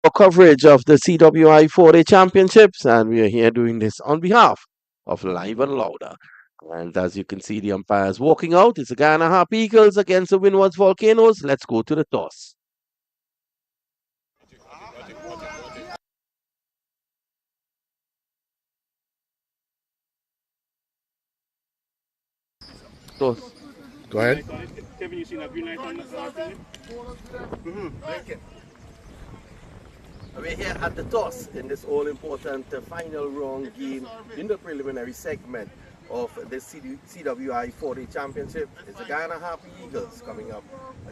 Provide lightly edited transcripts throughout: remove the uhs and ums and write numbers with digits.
our coverage of the CWI 4-day championships, and we are here doing this on behalf of Live and Louder. And as you can see, the umpires walking out. It's the Guyana Harp Eagles against the Windward Volcanoes. Let's go to the toss. Toss. Go ahead. Kevin, you seen that green light on the We're here at the toss in this all-important final round game in the preliminary segment of the CWI 4-day championship. It's the Guyana Happy Eagles coming up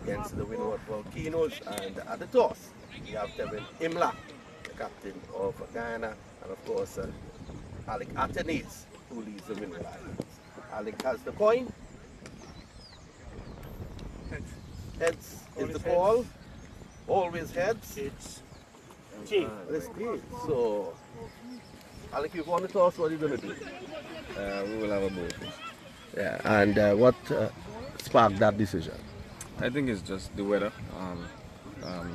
against the Windward Volcanoes, and at the toss we have Kevin Imla, the captain of Guyana, and of course Alec Atenes, who leads the Windward Islands. Alec has the coin. Heads is the ball. Always heads. It's T. Let's do. So, Alec, you want to tell us what you're going to do? We will have a boat. Yeah, and what sparked that decision? I think it's just the weather.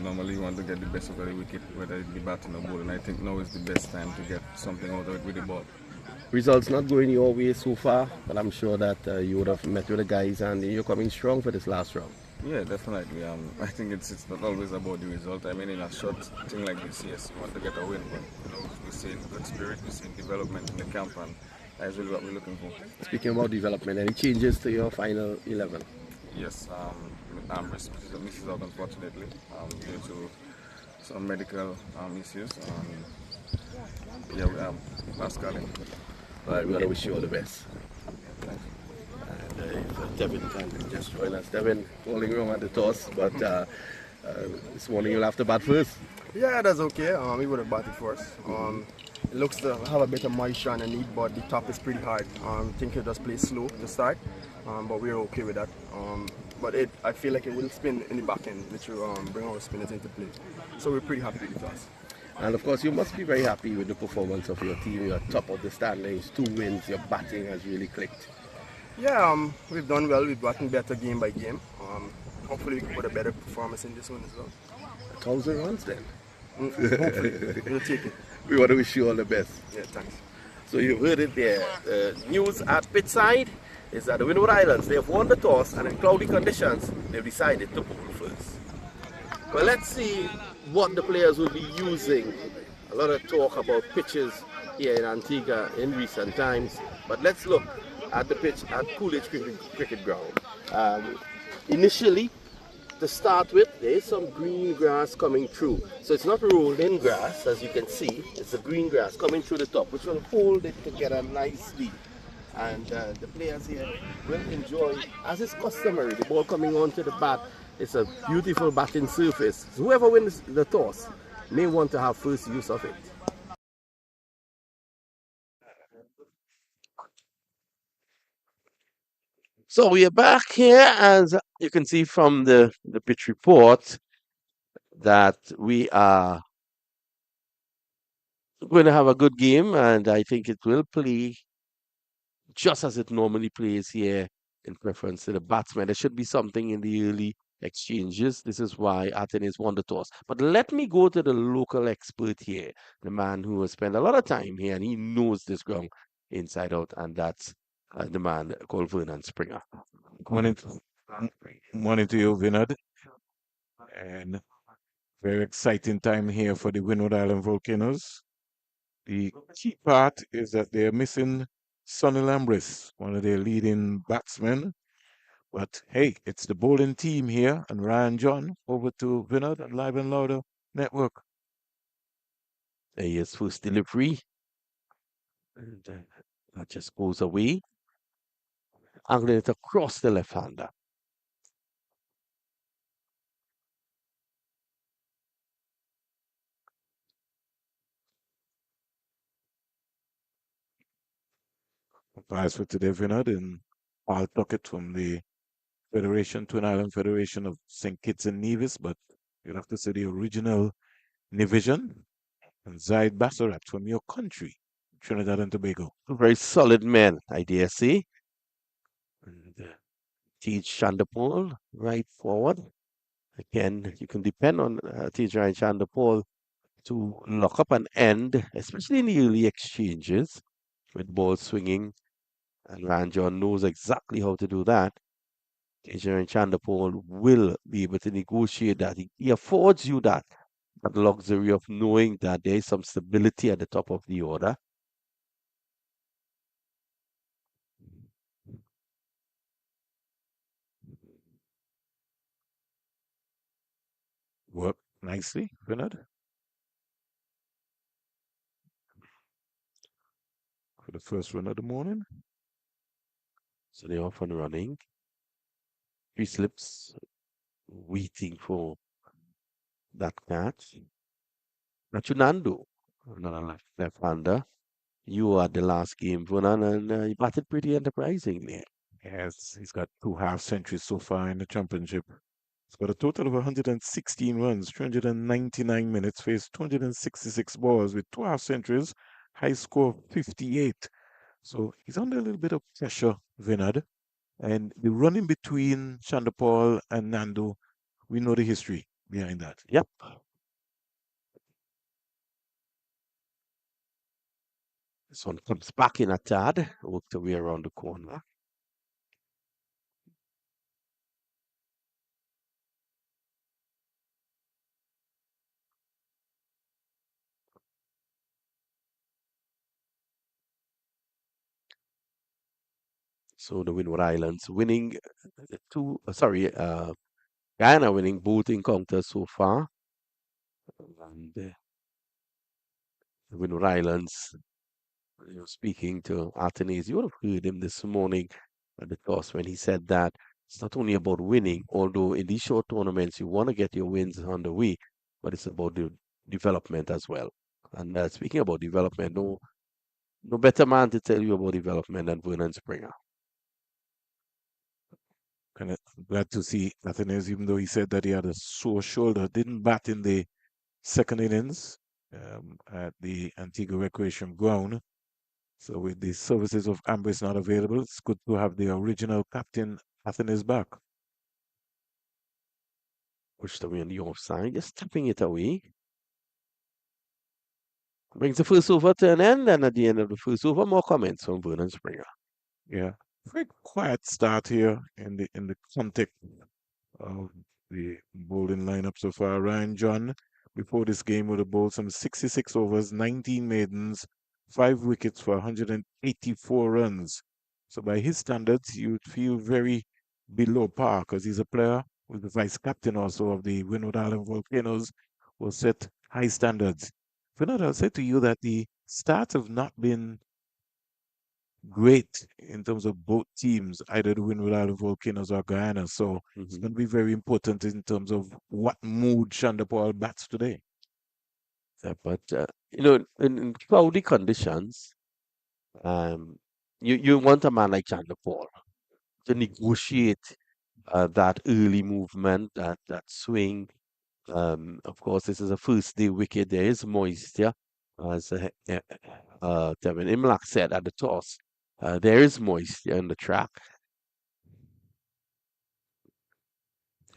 Normally you want to get the best of the wicket, whether it be batting or bowling. I think now is the best time to get something out of it with the ball. Results not going your way so far, but I'm sure that you would have met with the guys and you're coming strong for this last round. Yeah, definitely. I think it's not always about the result. I mean, in a short thing like this, yes, you want to get a win, but we're seeing good spirit, we're seeing development in the camp, and that's really what we're looking for. Speaking about development, any changes to your final 11? Yes, Mrs. out unfortunately due to some medical issues. Yeah, we have Pascal in. All right, we want to wish you all the best. And if Devin can just join us. Devin falling wrong at the toss, but this morning you'll have to bat first. Yeah, that's okay. We would have batted first. It looks to have a bit of moisture underneath, but the top is pretty hard. I think he'll just play slow to start, but we're okay with that. But I feel like it will spin in the back end, which will bring our spinners into play. So we're pretty happy with the toss. And of course, you must be very happy with the performance of your team. You're top of the standings, 2 wins, your batting has really clicked. Yeah, we've done well. We've gotten better game by game. Hopefully we can put a better performance in this one as well. 1,000 runs then. Hopefully, we'll take it. We want to wish you all the best. Yeah, thanks. So you heard it there. The news at pitchside is that the Windward Islands, they have won the toss, and in cloudy conditions, they've decided to bowl first. Well, let's see what the players will be using. A lot of talk about pitches here in Antigua in recent times, but let's look at the pitch at Coolidge Cricket Ground. Initially, to start with, there is some green grass coming through. So it's not rolled in grass, as you can see. It's the green grass coming through the top, which will hold it together nicely. And the players here will enjoy, as is customary, the ball coming onto the bat. It's a beautiful batting surface. So whoever wins the toss may want to have first use of it. So we are back here, as you can see from the pitch report, that we are going to have a good game, and I think it will play just as it normally plays here in preference to the batsman. There should be something in the early exchanges. This is why Atenes won the toss. But let me go to the local expert here, the man who has spent a lot of time here, and he knows this ground inside out, and that's the man called Vernon Springer. Morning, morning to you, Vinod. And very exciting time here for the Windward Island Volcanoes. The key part is that they're missing Sonny Lambris, one of their leading batsmen. But hey, it's the bowling team here, and Ryan John over to Vinod and Live and Louder Network. There he is, first delivery. And that just goes away. Angling it across the left-hander. Advice for today, Vinod, and Paul Tuckett from the Federation, Twin Island Federation of St. Kitts and Nevis, but you'll have to say the original Nivision, and Zaid Bassarat from your country, Trinidad and Tobago. Very solid men, I dare say. And Tej Chandapal right forward. Again, you can depend on Tej Chandapal to lock up an end, especially in the early exchanges with ball swinging. And Ranjon knows exactly how to do that. Asia and Chandapol will be able to negotiate that. He affords you that luxury of knowing that there is some stability at the top of the order. Work nicely, Bernard, for the first run of the morning. So they're off and running. Three slips, waiting for that catch. Nachunando, another left-hander. You are the last game, Vernon, and he batted pretty enterprisingly. Yes, he's got two half centuries so far in the championship. He's got a total of 116 runs, 399 minutes, faced 266 balls with two half centuries, high score of 58. So he's under a little bit of pressure, Vinod. And the running between Chandapal and Nando, we know the history behind that. Yep. This one comes back in a tad, worked away around the corner. So the Windward Islands winning Guyana winning both encounters so far. And the Windward Islands, speaking to Artenes, you would have heard him this morning at the toss when he said that it's not only about winning, although in these short tournaments you want to get your wins on the way, but it's about the development as well. And speaking about development, no better man to tell you about development than Vernon Springer. Kind of glad to see Athenaeus, even though he said that he had a sore shoulder, didn't bat in the second innings at the Antigua Recreation Ground. So with the services of Ambrose not available, it's good to have the original captain Athenaeus back. Pushed away on the offside, just tapping it away. Brings the first over to an end, and at the end of the first over, more comments from Vernon Springer. Yeah, very quiet start here in the context of the bowling lineup so far. Ryan John, before this game, would have bowled some 66 overs, 19 maidens, 5 wickets for 184 runs. So by his standards, you'd feel very below par because he's a player who's the vice captain also of the Windward Island Volcanoes, will set high standards. Bernard, I'll say to you that the starts have not been great in terms of both teams, either the Windward Island Volcanoes or Guyana. So it's going to be very important in terms of what mood Chandapal bats today. Yeah, but in cloudy conditions, you want a man like Chandapal to negotiate that early movement, that swing. Of course, this is a first day wicket. There is moisture, as Devin Imlach said at the toss. There is moisture in the track.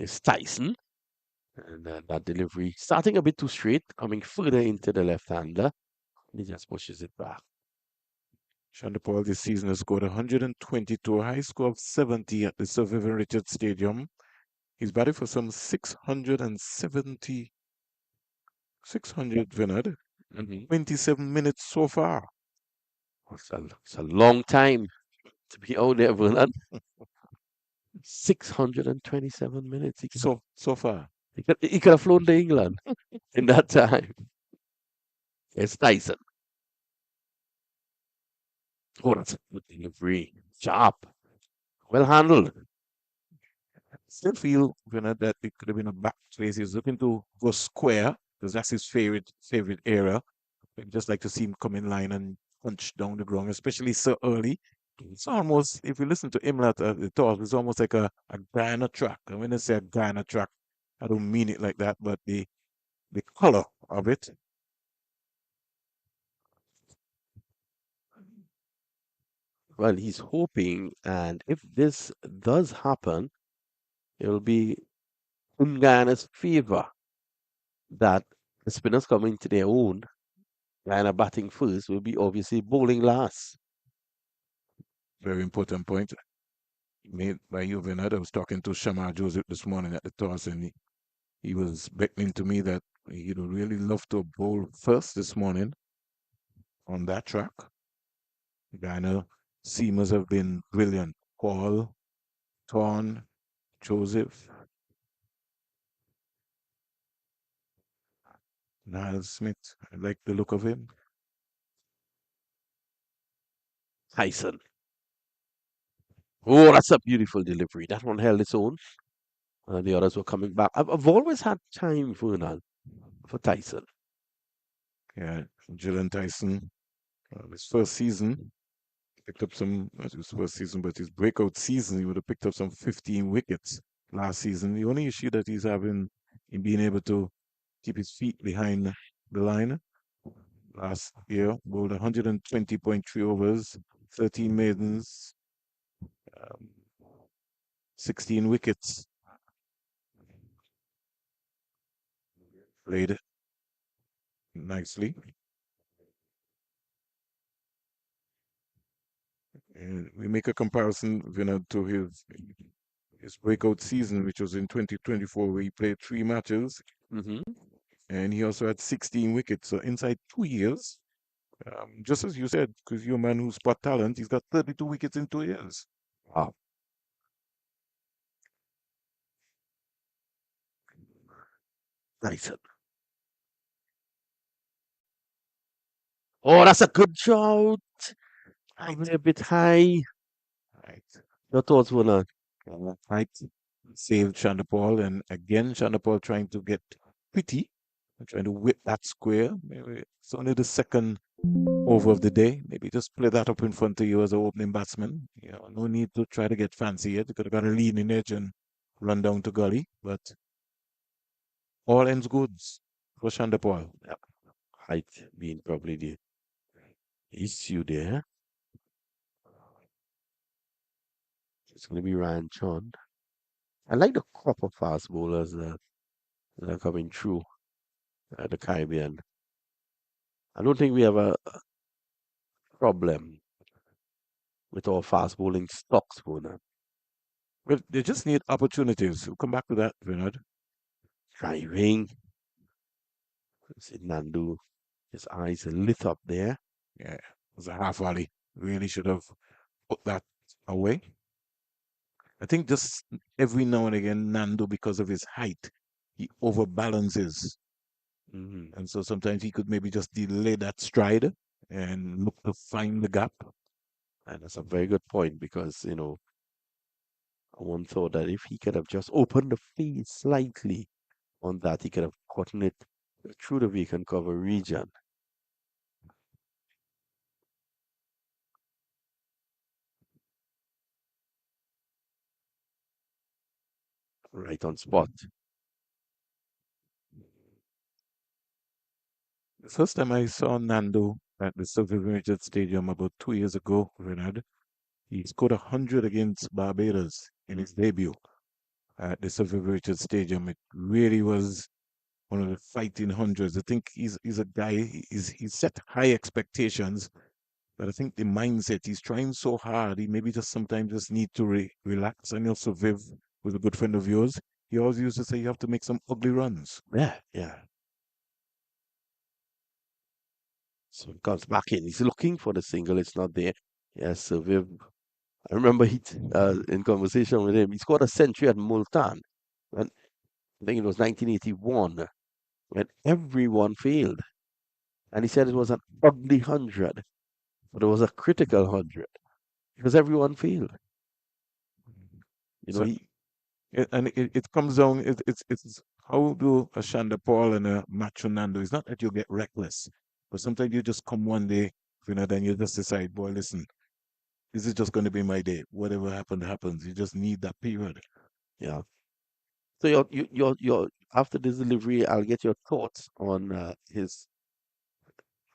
It's Tyson. And that delivery starting a bit too straight, coming further into the left-hander. He just pushes it back. Chandapal this season has scored 122, a high score of 70 at the Sir Vivian Richards Stadium. He's batted for some 670, 600, Vinod, and 27 minutes so far. It's a long time to be out there, Vinod. 627 minutes. So far. He could have flown to England in that time. It's Tyson. Oh, that's a good delivery. Sharp. Well handled. Still feel, that it could have been a back place. He's looking to go square because that's his favorite area. I'd just like to see him come in line and punch down the ground, especially so early. It's almost, if you listen to him at the talk, it's almost like a Guyana track. And when I say a Guyana track, I don't mean it like that, but the color of it. Well, he's hoping, and if this does happen, it will be in Guyana's favor that The spinners coming to their own. Guyana batting first will be obviously bowling last. Very important point made by you, Vinod. I was talking to Shamar Joseph this morning at the toss, and he was beckoning to me that he'd really love to bowl first this morning on that track. Guyana seamers have been brilliant. Paul, Torn, Joseph, Niles Smith. I like the look of him. Tyson. Oh, that's a beautiful delivery. That one held its own. And the others were coming back. I've always had time for Tyson. Yeah, Jalen Tyson, his first season, picked up some, not his first season, but his breakout season, he would have picked up some 15 wickets last season. The only issue that he's having in being able to keep his feet behind the line last year, bowled 120.3 overs, 13 maidens, um, 16 wickets. Played nicely. And we make a comparison, to his breakout season, which was in 2024, where he played 3 matches, Mm-hmm. and he also had 16 wickets. So inside 2 years, just as you said, because you're a man who's spot talent, he's got 32 wickets in 2 years. Wow. Tyson. Oh, that's a good shot. I'm a bit high. Right. Your thoughts were not. Right. Saved Chandapal, and again, Chandapal trying to get pretty, trying to whip that square. Maybe it's only the second over of the day. Maybe just play that up in front of you as an opening batsman. No need to try to get fancy yet. You could have got a leading edge and run down to gully, but all ends goods for Chandapal. Yep. Height being probably the issue there. It's going to be Ryan Chon. I like the crop of fast bowlers that are coming through the Caribbean. I don't think we have a problem with our fast bowling stocks, Bona. Well, they just need opportunities. We'll come back to that, Bernard. Driving. See Nandu, his eyes are lit up there. Yeah, it was a half volley. Really should have put that away. I think just every now and again, Nando, because of his height, he overbalances. Mm-hmm. And so sometimes he could maybe just delay that stride and look to find the gap. And that's a very good point because, one thought that if he could have just opened the face slightly on that, he could have gotten it through the vacant cover region. Right on spot. The first time I saw Nando at the Sir Vivian Richards Stadium about 2 years ago, Renard, he scored 100 against Barbados in his debut at the Sir Vivian Richards Stadium. It really was one of the fighting hundreds. I think he's a guy, he's set high expectations, but I think the mindset, he's trying so hard, he maybe just sometimes just need to relax. And also Viv was a good friend of yours. He always used to say you have to make some ugly runs. Yeah, yeah. So he comes back in. He's looking for the single. It's not there. Yes, so Viv. I remember in conversation with him, he scored a century at Multan. And I think it was 1981 when everyone failed. And he said it was an ugly 100, but it was a critical 100 because everyone failed. So He and it comes down. It's how do a Shanda Paul and a Macho Nando? It's not that you get reckless, but sometimes you just come one day, then you just decide, boy, listen, this is just going to be my day. Whatever happened, happens. You just need that period. yeah. So your after this delivery, I'll get your thoughts on his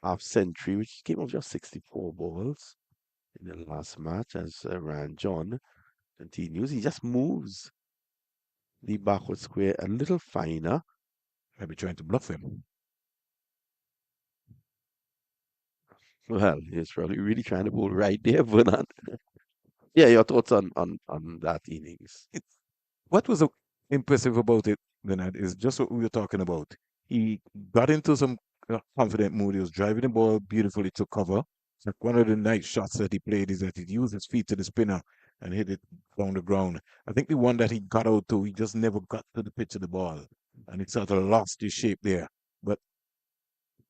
half century, which came off just 64 balls in the last match as Ryan John continues. He just moves the backward square a little finer. Maybe trying to bluff him. Well, he's probably really trying to bowl right there, Bernard. Yeah, your thoughts on that innings? It, what was impressive about it, Leonard, is just what we were talking about. He got into some confident mood. He was driving the ball beautifully to cover. Like one of the nice shots that he played is that he used his feet to the spinner and hit it down the ground. I think the one that he got out to, he just never got to the pitch of the ball, and it sort of lost his shape there. But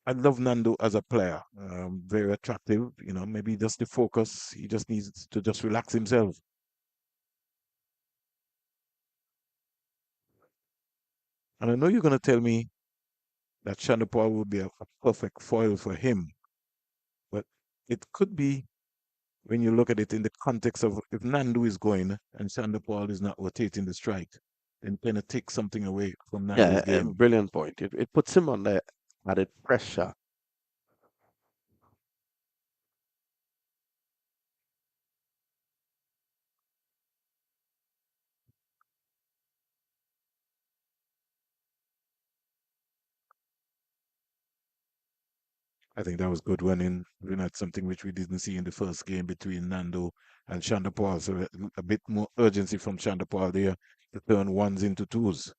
I love Nando as a player. Very attractive. Maybe just the focus. He just needs to just relax himself. And I know you're going to tell me that Chandapal would be a perfect foil for him, but it could be when you look at it in the context of if Nando is going and Chandapal is not rotating the strike, then kind of take something away from Yeah, Nando's a game. brilliant point. It puts him under added pressure. I think that was good running. That's something which we didn't see in the first game between Nando and Chandapal. So a bit more urgency from Chandapal there to turn ones into twos.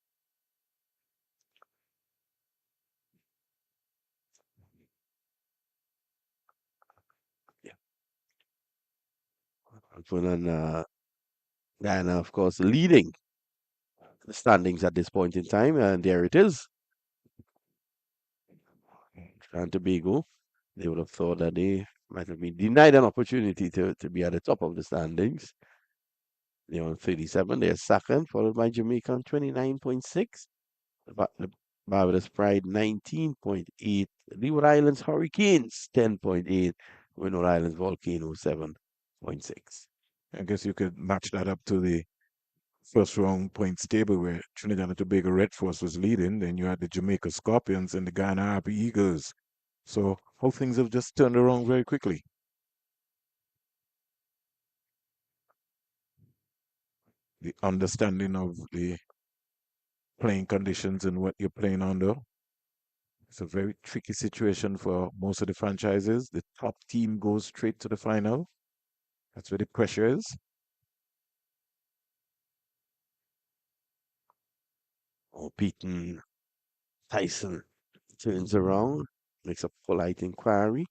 Yeah. And Guyana, of course, leading the standings at this point in time, and there it is. And Tobago, they would have thought that they might have been denied an opportunity to be at the top of the standings. They're on 37, they're second, followed by Jamaica on 29.6. The Barbados Pride 19.8. Leeward Islands Hurricanes 10.8. Windward Islands Volcano 7.6. I guess you could match that up to the first round points table where Trinidad and Tobago Red Force was leading. Then you had the Jamaica Scorpions and the Guyana Happy Eagles. So how things have just turned around very quickly. The understanding of the playing conditions and what you're playing under. It's a very tricky situation for most of the franchises. The top team goes straight to the final. That's where the pressure is. Oh, Beaton Tyson turns around, makes a polite inquiry.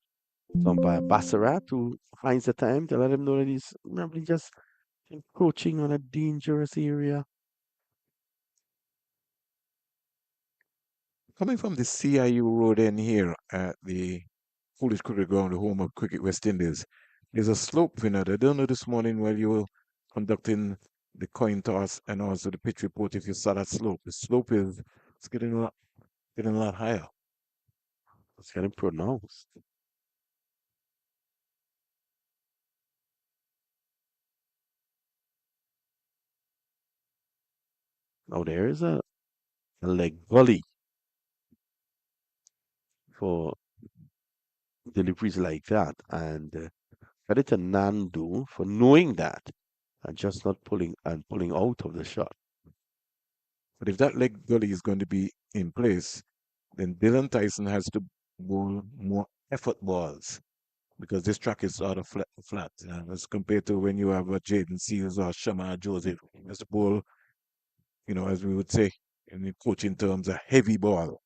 Umpire Bassarat, who finds the time to let him know that he's probably just encroaching on a dangerous area. Coming from the CIU road in here at the Foolish Cricket Ground, the home of Cricket West Indies, there's a slope, Vinod. I don't know this morning while you were conducting the coin toss and also the pitch report if you saw that slope. The slope is it's getting a lot higher. It's getting pronounced. Now there is a leg volley for deliveries like that, and credit to Nando for knowing that and just not pulling out of the shot. But if that leg gully is going to be in place, then Dylan Tyson has to bowl more effort balls because this track is sort of flat as compared to when you have a Jaden Seals or Shama Joseph. As the ball, as we would say in the coaching terms, a heavy ball.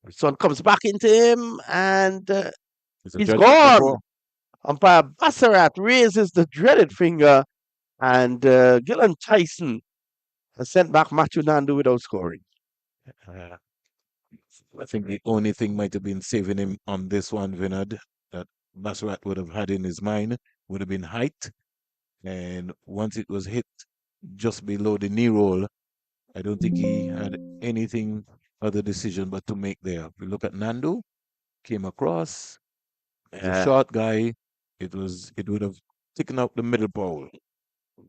Son comes back into him, and It's a he's judgment gone. before. Umpire Bassarat raises the dreaded finger, and Gillan Tyson has sent back Matthew Nando without scoring. Uh, I think the only thing might have been saving him on this one, Vinod, that Basrat would have had in his mind would have been height. And once it was hit just below the knee roll, I don't think he had anything other decision but to make there. If we look at Nando, came across as a Uh, short guy, it would have taken out the middle pole.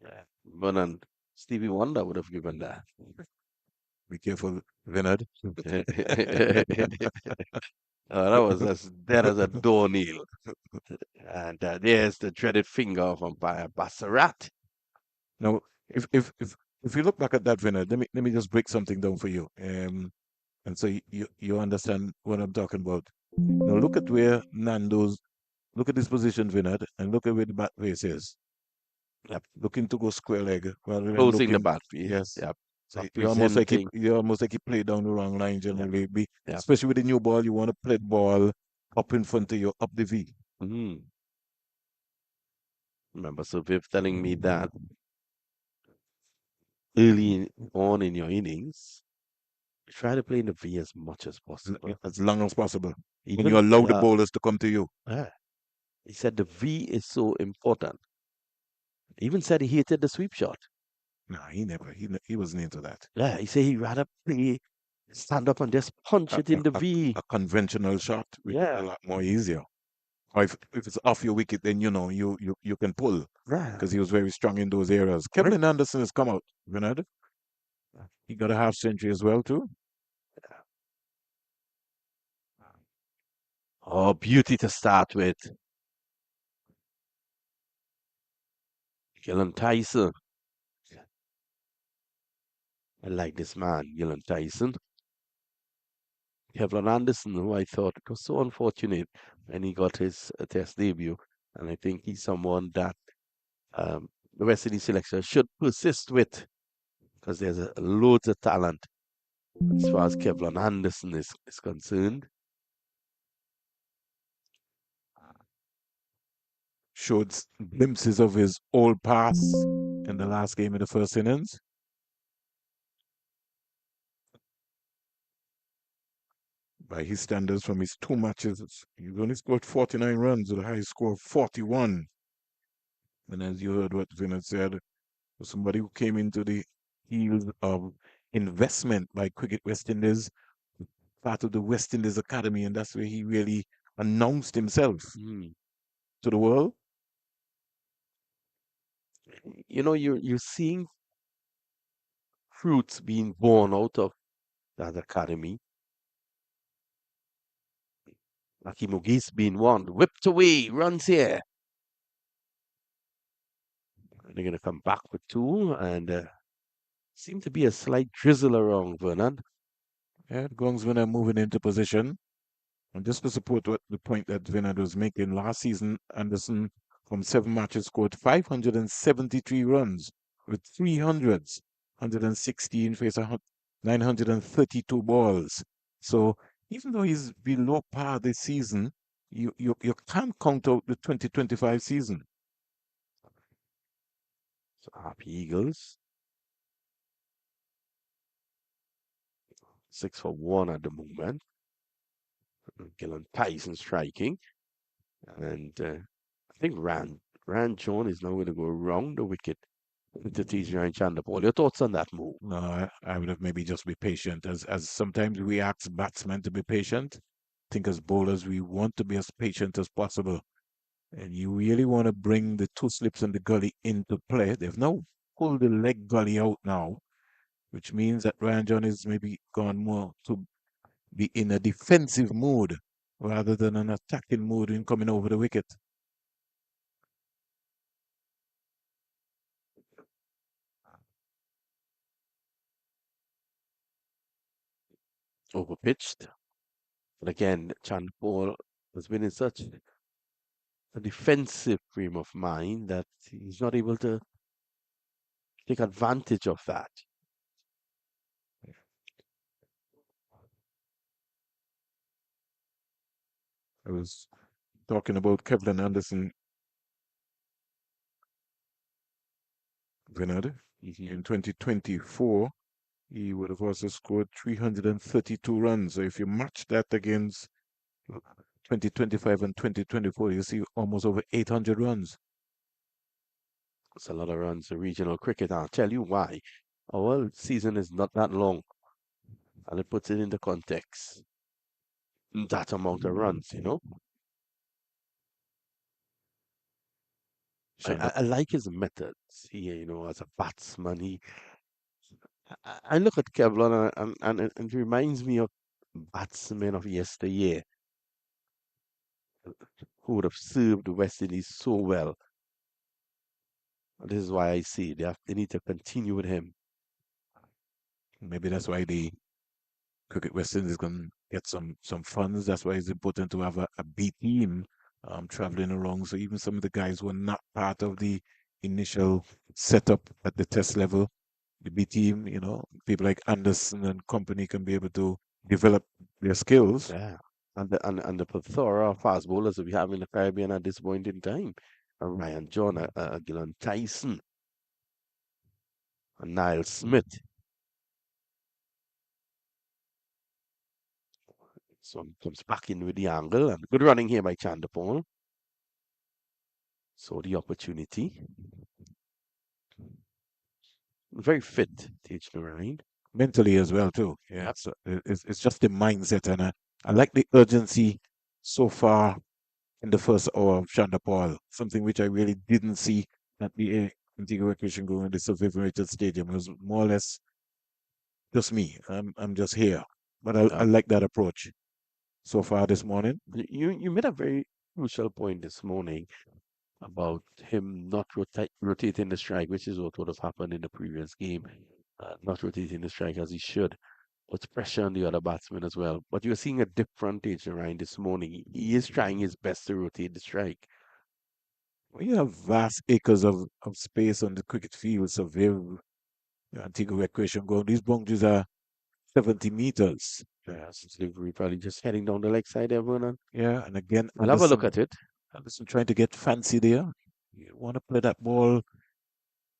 yeah, but then Stevie Wonder would have given that. Be careful, Vinod. That was as dead as a doornail. And there's the dreaded finger of umpire Bassarat. Now, if you look back at that, Vinod, let me just break something down for you. And so you understand what I'm talking about. Now look at where Nando's, look at his position, Vinod, and look at where the bat face is. Yep. Looking to go square leg rather than Closing the looking, bat face. yes. Yep. So Representing. you almost like you play down the wrong line Yep. generally. Yep. Especially with the new ball, you want to play the ball up in front of you, up the V. Mm. Remember, so Viv telling me that on in your innings, try to play in the V as much as possible. As long as possible. And you Even allow the bowlers to come to you. he said the V is so important. Even said he hated the sweep shot. No, he wasn't into that. Yeah, he said he'd rather stand up and just punch it in the V. A conventional shot, which is a lot more easier. Or if it's off your wicket, then you can pull. Yeah. Because he was very strong in those areas. Kevin Anderson has come out, Bernard. He got a half century as well, too. Oh, beauty to start with. Gillen Tyson. I like this man, Gillen Tyson. Kevlin Anderson, who I thought was so unfortunate when he got his test debut. And I think he's someone that the West Indies selection should persist with because there's loads of talent as far as Kevlin Anderson is concerned. Showed glimpses of his old past in the last game of the first innings. By his standards from his 2 matches, he's only scored 49 runs with a high score of 41. And as you heard what Vinod said, somebody who came into the field of investment by Cricket West Indies, part of the West Indies Academy, and that's where he really announced himself to the world. You know, you're seeing fruits being born out of that academy. Lucky Mugi's been one. Whipped away, runs here. They're going to come back with two, and seem to be a slight drizzle around Vernon. Yeah, the Gongsmen are moving into position. And just to support the point that Vinod was making, last season, Anderson, from 7 matches, scored 573 runs with 300s, 116 face 932 balls. So even though he's below par this season, you can't count out the 2025 season. So Happy Eagles. 6 for 1 at the moment. Gillen Tyson striking. And I think Rand John is now going to go around the wicket to teach Ryan Chanderpaul. Your thoughts on that move? No, I would have maybe just be patient. As sometimes we ask batsmen to be patient, I think as bowlers we want to be as patient as possible. And you really want to bring the two slips and the gully into play. They've now pulled the leg gully out now, which means that Ryan John is maybe gone more to be in a defensive mood rather than an attacking mood in coming over the wicket. Overpitched. But again, Chanderpaul has been in such a defensive frame of mind that he's not able to take advantage of that. I was talking about Kevlin Anderson, Vinod. In 2024, he would have also scored 332 runs. So if you match that against 2025 and 2024, you see almost over 800 runs. It's a lot of runs in regional cricket. I'll tell you why. Our season is not that long. And it puts it into context. That amount of runs, you know? I like his methods. You know, as a batsman, I look at Kevlin and it reminds me of batsmen of yesteryear who would have served the West Indies so well. And this is why I see they need to continue with him. Maybe that's why the Cricket West Indies can get some funds. That's why it's important to have a B team traveling along. So even some of the guys who are not part of the initial setup at the test level, the B team, people like Anderson and company can be able to develop their skills. Yeah. And the plethora of fast bowlers that we have in the Caribbean at this point in time. Ryan John, Gillan Tyson, and Niall Smith. So comes back in with the angle and good running here by Chandapol. So the opportunity. Very fit, Tej Narain. Mentally as well too. Yeah, Yep. it's just the mindset, and I like the urgency so far in the first hour of Shanda Paul, something which I really didn't see at the Antigua Recreation Ground in the Sylvester Richard Stadium. It was more or less just me. I'm just here, but I Yeah. like that approach so far this morning. You made a very crucial point this morning about him not rotating the strike, which is what would have happened in the previous game. Not rotating the strike as he should. Puts pressure on the other batsmen as well. But you're seeing a different Tej Narain this morning. He is trying his best to rotate the strike. We have vast acres of space on the cricket field, so very Antigua Recreation Ground. These boundaries are 70 meters. Yeah, since Liverpool probably just heading down the leg side there, Vernon. Yeah, and again, We'll have a look at it. Anderson trying to get fancy there. You want to play that ball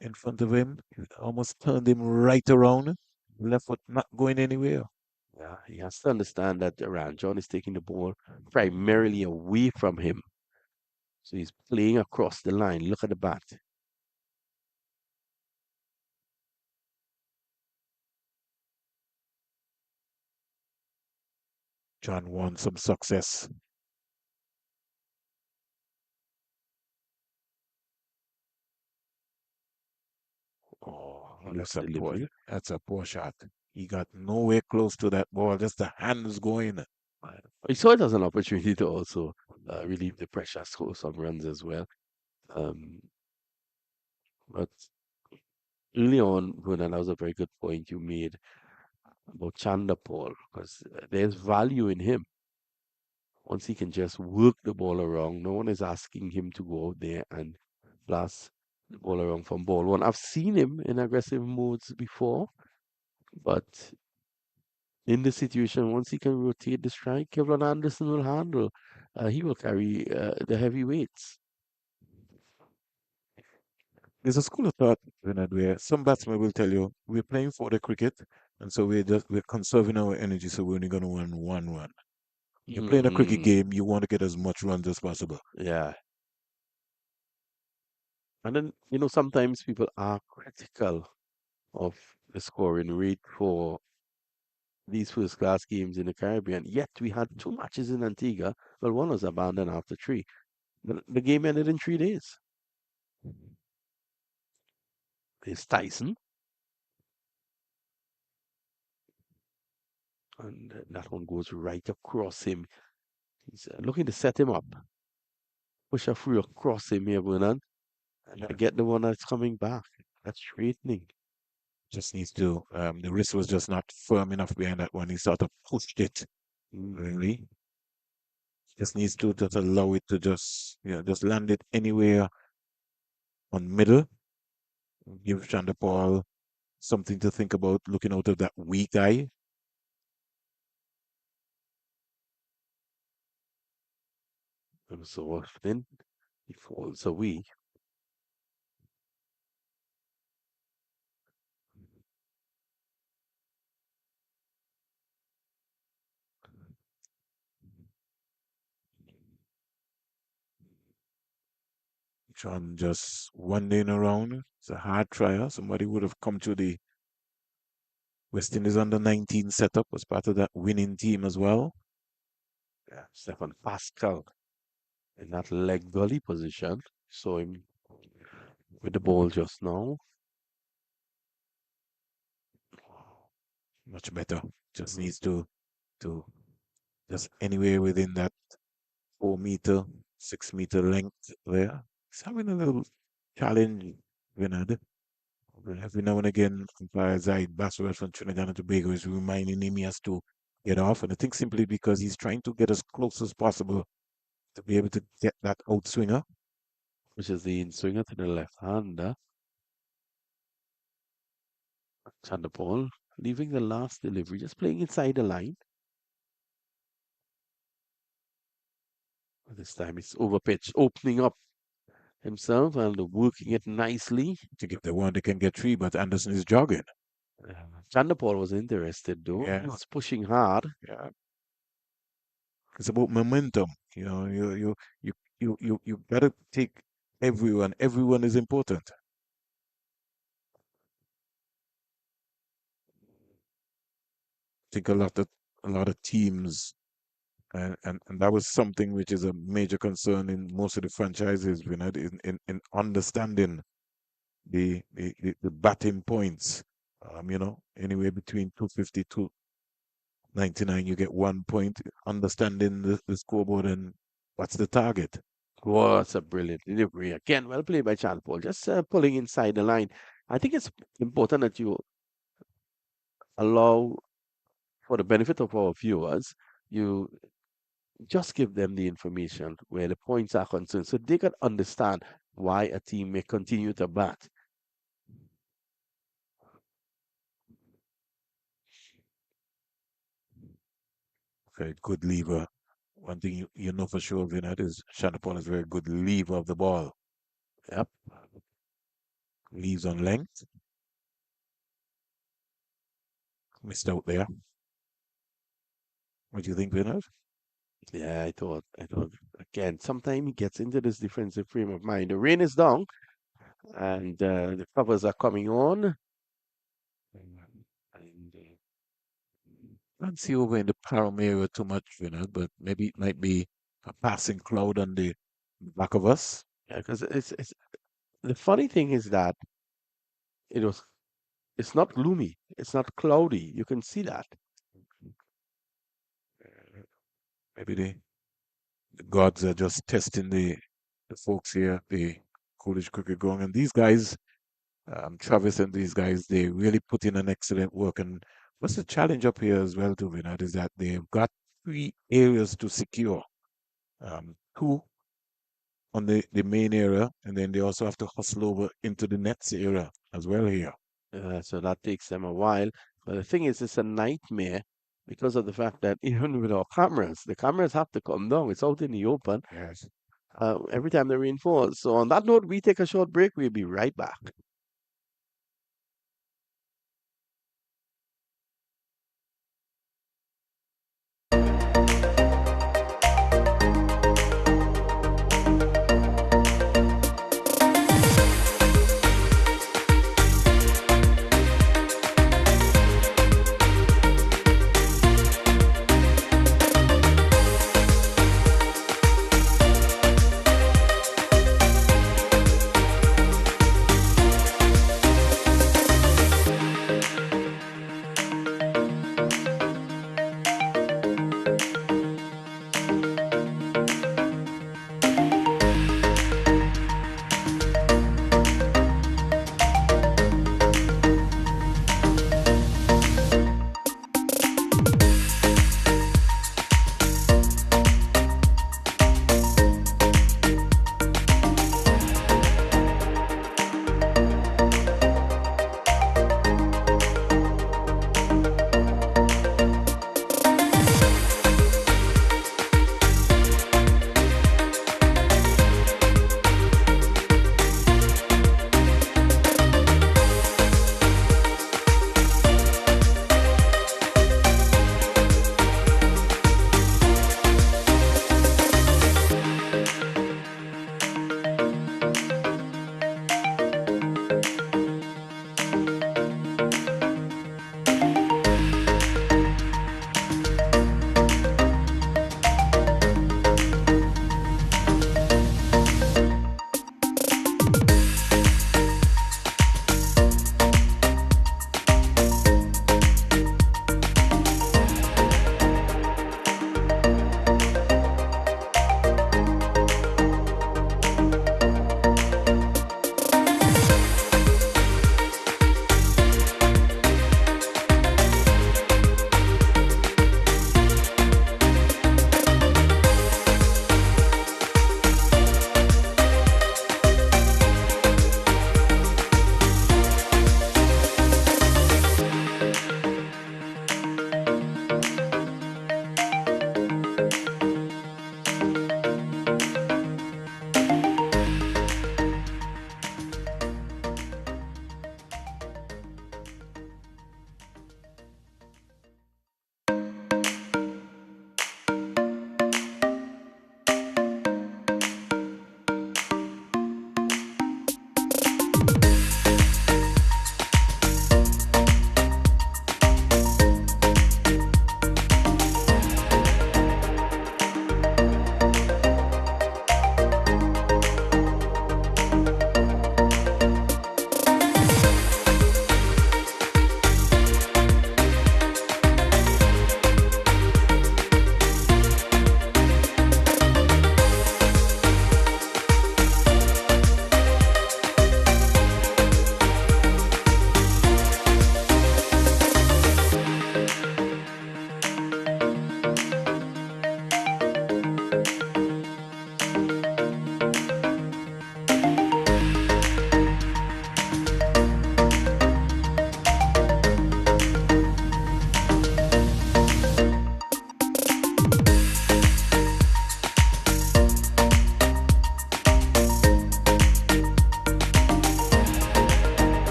in front of him. Almost turned him right around. Left foot not going anywhere. Yeah, he has to understand that Ryan John is taking the ball primarily away from him. So he's playing across the line. Look at the bat. John wants some success. Oh, Nice delivery. that's a poor shot. He got nowhere close to that ball. Just the hands going. I saw it as an opportunity to also relieve the pressure, score some runs as well. Um, but early on, Vernon, that was a very good point you made about Chanderpaul because there's value in him. Once he can just work the ball around, no one is asking him to go out there and blast the ball around from ball one. I've seen him in aggressive modes before, but in this situation, once he can rotate the strike, Kevlon Anderson will handle. He will carry the heavy weights. There's a school of thought, Bernard, where some batsmen will tell you we're playing for the cricket, and so we're conserving our energy, so we're only going to win one run. You're playing a cricket Mm, game, you want to get as much runs as possible. yeah. And then, sometimes people are critical of the scoring rate for these first class games in the Caribbean. Yet we had two matches in Antigua. Well, one was abandoned after three. The game ended in 3 days. There's Tyson, and that one goes right across him. He's looking to set him up. Push a free across him here, Vernon. And I get the one that's coming back. That's straightening. Just needs to, the wrist was just not firm enough behind that one. He sort of pushed it, Mm. really. Just needs to just allow it to just land it anywhere on middle. Give Chandapal something to think about looking out of that weak eye. And so then he falls away. John just wandering around. It's a hard trial. Somebody would have come to the West Indies under 19 setup, was part of that winning team as well. Yeah, Stefan Pascal in that leg gully position. Saw him with the ball just now. Much better. Just needs to just anywhere within that 4 meter, 6 meter length there. He's having a little challenge, Vinod. Every now and again, umpire Zaid Baswell from Trinidad and Tobago is reminding him he has to get off. And I think simply because he's trying to get as close as possible to be able to get that outswinger. which is the in-swinger to the left-hander. Chanderpaul leaving the last delivery, just playing inside the line. This time it's over pitch, opening up himself and working it nicely. I think if they want, they can get three, but Anderson is jogging. Chanderpaul was interested though. Yeah. He was pushing hard. Yeah. It's about momentum. You know, you gotta take everyone. Everyone is important. I think a lot of teams, and that was something which is a major concern in most of the franchises, you know, in understanding the batting points. You know, anywhere between 250 to 99, you get 1 point. Understanding the scoreboard and what's the target. Oh, that's a brilliant delivery. Again, well played by Chanderpaul. Just pulling inside the line. I think it's important that you allow, for the benefit of our viewers, you just give them the information where the points are concerned so they can understand why a team may continue to bat. Very good lever. One thing you know for sure, Vinod, is Chanderpaul is a very good lever of the ball. Yep. Leaves on length. Missed out there. What do you think, Vinod? Yeah, I thought, again, sometimes he gets into this defensive frame of mind. The rain is down and the covers are coming on. And Can't see over in the Param area too much, Vinod, but maybe it might be a passing cloud on the back of us. yeah, because it's the funny thing is that it was it's not gloomy, it's not cloudy. You can see that. Maybe the gods are just testing the folks here, the Coolidge Cricket Ground. And these guys, Travis and these guys, they really put in an excellent work. And what's the challenge up here as well, too, Vinod, is that they've got 3 areas to secure. Two on the main area, and then they also have to hustle over into the nets area as well here. So that takes them a while. But the thing is, it's a nightmare because of the fact that even with our cameras, the cameras have to come down. It's out in the open Yes. every time the rain falls. So on that note, we take a short break. We'll be right back.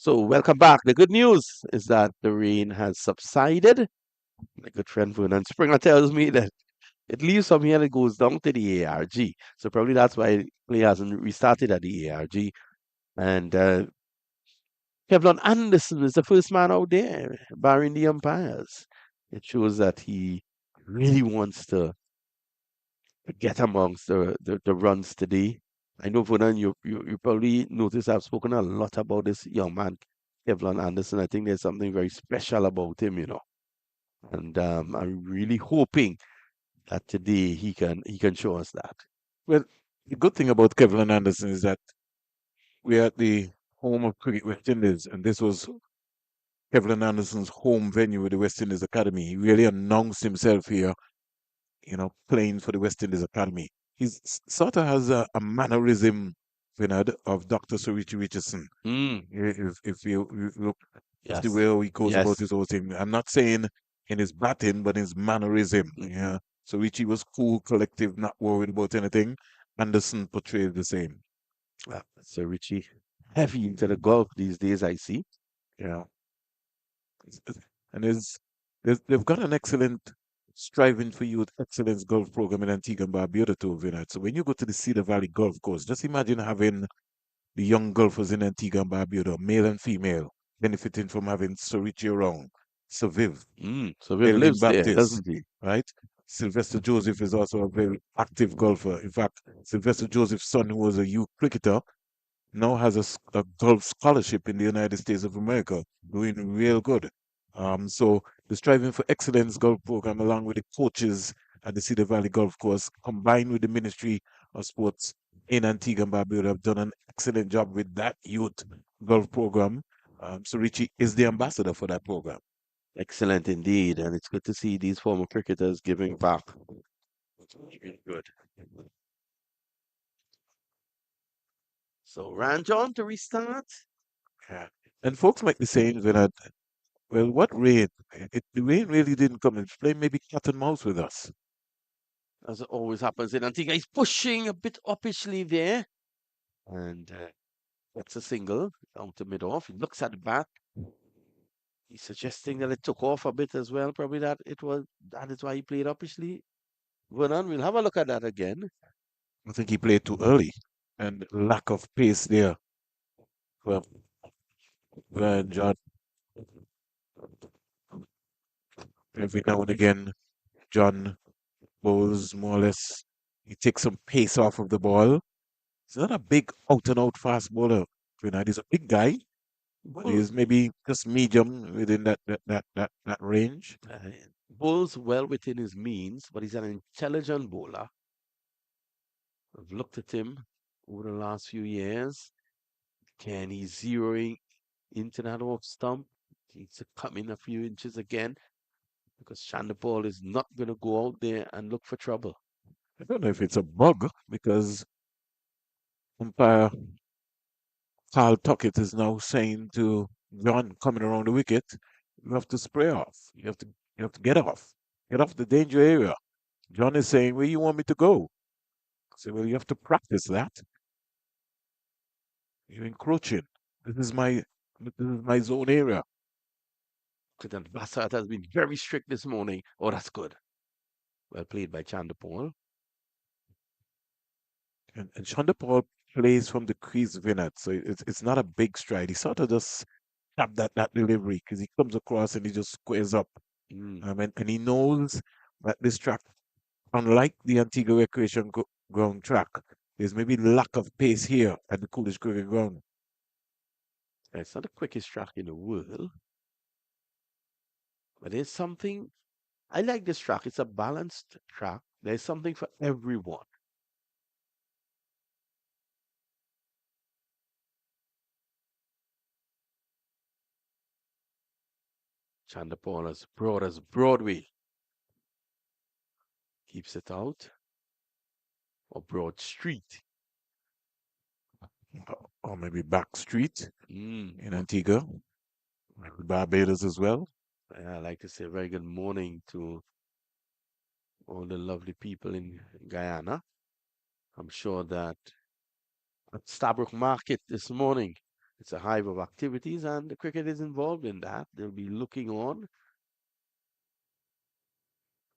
So, welcome back. The good news is that the rain has subsided. My good friend Vernon Springer tells me that it leaves from here and it goes down to the ARG. So, probably that's why play hasn't restarted at the ARG. And Kevlon Anderson is the first man out there, barring the umpires. It shows that he really wants to get amongst the runs today. I know, Vernon, you probably noticed I've spoken a lot about this young man, Kevlon Anderson. I think there's something very special about him. And I'm really hoping that today he can show us that. Well, the good thing about Kevin Anderson is that we're at the home of Cricket West Indies, and this was Kevin Anderson's home venue with the West Indies Academy. He really announced himself here, playing for the West Indies Academy. He's sort of has a mannerism, of Dr. Sir Richie Richardson. Mm, If you look, just the yes, way he goes about yes. his whole thing. I'm not saying in his batting, but in his mannerism. Hmm. Yeah. So Richie was cool, collective, not worried about anything. Anderson portrayed the same. So Richie, heavy into the golf these days, I see. Yeah. And they've got an excellent striving for youth excellence golf program in Antigua and Barbuda too, Vinod. So when you go to the Cedar Valley Golf Course, just imagine having the young golfers in Antigua and Barbuda, male and female, benefiting from having Sorichi around, Sir Viv, So Viv Elgin lives there, Baptist, doesn't he? right? Sylvester Joseph is also a very active golfer. In fact, Sylvester Joseph's son, who was a youth cricketer, now has a golf scholarship in the United States of America, doing real good. So the Striving for Excellence golf program, along with the coaches at the Cedar Valley Golf Course, combined with the Ministry of Sports in Antigua and Barbuda, have done an excellent job with that youth golf program. So Richie is the ambassador for that program. Excellent indeed, and it's good to see these former cricketers giving back. Really good. So Ranjon to restart. Yeah. And folks might be saying that, well, what rain? The rain really didn't come and play maybe cat and mouse with us. As it always happens in Antigua. He's pushing a bit uppishly there. And gets a single down to mid-off. He looks at the bat. He's suggesting that it took off a bit as well. Probably that is why he played uppishly. Vernon, we'll have a look at that again. I think he played too early and lack of pace there. Well, John, every now and again, John bowls more or less. He takes some pace off of the ball. He's not a big out and out fast bowler. He's a big guy, but Bull, he's maybe just medium within that range. bowls well within his means, but he's an intelligent bowler. I've looked at him over the last few years. Can he zeroing into that off stump? He needs to come in a few inches again because Chandapal is not going to go out there and look for trouble. I don't know if it's a bug because umpire Carl Tuckett is now saying to John coming around the wicket, you have to spray off. You have to get off. Get off the danger area. John is saying, where you want me to go? I say, well, you have to practice that. You're encroaching. This is my zone area. And Bassat has been very strict this morning. Oh, that's good. Well played by Chandapal. And Shonda Paul plays from the crease Vinod, so it's not a big stride. He sort of just tap that delivery because he comes across and he just squares up. Mm. And he knows that this track, unlike the Antigua Recreation Ground track, there's maybe lack of pace here at the Coolidge Cricket Ground. It's not the quickest track in the world, but there's something. I like this track. It's a balanced track. There's something for everyone. Chandapal as broad as Broadway. Keeps it out. Or Broad Street. Or maybe Back Street in Mm. Antigua, maybe Barbados as well. I like to say a very good morning to all the lovely people in Guyana. I'm sure that at Stabroek Market this morning, It's a hive of activities, and the cricket is involved in that. They'll be looking on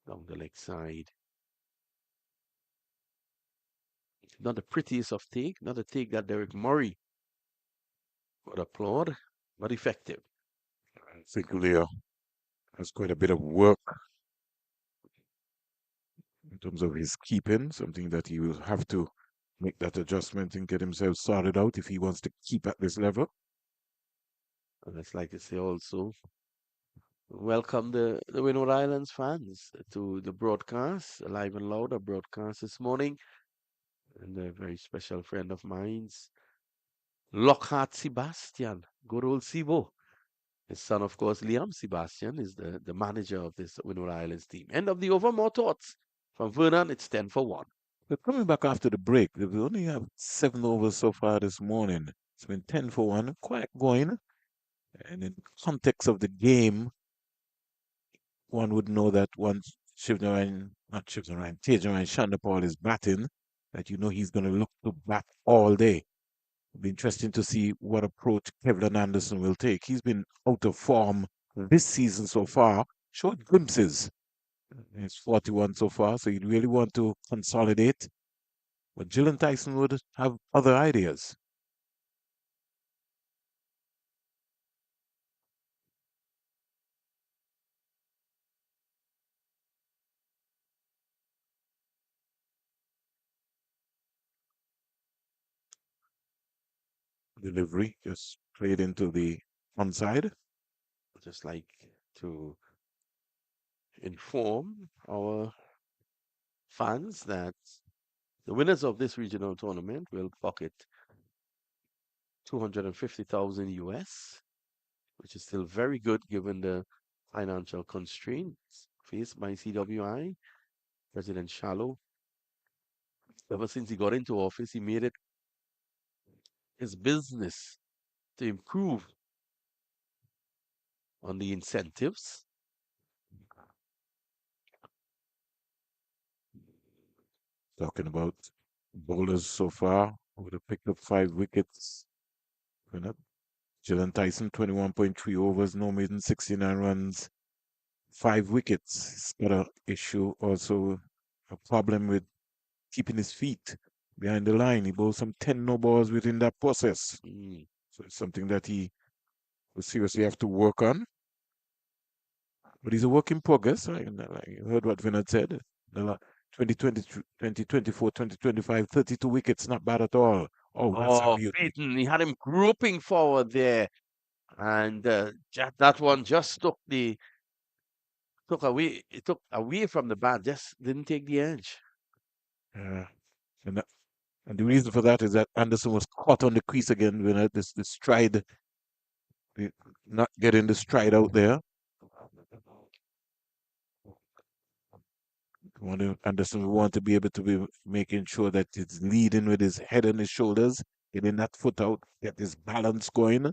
down the leg side. Not the prettiest of take, not a take that Derek Murray would applaud, but effective. I think Leo has quite a bit of work in terms of his keeping, something that he will have to make that adjustment and get himself sorted out if he wants to keep at this level. And I'd like to say also, welcome the Windward Islands fans to the broadcast, live and loud, a broadcast this morning. And a very special friend of mine's, Lockhart Sebastian, good old Sibo. His son, of course, Liam Sebastian, is the manager of this Windward Islands team. End of the over, more thoughts from Vernon. It's 10 for 1. We're coming back after the break. We only have 7 overs so far this morning. It's been 10 for 1, quiet going. And in context of the game, one would know that once Tejan Shandapal is batting, that you know he's going to look to bat all day. It'll be interesting to see what approach Kevin Anderson will take. He's been out of form this season so far, showing glimpses. He's 41 so far, so you'd really want to consolidate. But Gillen Tyson would have other ideas. Delivery just played into the onside. Just like to inform our fans that the winners of this regional tournament will pocket 250,000 US, which is still very good given the financial constraints faced by CWI. President Shallow, ever since he got into office, he made it his business to improve on the incentives. Talking about bowlers so far, would have picked up 5 wickets. Gillen Tyson, 21.3 overs, no maiden, 69 runs, 5 wickets. He's got a issue also, a problem with keeping his feet behind the line. He bowled some 10 no balls within that process. So it's something that he will seriously have to work on. But he's a work in progress. Right? You heard what Vinod said. The 2020, 2024, 2025, 32 wickets, not bad at all. Oh, that's a Oh, beauty. beaten. He had him groping forward there. And that one just took away from the bat, just didn't take the edge. Uh, and, that, and the reason for that is that Anderson was caught on the crease again when the stride, not getting the stride out there. Anderson will want to be able to be making sure that he's leading with his head on his shoulders, getting that foot out, get his balance going.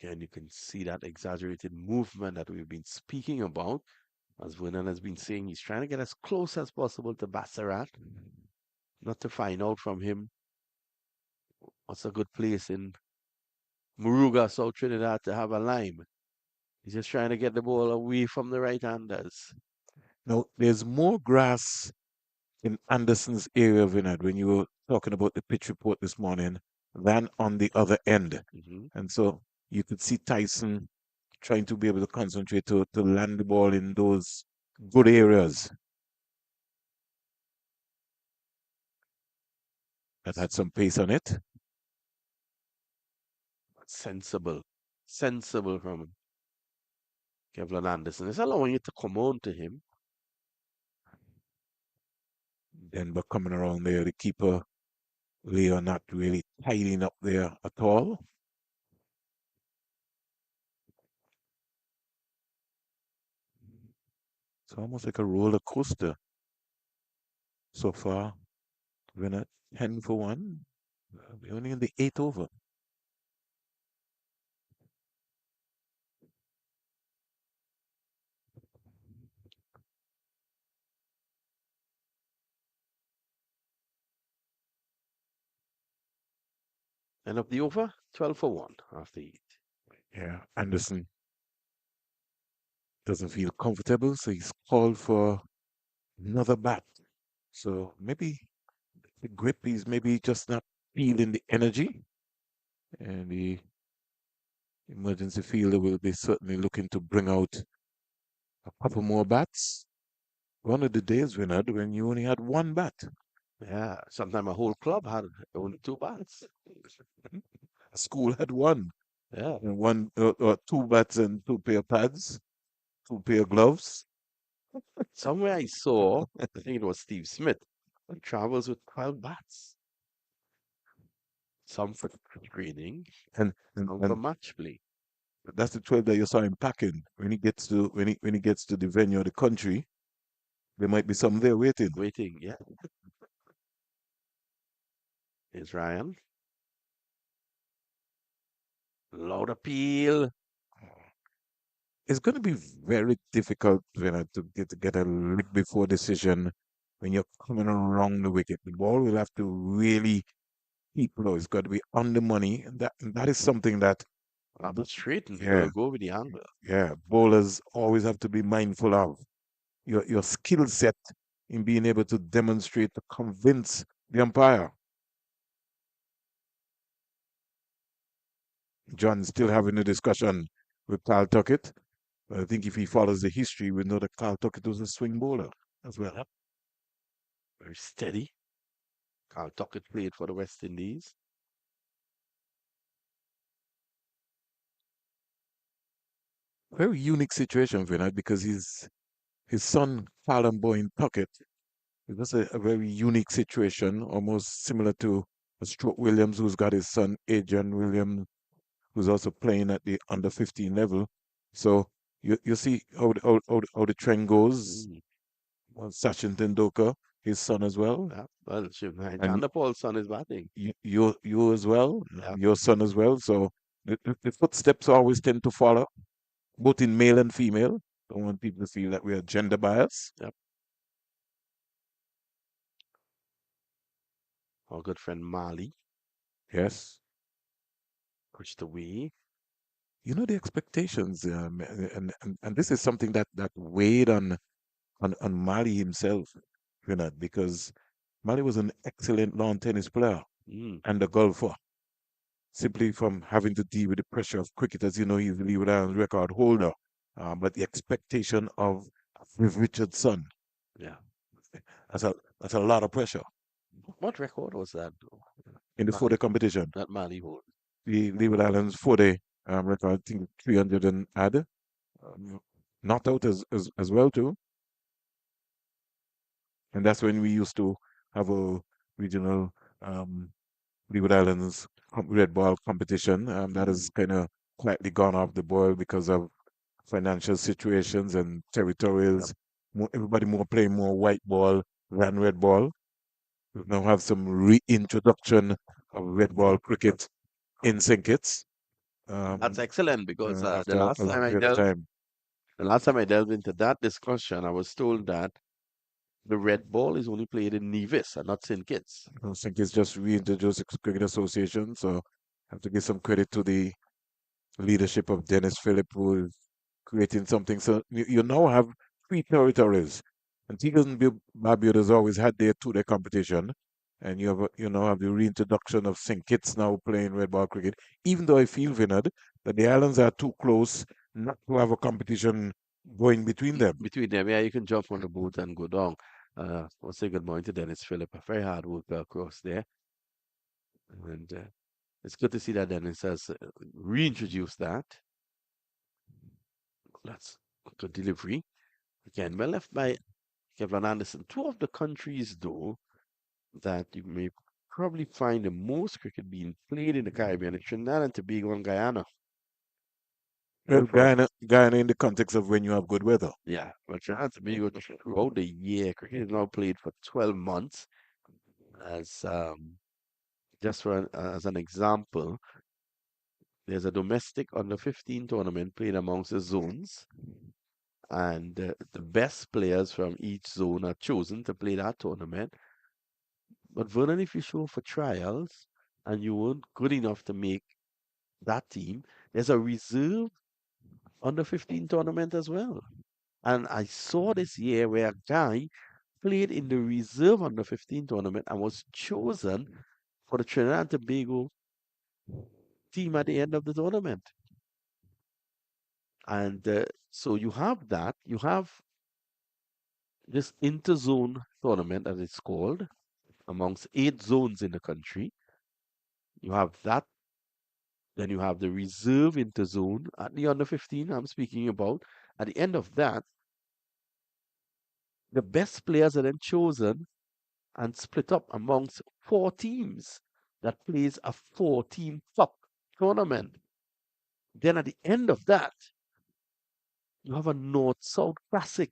Again, you can see that exaggerated movement that we've been speaking about. As Vernon has been saying, he's trying to get as close as possible to Bassarat, not to find out from him what's a good place in Muruga, South Trinidad to have a lime. He's just trying to get the ball away from the right-handers. Now, there's more grass in Anderson's area, Vinod, when you were talking about the pitch report this morning, than on the other end. And so you could see Tyson trying to be able to concentrate to land the ball in those good areas that had some pace on it. Sensible. Sensible from Kevlin Anderson. It's allowing it to come on to him. Denver coming around there, the keeper, Leo, not really tidying up there at all. It's almost like a roller coaster so far. We're at 10 for 1. We're only in the 8th over. End of the over, 12 for 1 after 8. Yeah, Anderson doesn't feel comfortable, so he's called for another bat. So maybe the grip is maybe just not feeling the energy, and the emergency fielder will be certainly looking to bring out a couple more bats. One of the days, Winard, when you only had one bat. Yeah, sometimes a whole club had only 2 bats. A school had one. Yeah. And one or two bats and two pair of pads, two pair of gloves. Somewhere I saw, I think it was Steve Smith, he travels with 12 bats. Some for training, some for And match play. that's the 12 that you saw him packing. When he gets to the venue of the country, there might be some there waiting. Waiting, yeah. Here's Ryan. Loud appeal. It's going to be very difficult to get a lick before decision when you're coming around the wicket. The ball will have to really keep low. It's got to be on the money, and that is something that Rather straight and yeah, go with the angle. yeah, bowlers always have to be mindful of your skill set in being able to demonstrate to convince the umpire. John's still having a discussion with Carl Tuckett. But I think if he follows the history, we know that Carl Tuckett was a swing bowler as well. Yep. Very steady. Carl Tuckett played for the West Indies. Very unique situation, Vinod, because his son, Callum Boyne Tuckett, it was a very unique situation, almost similar to a Stroke Williams, who's got his son, Adrian Williams, who's also playing at the under 15 level. So you see how the trend goes. Mm. Sachin Tendulkar, his son as well, Yeah. Well, and Paul's son is batting. you as well, Yeah. your son as well. So the footsteps always tend to follow, both in male and female. Don't want people to feel that we are gender biased. Yep. Our good friend Mali Yes, pushed away. you know the expectations, and this is something that weighed on Mali himself, you know, because Mali was an excellent lawn tennis player Mm. and a golfer. Simply from having to deal with the pressure of cricket, as you know, he's the Leeward Islands record holder. But the expectation of Viv Richards' son, Yeah. that's a lot of pressure What record was that? in the Mali, 4-day competition. that Mali hold. The Leeward Islands 4-day record, I think 300 and add, not out as well too. And that's when we used to have a regional Leeward Islands red ball competition. That has Mm. kind of quietly gone off the boil because of financial situations and Yep. territorials. Everybody more playing more white ball than red ball. We now have some reintroduction of red ball cricket in St. That's um, excellent because after a long period of time. the last time I delved into that discussion, I was told that the red ball is only played in Nevis and not St. Kitts. St. Kitts just reintroduced the Cricket Association, so I have to give some credit to the leadership of Dennis Phillip, who is creating something. So you now have three territories. Antigua and Barbuda always had their two-day competition, and you now have the reintroduction of St. Kitts now playing red ball cricket. Even though I feel, Vinod, that the islands are too close not to have a competition going between them. Between them, yeah, you can jump on the boat and go down. We'll say good morning to Dennis Phillip, a very hard worker across there. And it's good to see that Dennis has reintroduced that. That's a good delivery. Again, well left by Kevin Anderson. Two of the countries, though, that you may probably find the most cricket being played in the Caribbean is Trinidad and Tobago and Guyana. Well, Both for, Guyana in the context of when you have good weather. yeah, but Trinidad and Tobago throughout the year, cricket is now played for 12 months. As just for as an example, there's a domestic under 15 tournament played amongst the zones, and the best players from each zone are chosen to play that tournament. But Vernon, if you show for trials, and you weren't good enough to make that team, there's a reserve under 15 tournament as well. And I saw this year where a guy played in the reserve under 15 tournament and was chosen for the Trinidad and Tobago team at the end of the tournament. And so you have that. You have this interzone tournament, as it's called, amongst 8 zones in the country. You have that. Then you have the reserve interzone at the under 15 I'm speaking about. At the end of that, the best players are then chosen and split up amongst 4 teams that plays a 4-team cup tournament. Then at the end of that, you have a North-South Classic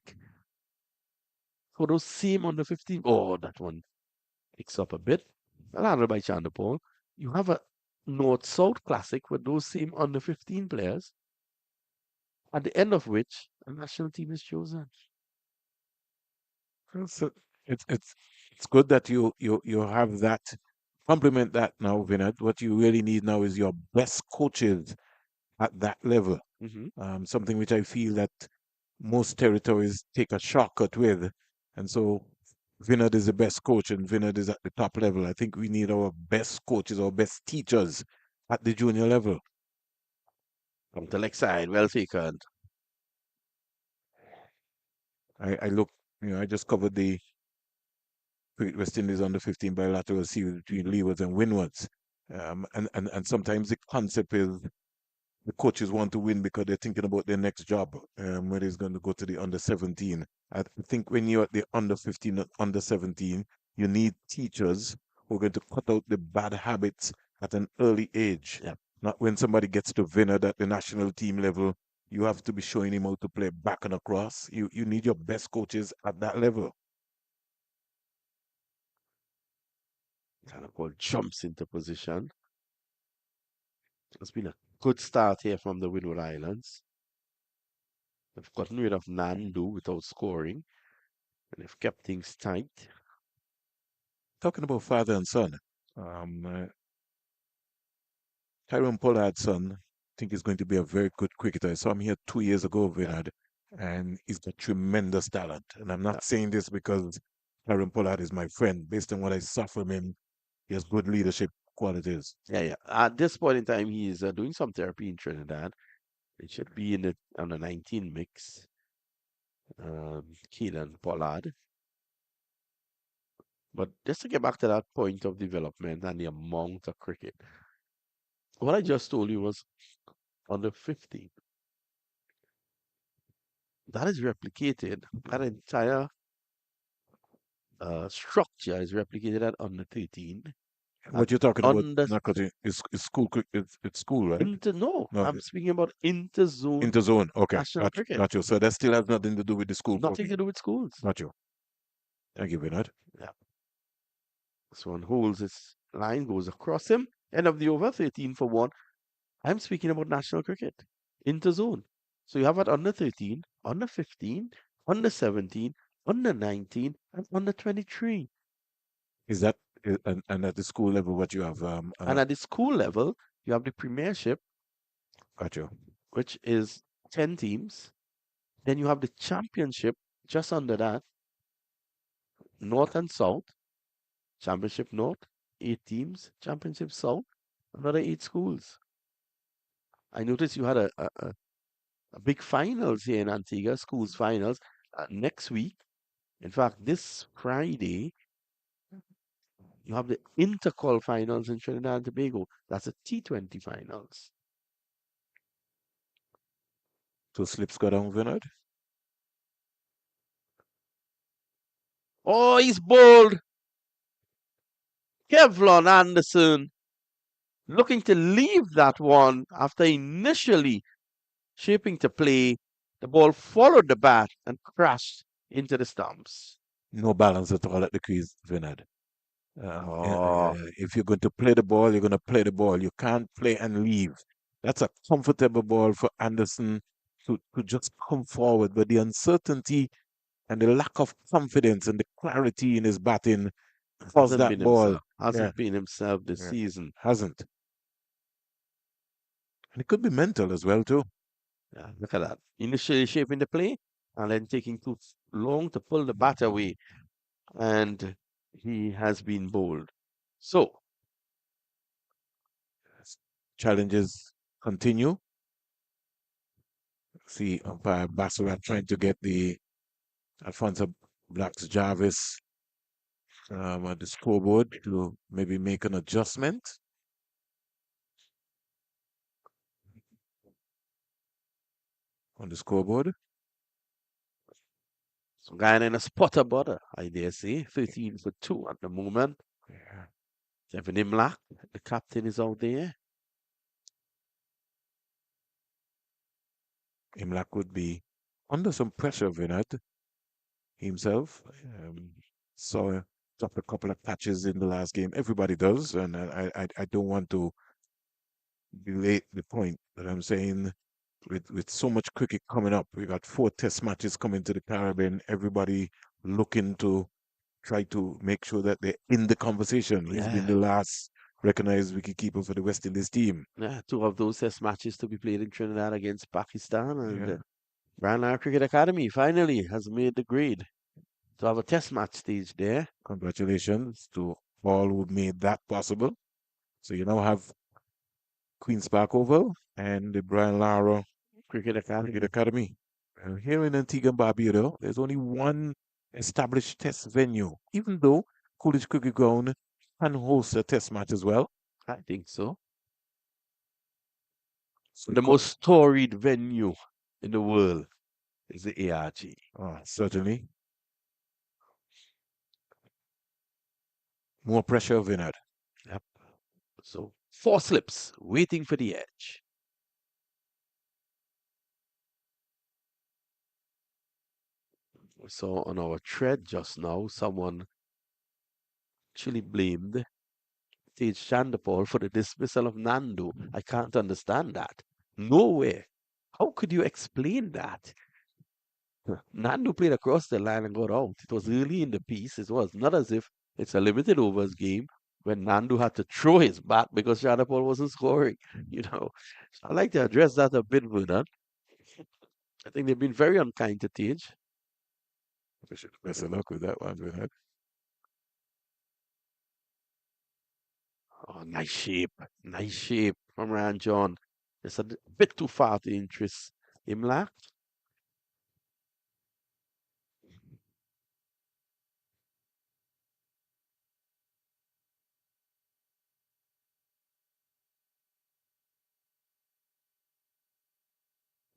for those same under 15. Oh, that one picks up a bit. Allowed by Chanda Paul. You have a North-South Classic with those same under 15 players, at the end of which a national team is chosen. So it's good that you have that, complement that now, Vinod. What you really need now is your best coaches at that level. Hmm. Something which I feel that most territories take a shortcut with. And so Vinod is the best coach and Vinod is at the top level. I think we need our best coaches, our best teachers at the junior level. From the leg side, well taken. I look, I just covered the Great West Indies under 15 bilateral series between Leewards and Windwards. And sometimes the concept is the coaches want to win because they're thinking about their next job, whether it's going to go to the under 17. I think when you're at the under 15 and under 17, you need teachers who are going to cut out the bad habits at an early age. Yeah. Not when somebody gets to Vinod at the national team level, you have to be showing him how to play back and across. You need your best coaches at that level. Kind of called jumps into position. It's been a good start here from the Windward Islands. They've gotten rid of Nandu without scoring, and they've kept things tight. Talking about father and son, Tyrone Pollard's son, I think he's going to be a very good cricketer. I saw him here 2 years ago, Vinod, and he's got tremendous talent. And I'm Yeah. not saying this because Tyrone Pollard is my friend. Based on what I saw from him, he has good leadership qualities. Yeah. At this point in time, he's doing some therapy in Trinidad. It should be in the under 19 mix. Keelan Pollard. But just to get back to that point of development and the amount of cricket, what I just told you was under 15. That is replicated. That entire structure is replicated at under 13. What you're talking about, Under not cutting, is school, it's school, right? no, No, I'm speaking about interzone interzone. Okay, national cricket. got you. So that still has nothing to do with the school. Nothing to do with schools. Got you. Thank you, Vinod. Yeah. This one holds his line, goes across him. End of the over, 13 for 1. I'm speaking about national cricket, interzone. So you have at under 13, under 15, under 17, under 19, and under 23. Is that, and at the school level, what you have? And at the school level, you have the Premiership, Got you. which is 10 teams. Then you have the Championship just under that, North and South. Championship North, 8 teams. Championship South, another 8 schools. I noticed you had a big finals here in Antigua, schools finals, next week. In fact, this Friday, you have the Intercol finals in Trinidad and Tobago. That's a T20 finals. So slips go down, Vinod. Oh, he's bold. Kevlon Anderson looking to leave that one after initially shaping to play. The ball followed the bat and crashed into the stumps. No balance at all at the crease, Vinod. Oh, If you're going to play the ball, you're going to play the ball. You can't play and leave. That's a comfortable ball for Anderson to just come forward. But the uncertainty and the lack of confidence and the clarity in his batting How's that ball? Yeah, Hasn't been himself this yeah, season. hasn't. And it could be mental as well too. Yeah, look at that. Initially shaping the play and then taking too long to pull the bat away. And he has been bowled. So, Challenges continue. See umpire Basura trying to get the Alfonso Blacks Jarvis at the scoreboard to maybe make an adjustment on the scoreboard. so Guyana in a spotter butter, I dare say. 13 for 2 at the moment. Yeah. Devin Imlach, the captain, is out there. Imlak would be under some pressure, Vinod himself. Saw dropped a couple of catches in the last game. Everybody does, and I don't want to belate the point that I'm saying. With so much cricket coming up, we got 4 Test matches coming to the Caribbean. Everybody looking to try to make sure that they're in the conversation. He's been Yeah, the last recognized wicketkeeper for the West Indies team. yeah, 2 of those test matches to be played in Trinidad against Pakistan. And Yeah, Brandon Cricket Academy finally has made the grade to have a test match stage there. congratulations to all who made that possible. So you now have Queen's Park Oval and the Brian Lara Cricket Cricket Academy. Academy. Here in Antigua and Barbuda, there's only one established test venue, even though Coolidge Cricket Ground can host a test match as well. I think so. So The most storied venue in the world is the ARG. certainly more pressure, Vinod. Yep. So 4 slips waiting for the edge. We saw on our thread just now someone actually blamed Tej Chandapal for the dismissal of Nandu. I can't understand that. Nowhere. How could you explain that? Nandu played across the line and got out. It was early in the piece. It was not as if it's a limited overs game when Nandu had to throw his bat because Chandapal wasn't scoring. You know, so I like to address that a bit, Vernon. I think they've been very unkind to Tej. Wish you the best of luck with that one, Vinod. Oh, nice shape. Nice shape from Ryan John. It's a bit too far to interest Imlach.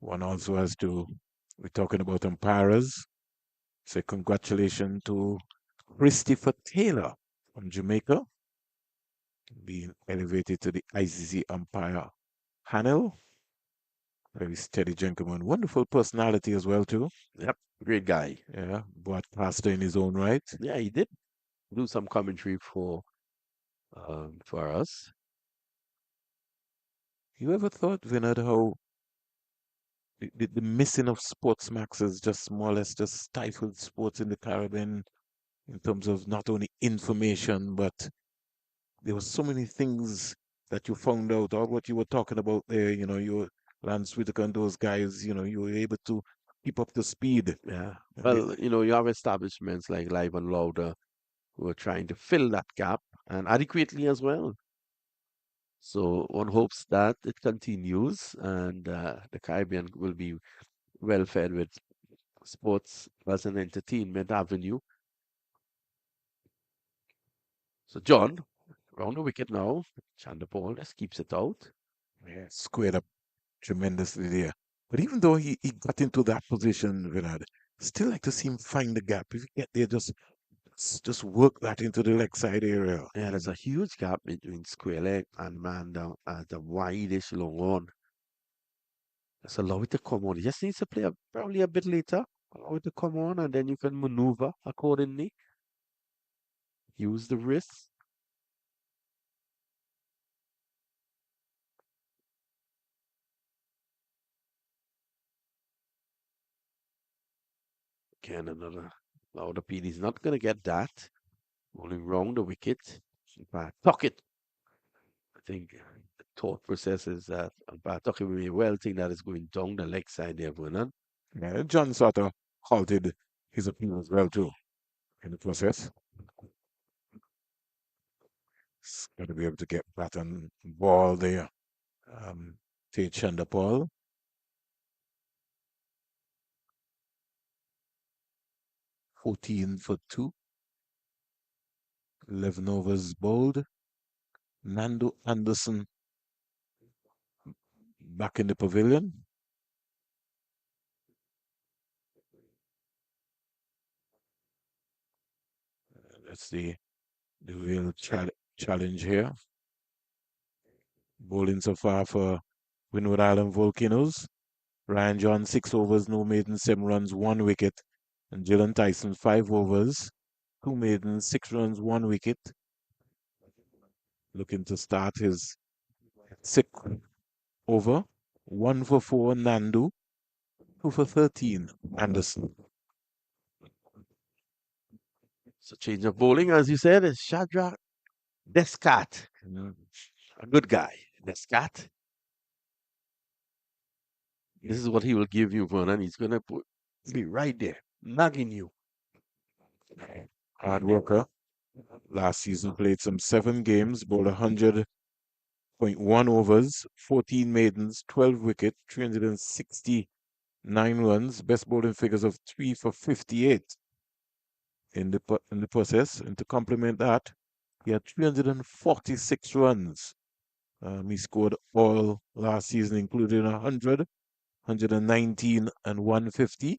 One also has to, we're talking about umpires. Say congratulations to Christopher Taylor from Jamaica, being elevated to the ICC umpire panel. Very steady gentleman, wonderful personality as well too. Yep, great guy. Yeah, broadcaster in his own right. Yeah, he did do some commentary for us. You ever thought, Vinod, how the missing of sports max has just more or less just stifled sports in the Caribbean in terms of not only information, but there were so many things that you found out, or what you were talking about there, you Lance Whitaker and those guys, you were able to keep up the speed. Yeah. And Well, you have establishments like Live and Louder who are trying to fill that gap and adequately as well. So one hopes that it continues and the Caribbean will be well fed with sports as an entertainment avenue. So John, round the wicket now. Chandapal just keeps it out. yeah, squared up tremendously there. But even though he got into that position, Vinod, still like to see him find the gap. If you get there, just work that into the leg side area. Yeah, there's a huge gap between square leg and man down at the wideish long on. Just allow it to come on. He just needs to play probably a bit later. Allow it to come on and then you can maneuver accordingly. Use the wrist. Again, another. Now the PD is not going to get that. Rolling round the wicket. Tuck it. I think the thought process is that Tuck it may well think that it's going down the leg side there, Vernon. Yeah, John sort of halted his appeal as well too in the process. Got to be able to get bat and ball there. Tate Chandapal. 14 for 2. 11 overs bowled. Nando Anderson back in the pavilion. That's the real challenge here. Bowling so far for Windward Island Volcanoes. Ryan John, 6 overs, no maiden, 7 runs, 1 wicket. And Dylan Tyson, 5 overs, 2 maidens, 6 runs, 1 wicket. Looking to start his 6th over. 1 for 4, Nandu. 2 for 13, Anderson. So change of bowling, as you said, is Shadrach Descat. A good guy. Descat. This is what he will give you, Vernon. He's going to be right there, nagging you. Hard worker. Last season played some 7 games, bowled 100.1 overs, 14 maidens, 12 wicket, 369 runs, best bowling figures of 3 for 58 in the process. And to complement that, he had 346 runs. He scored all last season, including 100, 119, and 150.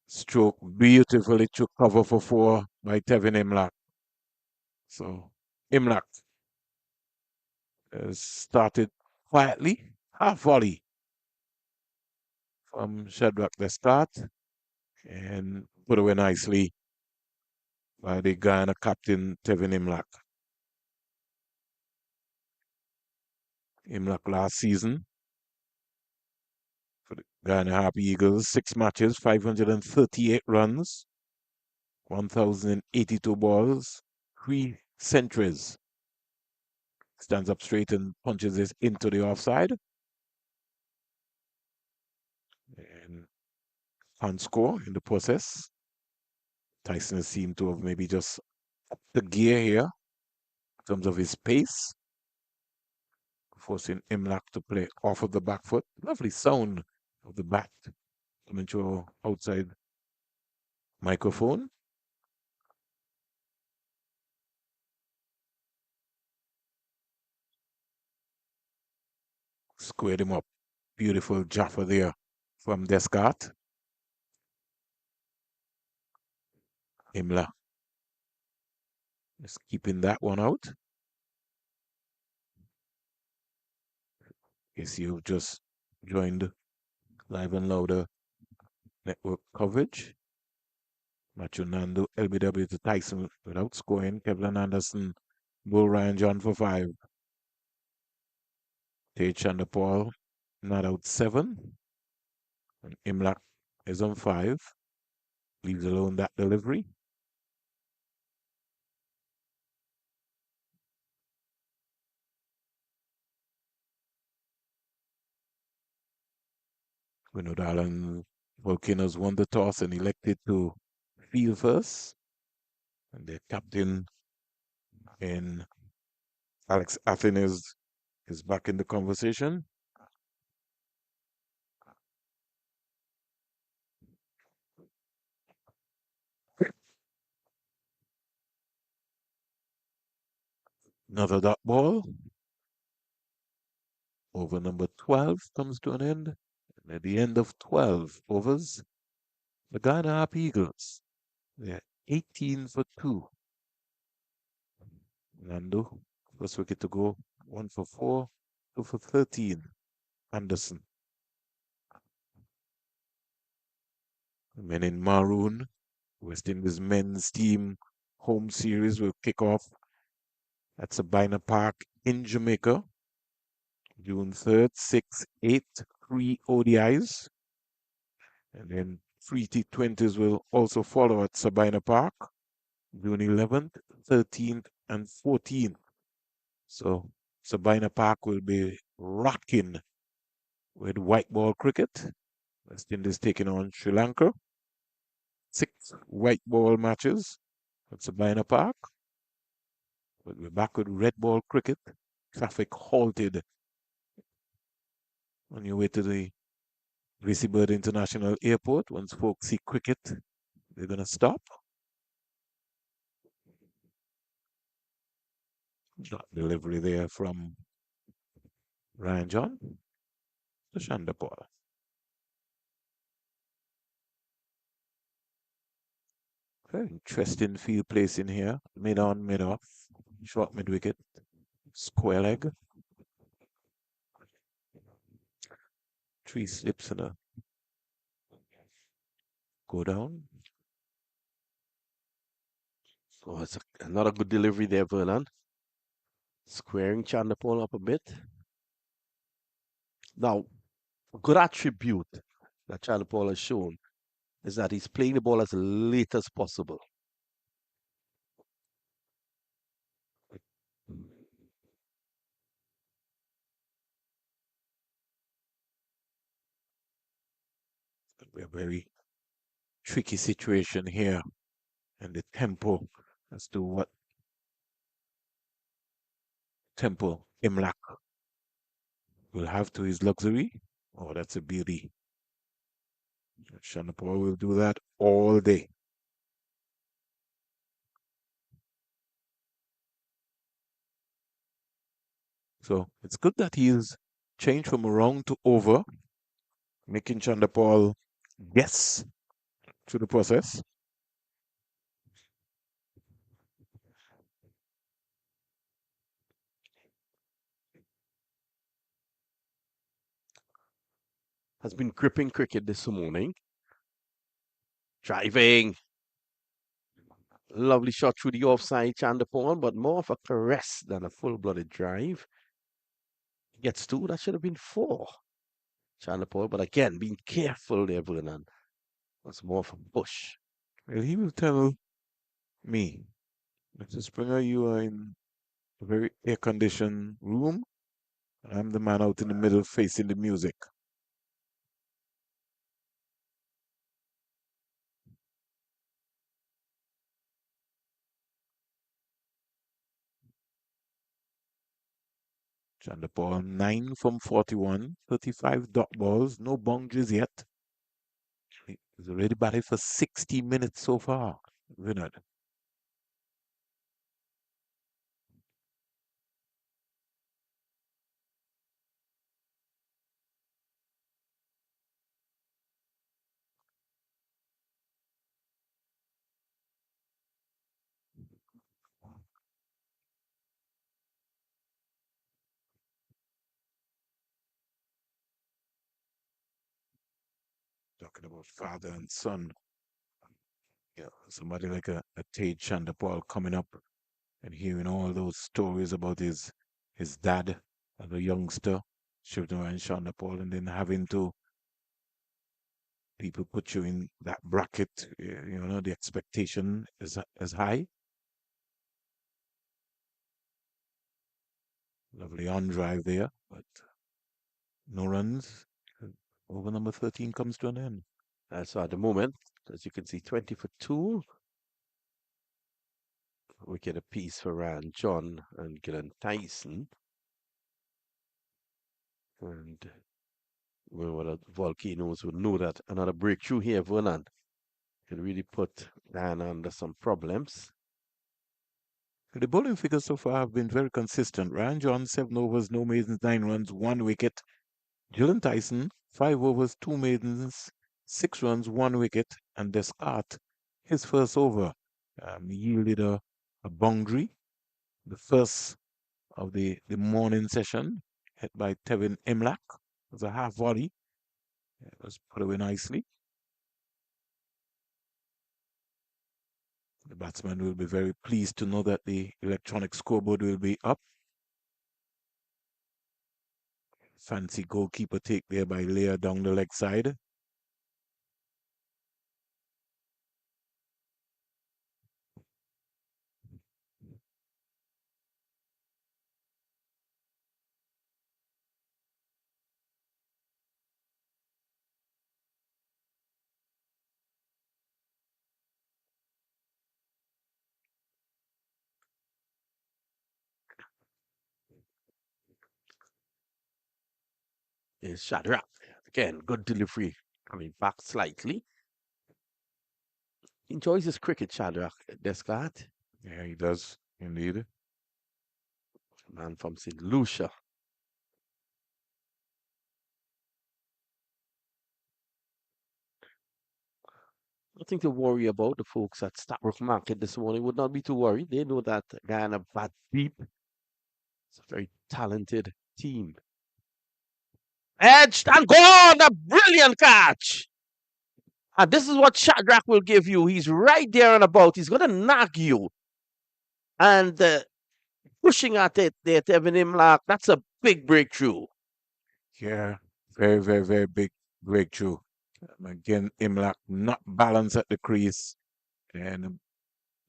Stroke beautifully took cover for 4 by Tevin Imlach. So Imlach started quietly, half volley from Shadrach Descartes and put away nicely by the Guyana captain Tevin Imlach. Imlach last season for the Guyana Harp Eagles, 6 matches, 538 runs, 1,082 balls, 3 centuries. Stands up straight and punches this into the offside. And can't score in the process. Tyson seemed to have maybe just upped the gear here in terms of his pace, forcing Imlach to play off of the back foot. Lovely sound of the bat coming through outside microphone. Squared him up. Beautiful Jaffa there from Descartes. Imlach is keeping that one out. Guess you've just joined Live and Louder network coverage. Matthew Nando, LBW to Tyson without scoring. Kevlin Anderson, Bull Ryan John for 5. Tate Chandapal not out 7. And Imlach is on 5. Leaves alone that delivery. Windward Island Volcanoes won the toss and elected to field first. And their captain in Alex Athens is back in the conversation. Another dot ball. Over number 12 comes to an end. And at the end of 12 overs, the Guyana Harp Eagles, they're 18 for 2. Nando, first wicket to go, 1 for 4, 2 for 13. Anderson. The men in maroon, West Indies men's team home series will kick off at Sabina Park in Jamaica, June 3rd, 6, 8, 3 ODIs. And then 3 T20s will also follow at Sabina Park. June 11th, 13th, and 14th. So Sabina Park will be rocking with white ball cricket. West Indies taking on Sri Lanka. 6 white ball matches at Sabina Park. But we're back with red ball cricket. Traffic halted on your way to the Gracie Bird International Airport. Once folks see cricket, they're going to stop. Dot delivery there from Ryan John to Shandapur. Very interesting field placing here. Mid on, mid off. Short mid wicket. Square leg. 3 slips and a go down. Oh, it's another good delivery there, Vernon. Squaring Chandapol up a bit. Now, a good attribute that Chandapol has shown is that he's playing the ball as late as possible. A very tricky situation here, and the tempo as to what tempo Imlak will have to his luxury. Oh, that's a beauty. Shandapur will do that all day. So it's good that he's changed from around to over, making Chandapal guess through the process. Has been gripping cricket this morning. Driving. Lovely shot through the offside, Chandapal, but more of a caress than a full-blooded drive. Gets 2, that should have been 4. Chandapal, but again, being careful there, Vernon. That's more of a push. Well, he will tell me, Mr. Springer, you are in a very air-conditioned room. I'm the man out in the middle facing the music. Chandapal, 9 from 41, 35 dot balls, no boundaries yet. He's already batted for 60 minutes so far. Vinod. Talking about father and son. Yeah, somebody like a Tej Chandapal coming up and hearing all those stories about his dad as a youngster, Shivnarayan Chandapal, and then having to people put you in that bracket. The expectation is high. Lovely on drive there, but no runs. Over number 13 comes to an end. So at the moment, as you can see, 20 for 2. We get a piece for Ryan John and Glenn Tyson. And the Volcanoes would know that another breakthrough here, Vernon, could really put Guyana under some problems. The bowling figures so far have been very consistent. Ryan John, 7 overs, no maidens, 9 runs, 1 wicket. Gillen Tyson, 5 overs, 2 maidens, 6 runs, 1 wicket. And Descartes, his first over, yielded a boundary. The first of the morning session, hit by Tevin Imlak. It was a half volley. It was put away nicely. The batsman will be very pleased to know that the electronic scoreboard will be up. Fancy goalkeeper take there by Leah down the leg side. is Shadrach. Again, good delivery. Coming back slightly. Enjoys his cricket, Shadrach Descartes. Yeah, he does indeed. Man from St. Lucia. Nothing to worry about. The folks at Starbuck Market this morning would not be too worried. They know that Guyana bat deep. It's a very talented team. Edged and gone! A brilliant catch! And this is what Shadrach will give you. He's right there and about. He's going to knock you. And pushing at it there, Tevin Imlach. That's a big breakthrough. Yeah, very, very, very big breakthrough. Again, Imlach not balanced at the crease. And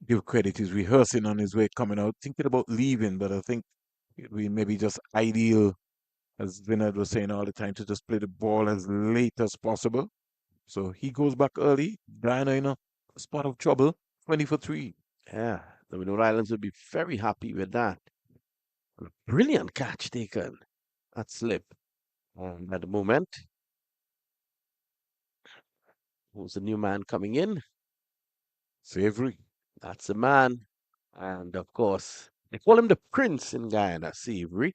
give credit, he's rehearsing on his way coming out, thinking about leaving, but I think it would be maybe just ideal, as Vinod was saying all the time, to just play the ball as late as possible. So he goes back early. Guyana in a spot of trouble, 20 for 3. Yeah, the Windward Islands would be very happy with that. A brilliant catch taken. That slip. And at the moment, who's the new man coming in? Savory. That's the man. And of course, they call him the Prince in Guyana, Savory.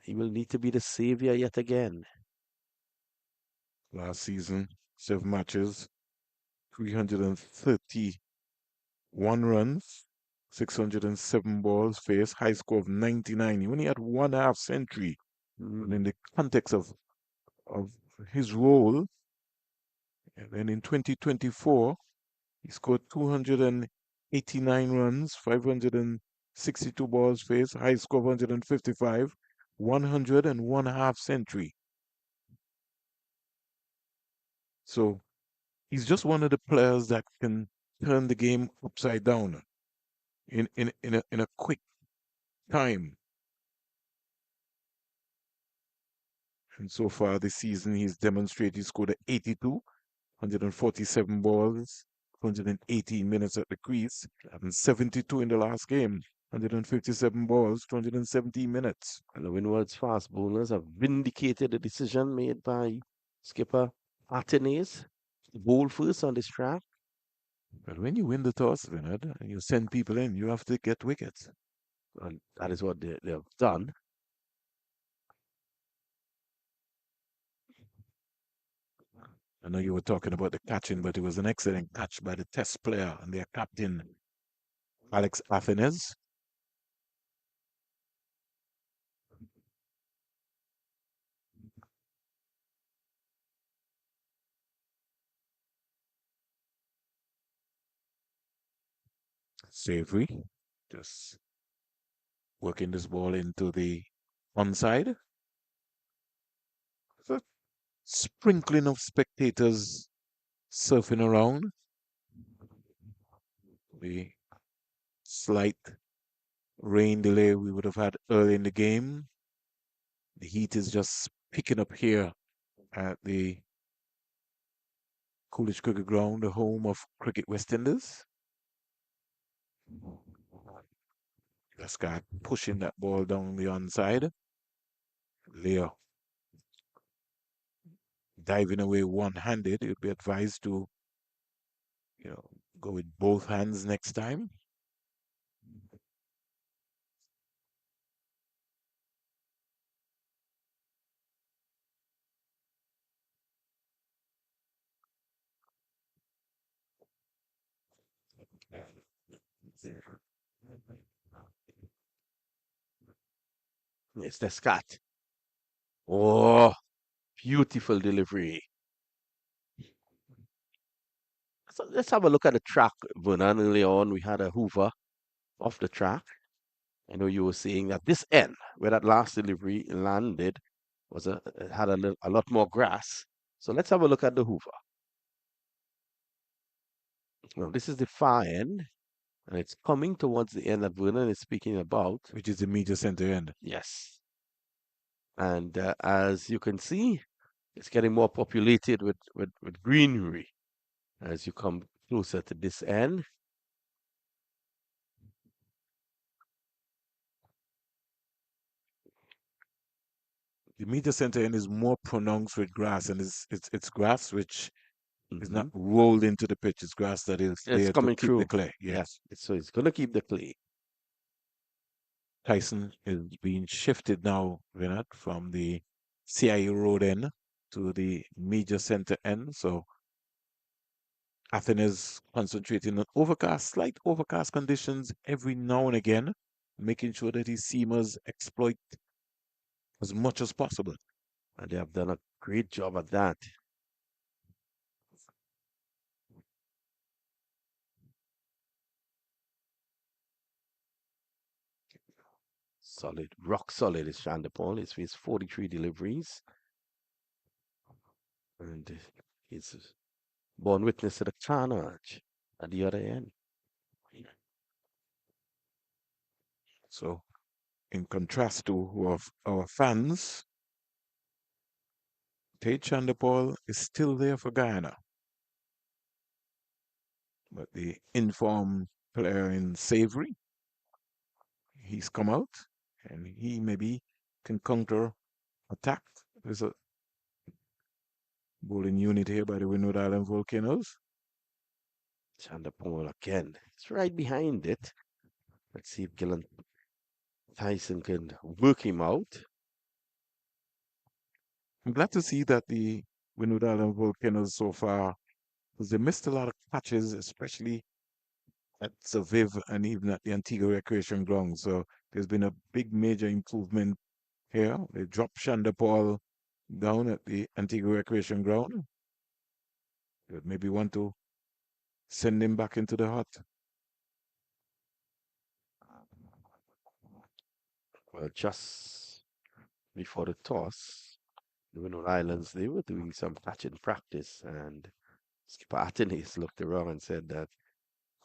He will need to be the savior yet again. Last season, 7 matches, 331 runs, 607 balls faced, high score of 99. He only had 1/2 century. But in the context of his role, and then in 2024, he scored 289 runs, 562 balls faced, high score of 155, 101/2 century. So he's just one of the players that can turn the game upside down in a quick time. And so far this season, he's demonstrated he scored at 82, 147 balls, 118 minutes at the crease, and 72 in the last game. 157 balls, 217 minutes. And the Windward's fast bowlers have vindicated the decision made by skipper Martinez to bowl first on this track. But when you win the toss, Vinod, and you send people in, you have to get wickets. And that is what they have done. I know you were talking about the catching, but it was an excellent catch by the Test player and their captain, Alex Athens. Savory, just working this ball into the onside. So sprinkling of spectators surfing around. The slight rain delay we would have had early in the game. The heat is just picking up here at the Coolidge Cricket Ground, the home of Cricket West Indies. This guy pushing that ball down the onside. Leo diving away one-handed. You'd be advised to, go with both hands next time. It's the Scott. Oh, beautiful delivery. So let's have a look at the track, Vernon. Early on, we had a Hoover off the track. I know you were saying that this end, where that last delivery landed, had a lot more grass. So let's have a look at the Hoover. Well, this is the far end, and it's coming towards the end that Vernon is speaking about. Which is the media center end. Yes. And as you can see, it's getting more populated with greenery as you come closer to this end. the media center end is more pronounced with grass, and it's grass which is not Hmm. rolled into the pitch. It's grass that is It's there to coming keep the through. clay. Yeah. Yes. So it's going to keep the clay. Tyson is being shifted now, Vinod, from the CIA road end to the media center end. So Athens concentrating on slight overcast conditions every now and again, making sure that his seamers exploit as much as possible. And they have done a great job at that. Solid, rock solid is Shandapol. He's faced 43 deliveries. And he's born witness to the carnage at the other end. So, in contrast to our fans, Tate Chandapal is still there for Guyana. But the informed player in Savory, he's come out and he maybe can counter attack. There's a bowling unit here by the Windward Island Volcanoes. Shandapol again. It's right behind it. Let's see if Gillen Tyson can work him out. I'm glad to see that the Windward Island Volcanoes so far, because they missed a lot of catches, especially at Viv and even at the Antigua Recreation Ground. So there's been a big major improvement here. They dropped Shandapal down at the Antigua Recreation Ground. They maybe want to send him back into the hut. Well, just before the toss, the Windward Islands, they were doing some catching practice, and skipper Atenes looked around and said that,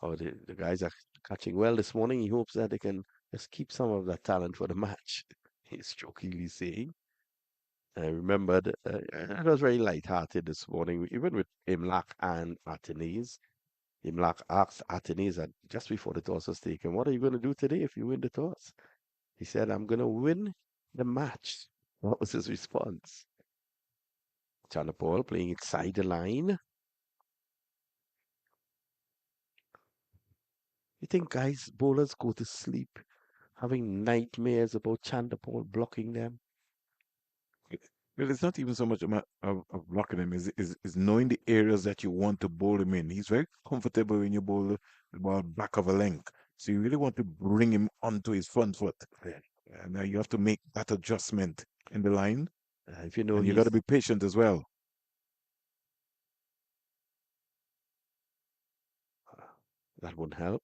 oh, the guys are catching well this morning. He hopes that they can just keep some of that talent for the match. He's jokingly saying. I remembered it was very light-hearted this morning, even with Imlak and Atenes. Imlak asked Atenes just before the toss was taken, what are you going to do today if you win the toss? He said, I'm going to win the match. What was his response? Chanapol playing it side the line. You think guys, bowlers go to sleep having nightmares about Chandapol blocking them? Well, it's not even so much of blocking him, is knowing the areas that you want to bowl him in. He's very comfortable when you bowl the ball back of a length. So you really want to bring him onto his front foot. And you have to make that adjustment in the line. If you know And you got to he's be patient as well. that won't help.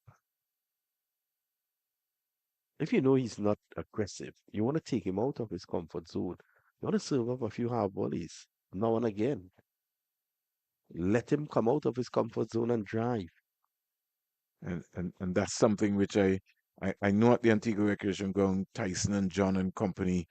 If you know he's not aggressive, you want to take him out of his comfort zone. You want to serve up a few hard volleys now and again. Let him come out of his comfort zone and drive. And that's something which I know at the Antigua Recreation Ground, Tyson and John and company,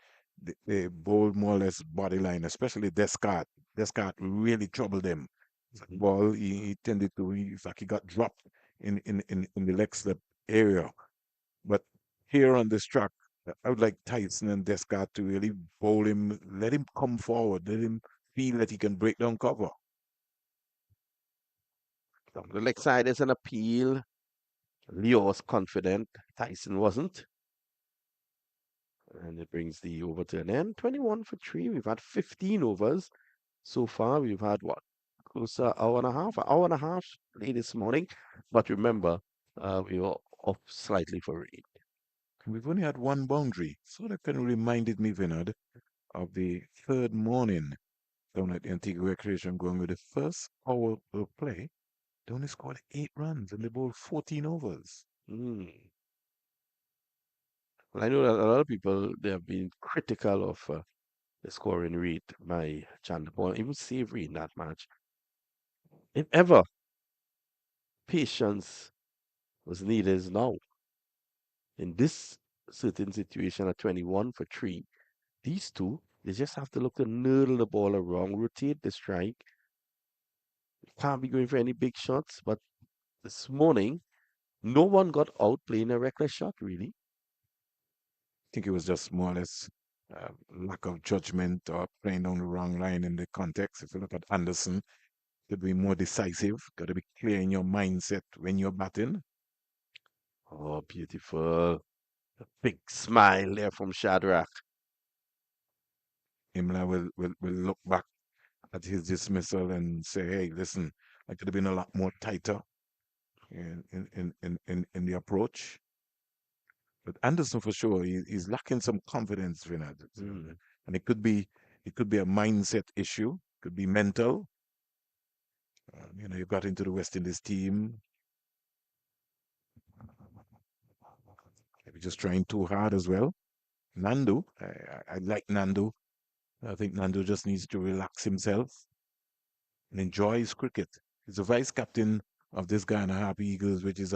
they bowled more or less body line, especially Descartes. Descartes really troubled them. Mhm. Ball, he tended to, in fact, he got dropped in the leg slip area. But here on this track, I would like Tyson and Descartes to really bowl him, let him come forward, let him feel that he can break down cover. Down the leg side is an appeal. Leo was confident. Tyson wasn't. And it brings the over to an end. 21 for 3. We've had 15 overs so far. We've had what? Close to an hour and a half play this morning. But remember, we were off slightly for rain. We've only had one boundary, so that kind of reminded me, Vinod, of the third morning down at the Antigua Recreation Ground with the first hour of play. They only scored 8 runs and they bowled 14 overs. Mm. Well, I know that a lot of people they have been critical of the scoring rate by Chandapur, even Savory in that match. If ever patience was needed is now. In this certain situation at 21 for 3, these two, they just have to look to nurgle the ball around, rotate the strike. Can't be going for any big shots, but this morning, no one got out playing a reckless shot, really. I think it was just more or less lack of judgment or playing down the wrong line in the context. If you look at Anderson, to be more decisive, got to be clear in your mindset when you're batting. Oh, beautiful. A big smile there from Shadrach. Imla will look back at his dismissal and say, hey, listen, I could have been a lot more tighter in the approach. But Anderson for sure, he's lacking some confidence, Vinod. Mm. And it could be a mindset issue, could be mental. You got into the West Indies team, maybe just trying too hard as well. Nandu, I like Nandu. I think Nandu just needs to relax himself and enjoy his cricket. He's the vice captain of this Guyana Happy Eagles, which is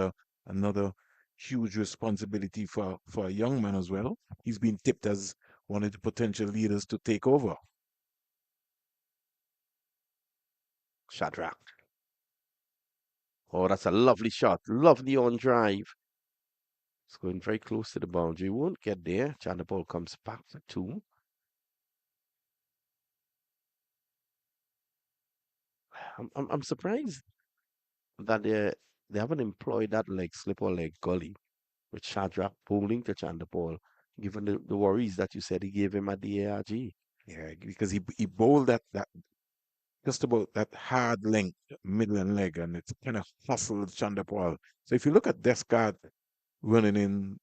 another huge responsibility for a young man as well. He's been tipped as one of the potential leaders to take over. Shadrach. Oh, that's a lovely shot. Lovely on drive. It's going very close to the boundary. Won't get there. Chanderpaul comes back for two. I'm surprised that they haven't employed that leg slip or leg gully with Shadrach bowling to Chanderpaul, given the worries that you said he gave him at the ARG. Yeah, because he bowled that just about that hard length, middle and leg, and it's kind of hustled Chanderpaul. So if you look at Descart running in,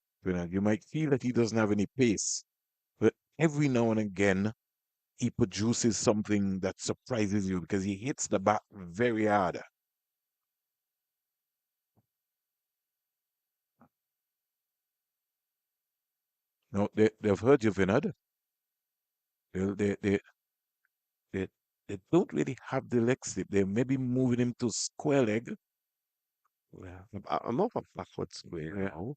you might feel that he doesn't have any pace, but every now and again he produces something that surprises you because he hits the bat very hard. No, they've heard you, Vinod. They, they, they, they, they don't really have the leg slip. They may be moving him to square leg. Yeah, I'm off a backward square Yeah. now.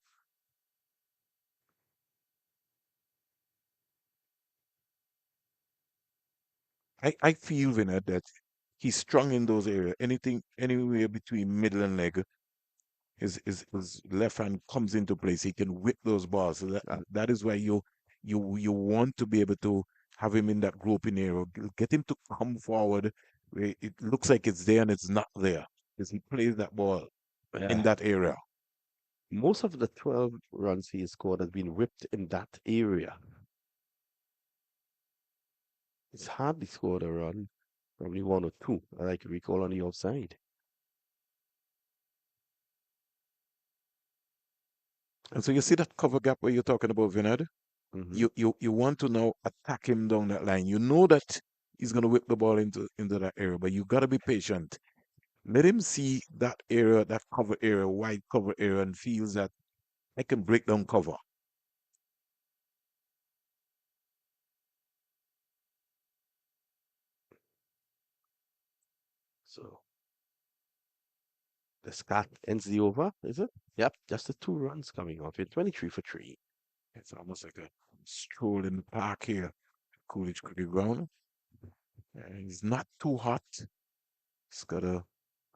I feel, Vinod, that he's strong in those areas. Anything, anywhere between middle and leg, his left hand comes into place. He can whip those balls. So that is why you want to be able to have him in that groping area. Get him to come forward where it looks like it's there and it's not there. Because he plays that ball in Yeah. that area. Most of the 12 runs he has scored has been whipped in that area. He's hardly scored a run, probably one or two, I can recall on the outside. And so you see that cover gap where you're talking about, Vinod? Hmm. You want to now attack him down that line. You know that he's gonna whip the ball into that area, but you gotta be patient. Let him see that area, that cover area, wide cover area, and feels that I can break down cover. So the scat ends the over, is it? Yep, just the two runs coming off it. 23 for three. It's almost like a stroll in the park here, Coolidge Cricket Ground. And it's not too hot. It's got a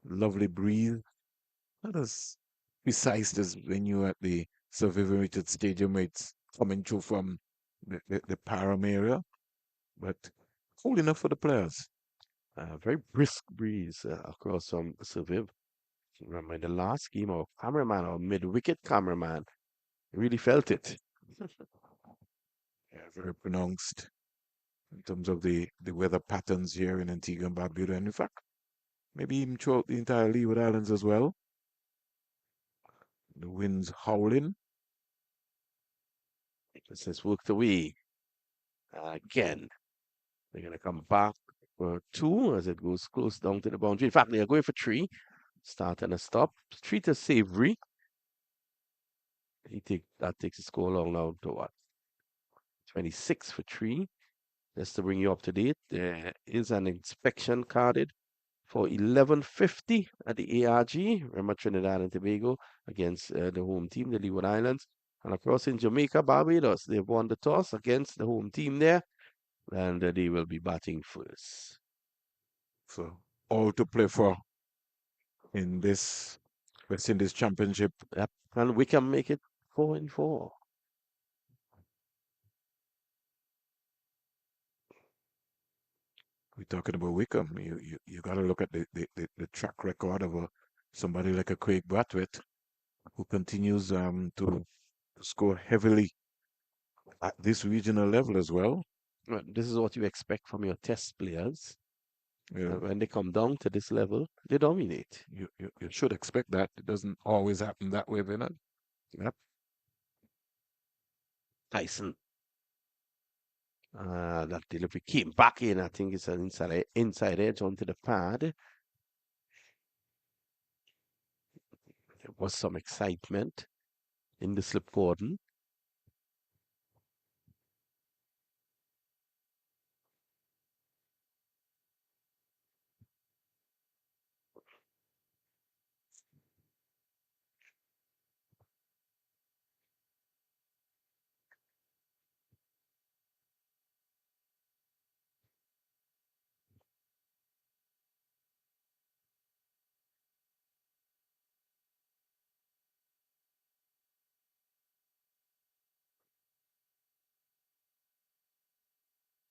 lovely breeze. Not as precise as when you're at the Survivor Rated Stadium where it's coming through from the Param area, but cool enough for the players. Very brisk breeze across from Seviv. Remember in the last game, our cameraman, our mid-wicket cameraman, really felt it. Yeah, very pronounced in terms of the weather patterns here in Antigua and Barbuda, and in fact, maybe even throughout the entire Leeward Islands as well. The winds howling. This has worked away. Again, they're going to come back for two as it goes close down to the boundary. In fact, they are going for three. Start and a stop. Three to Savory. That takes the score along now to what? 26 for three. Just to bring you up to date, there is an inspection carded for 11:50 at the ARG. Remember Trinidad and Tobago against the home team, the Leeward Islands. And of course, in Jamaica, Barbados, they've won the toss against the home team there, and they will be batting first. So all to play for in this West Indies Championship. Yep. And we can make it 4-4. We're talking about Wickham. You got to look at the track record of somebody like a Craig Brathwaite who continues to score heavily at this regional level as well. Well, this is what you expect from your test players. Yeah, When they come down to this level, they dominate. you should expect that. It doesn't always happen that way, Bernard. Yep. Tyson, that delivery came back in. I think it's an inside edge onto the pad. There was some excitement in the slip cordon.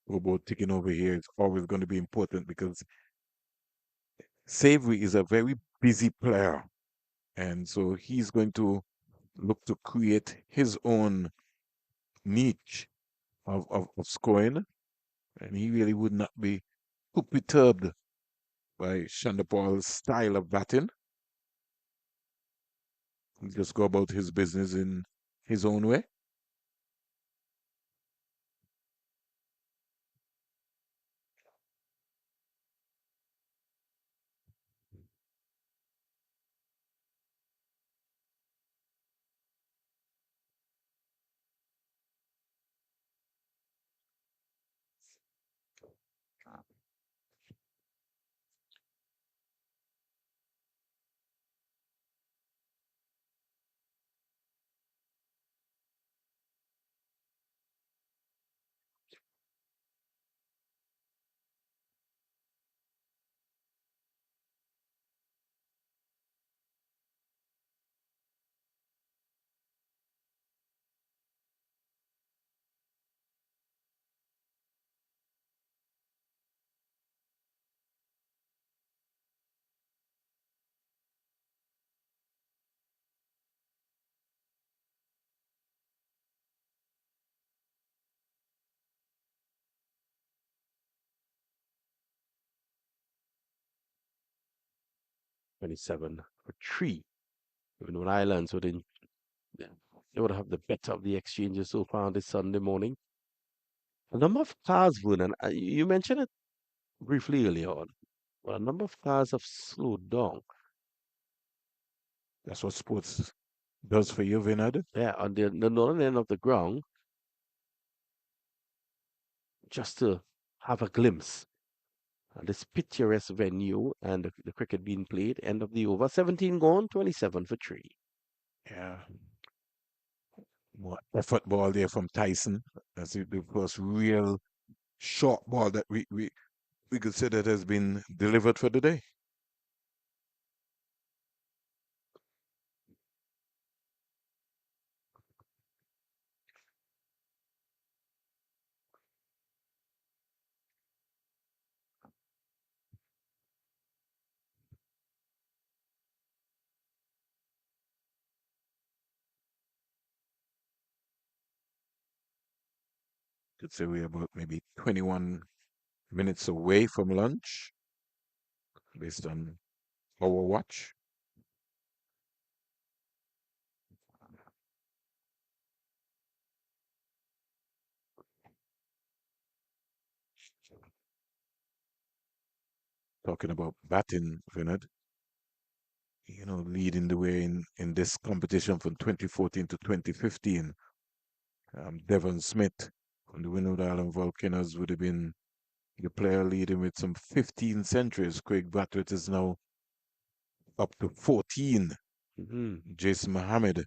About taking over here is always going to be important because Savory is a very busy player. And so he's going to look to create his own niche of scoring. And he really would not be too perturbed by Shandapal's style of batting. He'll just go about his business in his own way. 27 for 3. Even Islands wouldn't, they would have the better of the exchanges so far this Sunday morning. A number of cars, Vernon, you mentioned it briefly earlier on. Well, a number of cars have slowed down. That's what sports does for you, Vinod. Yeah, on the northern end of the ground, just to have a glimpse of this picturesque venue and the cricket being played. End of the over. 17 gone, 27 for 3. Yeah. More effort ball there from Tyson. That's the first real short ball that we could say that has been delivered for the day. Could say we're about maybe 21 minutes away from lunch based on our watch. Talking about batting, Vinod, leading the way in this competition from 2014 to 2015. Devon Smith from the Windward Island Volcanoes would have been the player leading with some 15 centuries. Craig Brathwaite is now up to 14. Hmm. Jason Mohammed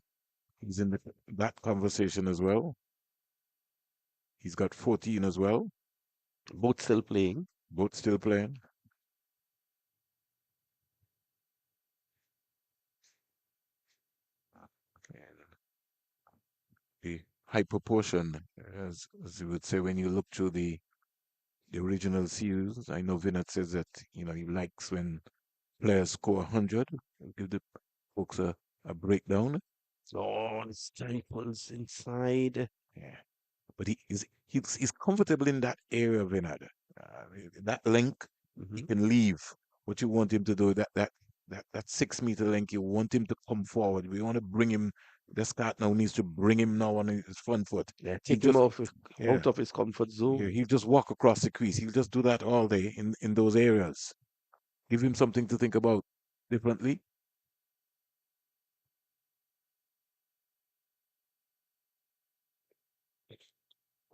is in that conversation as well. He's got 14 as well. Both still playing. Both still playing. And the high proportion, as you would say, when you look through the the original series. I know Vinod says that, he likes when players score 100. Give the folks a breakdown. Oh, the stifles inside. Yeah. But he's comfortable in that area, Vinod. That length, he Hmm. can leave. What you want him to do, that 6 meter length, you want him to come forward. We want to bring him. The start now needs to bring him now on his front foot. Yeah, He take him just, out yeah, of his comfort yeah, zone. he'll just walk across the crease. He'll just do that all day in those areas. Give him something to think about differently.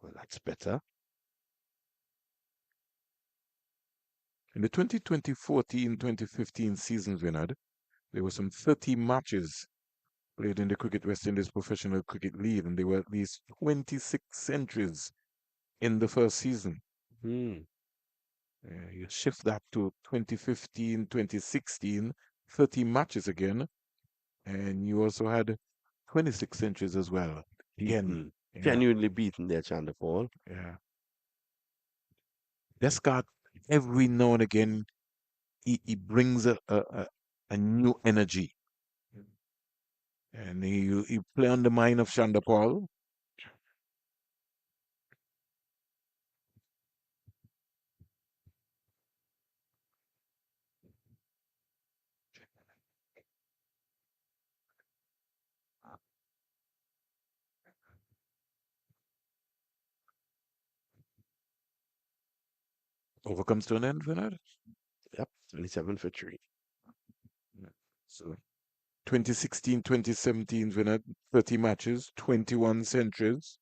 Well, that's better. In the 2014-2015 seasons, Vinod, there were some 30 matches played in the Cricket West Indies Professional Cricket League, and there were at least 26 centuries in the first season. Hmm. You shift that to 2015, 2016, 30 matches again, and you also had 26 centuries as well. Again, Beaten. yeah, Genuinely beaten there, Chandapal. yeah. Descart, every now and again, he brings a new energy, and he play on the mind of Chandapal. Overcomes to an end, Vinod. Yep, 27 for 3. So 2016, 2017, Vinod, 30 matches, 21 centuries.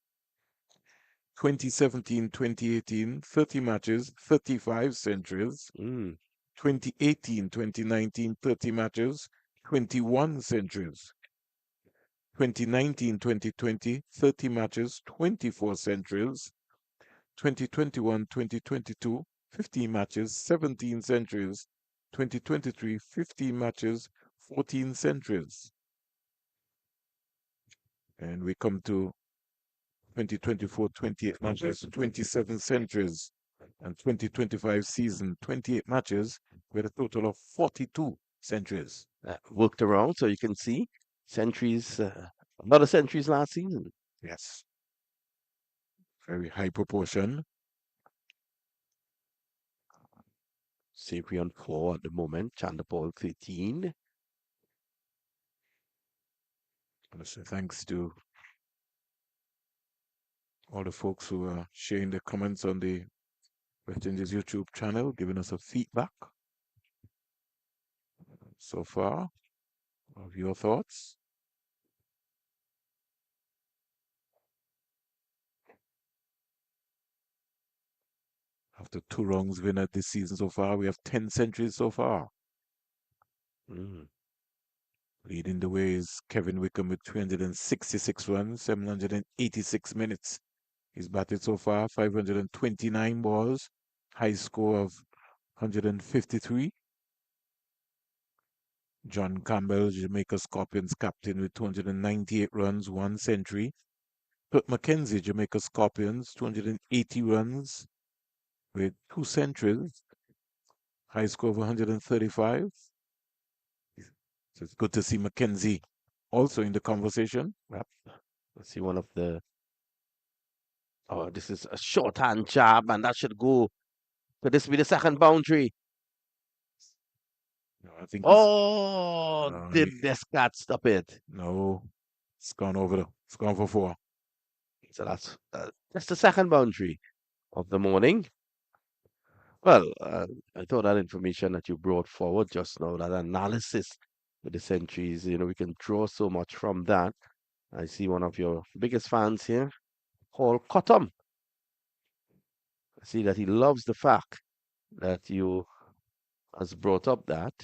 2017, 2018, 30 matches, 35 centuries. Mm. 2018, 2019, 30 matches, 21 centuries. 2019, 2020, 30 matches, 24 centuries. 2021, 2022, 15 matches, 17 centuries. 2023, 15 matches, 14 centuries. And we come to 2024, 28 matches, 27 centuries, and 2025 season, 28 matches with a total of 42 centuries. Worked around, so you can see centuries, a lot of centuries last season. Yes, very high proportion. Safely on 4 at the moment. Chandapal 13. So thanks to all the folks who are sharing their comments on the West Indies YouTube channel, giving us a feedback so far of your thoughts. After 2 wrongs winner this season so far, we have 10 centuries so far. Mm. Leading the way is Kevin Wickham with 366 runs, 786 minutes. He's batted so far 529 balls, high score of 153. John Campbell, Jamaica Scorpions captain with 298 runs, 1 century. Kurt McKenzie, Jamaica Scorpions, 280 runs with 2 centuries, high score of 135. So it's good to see McKenzie also in the conversation. Yep. Let's see one of the. Oh, this is a shorthand jab, and that should go. Could this be the second boundary? No, I think he's Oh, no, did this cat stop it? no, it's gone over. It's gone for 4. So that's the second boundary of the morning. Well, I thought that information that you brought forward just now, that analysis with the centuries, we can draw so much from that. I see one of your biggest fans here, Paul Cottom. I see that he loves the fact that you has brought up that.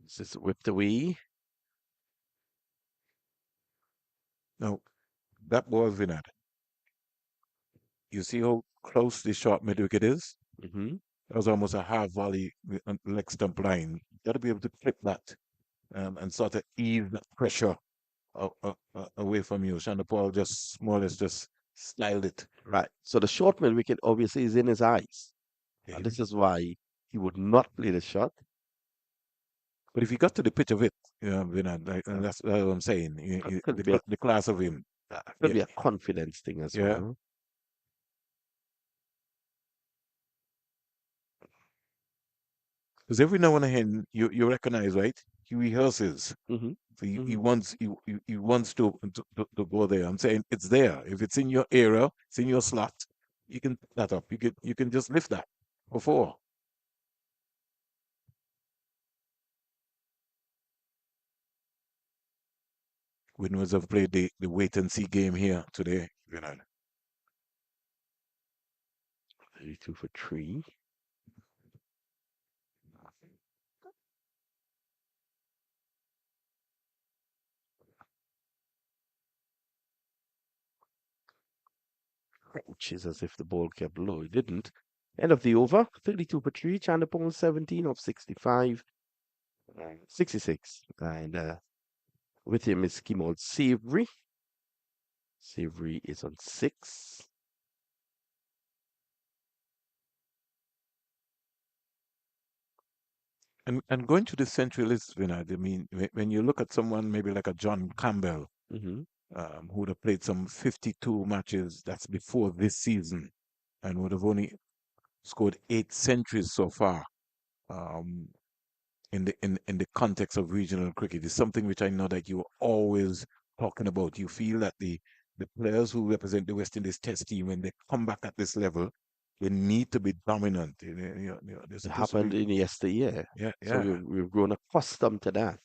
This is whipped away. No, that ball, Vinod. You see how close the short mid wicket is? Hmm. That was almost a half volley with leg stump line. You got to be able to clip that. and sort of ease the pressure away from you. Shonda Paul just more or less just styled it. Right. So the short mid wicket obviously is in his eyes. Yeah. And this is why he would not play the shot. But if he got to the pitch of it, like, that's what I'm saying. That could be a, The class of him. could Yeah, be a confidence thing as yeah. well. Because every now and again, you recognize, right? He rehearses. Hmm. So he Hmm. wants he wants to go there. I'm saying it's there. If it's in your area, it's in your slot. You can pick that up. You can just lift that before. Winners have played the wait and see game here today. 32 for 3. Which is as if the ball kept low. It didn't. End of the over. 32 for 3. Chandapong 17 of 65. 66. And with him is Kimon Savory. Savory is on 6. And going to the centralist, I mean, when you look at someone maybe like a John Campbell, Hmm. who would have played some 52 matches, that's before this season, and would have only scored 8 centuries so far. Um, in the context of regional cricket is something which I know that you're always talking about. You feel that the players who represent the West Indies Test team, when they come back at this level, they need to be dominant. They're It supposed to happened be. in yesteryear. Yeah, So yeah. we've grown accustomed to that.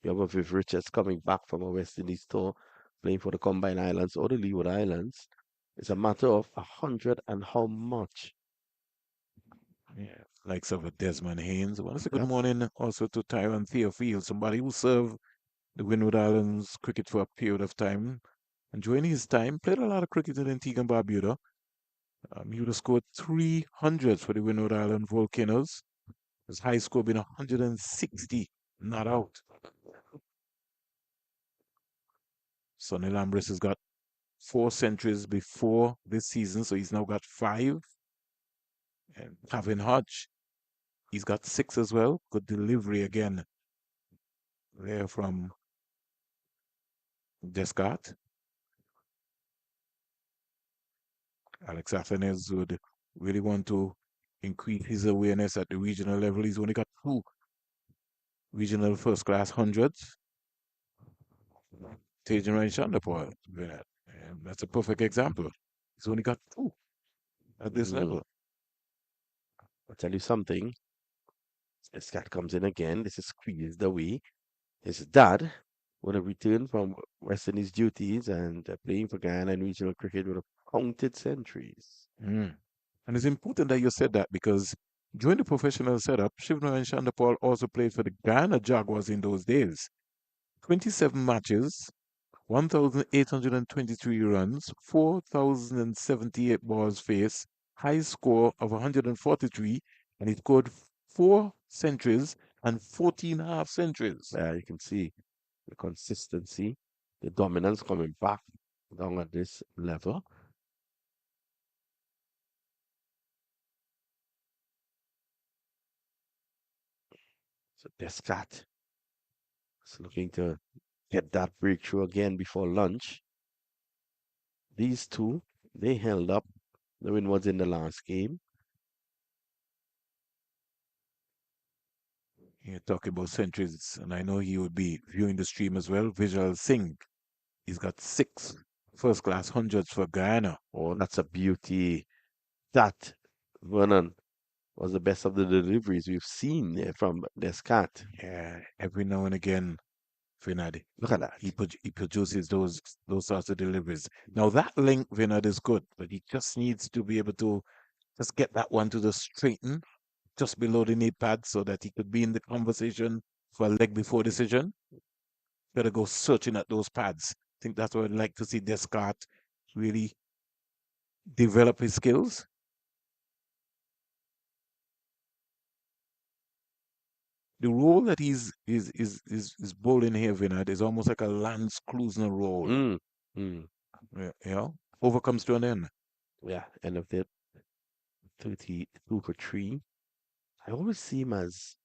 You have a Viv Richards coming back from a West Indies tour, playing for the Combined Islands or the Leeward Islands. It's a matter of 100 and how much. Yeah, likes of a Desmond Haynes. Well, it's a good Yep. morning also to Tyrone Theophile, somebody who served the Windward Islands cricket for a period of time. And during his time, played a lot of cricket in Antigua and Barbuda. He would have scored 300 for the Windward Island Volcanoes. His high score being 160, not out. Sonny Lambris has got 4 centuries before this season, so he's now got 5. And Kevin Hodge, he's got 6 as well. Good delivery again there from Descart. Alex Athens would really want to increase his awareness at the regional level. He's only got 2 regional first class hundreds. Tajan Rai Chandapoil, that's a perfect example. He's only got 2 at this Mm. level. I'll tell you something. This cat comes in again. This is squeezed away. His dad would have returned from West Indies duties and playing for Guyana and regional cricket would have counted centuries. Mm. And it's important that you said that because during the professional setup, Shivnarine Chanderpaul also played for the Guyana Jaguars in those days. 27 matches, 1,823 runs, 4,078 balls faced, high score of 143, and he scored 4 centuries and 14 half centuries. You can see the consistency, the dominance coming back down at this level. So Descat is looking to get that breakthrough again before lunch. These two, they held up the Windwards in the last game. You're talking about centuries, and I know he would be viewing the stream as well. Vijay Singh, he's got 6 first class hundreds for Guyana. Oh, that's a beauty. That, Vernon, was the best of the deliveries we've seen from Descat. Yeah, every now and again, Vinod, Look at that. he produces those sorts of deliveries. Now that link, Vinod, is good, but he just needs to be able to just get that one to the straighten just below the knee pad so that he could be in the conversation for a leg before decision. Better go searching at those pads. I think that's what I'd like to see Descartes really develop his skills. the role that is bowling here, Vinod, is almost like a Lance Klusener role. Mm. Mm. You know, over comes to an end. Yeah, end of it. 32 for 3. I always see him as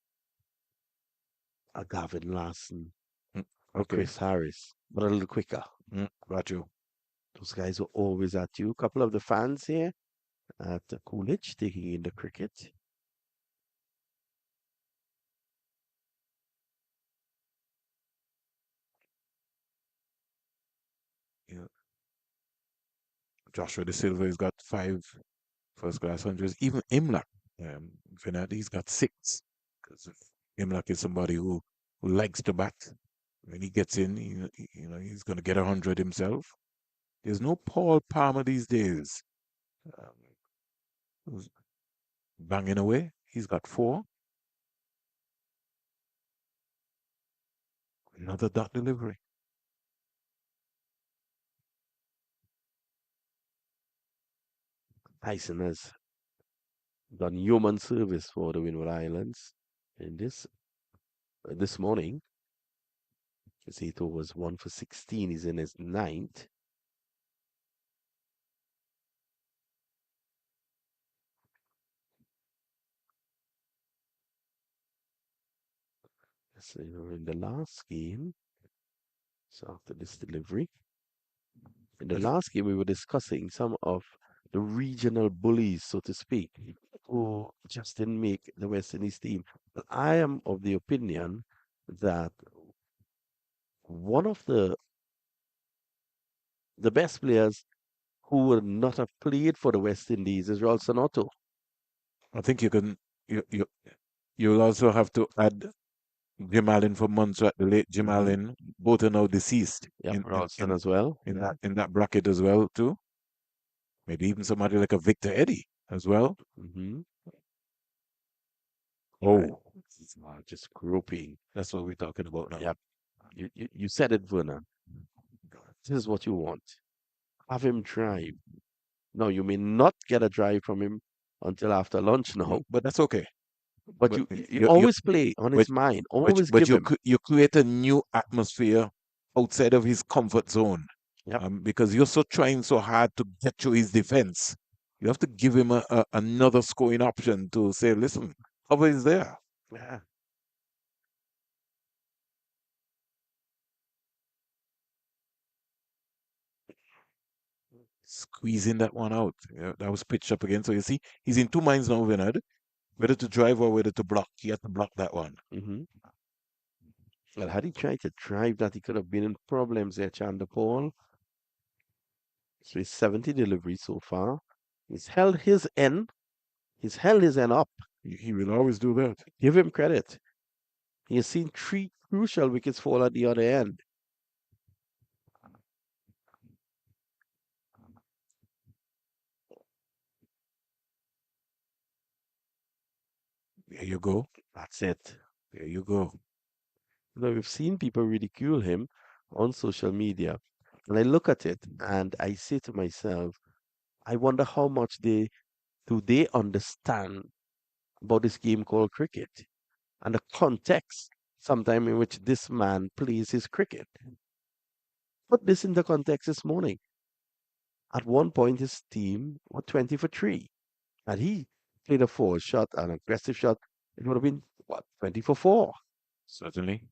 a Gavin Larson Mm, or okay. Chris Harris, but a little quicker. Got you. Those guys were always at you. A couple of the fans here at the Coolidge taking in the cricket. Yeah. Joshua De Silva has got 5 first-class hundreds. Even Imlak, Vinod, he's got 6. Because Imlak is somebody who likes to bat. When he gets in, he's going to get 100 himself. There's no Paul Palmer these days. Um, who's banging away. He's got 4. Another dot delivery. Tyson has done human service for the Windward Islands in this morning. Zito was 1 for 16. He's in his 9th. So, in the last game, so after this delivery, in the last game, we were discussing some of the regional bullies, so to speak, who just didn't make the West Indies team. But I am of the opinion that one of the best players who would not have played for the West Indies is Ralston Otto. I think you'll also have to add Jim Allen for Montserrat, the late Jim Allen. Both are now deceased Yep, Ralston as well. in that bracket as well too. Maybe even somebody like a Victor Eddy as well. Mm-hmm. Oh, Just groping. that's what we're talking about now. Yep. You said it, Werner. This is what you want. Have him drive. No, you may not get a drive from him until after lunch now. But that's okay. But But you you always play on but his mind. but Always but give you him. you create a new atmosphere outside of his comfort zone. Yep. Because you're trying so hard to get to his defense. You have to give him another scoring option to say, listen, cover is there. Yeah. Squeezing that one out. Yeah, that was pitched up again. So you see, he's in 2 minds now, Vinod, whether to drive or whether to block. He had to block that one. Mm-hmm. Well, had he tried to drive that, he could have been in problems there, Paul. So he's 70 deliveries so far. He's held his end. He's held his end up. He will always do that. Give him credit. He has seen 3 crucial wickets fall at the other end. There you go. That's it. There you go. Now, we've seen people ridicule him on social media. And I look at it and I say to myself, I wonder how much do they understand about this game called cricket and the context sometime in which this man plays his cricket. Put this in the context this morning. At one point, his team were 20 for 3. And he played a 4 shot, an aggressive shot. It would have been, what, 20 for 4? Certainly.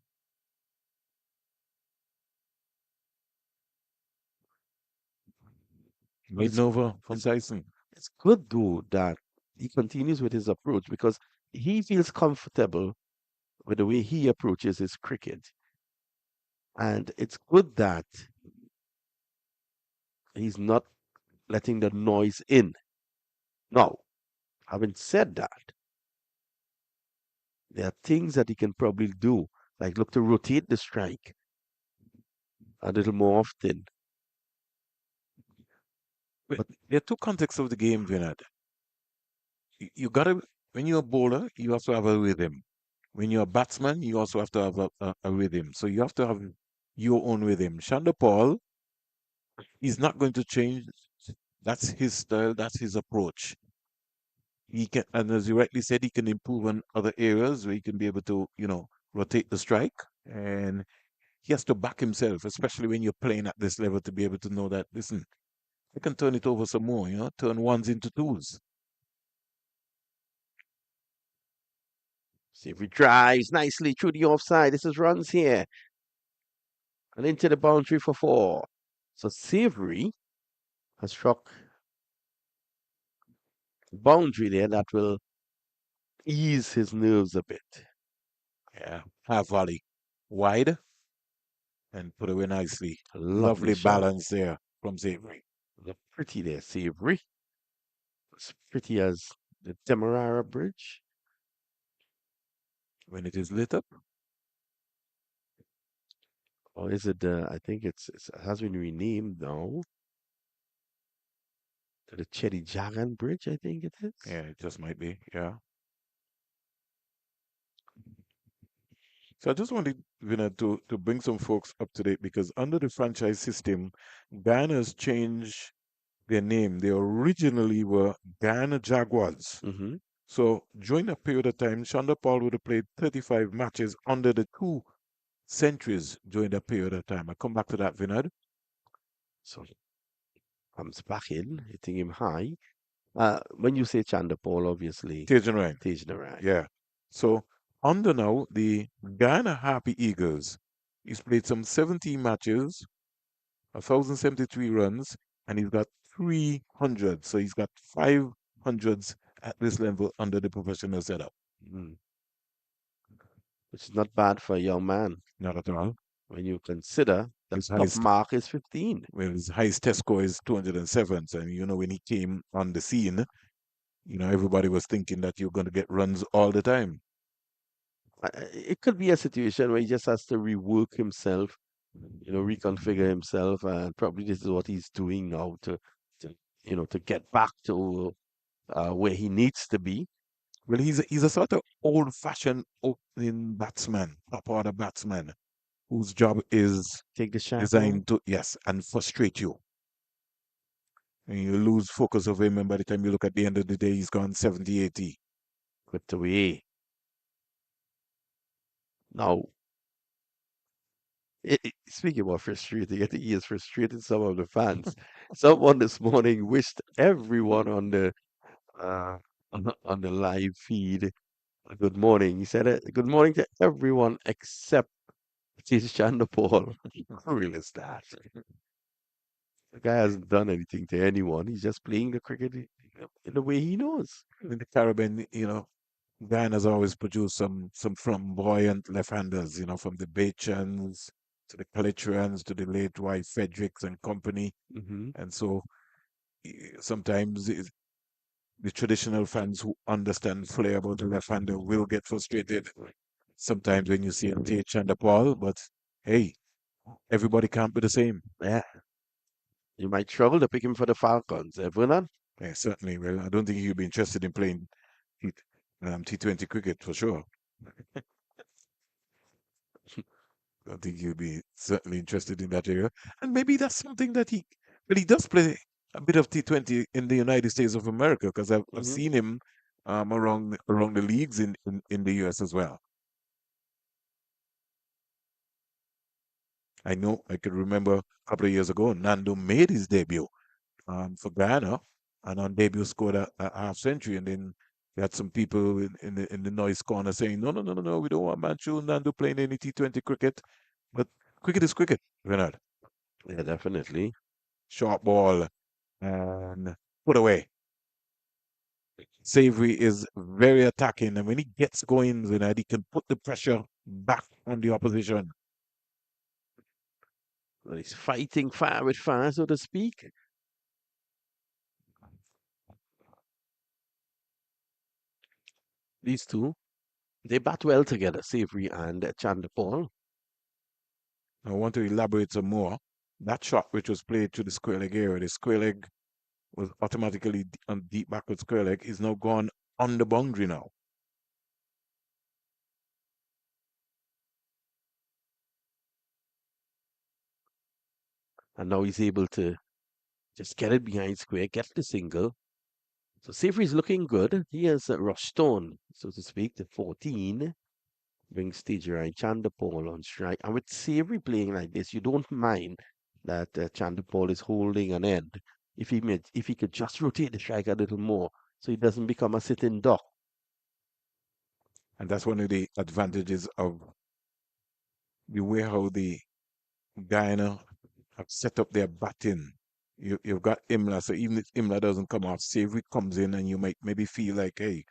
Made over from Tyson. It's good, though, that he continues with his approach because he feels comfortable with the way he approaches his cricket. And it's good that he's not letting the noise in. Now, having said that, there are things that he can probably do, like look to rotate the strike a little more often. But there are 2 contexts of the game, Vinod. You gotta, when you're a bowler, you have to have a rhythm. When you're a batsman, you also have to have a rhythm. So you have to have your own rhythm. Shanda Paul is not going to change. That's his style. That's his approach. he can, and as you rightly said, he can improve on other areas where he can be able to, rotate the strike. And he has to back himself, especially when you're playing at this level, to be able to know that, listen, I can turn it over some more, turn ones into twos. See if he drives nicely through the offside. This is runs here and into the boundary for four. So Savory has struck boundary there that will ease his nerves a bit. Yeah, half volley, wide, and put away nicely. A lovely Lovely shot. balance there from Xavier. Look pretty there, Savory. As pretty as the Demerara Bridge. When it is lit up, Or is it I think it has been renamed now to the Chetty Jagan Bridge, I think it is. yeah, it just might be. Yeah. So I just wanted, to bring some folks up to date because under the franchise system, Guyana's changed their name. They originally were Guyana Jaguars. Mm-hmm. So during that period of time, Shonda Paul would have played 35 matches under the two centuries during that period of time. I come back to that, Vinod. So comes back in, hitting him high. When you say Chanda Paul, obviously Tejan Ryan. Tej Yeah. So under now the Guyana Happy Eagles, he's played some 17 matches, 1,073 runs, and he's got 300. So he's got 500s at this level under the professional setup. Mm. Which is not bad for a young man Not at all. when you consider the His top highest, mark is 15. well, his highest test score is 207. So, when he came on the scene, everybody was thinking that you're going to get runs all the time. It could be a situation where he just has to rework himself, reconfigure himself, and probably this is what he's doing now to get back to where he needs to be. Well, he's a sort of old-fashioned opening batsman, top order batsman, whose job is Take the shackle designed to, yes, and frustrate you. And you lose focus of him, and by the time you look at the end of the day, he's gone 70, 80. put away. Now, speaking about frustrating, I think he has frustrated some of the fans. Someone this morning wished everyone uh, on the live feed a good morning. He said, "Good morning to everyone except Chandra Paul." How real is that? The guy hasn't done anything to anyone. He's just playing the cricket in the way he knows. In the Caribbean, Guyana's always produced some flamboyant left-handers, from the Bachans to the Calitrians to the late White Fredericks and company. Hmm. And so sometimes the traditional fans who understand flair about the left-hander will get frustrated sometimes when you see a Tate and a Paul, but hey, everybody can't be the same. Yeah, you might struggle to pick him for the Falcons, everyone. Yeah, certainly. Well, I don't think he'll be interested in playing T, T20 cricket for sure. I think he'll be certainly interested in that area. And maybe that's something that but he does play a bit of T20 in the United States of America because I've Hmm. seen him around the leagues in the US as well. I know I can remember a couple of years ago, Nando made his debut for Guyana, and on debut scored a half century, and then we had some people in the noise corner saying, no, no, no, no, no, we don't want Manchu Nando playing any T20 cricket, but cricket is cricket, Bernard. Yeah, definitely. Short ball and put away. Savory is very attacking, and when he gets going, Bernard, he can put the pressure back on the opposition. Well, he's fighting fire with fire, so to speak. These two, they bat well together, Savory and Chandler Paul. I want to elaborate some more. That shot, which was played to the square leg area, the square leg was automatically on deep backward square leg, is now gone on the boundary now. And now he's able to just get it behind square, get the single, So Savory's looking good. He has rushed on, so to speak, to 14. Brings Tejirai Chandapal on strike. And with Savory playing like this, you don't mind that Chandapal is holding an end. If he could just rotate the strike a little more, so he doesn't become a sitting duck. And that's one of the advantages of the way how the Guyana have set up their batting. You've got Imla, so even if Imla doesn't come off, Savory comes in and you might maybe feel like, hey,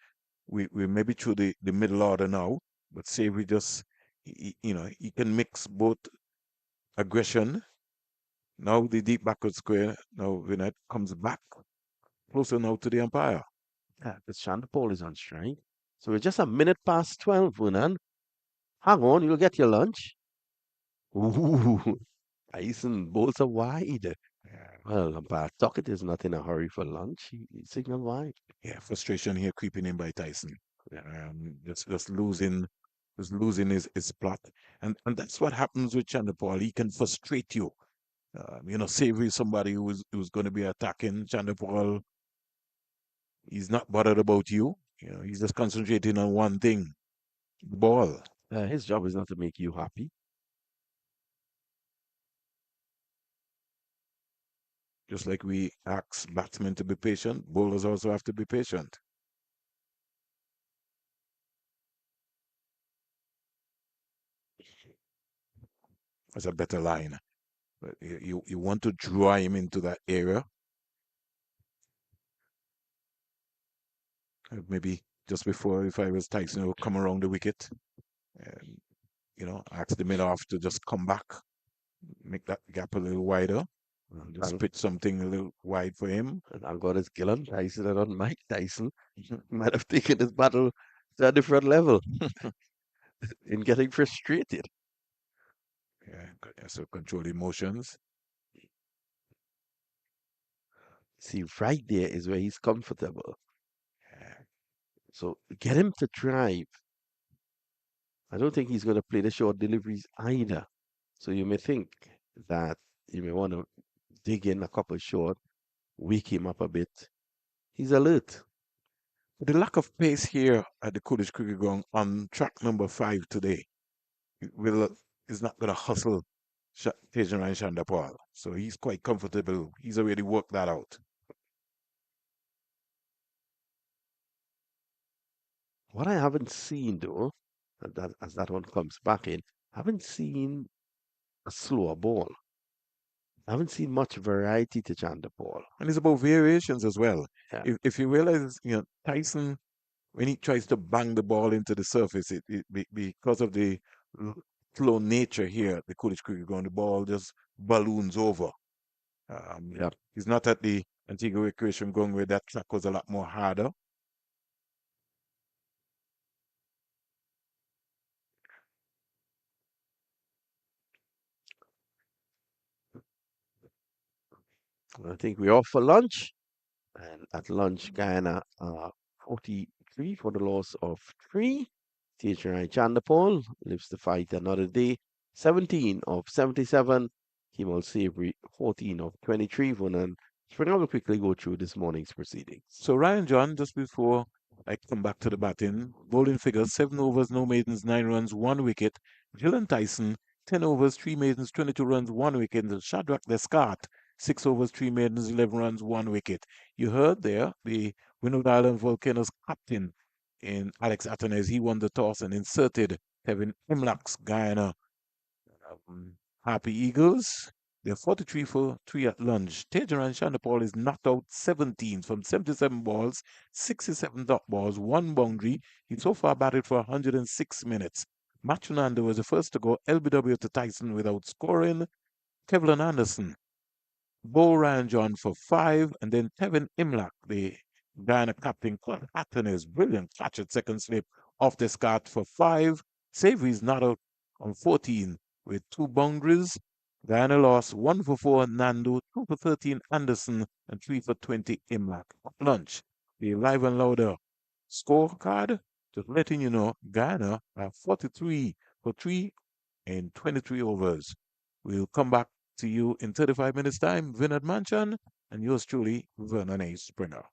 we maybe through the middle order now, but Savory just, he can mix both aggression. Now the deep backward square, now Vinod comes back closer now to the umpire. Yeah, because Chandapal is on strike. So we're just a minute past 12, Vunan. Hang on, you'll get your lunch. Ooh, Tyson bowls are wide. Yeah, Well, umpire Tuckett is not in a hurry for lunch. He signaled wide. yeah, frustration here creeping in by Tyson. Yeah. Just losing his plot, and that's what happens with Chandapal. He can frustrate you. Savory is somebody who's going to be attacking Chandapal. He's not bothered about you. He's just concentrating on one thing, the ball. His job is not to make you happy. Just like we ask batsmen to be patient, bowlers also have to be patient. That's a better line. But you want to draw him into that area. Maybe just before, if I was Tyson, I would come around the wicket and, ask the mid off to just come back, make that gap a little wider, and just Thank, pitch something a little wide for him. thank God it's Gillen Tyson and not Mike Tyson. Might have taken this battle to a different level in getting frustrated. Yeah, so control emotions. See, right there is where he's comfortable. Yeah. So get him to drive. I don't think he's going to play the short deliveries either. So you may think that you may want to dig in a couple short, wake him up a bit. He's alert. The lack of pace here at the Coolidge Cricket Ground on track number 5 today will is not going to hustle Tejan and Chandapal. So he's quite comfortable. He's already worked that out. What I haven't seen though, as that one comes back in, I haven't seen a slower ball. I haven't seen much variety to Chanda Paul. And it's about variations as well. Yeah. If you realize, Tyson, when he tries to bang the ball into the surface, because of the slow nature here at the Coolidge Cricket Ground, the ball just balloons over. Yeah. He's not at the Antigua Recreation Ground where that track was a lot more harder. I think we're off for lunch. And at lunch, Guyana 43 for the loss of 3. Teacher Chandapol lives to fight another day. 17 of 77. Kemal Savory 14 of 23. Vunan. Springer will quickly go through this morning's proceedings. So Ryan John, just before I come back to the batting, bowling figures: 7 overs, no maidens, 9 runs, 1 wicket. Dylan Tyson, 10 overs, 3 maidens, 22 runs, 1 wicket. And Shadrach Descart, 6 overs, 3 maidens, 11 runs, 1 wicket. You heard there the Windward Island Volcanoes captain in Alex Attanes. He won the toss and inserted Kevin Imlach's Guyana Happy Eagles. They're 43 for 3 at lunch. Tejaran Chandapal is knocked out 17 from 77 balls, 67 dot balls, 1 boundary. He so far batted for 106 minutes. Matt Fernando was the first to go LBW to Tyson without scoring. Kevlin Anderson, Bo Ryan John for 5, and then Tevin Imlach, the Guyana captain, caught Athena's brilliant catch at second slip off the scat for 5. Savory's not out on 14 with 2 boundaries. Guyana lost 1 for 4 Nando, 2 for 13 Anderson, and 3 for 20 Imlach. At lunch, the live and louder scorecard, just letting you know, Guyana are 43 for 3 in 23 overs. We'll come back to you in 35 minutes' time. Vinod Manchan and yours truly, Vernon A. Springer.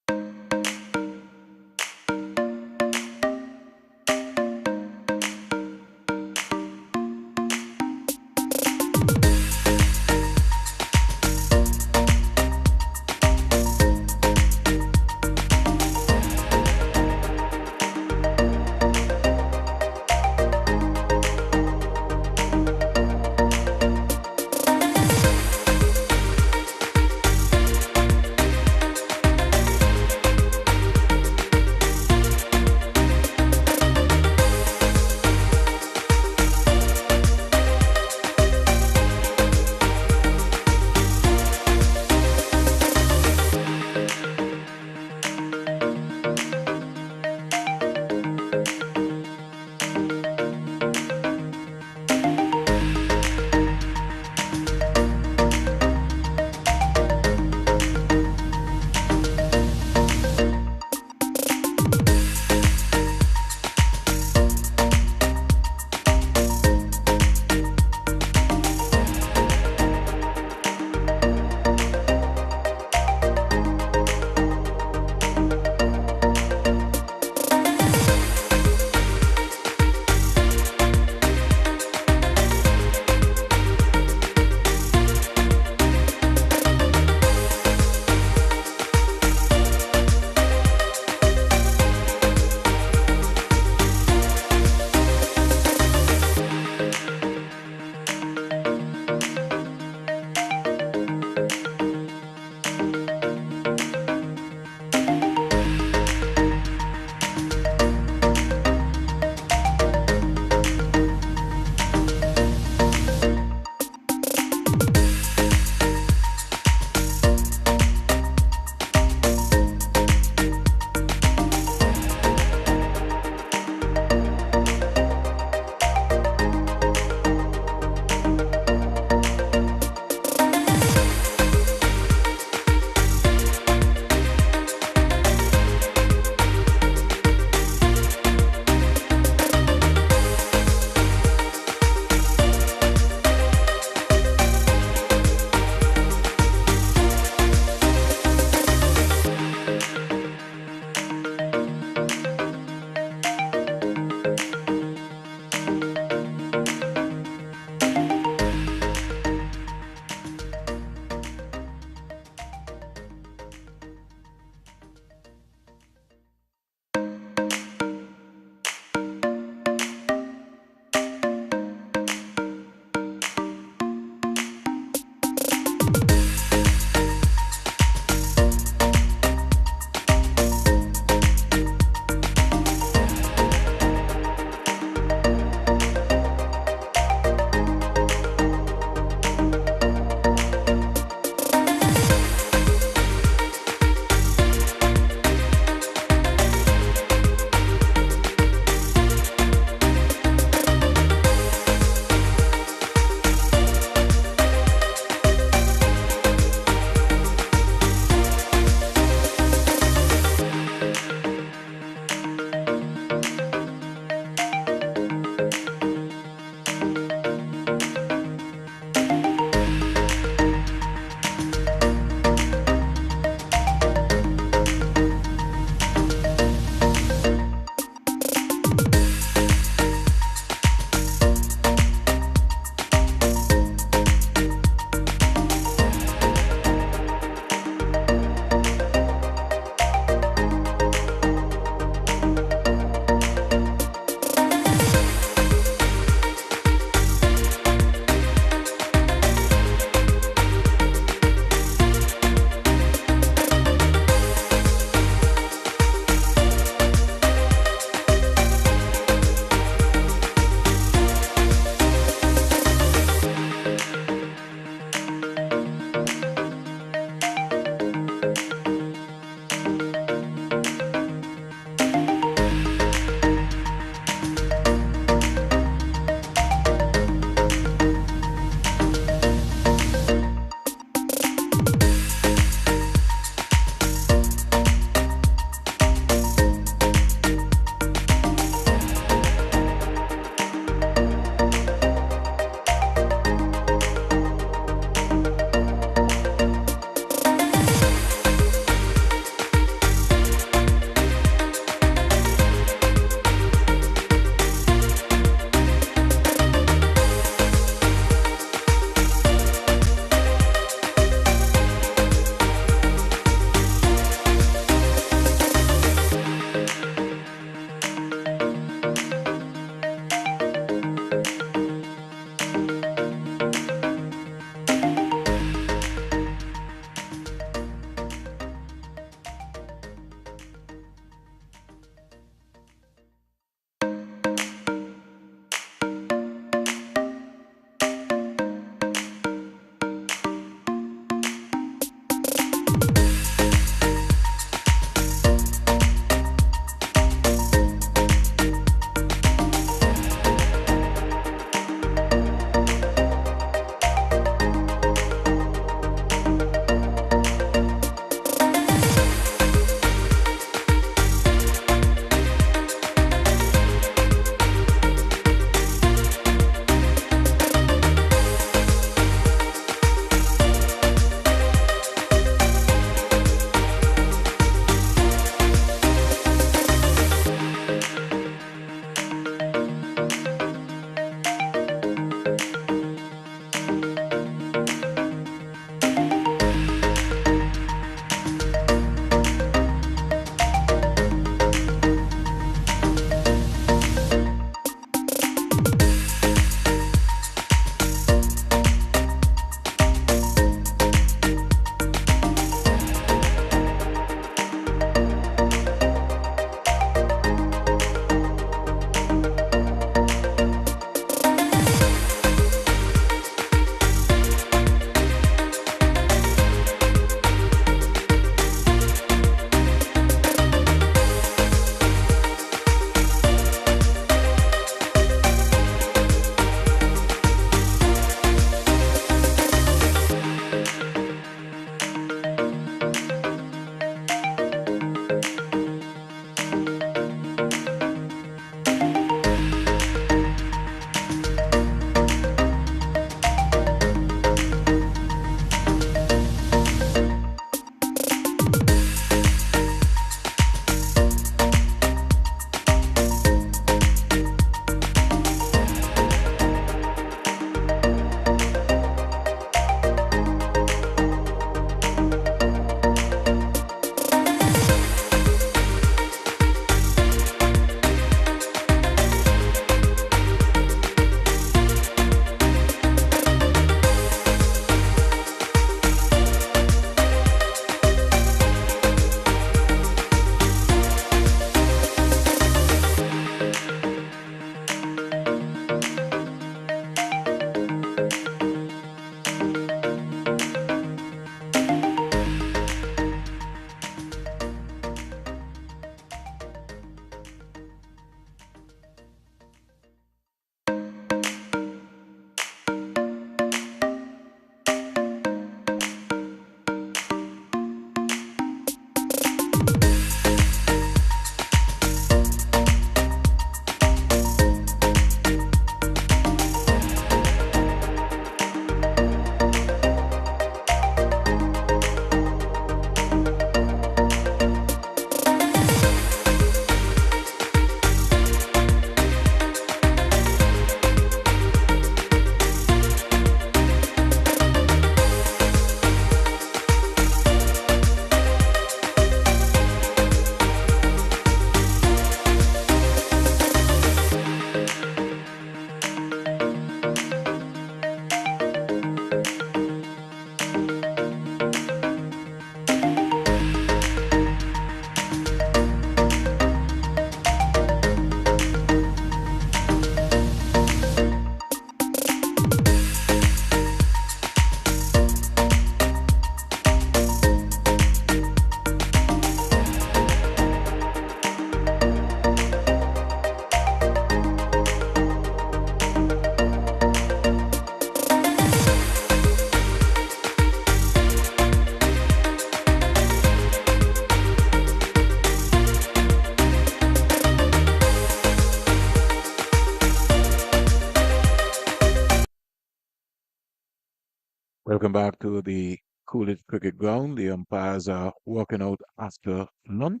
Welcome back to the Coolidge Cricket Ground. The umpires are walking out after lunch.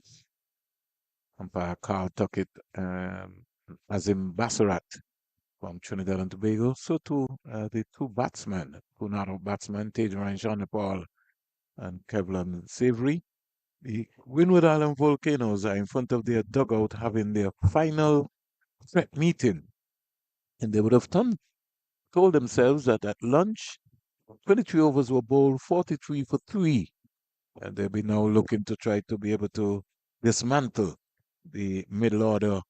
Umpire Carl Tuckett and Azim Bassarat from Trinidad and Tobago. So too the two batsmen, two not batsmen, Tejan Chanapal and Kevlin Savory. The Windward Island Volcanoes are in front of their dugout having their final prep meeting. And they would have told themselves that at lunch, 23 overs were bowled, 43 for 3. And they'll be now looking to try to be able to dismantle the middle order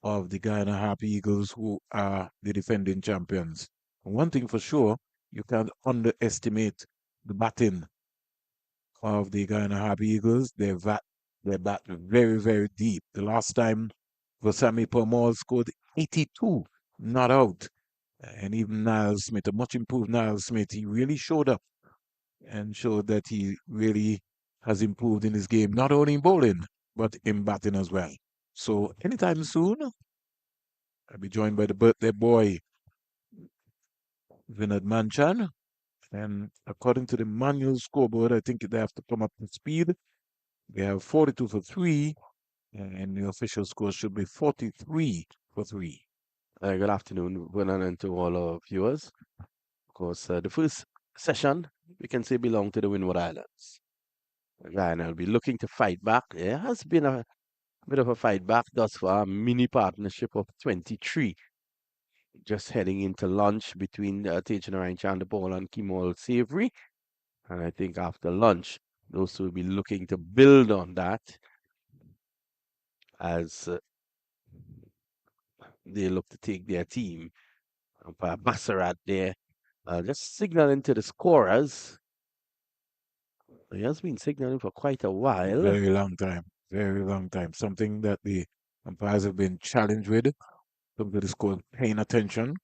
of the Guyana Harp Eagles, who are the defending champions. One thing for sure, you can't underestimate the batting of the Guyana Harp Eagles. They bat very, very deep. The last time Vasami Permaul scored 82, not out. And even Niles Smith, a much improved Niles Smith, he really showed up and showed that he really has improved in his game, not only in bowling, but in batting as well. So anytime soon, I'll be joined by the birthday boy, Vinod Manchan. And according to the manual scoreboard, I think they have to come up to speed. They have 42 for 3, and the official score should be 43 for 3. Good afternoon, Vernon, and to all our viewers. Of course, the first session, we can say, belong to the Windward Islands. Guyana will be looking to fight back. There has been a bit of a fight back thus far, mini partnership of 23. Just heading into lunch between Tejan Chandapal and Kimal Savory. And I think after lunch, those two will be looking to build on that as they look to take their team. Bassarat there, just signaling to the scorers. He has been signaling for quite a while. Very long time. Very long time. Something that the umpires have been challenged with. Somebody is called paying attention.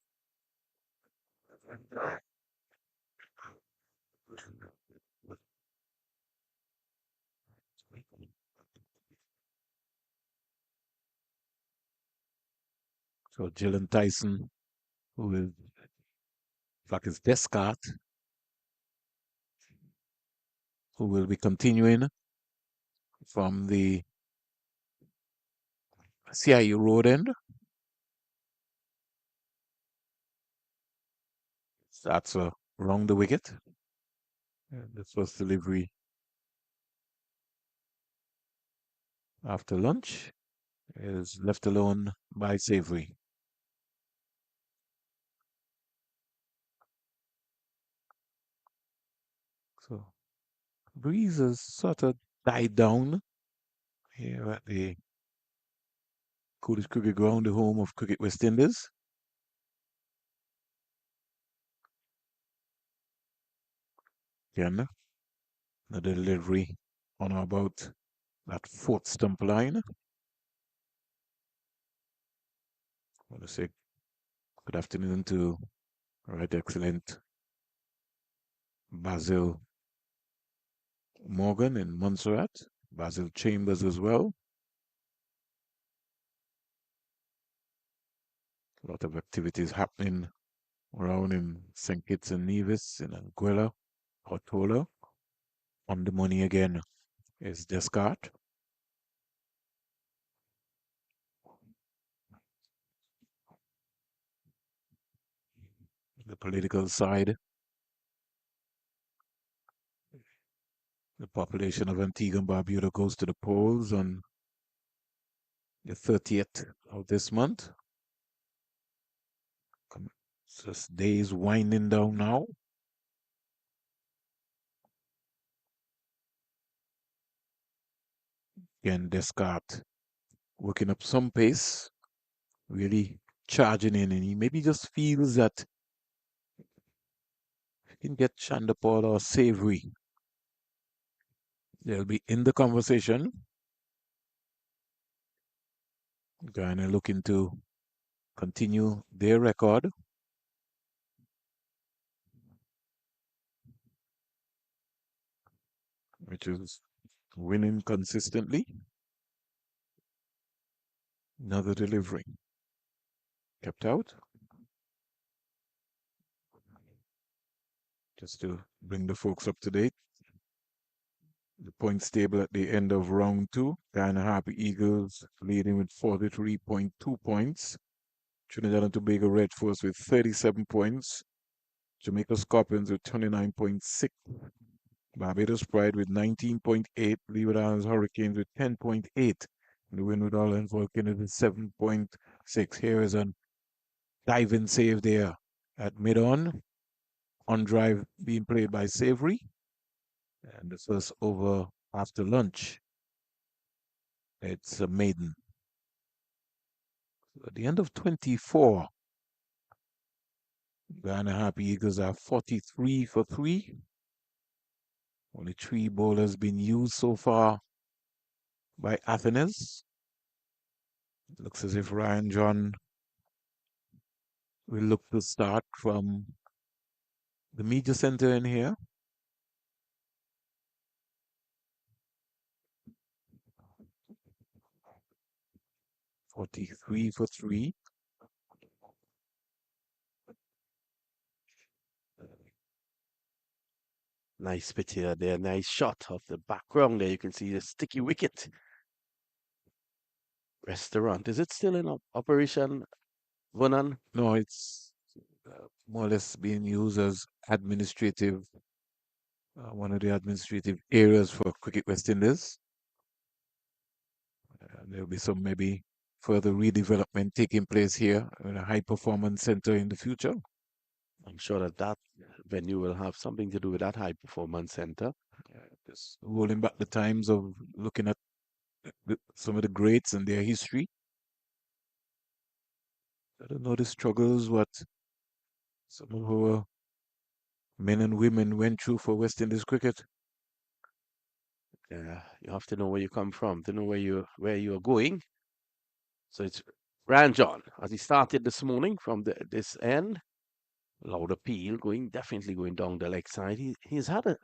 So Gillen Tyson, who is like his Descartes, who will be continuing from the CIU road end. Starts around the wicket. And the first delivery after lunch is left alone by Savory. So breeze has sort of died down here at the Coolidge Cricket Ground, the home of Cricket West Indies. Again, another delivery on or about that fourth stump line. I want to say good afternoon to right excellent Basil Morgan in Montserrat, Basil Chambers as well. A lot of activities happening around in St. Kitts and Nevis, in Anguilla, Hortola. On the money again is Descartes. The political side, the population of Antigua and Barbuda goes to the polls on the 30th of this month. Just days winding down now. Again, Descartes working up some pace, really charging in, and he maybe just feels that he can get Chandapal or Savory. They'll be in the conversation. Guyana looking to continue their record. Which is winning consistently. Another delivery. Kept out. just to bring the folks up to date. The points table at the end of round two. Guyana Happy Eagles leading with 43.2 points. Trinidad and Tobago Red Force with 37 points. Jamaica Scorpions with 29.6. Barbados Pride with 19.8. Leeward Islands Hurricanes with 10.8. And the Windward Islands Volcanoes with 7.6. Here is a diving save there at mid-on. On drive being played by Savory. And the first over after lunch. It's a maiden. So at the end of 24, Guyana Happy Eagles are 43 for 3. Only 3 bowlers been used so far by Athenes. It looks as if Ryan John will look to start from the media center in here. 43 for 3. Nice bit here there. Nice shot of the background there. You can see the sticky wicket. Restaurant. Is it still in operation, Vernon? No, it's more or less being used as administrative, one of the administrative areas for Cricket West Indies. There'll be some maybe further redevelopment taking place here in a high performance center in the future. I'm sure that venue will have something to do with that high performance center. Just rolling back the times of looking at some of the greats and their history. I don't know the struggles what some of our men and women went through for West Indies cricket. Yeah, you have to know where you come from to know where you are going. So it's Ryan John as he started this morning from this end. Loud appeal definitely going down the leg side. He's had a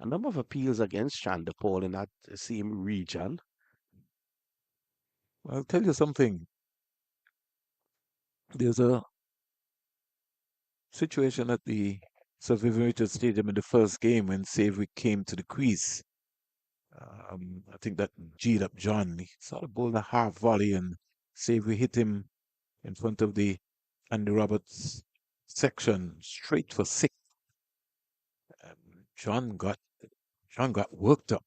number of appeals against Chandapal in that same region. I'll tell you something. There's a situation at the Sir Vivian Richards Stadium in the first game when Savory came to the crease. I think that G'd up John. He sort of bowled a half volley and Savory hit him in front of the Andy Roberts section straight for 6. John got worked up.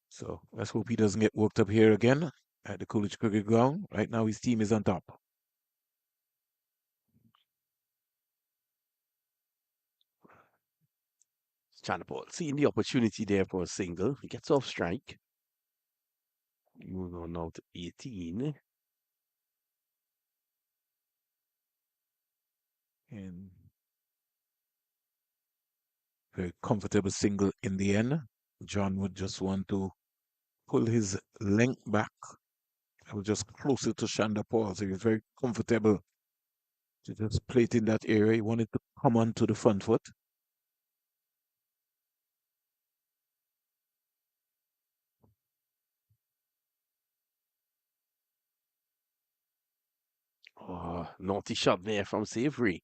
So let's hope he doesn't get worked up here again at the Coolidge Cricket Ground. Right now his team is on top. Chandapal seeing the opportunity there for a single. He gets off strike. Moving on now to 18. And very comfortable single in the end. John would just want to pull his length back. I was just closer to Chandapal, so he was very comfortable to just play it in that area. He wanted to come onto the front foot. Oh, naughty shot there from Savory.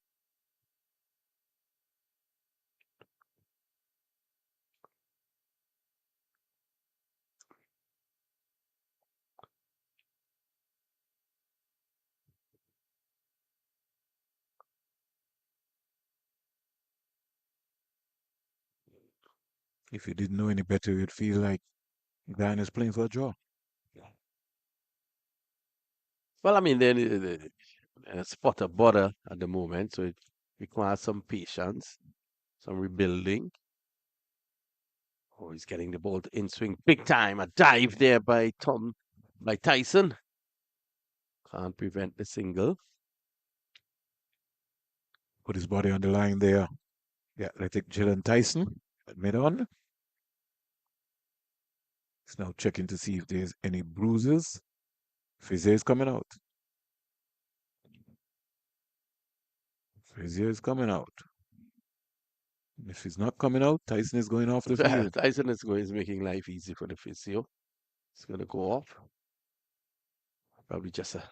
If you didn't know any better, you'd feel like Guyana is playing for a draw. Well, I mean, the spot a border at the moment, so it requires some patience, some rebuilding. Oh, he's getting the ball in swing big time. A dive there by Tyson. Can't prevent the single. Put his body on the line there. The athletic Gillen Tyson at mid-on. He's now checking to see if there's any bruises. Frazier is coming out. Frazier is coming out. If he's not coming out, Tyson is going off the field. Tyson is making life easy for the physio. It's going to go off. Probably just a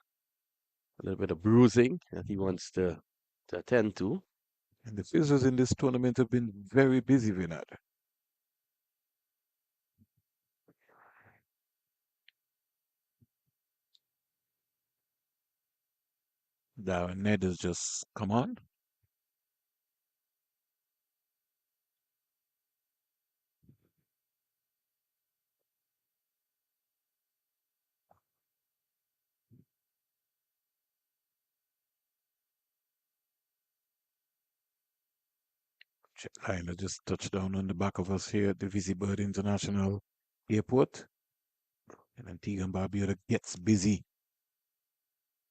little bit of bruising that he wants to attend to. And the fielders in this tournament have been very busy, Vinod. Darren Ned has just come on. Jetliner just touched down on the back of us here at the Visi Bird International Airport. And Antigua and Barbuda gets busy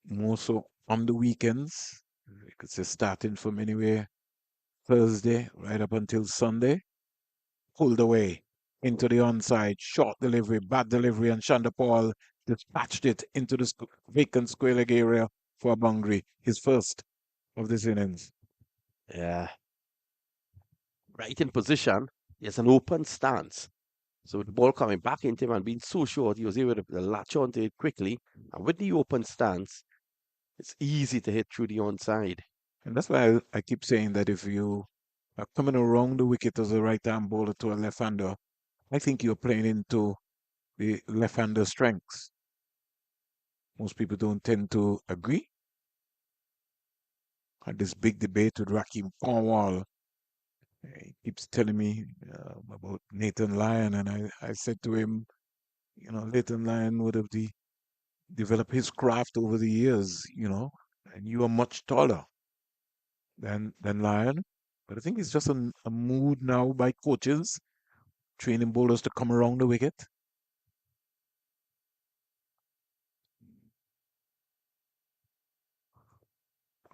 more so on the weekends. You could say starting from anywhere Thursday right up until Sunday. Pulled away into the onside, short delivery, bad delivery, and Shanda Paul dispatched it into the vacant square leg area for a boundary, his first of this innings. Yeah, right in position. There's an open stance. So with the ball coming back into him and being so short, he was able to latch onto it quickly. And with the open stance, it's easy to hit through the onside. And that's why I keep saying that if you are coming around the wicket as a right-hand bowler to a left-hander, I think you're playing into the left-hander strengths. Most people don't tend to agree. Had this big debate with Rakim Cornwall. He keeps telling me about Nathan Lyon, and I said to him, Nathan Lyon would have developed his craft over the years, and you are much taller than Lyon. But I think it's just a mood now by coaches training bowlers to come around the wicket.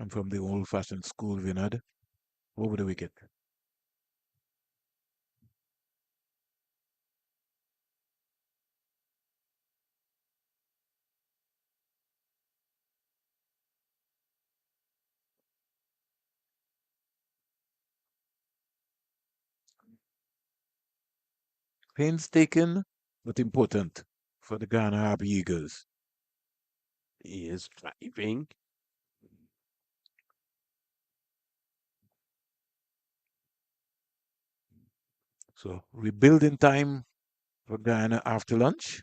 I'm from the old-fashioned school, Vinod, over the wicket. Painstaking, but important for the Ghana Harp Eagles. He is driving. So rebuilding time for Guyana after lunch.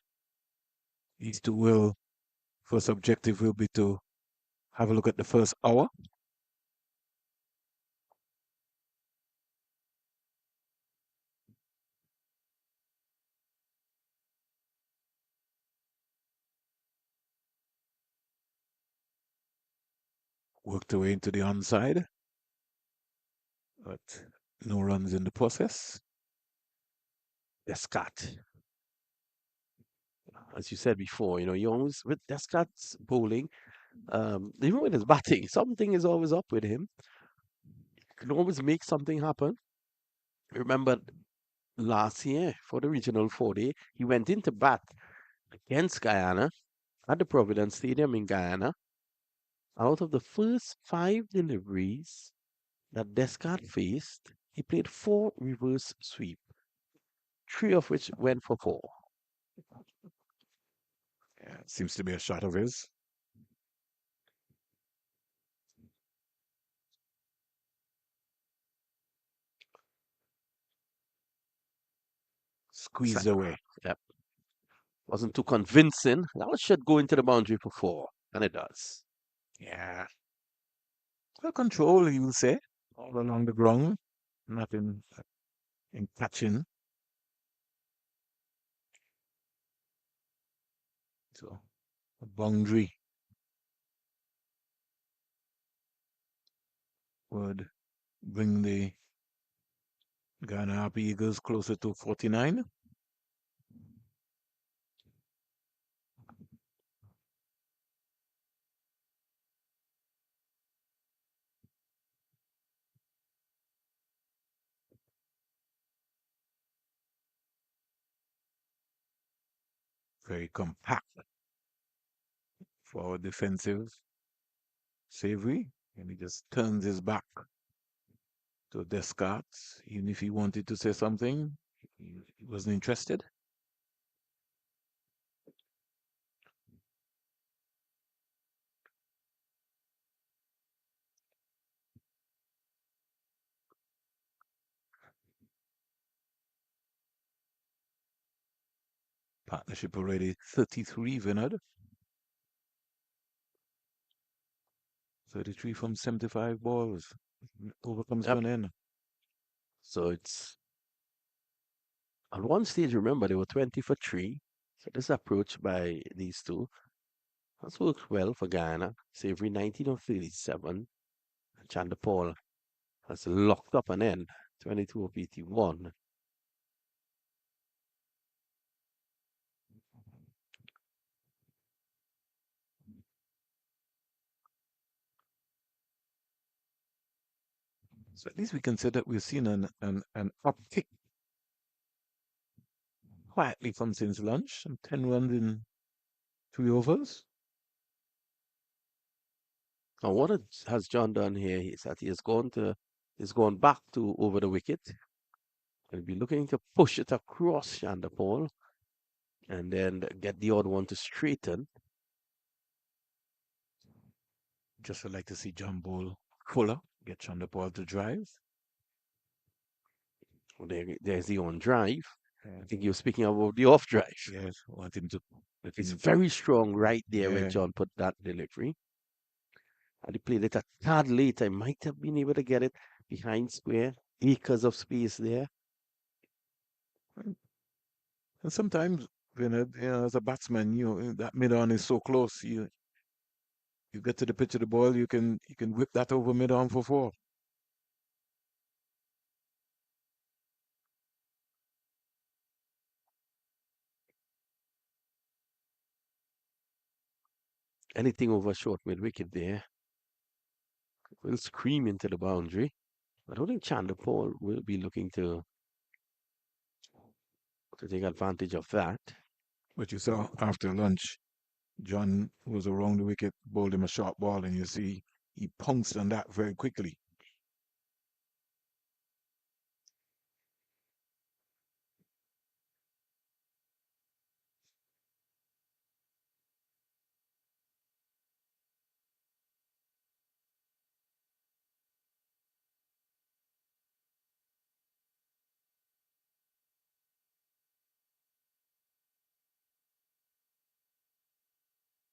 These two will, first objective will be to have a look at the first hour. Worked away into the onside, but no runs in the process. Descott. As you said before, you always, with Descott's bowling, even with his batting, something is always up with him. He can always make something happen. Remember last year for the Regional 40, he went into bat against Guyana at the Providence Stadium in Guyana. Out of the first 5 deliveries that Descott faced, he played 4 reverse sweep, 3 of which went for 4. Yeah, seems to be a shot of his. Squeezed away. Yep. Wasn't too convincing. That one should go into the boundary for 4, and it does. Yeah. Well, control, you will say, all along the ground. Nothing in catching. So, a boundary would bring the Ghana Harp Eagles closer to 49. Very compact for defensive Savory. And he just turns his back to Descartes. Even if he wanted to say something, he wasn't interested. Partnership already 33, Vinod. 33 from 75 balls. Overcomes Yep. Guyana. So it's at one stage, remember, they were 20 for 3. So this approach by these two has worked well for Guyana. Savory 19 of 37. Chanderpaul has locked up an end, 22 of 81. So at least we can say that we've seen an uptick quietly from since lunch. 10 runs in 3 overs. Now, what has John done here is that he's gone back to over the wicket. He'll be looking to push it across Chanderpaul and then get the odd one to straighten. Just would like to see John Bull fuller, get on the ball to drive. Well, there's the on drive. Yeah. I think you're speaking about the off drive. Yes, want him to. It's very strong right there where Yeah. John put that delivery. Had he played it a tad late, I might have been able to get it behind square. Acres of space there. And sometimes, as a batsman, that mid-on is so close. You get to the pitch of the ball, you can whip that over mid-on for 4. Anything over short mid wicket there will scream into the boundary. I don't think Chanderpaul will be looking to take advantage of that. But you saw after lunch, John was around the wicket, bowled him a short ball, and you see he pounced on that very quickly.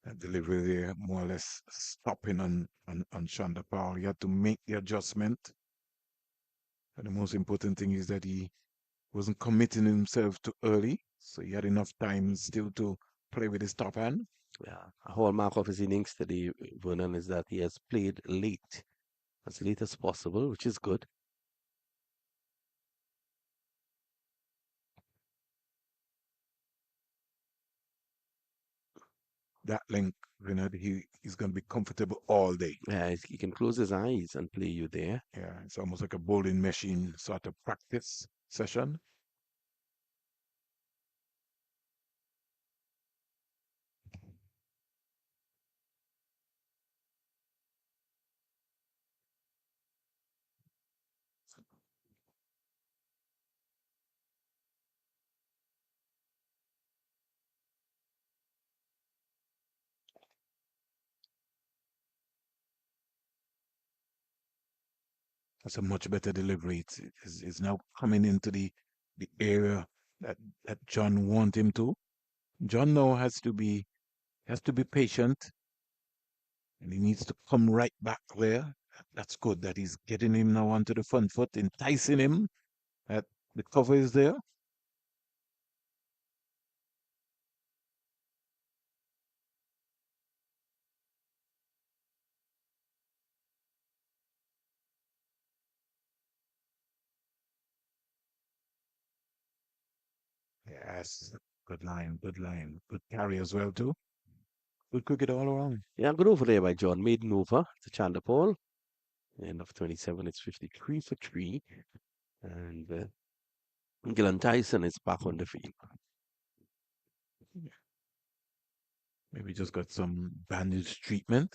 That delivery there, more or less stopping on Shonda Powell. He had to make the adjustment. And the most important thing is that he wasn't committing himself too early, so he had enough time still to play with his top hand. Yeah, a hallmark of his innings today, Vernon, is that he has played as late as possible, which is good. That length, he's going to be comfortable all day. Yeah, he can close his eyes and play you there. Yeah, it's almost like a bowling machine sort of practice session. That's a much better delivery. It's now coming into the area that John want him to. John now has to be patient, and he needs to come right back there. That's good that he's getting him now onto the front foot, enticing him. That the cover is there. Yes, good line, good line, good carry as well too. Good cricket all around. Yeah, good over there by John. Maiden over to Chanderpaul. End of 27, it's 53 for 3. And Gillan Tyson is back on the field. Maybe just got some bandage treatment.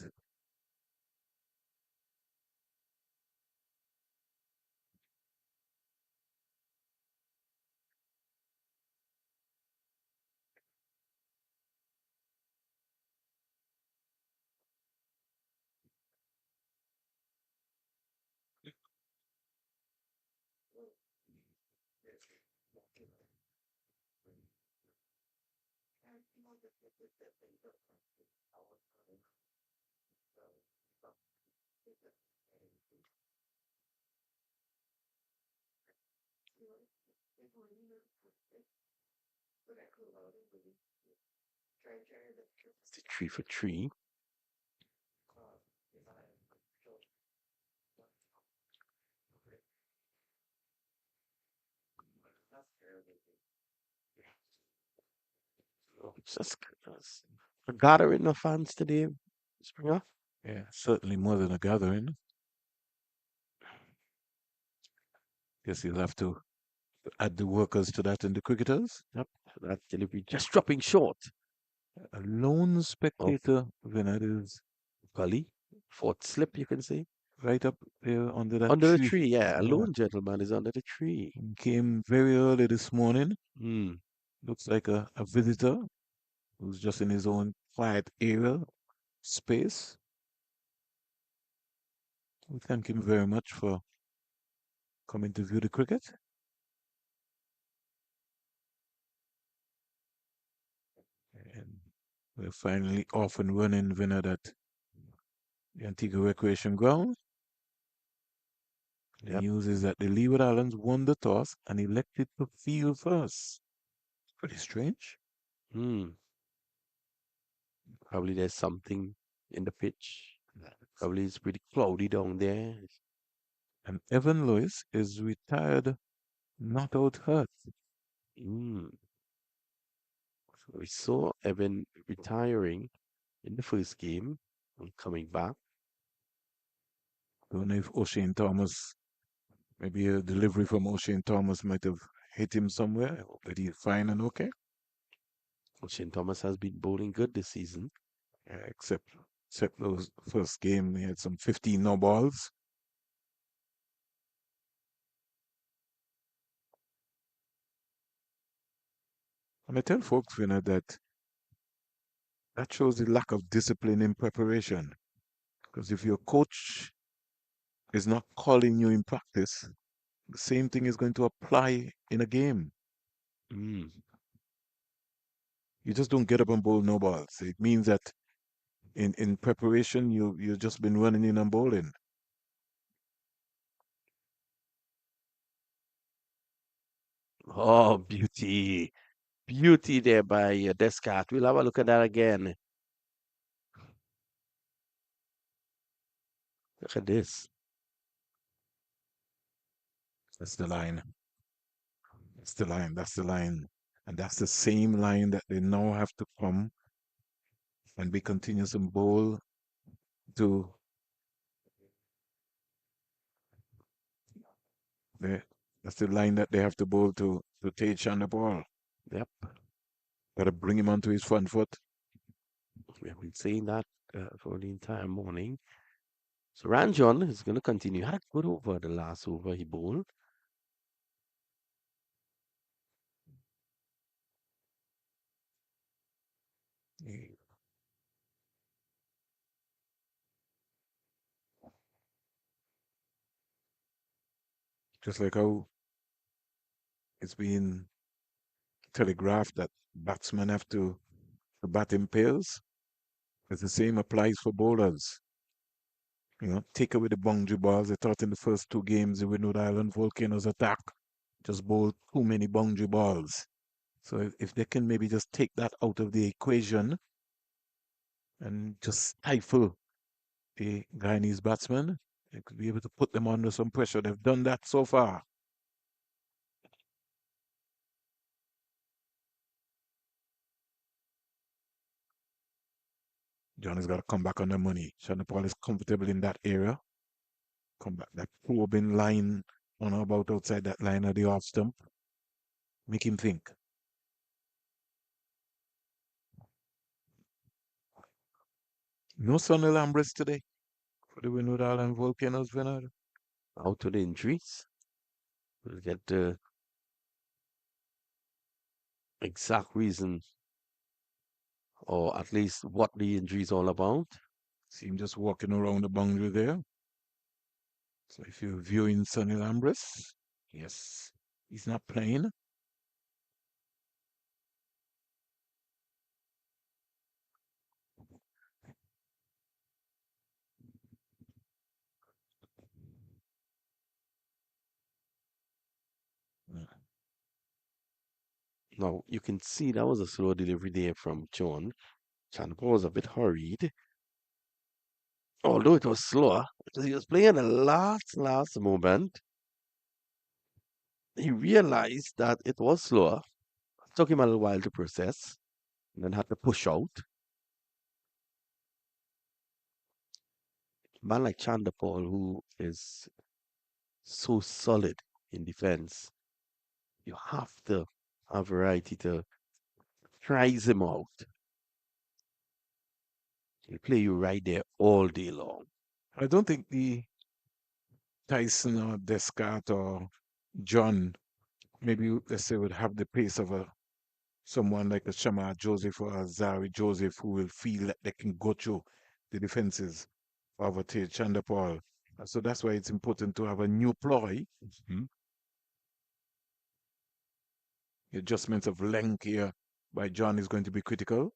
Three for three. Just a gathering of fans today, Springer. Yeah, certainly more than a gathering. Guess you'll have to add the workers to that and the cricketers. Yep, that delivery just dropping short. A lone Of spectator, Vinod, is Gully. Fourth slip, you can say. right up there under that Under the tree. tree, yeah. A Yeah. lone gentleman is under the tree. Came very early this morning. Hmm. Looks like a visitor who's just in his own quiet area, space. We thank him very much for coming to view the cricket. And we're finally off and running, Vinod, at the Antigua Recreation Ground. The Yep. news is that the Leeward Islands won the toss and elected to field first. Pretty strange. Hmm. Probably there's something in the pitch. Probably it's pretty cloudy down there. And Evan Lewis is retired, not out hurt. Hmm. So we saw Evan retiring in the first game and coming back. Don't know if O'Shane Thomas, maybe a delivery from O'Shane Thomas might have hit him somewhere. I hope that he's fine and okay. Shane Thomas has been bowling good this season. Except those first game, he had some 15 no balls. And I tell folks, you know, that shows the lack of discipline in preparation. Because if your coach is not calling you in practice, the same thing is going to apply in a game. Hmm. You just don't get up and bowl no balls. It means that in preparation you've just been running in and bowling. Oh, beauty. Beauty there by Descartes. We'll have a look at that again. Look at this. That's the line. That's the line. That's the line. And that's the same line that they now have to come and be continuous and bowl to the that's the line that they have to bowl to Tage on the ball. Yep. Gotta bring him onto his front foot. We have been saying that for the entire morning. So Ranjon is going to continue. Had a good over the last over he bowled. Just like how it's been telegraphed that batsmen have to bat in pairs. It's the same applies for bowlers. You know, take away the boundary balls. They thought in the first two games the Windward Island Volcanoes attack just bowled too many boundary balls. So if they can maybe just take that out of the equation and just stifle the Guyanese batsmen, they could be able to put them under some pressure. They've done that so far. John has got to come back on the money. Shanapal is comfortable in that area. Come back. That probing line on about outside that line of the off stump. Make him think. No Sonny Lambres today for the Windward Island Volcanoes winner. Out to the injuries. We'll get the exact reason, or at least what the injury is all about. See him just walking around the boundary there. So if you're viewing Sonny Lambres, yes, he's not playing. Now you can see that was a slow delivery there from John. Chandler was a bit hurried, although it was slower because he was playing at the last moment. He realized that it was slower. It took him a little while to process, and then had to push out. A man like Chandler who is so solid in defense, you have to have variety to prize him out. He'll play you right there all day long. I don't think the Tyson or Descartes or John, maybe let's say, would have the pace of a someone like a Shama Joseph or a Zari Joseph who will feel that they can go through the defenses of a Tay Chandapal. So that's why it's important to have a new ploy. Mhm. The adjustments of length here by John is going to be critical.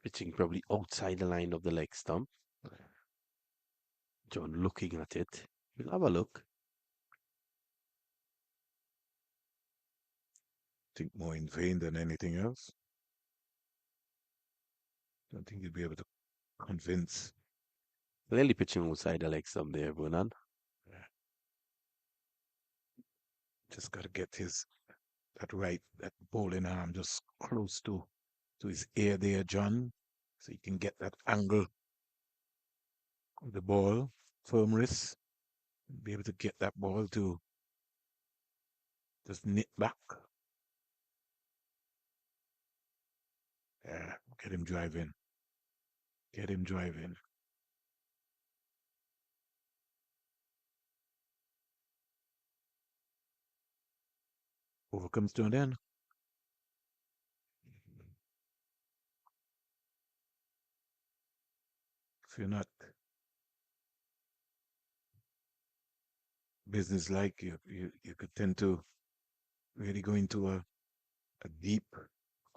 Pitching probably outside the line of the leg stump. John looking at it. We'll have a look. I think more in vain than anything else. Don't think he'll be able to convince. Clearly pitching outside the leg stump there, Bunan. Just got to get his that bowling arm just close to his ear there, John, so he can get that angle of the ball, firm wrist, be able to get that ball to just knit back. Yeah, get him driving. Get him driving. Over comes to an end. If you're not business-like, you could tend to really go into a deep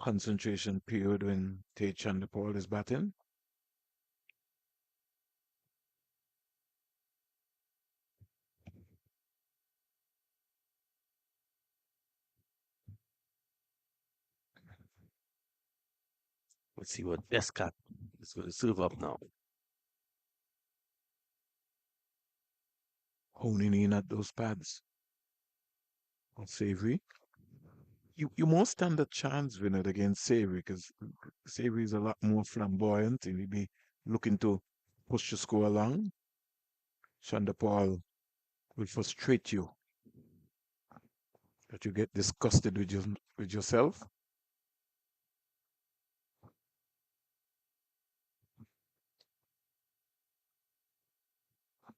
concentration period when Tej Chandapal is batting. Let's see what Descat is going to serve up now. Honing in at those pads. On Savory. You more stand a chance, Vinod, against Savory because Savory is a lot more flamboyant and he'll be looking to push the score along. Chandapal will frustrate you. That you get disgusted with yourself.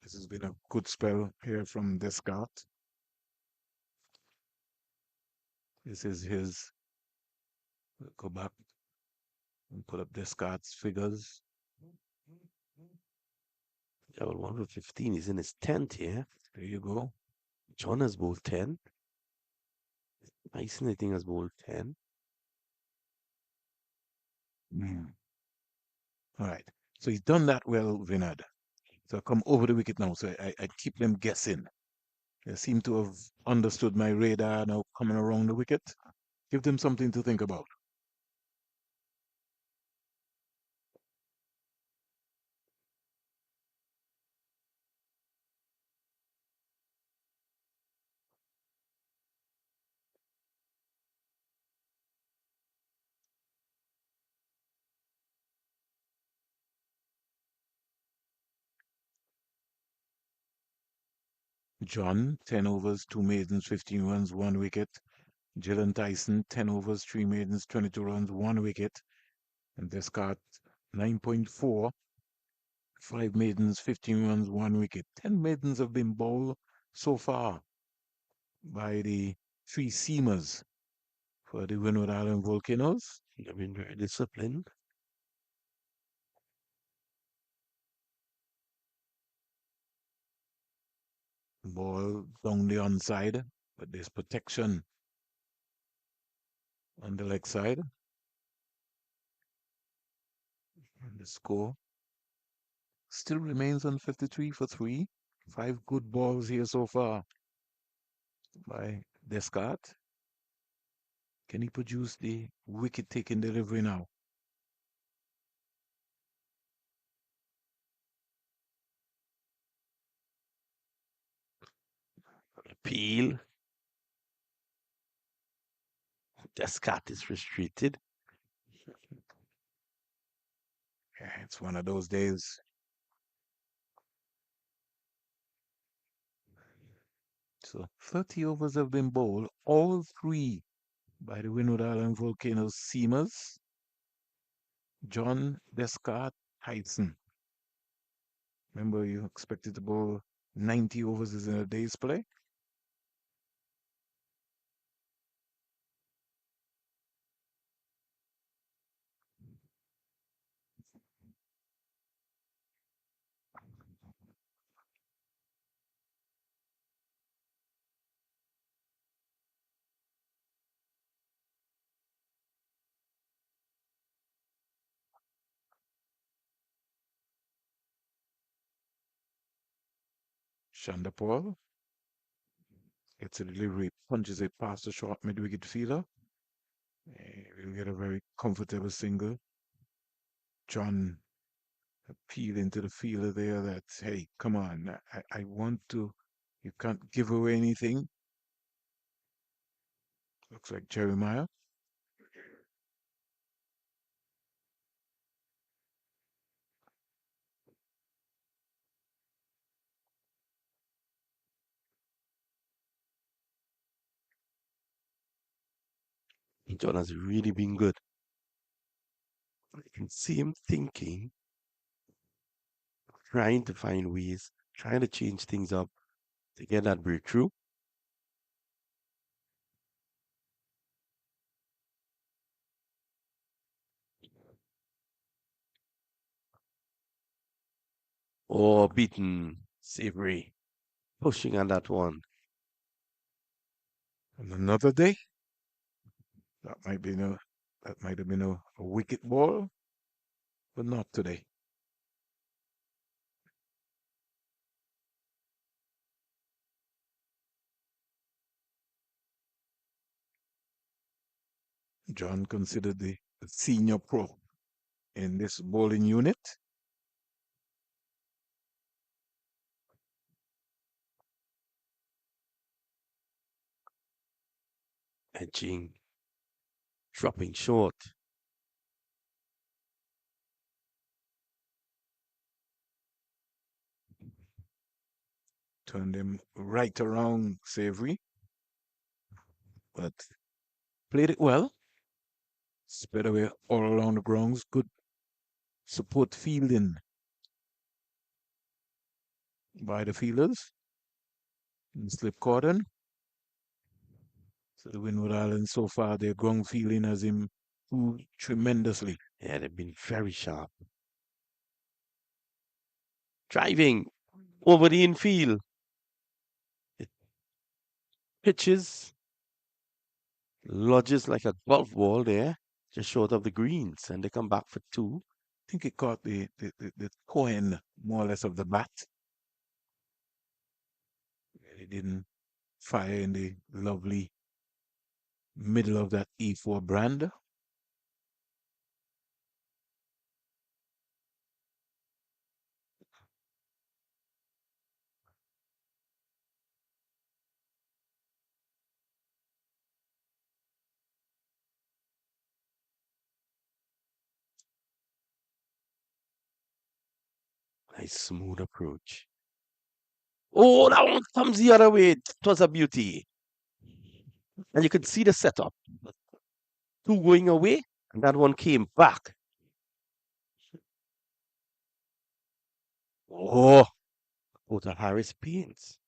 This has been a good spell here from Descartes. This is his. We'll go back and put up Descartes' figures. Yeah, well, 115. He's in his 10th here. There you go. John has bowled 10. Tyson, I think, has bowled 10. All right. So he's done that well, Vinod. So I come over the wicket now. So I keep them guessing. They seem to have understood my radar now coming around the wicket. Give them something to think about. John, 10 overs, 2 maidens, 15 runs, 1 wicket. Gillen Tyson, 10 overs, 3 maidens, 22 runs, 1 wicket. And Descartes, 9.4, 5 maidens, 15 runs, 1 wicket. 10 maidens have been bowled so far by the 3 seamers for the Windward Island Volcanoes. They've been very disciplined. Ball down the onside, but there's protection on the leg side. And the score still remains on 53 for three. Five good balls here so far by Descartes. Can he produce the wicket taking delivery now? Peel. Descartes is frustrated. Yeah, it's one of those days. So 30 overs have been bowled, all three by the Windward Island Volcanoes seamers, John Descartes Hyson. Remember, you expected to bowl 90 overs in a day's play? Chandapur gets a delivery, punches it past the short mid-wicket fielder. We'll get a very comfortable single. John appealing to the fielder there that, hey, come on, I want to, you can't give away anything. Looks like Jeremiah. John has really been good. I can see him thinking, trying to find ways, trying to change things up to get that breakthrough. Or beaten Savory, pushing on that one. And another day, that might have been a wicket ball, but not today. John considered the senior pro in this bowling unit. Edging, dropping short. Turned him right around Savory, but played it well. Spread away all around the grounds. Good support fielding by the fielders. And slip cordon. So the Windward Islands so far, their ground fielding has improved tremendously. Yeah, they've been very sharp. Driving over the infield. It pitches, lodges like a golf ball there, just short of the greens, and they come back for two. I think it caught the coin more or less of the bat. It didn't fire in the lovely middle of that E4 brand. Nice smooth approach. Oh, that one comes the other way. It was a beauty. And you could see the setup. Two going away, and that one came back. Oh, Porter Harris pains.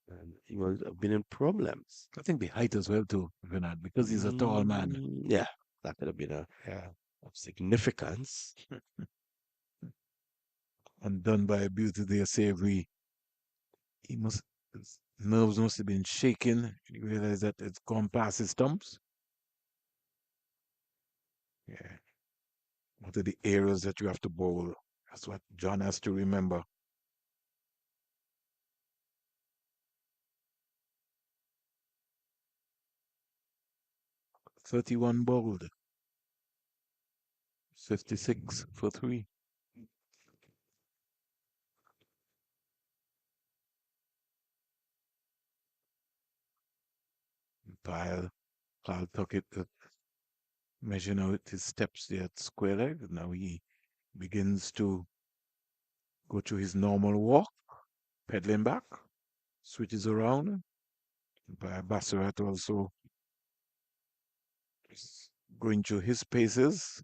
And he must have been in problems. I think the height as well too, Vinod, because he's a tall man. Yeah, that could have been Yeah. of significance. And done by a beauty there, Savory. His nerves must have been shaking. You realize that it's gone past his stumps. Yeah. What are the areas that you have to bowl? That's what John has to remember. "31 bowled, 56 for 3." Pyle took it, measuring out his steps there at square leg. Now he begins to go through his normal walk, pedaling back, switches around. Bassurat also is going through his paces.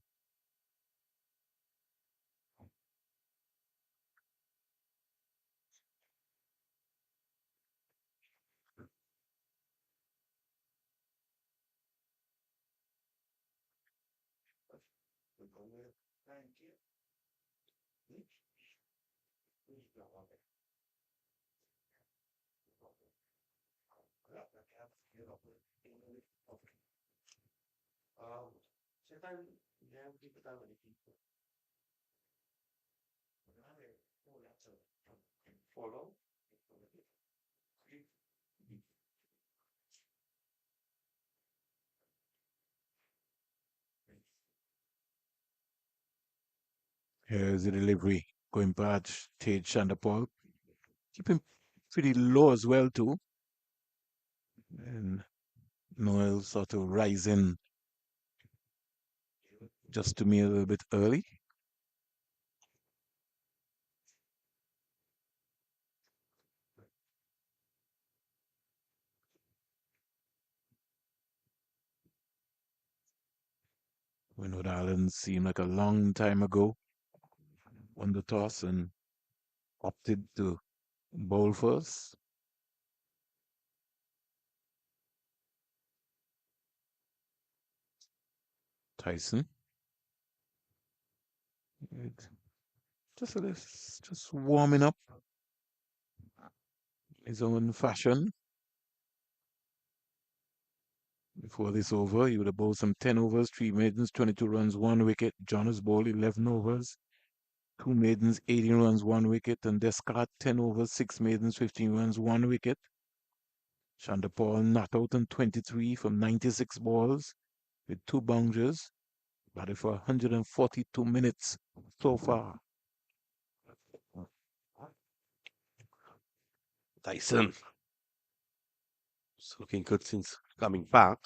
Here's the delivery going past Tej Chandapal. Keep him pretty low as well too. And Noel sort of rising just to me a little bit early. Windward Island seemed like a long time ago. Won the toss and opted to bowl first. Tyson. Just warming up his own fashion. Before this over, he would have bowled some 10 overs, 3 maidens, 22 runs, 1 wicket. John has bowled 11 overs, 2 maidens, 18 runs, 1 wicket. And Descartes, 10 overs, 6 maidens, 15 runs, 1 wicket. Chandapal not out on 23 from 96 balls with 2 boundaries, batted for 142 minutes so far. Tyson. It's looking good since coming back.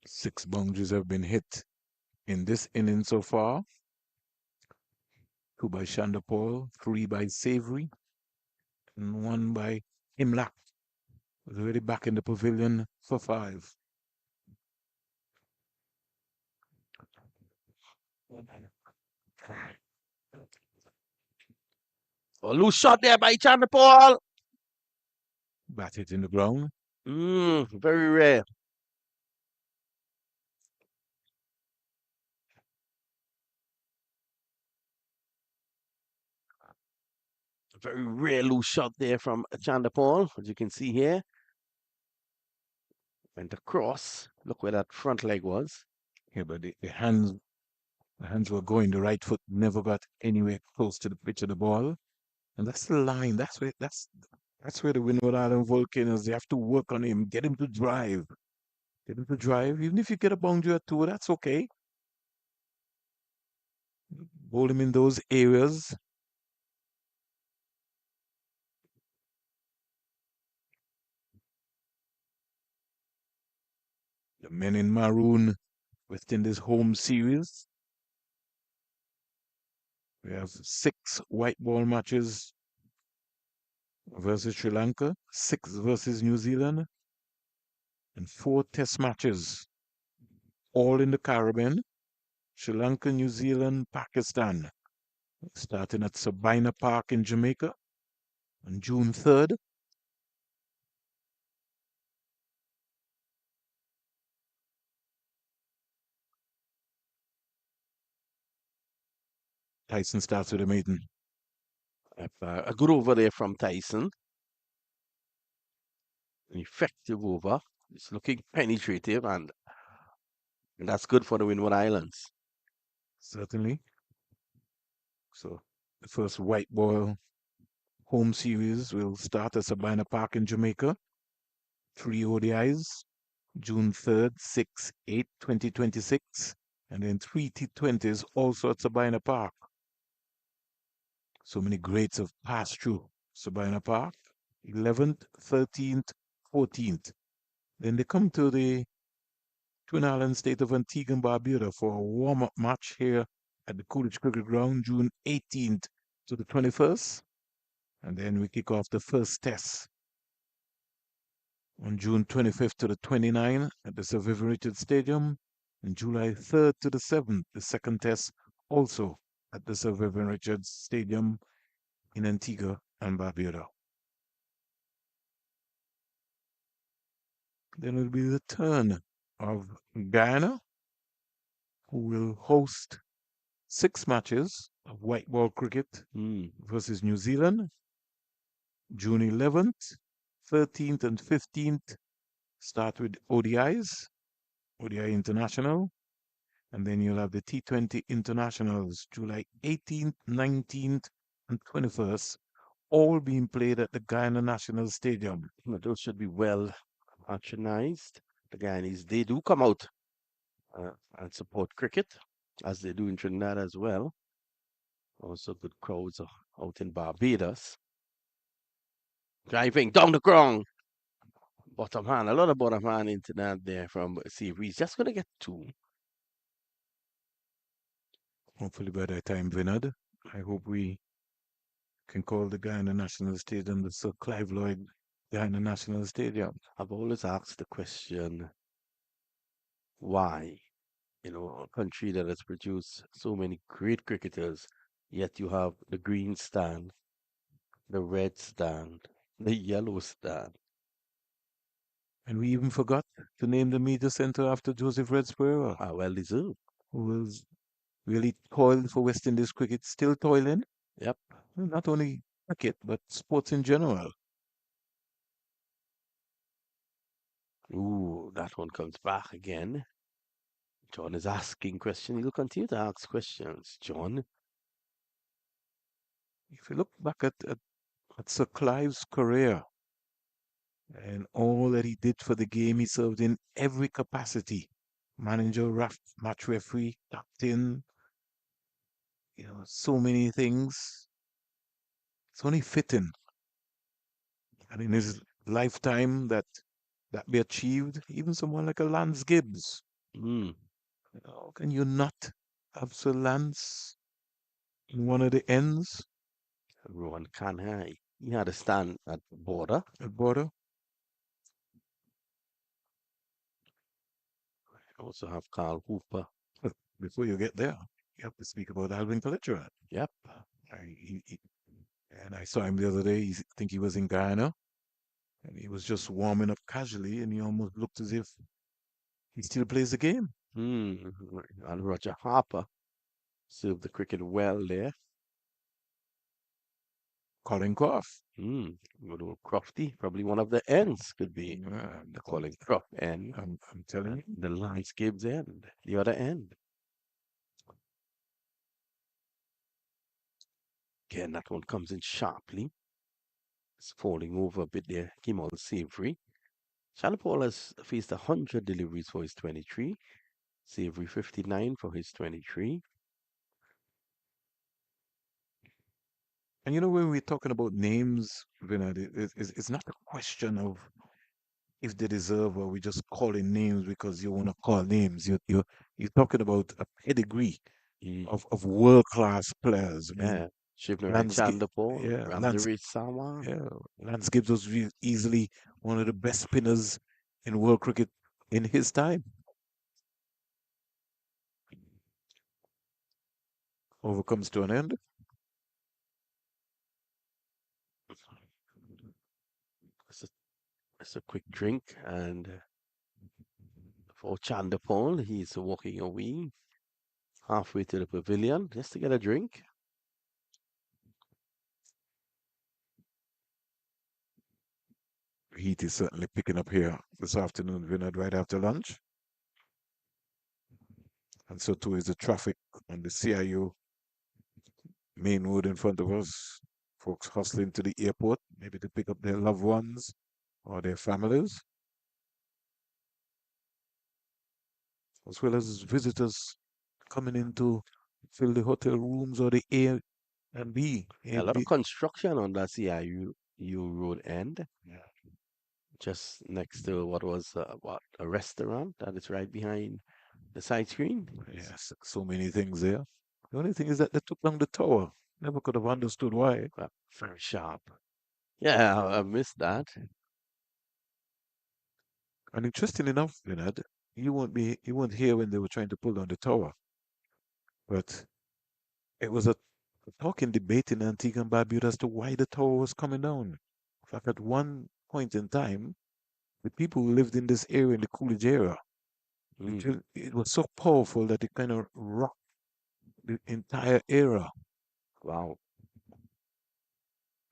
Six boundaries have been hit in this inning so far. 2 by Chandapal, 3 by Savory, and 1 by Imlak. Was already back in the pavilion for 5. A loose shot there by Chandapal. Batted in the ground. Very rare. Very rare loose shot there from Chandapal, as you can see here. Went across. Look where that front leg was. Yeah, but the hands were going. The right foot never got anywhere close to the pitch of the ball. And that's the line. That's where the Windward Island Volcanoes, they have to work on him, get him to drive. Get him to drive. Even if you get a boundary or two, that's okay. Hold him in those areas. The men in maroon, West Indies home series. We have 6 white ball matches versus Sri Lanka, 6 versus New Zealand, and 4 test matches, all in the Caribbean. Sri Lanka, New Zealand, Pakistan, starting at Sabina Park in Jamaica on June 3rd. Tyson starts with a maiden. A good over there from Tyson. An effective over. It's looking penetrative, and that's good for the Windward Islands. Certainly. So the first white ball home series will start at Sabina Park in Jamaica. 3 ODIs, June 3rd, 6, 8, 2026. And then 3 T20s also at Sabina Park. So many greats have passed through Sabina Park. 11th, 13th, 14th. Then they come to the Twin Island state of Antigua and Barbuda for a warm-up match here at the Coolidge Cricket Ground, June 18th to the 21st. And then we kick off the first test on June 25th to the 29th at the Sir Vivian Richards Stadium, and July 3rd to the 7th, the second test also at the Sir Vivian Richards Stadium in Antigua and Barbuda. Then it'll be the turn of Guyana, who will host 6 matches of white ball cricket versus New Zealand, June 11th, 13th, and 15th. Start with ODIs, ODI International, and then you'll have the T20 Internationals, July 18th, 19th, and 21st, all being played at the Guyana National Stadium. Those should be well patronized. The Guyanese, they do come out and support cricket, as they do in Trinidad as well. Also, good crowds out in Barbados. Driving down the ground. Bottom hand, a lot of bottom hand into that there from Savory. He's just going to get 2. Hopefully by that time, Vinod, I hope we can call the Guyana National Stadium the Sir Clive Lloyd Guyana National Stadium. I've always asked the question, why? You know, a country that has produced so many great cricketers, yet you have the green stand, the red stand, the yellow stand. And we even forgot to name the media center after Joseph Red Spurrier, Well deserved. who was really toiled for West Indies cricket, still toiling. Yep. Not only cricket, but sports in general. Ooh, that one comes back again. John is asking questions. He'll continue to ask questions, John. If you look back at Sir Clive's career and all that he did for the game, he served in every capacity. Manager, match referee, captain, so many things. It's only fitting. And in his lifetime that be achieved, even someone like a Lance Gibbs. Mm. How can you not have Sir Lance in one of the ends? Everyone can high. He had a stand at the border. At border? Also have Carl Hooper. Before you get there, you have to speak about Alvin Collettera. Yep. And I saw him the other day. I think he was in Guyana. And he was just warming up casually, and he almost looked as if he still plays the game. And Roger Harper served the cricket well there. Colin Croft. Good old Crofty. Probably one of the ends could be the Colin Croft end. I'm telling you. The Lance Gibbs end. The other end. Again, that one comes in sharply. It's falling over a bit there. Came out Savory. Shannon Paul has faced 100 deliveries for his 23. Savory 59 for his 23. And when we're talking about names, it's not a question of if they deserve or we just calling names because you want to call names. You're talking about a pedigree of world class players. I mean, Shivnarine Chandapur, yeah, Ramdari Sawan. Yeah, Lance Gibbs was easily one of the best spinners in world cricket in his time. Over comes to an end. It's a quick drink, and for Chandapur, he's walking away halfway to the pavilion just to get a drink. heat is certainly picking up here this afternoon, Vinod, right after lunch. And so too is the traffic on the CIU main road in front of us. Folks hustling to the airport, maybe to pick up their loved ones or their families, as well as visitors coming in to fill the hotel rooms or the Airbnb. A lot of construction on that CIU road end, Yeah. just next to what was what a restaurant that is right behind the side screen. Yes, so many things there. The only thing is that they took down the tower. Never could have understood why. Very sharp. Yeah, I missed that. And interesting enough, Leonard, you weren't here when they were trying to pull down the tower. But it was a talking debate in Antigua and Barbuda as to why the tower was coming down. In fact, at one point in time, the people who lived in this area, in the Coolidge area, it was so powerful that it kind of rocked the entire area. Wow.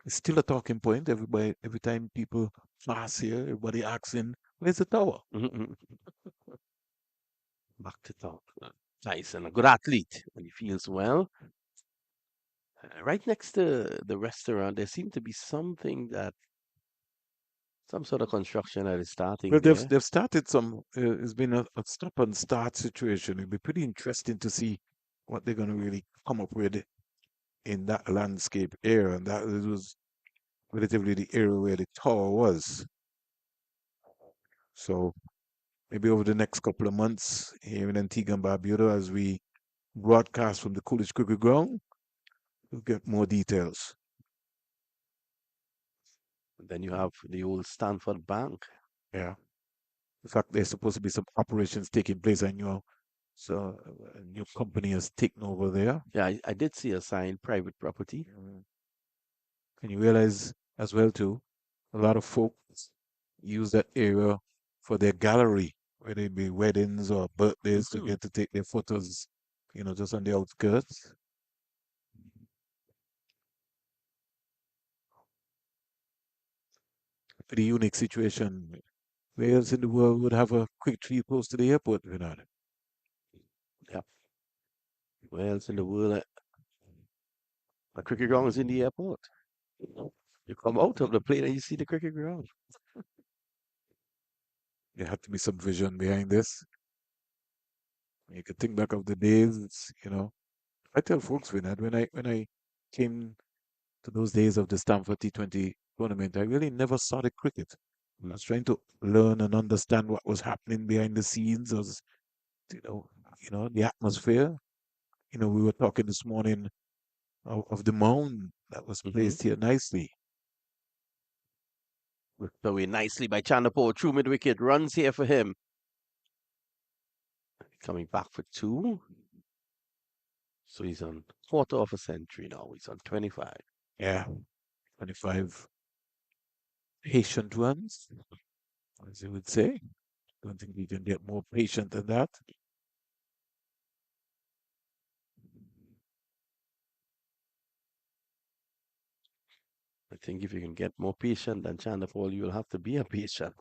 It's still a talking point. Everybody, every time people pass here, everybody asking, "Where's the tower?" Back to top. Nice and a good athlete, and he feels well. Right next to the restaurant, there seemed to be something that some sort of construction that is starting Well, there. they've started some. It's been a stop and start situation. It'll be pretty interesting to see what they're going to really come up with in that landscape area, and that it was relatively the area where the tower was. So maybe over the next couple of months here in Antigua and Barbuda, as we broadcast from the Coolidge Cricket Ground, we'll get more details. Then you have the old Stanford Bank. Yeah. In fact, there's supposed to be some operations taking place. I know. So a new company has taken over there. Yeah, I did see a sign, private property. And you realize as well too, a lot of folks use that area for their gallery, whether it be weddings or birthdays to get to take their photos, just on the outskirts. Pretty unique situation. Where else in the world would have a quick tree close to the airport, Vinod? Yeah. Where else in the world? The cricket ground is in the airport. You come out of the plane and you see the cricket ground. There had to be some vision behind this. You could think back of the days. I tell folks, Vinod, when I came to those days of the Stanford T20 tournament, I really never saw the cricket. I was trying to learn and understand what was happening behind the scenes, as you know, the atmosphere. We were talking this morning of the mound that was placed here nicely. Whipped away nicely by Chanderpaul. True mid wicket. Runs here for him. Coming back for two. So he's on quarter of a century now. He's on 25. Yeah, 25 patient runs, as you would say. Don't think we can get more patient than that. I think if you can get more patient than Chanderpaul, you'll have to be a patient.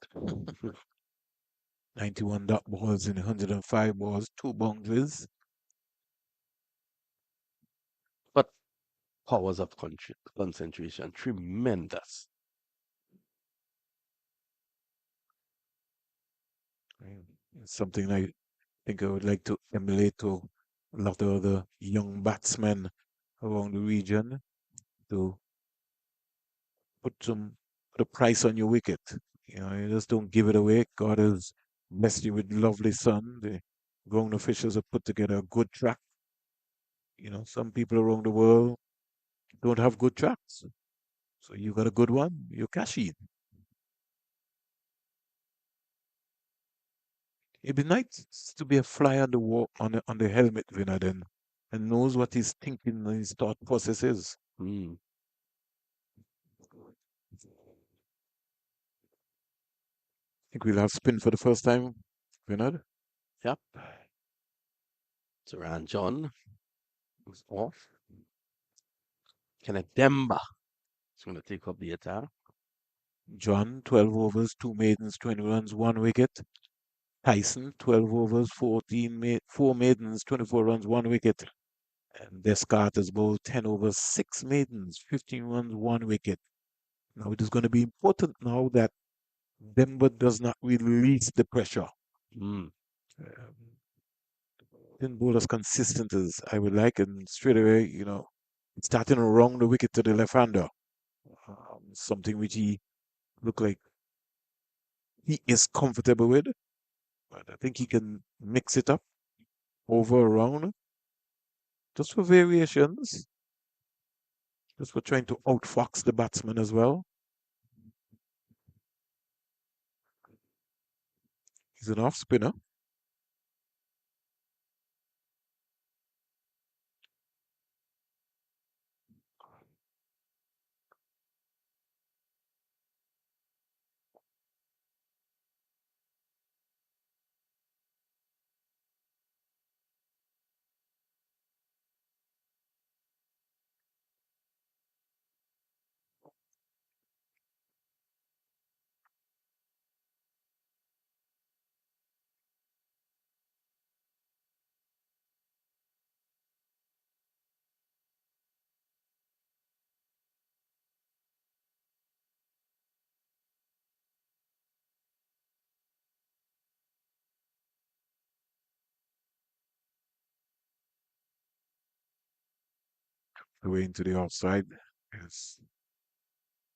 91 dot balls in 105 balls, 2 boundaries. But powers of concentration, tremendous. It's something I think I would like to emulate to a lot of the young batsmen around the region to put a price on your wicket. You just don't give it away. God has blessed you with lovely sun. The ground officials have put together a good track. Some people around the world don't have good tracks. So you got a good one, you cash in. It'd be nice to be a fly on the wall on the helmet, Vinod, and knows what he's thinking and his thought process is. Think we'll have spin for the first time, Vinod? Yep. Saran John was off. Kenneth Demba is going to take up the attack. John, 12 overs, 2 maidens, 20 runs, 1 wicket. Tyson, 12 overs, 4 maidens, 24 runs, 1 wicket. And Descartes has bowled 10 overs, 6 maidens, 15 runs, 1 wicket. Now it is going to be important now that Denver does not release the pressure. Mm. Didn't bowl as consistent as I would like, and straight away, starting around the wicket to the left-hander. Something which he looked like he is comfortable with, but I think he can mix it up over around just for variations, just for trying to outfox the batsman as well. He's an off spinner. Away into the outside is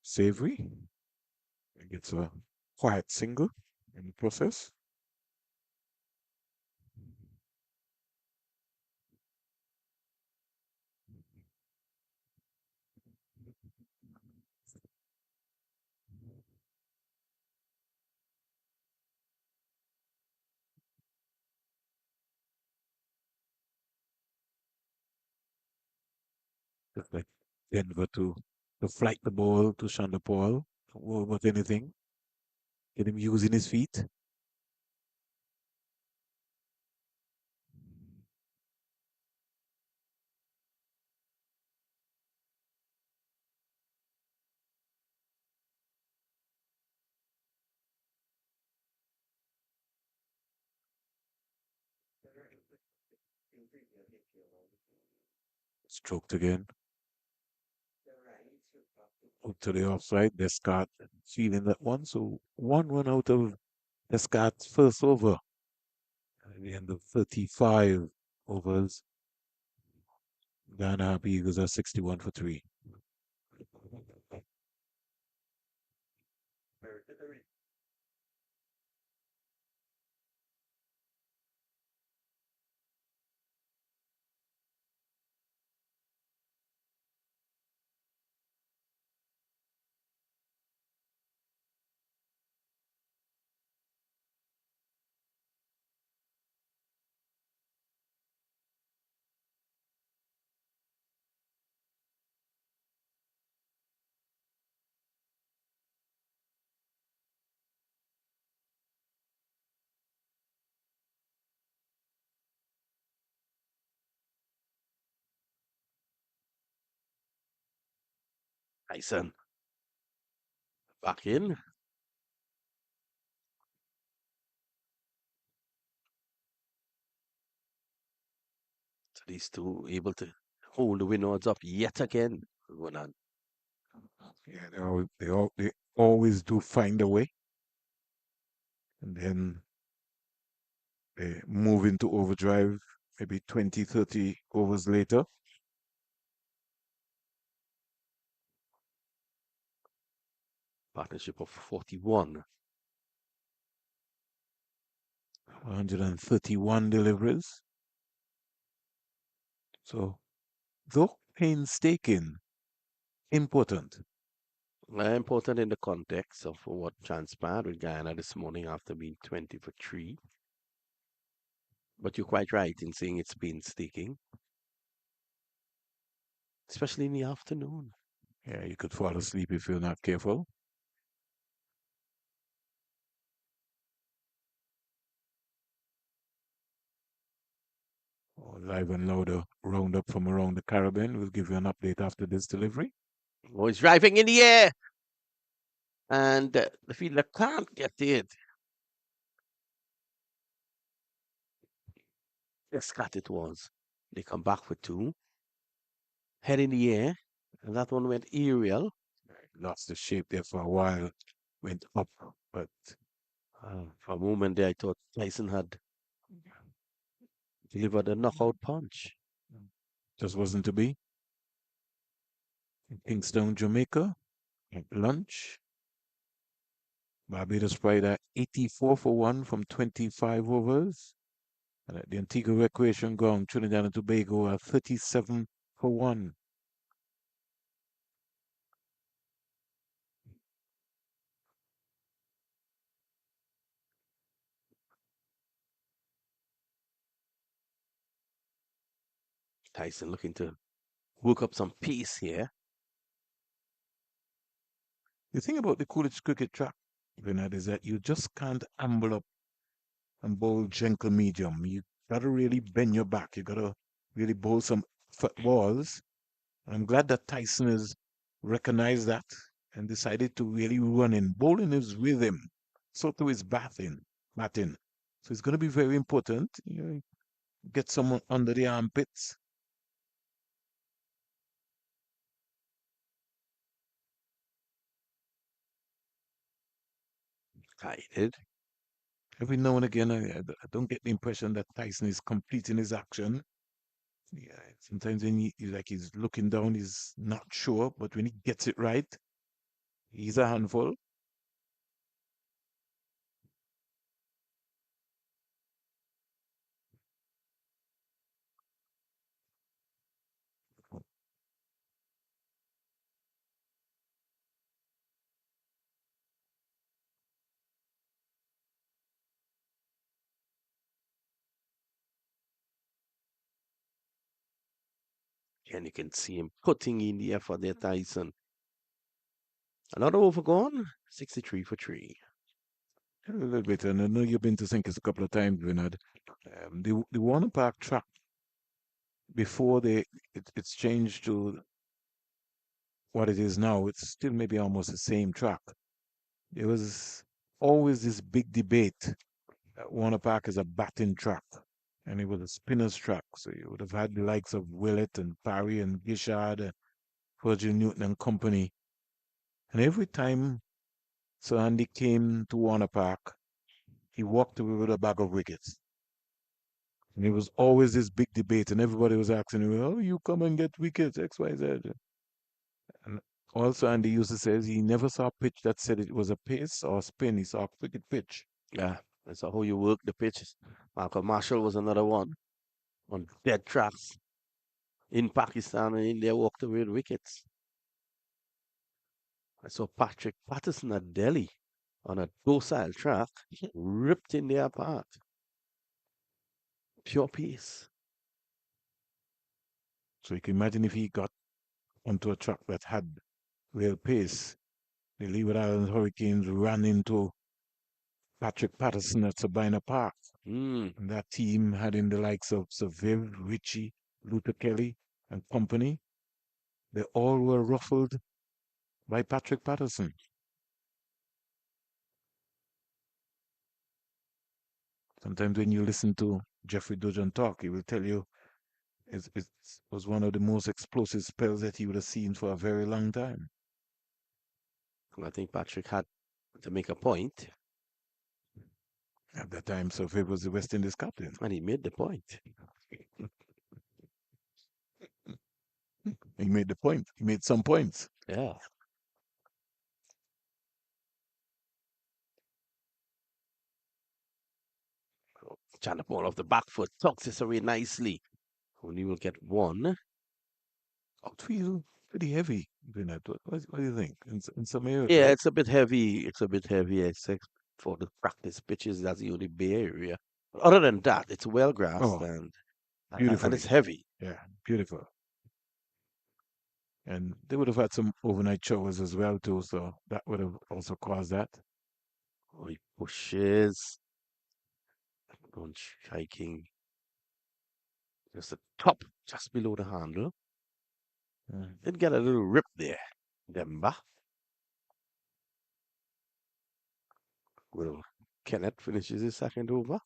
Savory. He gets a quiet single in the process. Just like Denver to flight the ball to Chandler Paul. Don't worry about anything. Get him using his feet. Stroked again. Out to the offside. Descartes feeling that one. So 1 run out of Descartes' first over. At the end of 35 overs, Guyana Eagles are 61 for 3. Tyson back in. So these two able to hold the Windwards up yet again. Going on. Yeah, they always do find a way. And then they move into overdrive maybe 20, 30 overs later. Partnership of 41. 131 deliveries. So, though painstaking, important. Important in the context of what transpired with Guyana this morning after being 20 for 3. But you're quite right in saying it's painstaking, especially in the afternoon. Yeah, you could fall asleep if you're not careful. Live and louder roundup from around the Caribbean. We'll give you an update after this delivery. Oh, it's driving in the air. And the fielder can't get it. Just cut it once. They come back for two. Head in the air. And that one went aerial. Lost the shape there for a while, went up, but For a moment there, I thought Tyson had delivered a knockout punch. just wasn't to be. In Kingston, Jamaica, at lunch, Barbados played at 84 for 1 from 25 overs. And at the Antigua Recreation Ground, Trinidad and Tobago are 37 for 1. Tyson looking to work up some pace here. The thing about the Coolidge cricket track, Bernard, is that you just can't amble up and bowl gentle medium. You gotta really bend your back. You gotta really bowl some footballs. And I'm glad that Tyson has recognized that and decided to really run in. Bowling is rhythm, so to his batting. So it's going to be very important. You know, get someone under the armpits. Guided. Every now and again, I don't get the impression that Tyson is completing his action. Yeah, sometimes when he's looking down, he's not sure, but when he gets it right, he's a handful. And you can see him putting in the effort there, Tyson. Another over gone, 63 for 3. A little bit, and I know you've been to Sinkers a couple of times, Bernard. The Warner Park track before it's changed to what it is now, it's still maybe almost the same track. There was always this big debate that Warner Park is a batting track, and it was a spinner's track. So you would have had the likes of Willett and Parry and Gishard, Virgil Newton and company. And every time Sir Andy came to Warner Park, he walked away with a bag of wickets. And it was always this big debate, and everybody was asking him, "Oh, you come and get wickets, X, Y, Z." And also, Andy used to say he never saw a pitch that said it was a pace or a spin. He saw a cricket pitch. Yeah, that's how you work the pitches. Malcolm Marshall was another one on dead tracks in Pakistan, and India walked away with wickets. I saw Patrick Patterson at Delhi on a docile track, ripped India apart. Pure pace. So you can imagine if he got onto a track that had real pace. The Leeward Islands Hurricanes ran into Patrick Patterson at Sabina Park. Mm. And that team had in the likes of Sir Viv, Ritchie, Luther Kelly, and company. They all were ruffled by Patrick Patterson. Sometimes when you listen to Jeffrey Dudgeon talk, he will tell you it was one of the most explosive spells that he would have seen for a very long time. I think Patrick had to make a point, At that time, Sir Viv was the West Indies captain. and he made the point. He made the point. He made some points. Yeah. Trying ball off the back foot, tucks this away nicely. Only will get one. Outfield pretty heavy. Bernard. What do you think? In some areas, Yeah, right? it's a bit heavy. It's a bit heavy, except for the practice pitches. That's the only Bay Area. But other than that, it's well grassed Oh, and beautifully. it's heavy. Yeah, beautiful. And they would have had some overnight showers as well too, so that would have also caused that. Oh, he pushes. On striking. Just the top, just below the handle. Mm. Did get a little rip there. Demba. Will Kenneth finishes his second over.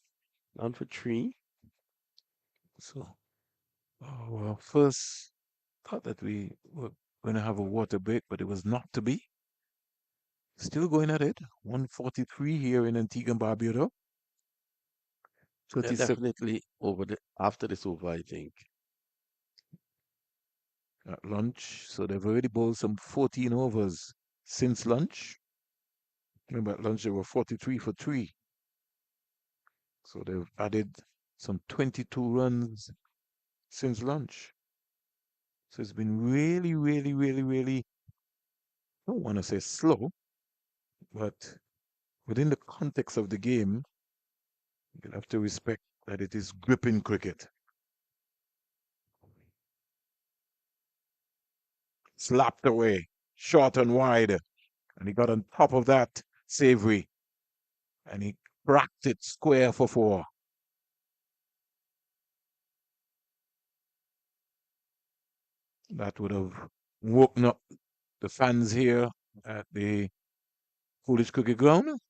Down for 3. So, our first thought that we were going to have a water break, but it was not to be. Still going at it. 143 here in Antigua and Barbuda. They're 37 definitely after this over, I think. at lunch. So they've already bowled some 14 overs since lunch. Remember at lunch they were 43 for 3. So they've added some 22 runs since lunch. So it's been really, really, really, really, I don't want to say slow, but within the context of the game, you have to respect that it is gripping cricket. Slapped away, short and wide, and he got on top of that, Savory, and he cracked it square for 4. That would have woken up the fans here at the Foolish Cricket Ground.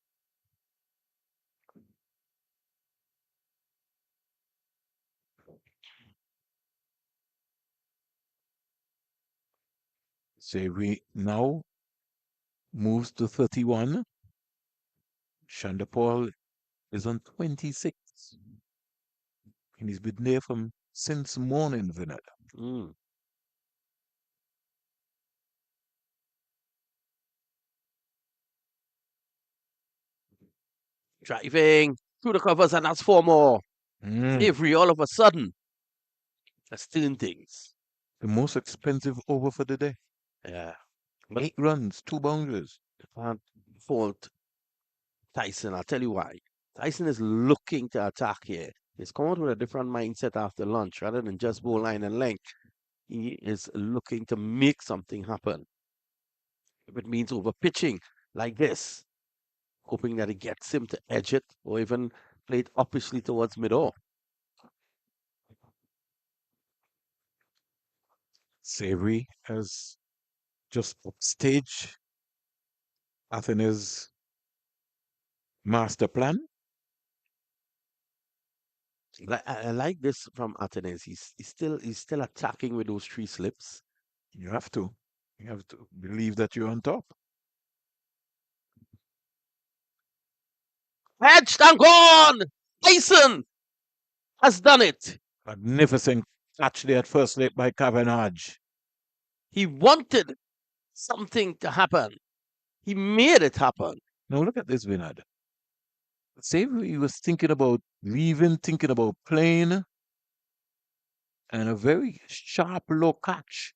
Savory now moves to 31. Chandapal is on 26. And he's been there from since morning, Vinod. Mm. Driving through the covers, and that's 4 more. Mm. Avery, all of a sudden, that's doing things. The most expensive over for the day. Yeah. But 8 runs, 2 boundaries. can't fault Tyson. I'll tell you why. Tyson is looking to attack here. He's come out with a different mindset after lunch rather than just bowl line and length. He is looking to make something happen. If it means over pitching like this, hoping that it gets him to edge it or even play it uppishly towards mid-off. Savory has just upstaged Athena's master plan. I like this from Atenes. He's still attacking with those 3 slips. You have to. You have to believe that you're on top. Edged and gone! Tyson has done it. Magnificent catch there at first slip by Cavenagh. He wanted something to happen. He made it happen. Now look at this, Vinod. Savory was thinking about leaving, thinking about playing, and a very sharp low catch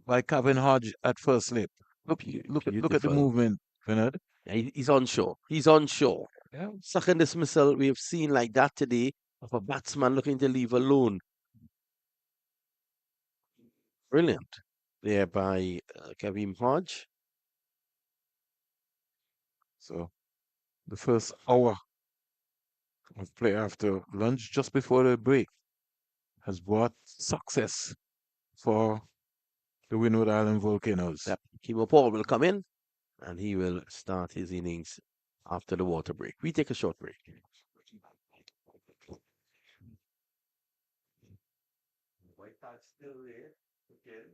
by Cavenagh at first slip. Look at the Beautiful. movement, Vinod. Yeah, he's on shore. He's on shore. Yeah. Second dismissal we have seen like that today of a batsman looking to leave alone. Brilliant. There by Kareem Hodge. So the first hour of play after lunch, just before the break, has brought success for the Windward Island Volcanoes. Yep. Kimo Paul will come in and he will start his innings after the water break. We take a short break. White Tart still there. Okay.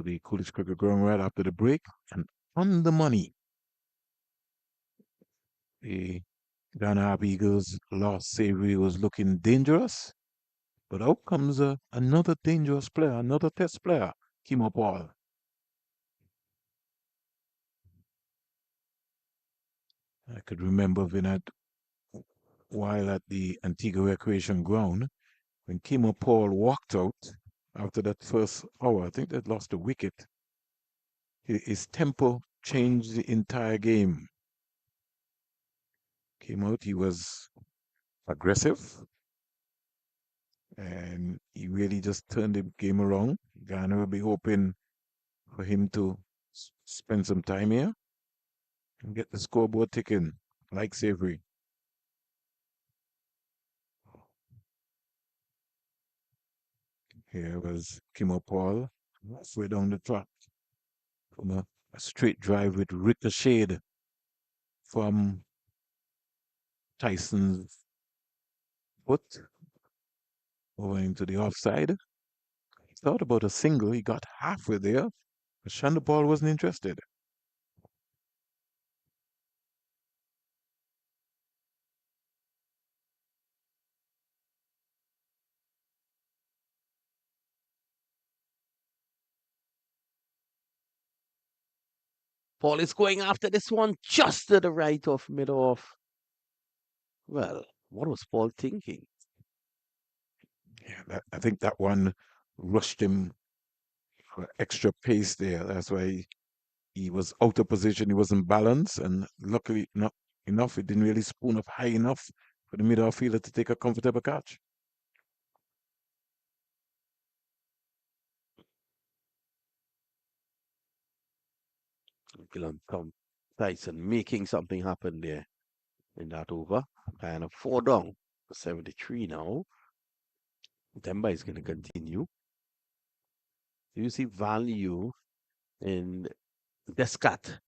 to the Coolidge Cricket Ground right after the break. And on the money, the Ghana Eagles lost. Savory was looking dangerous. But out comes another dangerous player, another test player, Kimo Paul. I could remember Vinod while at the Antigua Recreation Ground when Kimo Paul walked out after that first hour. I think they'd lost a wicket. His tempo changed the entire game. Came out, he was aggressive, and he really just turned the game around. Ghana will be hoping for him to spend some time here and get the scoreboard ticking like Savory. Here was Kimo Paul halfway down the track from a straight drive with ricocheted from Tyson's foot over into the offside. He thought about a single. He got halfway there, but Shandapal wasn't interested. Paul is going after this one just to the right of mid-off. Well, what was Paul thinking? Yeah, I think that one rushed him for extra pace there. That's why he was out of position. He wasn't balanced, and luckily not enough. It didn't really spoon up high enough for the middle fielder to take a comfortable catch. Tom Tyson making something happen there in that over. And a 4 down for 73 now. Demba is going to continue. Do you see value in Descat?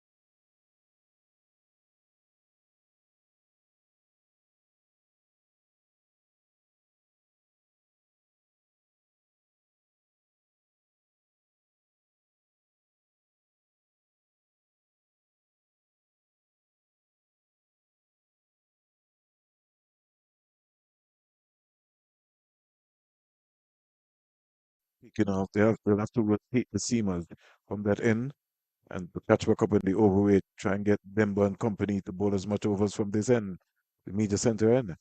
Speaking of, they'll have to rotate the seamers from that end and to catch back up in the overweight, try and get Demba and company to bowl as much overs from this end, the media center end.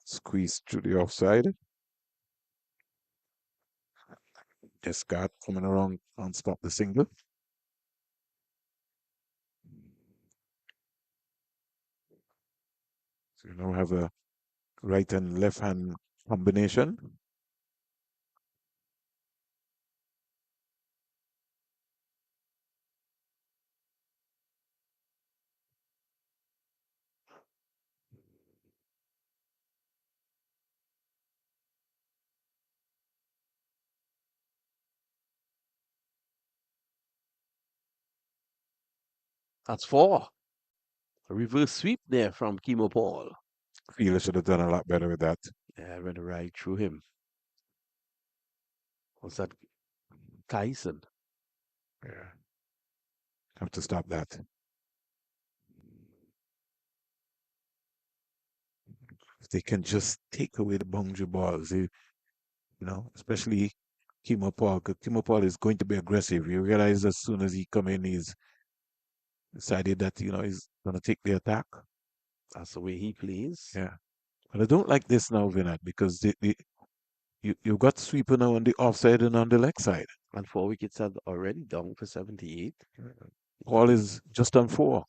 Squeeze through the offside. Descart coming around and stop the single. So you now have a right and left hand combination. That's 4. A reverse sweep there from Kimo Paul. Fielder should have done a lot better with that. Yeah, went right through him. Was that Tyson? Yeah. Have to stop that. If they can just take away the boundary balls, especially Kimo Paul, because Kimo Paul is going to be aggressive. You realize as soon as he come in, he's decided that, he's going to take the attack. That's the way he plays. Yeah. But I don't like this now, Vinat, because you've got sweeper now on the offside and on the leg side. And 4 wickets are already down for 78. Paul is just on 4.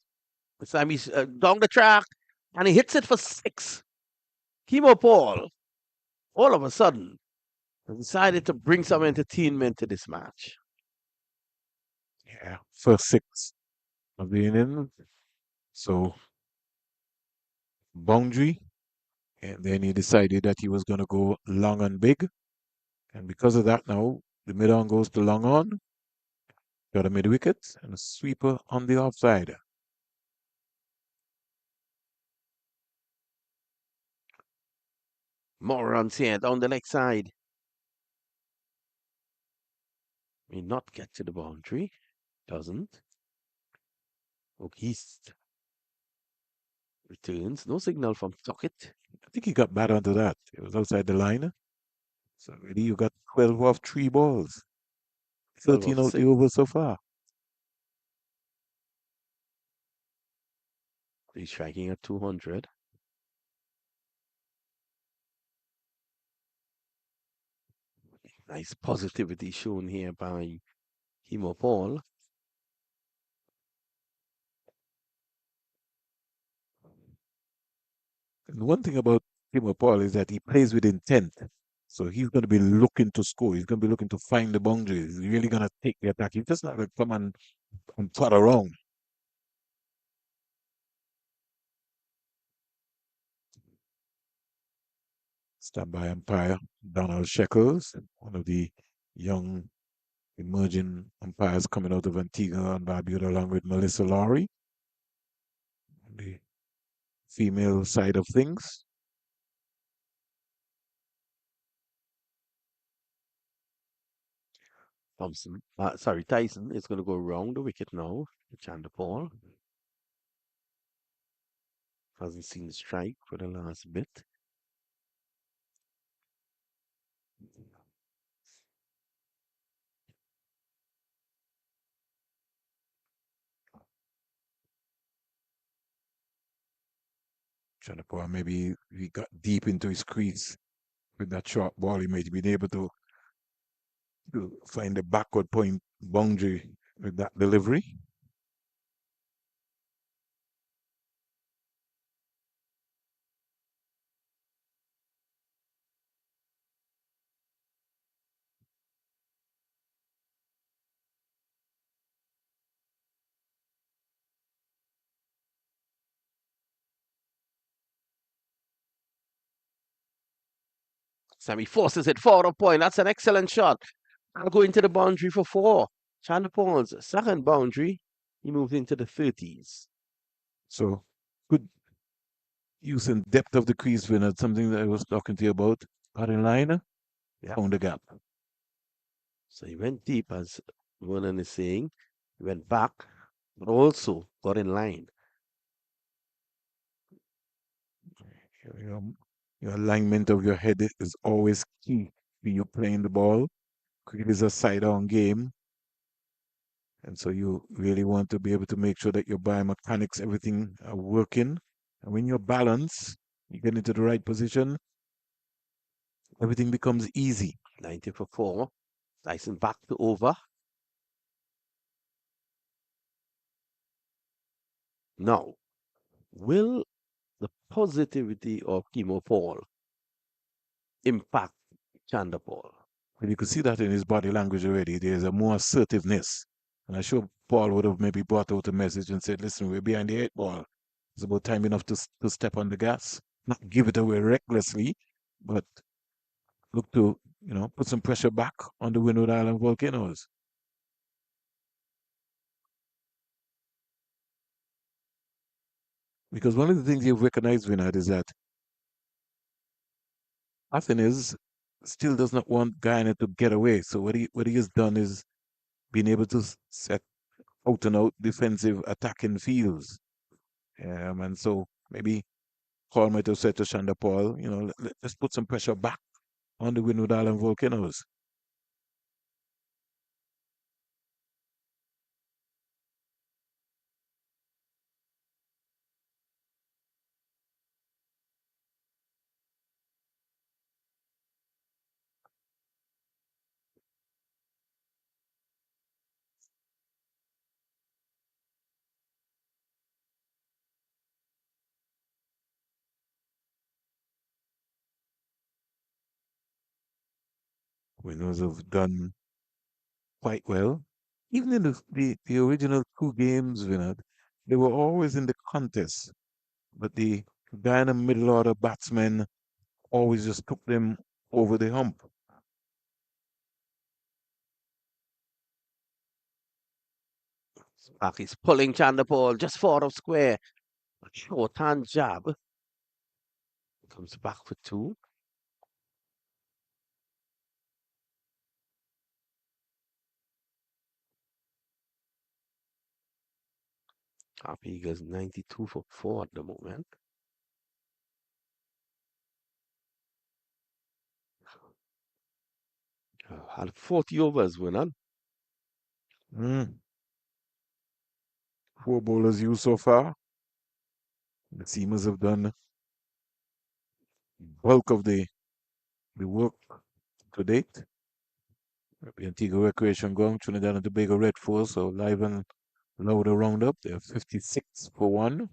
This time he's down the track and he hits it for 6. Kimo Paul, all of a sudden, decided to bring some entertainment to this match. Yeah. First 6 of the inning. So, boundary. And then he decided that he was going to go long and big. And because of that now, the mid-on goes to long on. Got a mid-wicket and a sweeper on the offside. More runs here down the leg side. May not get to the boundary. Doesn't. East returns. No signal from Socket. I think he got bad onto that. It was outside the line. So really, you got 12 off 3 balls. 12 13 off out the 6. over so far. He's striking at 200. Nice positivity shown here by Himo Paul. And one thing about Tim Paul is that he plays with intent. So he's going to be looking to score. He's going to be looking to find the boundaries. He's really going to take the attack. He's just not going to come and trot around. Standby umpire Donald Shekels, one of the young emerging umpires coming out of Antigua and Barbuda, along with Melissa Lowry, on the female side of things. Tyson is going to go around the wicket now. Chandler Paul hasn't seen the strike for the last bit. Chandler Paul, maybe he got deep into his crease with that short ball. He might have been able to find the backward point boundary with that delivery. Sammy forces it forward of point. That's an excellent shot. I'll go into the boundary for 4. Chandler Paul's second boundary. He moved into the 30s. So good use and depth of the crease winner, something that I was talking to you about. Got in line, found the gap. So he went deep, as Vernon is saying. He went back, but also got in line. Your alignment of your head is always key when you're playing the ball. Cricket is a side-on game. And so you really want to be able to make sure that your biomechanics, everything are working. And when you're balanced, you get into the right position, everything becomes easy. 90 for 4. Dyson back to over. Now, will the positivity of Chemo Paul impact Chandler Paul? Well, you could see that in his body language already. There's a more assertiveness. And I'm sure Paul would have maybe brought out a message and said, listen, we're behind the 8 ball. It's about time enough to step on the gas. Not give it away recklessly, but look to, put some pressure back on the Windward Island Volcanoes. Because one of the things you've recognized, Vinod, is that Athens still does not want Guyana to get away. So what he has done is been able to set out and out defensive attacking fields. And so maybe Paul might have said to Shanda Paul, let's put some pressure back on the Windward Island Volcanoes. Windows have done quite well. Even in the original 2 games, Vinod, they were always in the contest. But the Guyana middle order batsmen always just took them over the hump. Back is pulling Chandler Paul just forward of square. A short hand jab. Comes back for 2. Happy Eagles 92 for 4 at the moment. Had 40 overs, winner. Mm. 4 bowlers used so far. The seamers have done bulk of the work to date. The Antigua Recreation Ground, Trinidad and Tobago Red Force, so live and loud roundup. They're 56 for 1.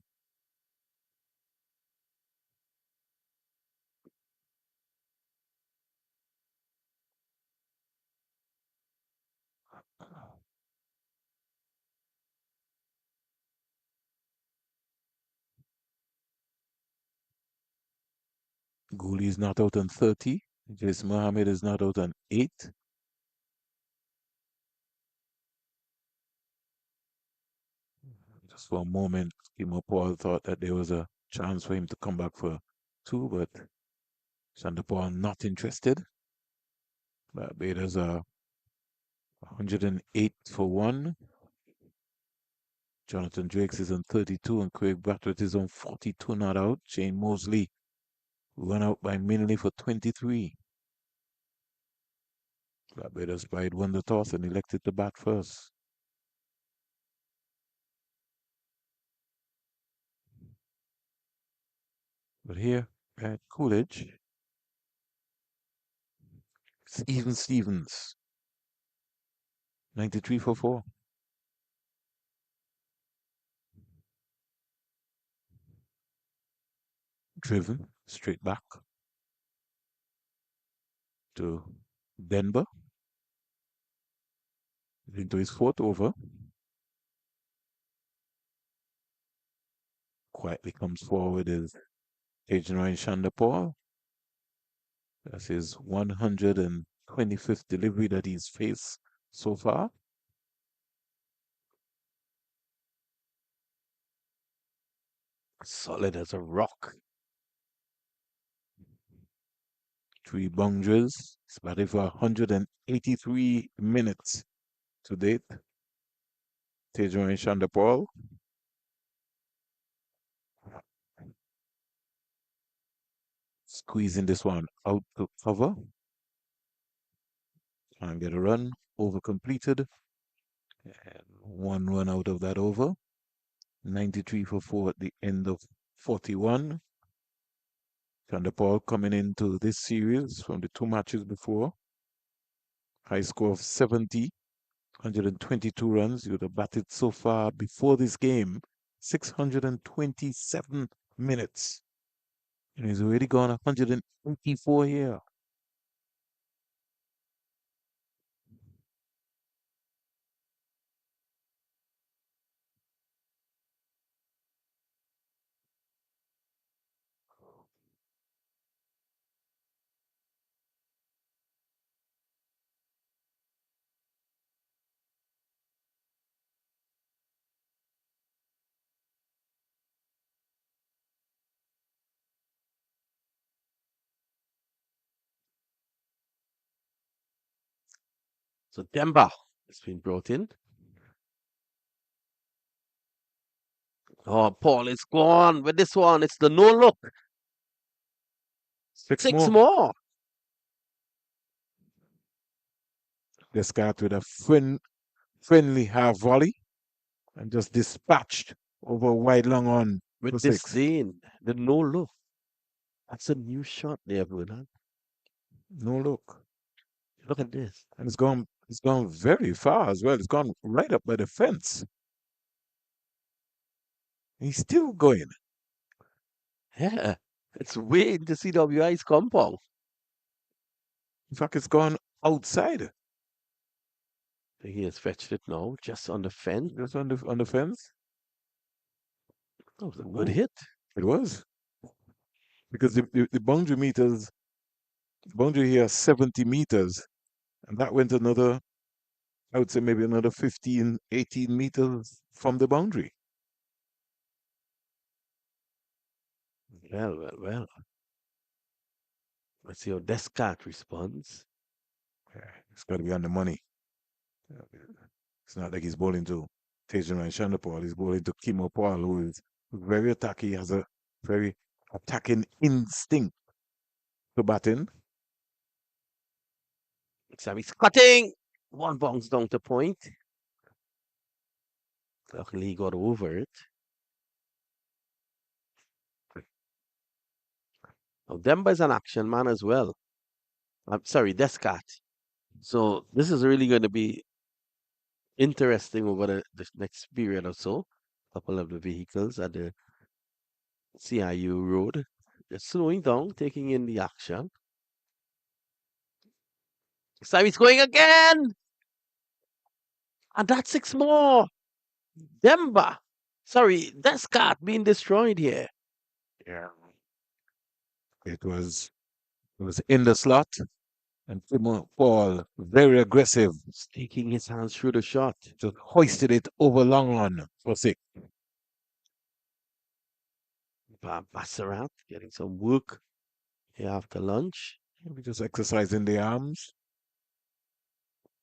Gooley is not out on 30. Jason Mohammed is not out on 8. Just for a moment, Kimo Paul thought that there was a chance for him to come back for 2, but Sander Paul not interested. Barbados are 108 for 1. Jonathan Drakes is on 32 and Craig Bartlett is on 42 not out. Shane Mosley run out by Minley for 23. Barbados Pride won the toss and elected to bat first. But here at Coolidge, it's even Stevens, 93 for 4. Driven straight back to Denver into his 4th over. Quietly comes forward is Agent Ryan Shandapur. That's his 125th delivery that he's faced so far. Solid as a rock. 3 boundaries. He's batted for 183 minutes to date. Tejan Shandapur. Squeezing this one out to cover. And get a run. Over completed. And 1 run out of that over. 93 for 4 at the end of 41. Shandapur coming into this series from the 2 matches before. High score of 70. 122 runs. You would have batted so far before this game 627 minutes. And he's already gone 184 here. So Demba has been brought in. Oh, Paul is gone with this one. It's the no look. 6 6 more. more. They start with a friendly half volley and just dispatched over wide long on for With 6. disdain. The no look. That's a new shot there, Bernard. No look. Look at this. And it's gone very far as well. It's gone right up by the fence. He's still going. Yeah. It's way into CWI's compound. In fact, it's gone outside. He has fetched it now, just on the fence. Just on the fence. That was a good Ooh, hit. it was. Because the boundary here is 70 meters. And that went another, I would say maybe another 15, 18 meters from the boundary. Well, well, well. Let's see how Descartes responds. Yeah, it's got to be on the money. It's not like he's bowling to Tejan Shandapal is bowling to Kimo Paul, who is very attacky, has a very attacking instinct to batting. So he's cutting. One bounce down to point. Luckily, he got over it. Now, Demba is an action man as well. I'm sorry, Descat. So this is really going to be interesting over the next period or so. Couple of the vehicles at the CIU road. They're slowing down, taking in the action. So he's going again. And that's six more. Demba. Sorry, Descat being destroyed here. Yeah. It was in the slot, and Kimo Paul very aggressive, Sticking his hands through the shot. just hoisted it over long on for six. Bassarat getting some work here after lunch. Maybe just exercising the arms,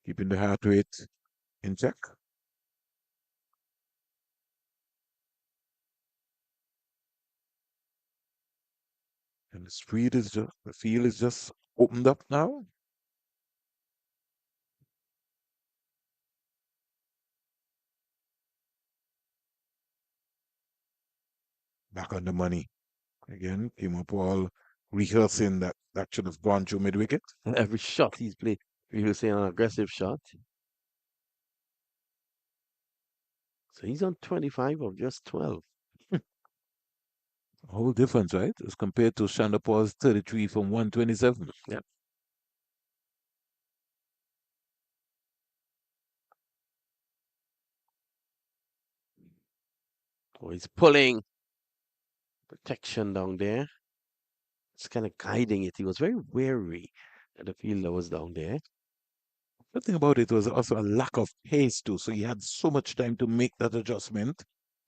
keeping the heart rate in check. And the field is just opened up now. Back on the money. Again, Kimo Paul rehearsing that should have gone through mid wicket. Every shot he's played, we will say an aggressive shot. So he's on 25 of just 12. A whole difference, right? As compared to Shandapal's 33 from 127. Yep. Oh, he's pulling protection down there. It's kind of guiding it. He was very wary at the fielder was down there. The thing about it was also a lack of pace too, so he had so much time to make that adjustment.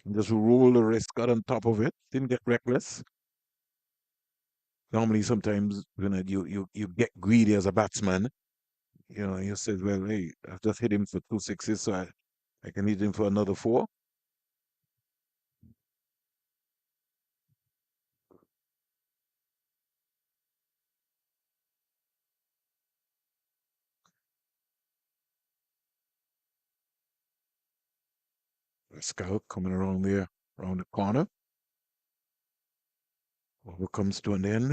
And just roll the wrist, got on top of it, didn't get reckless. Normally, sometimes you get greedy as a batsman. You said, well, hey, I've just hit him for two sixes, so I can hit him for another four. Scout coming around there, around the corner. Over comes to an end.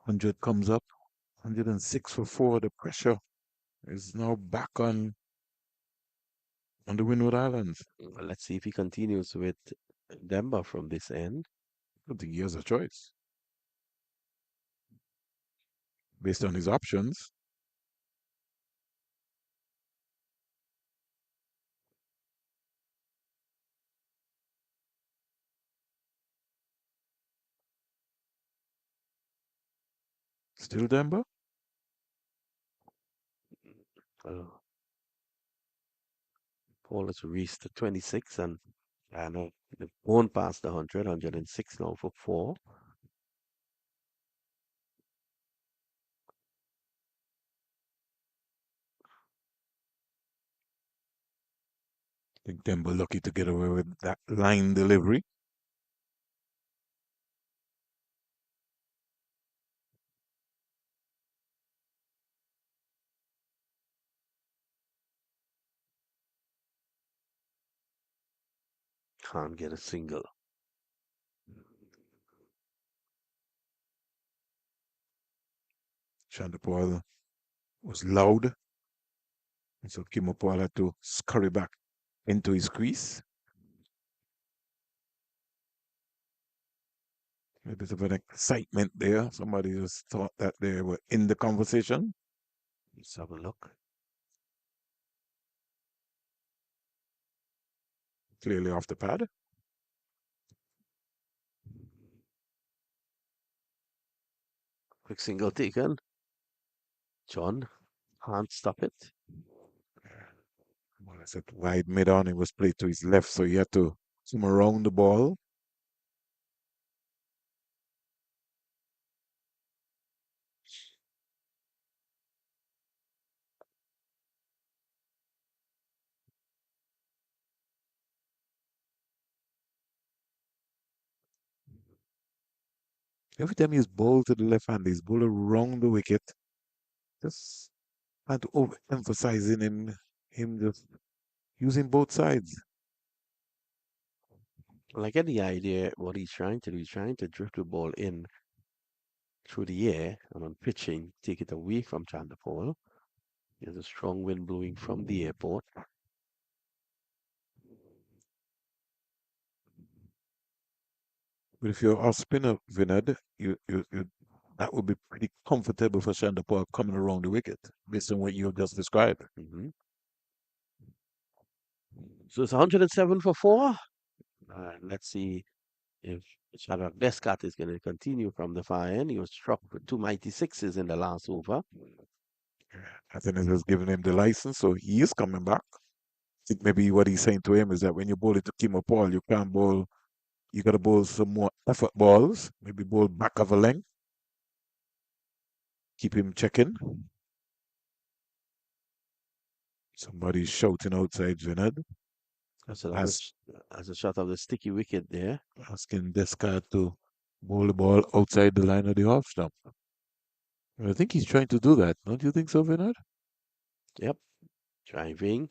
100 comes up. 106 for four. The pressure is now back on the Windward Islands. Well, let's see if he continues with Demba from this end. I don't think he has a choice based on his options. Still Denver? Uh, Paul has reached the 26 and Guyana they've gone past the 100, 106 now for four. I think Denver lucky to get away with that line delivery. Can't get a single. Chanderpaul was loud. And so Kimopal had to scurry back into his crease. A bit of an excitement there. Somebody just thought that they were in the conversation. Let's have a look. Clearly off the pad. Quick single taken. John can't stop it. Well, I said wide mid on. It was played to his left, so he had to swim around the ball. Every time he's bowled to the left hand, he's bowled around the wicket. Just trying to overemphasizing him just using both sides. Well, I get the idea what he's trying to do. He's trying to drift the ball in through the air and on pitching, take it away from Chandapol. There's a strong wind blowing from the airport. But if you're off spinner, Vinod, you that would be pretty comfortable for Chandapur coming around the wicket, based on what you've just described. Hmm. So it's 107 for four. Let's see if Shadrach Descat is going to continue from the far end. He was struck with two mighty sixes in the last over. Athens has given him the license, so he is coming back. I think maybe what he's saying to him is that when you bowl it to Kimo Paul, you can't bowl, you got to bowl some more effort balls, maybe bowl back of a length, keep him checking. Somebody's shouting outside Vinod, That's a, as, that's a shot of the sticky wicket there. asking this guy to bowl the ball outside the line of the off stump. I think he's trying to do that. Don't you think so, Vinod? Yep. Driving.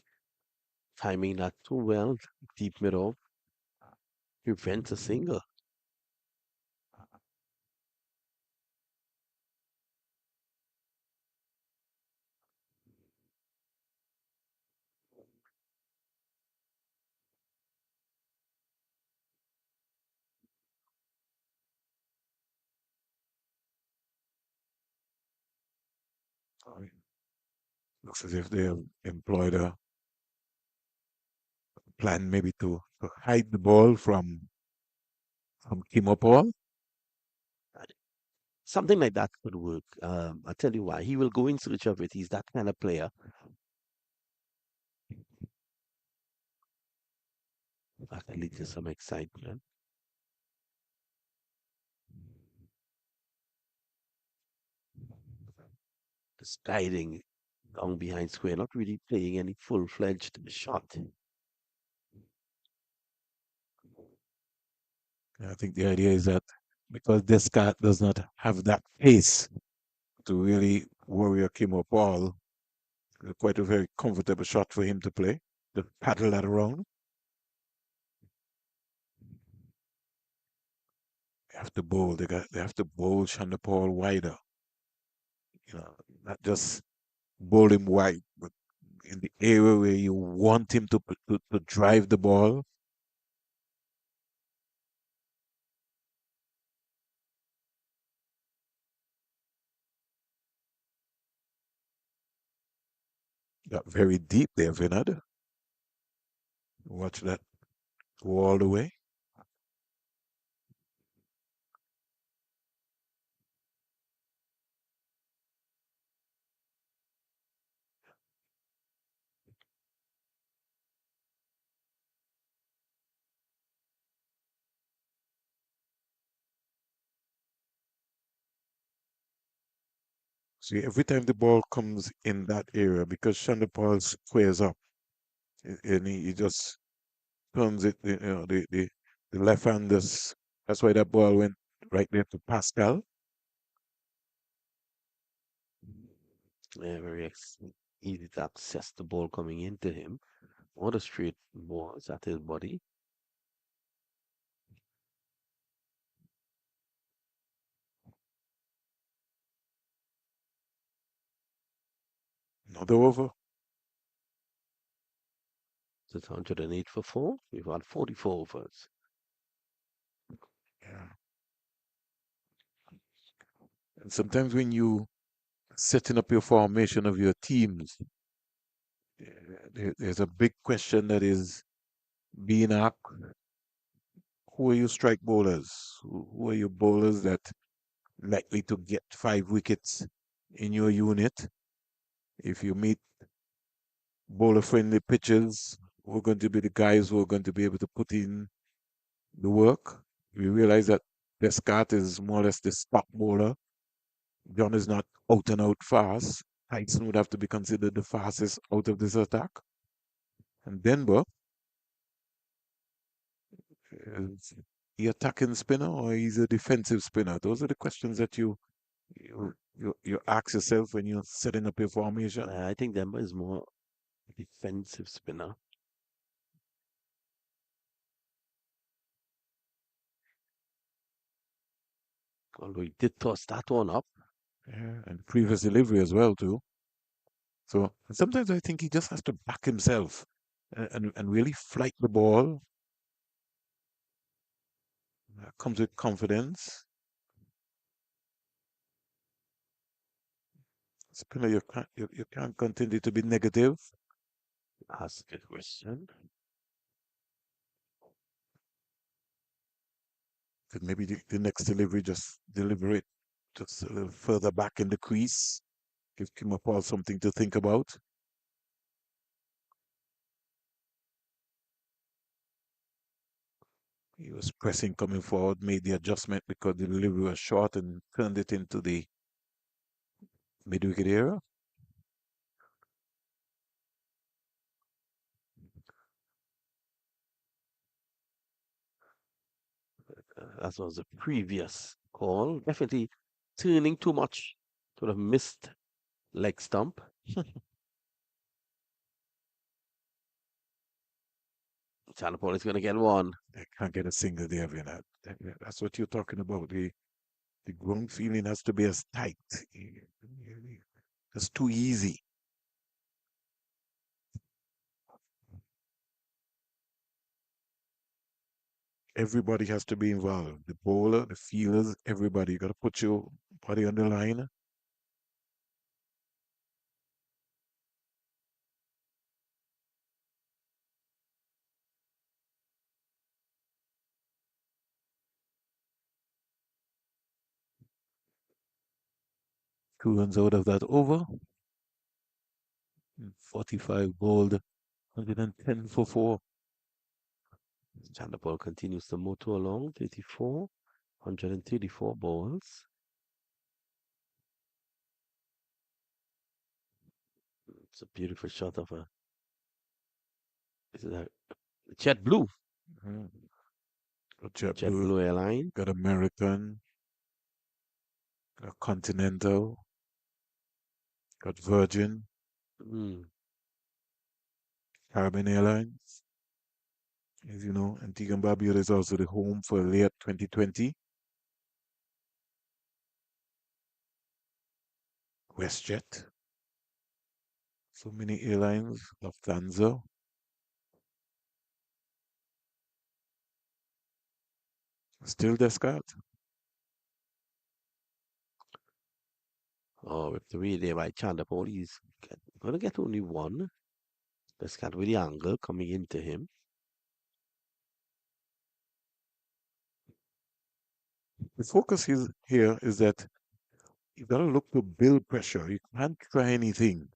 Timing not too well. Deep middle. Prevents a single. Looks as if they have employed a plan maybe to hide the ball from Kimo Paul. Something like that could work. I'll tell you why. He will go in search of it. He's that kind of player. That can lead to some excitement. Just guiding down behind square, not really playing any full-fledged shot. I think the idea is that because this guy does not have that pace to really worry Kimo Paul, quite a very comfortable shot for him to play. To paddle that around. They have to bowl. They have to bowl Shanda Paul wider. Not just bowl him wide, but in the area where you want him to drive the ball. Got very deep there, Vinod. Watch that go all the way. See, every time the ball comes in that area, because Shanda Paul squares up, and he just turns it, the left hand, that's why that ball went right there to Pascal. Yeah, very easy to access the ball coming into him. What a straight ball at his body. Another over. So it's 108 for four. We've had 44 overs. Yeah. And sometimes when you setting up your formation of your teams, there's a big question that is being asked: who are your strike bowlers? Who are your bowlers that likely to get 5 wickets in your unit? If you meet bowler-friendly pitchers, who are going to be the guys who are going to be able to put in the work? We realize that Descartes is more or less the spot bowler. John is not out and out fast. Tyson would have to be considered the fastest out of this attack. And Denver he attacking spinner or he's a defensive spinner? Those are the questions that you ask yourself when you're setting up your formation. I think Demba is more defensive spinner. Although he did toss that one up. Yeah, and previous delivery as well too. So sometimes I think he just has to back himself and really flight the ball. Comes with confidence. Spinner, you can't continue to be negative. Ask a question. Could maybe the next delivery just deliver it just a little further back in the crease. Give Kim Paul something to think about. He was pressing coming forward, made the adjustment because the delivery was short and turned it into the mid-wicket area. That was the previous call. Definitely turning too much. Sort of missed leg stump. Chanapol is going to get one. They can't get a single there, you know. That's what you're talking about. The ground feeling has to be as tight. It's too easy. Everybody has to be involved. The bowler, the fielders, everybody. You got to put your body on the line. Two runs out of that over. 45 bowled, 110 for four. Chanapol continues to motor along. 34, 134 balls. It's a beautiful shot of a. This is a jet blue. Mm. Got Jet JetBlue, blue airline. got American, got Continental, got Virgin, Mm. Caribbean Airlines. As you know, Antigua and Barbuda is also the home for late 2020. WestJet. So many airlines. Lufthansa. Still Descartes. Oh, with the relay by Chanapol, he's going to get only one. Let's cut with the angle coming into him. The focus is here is that you got to look to build pressure. You can't try anything.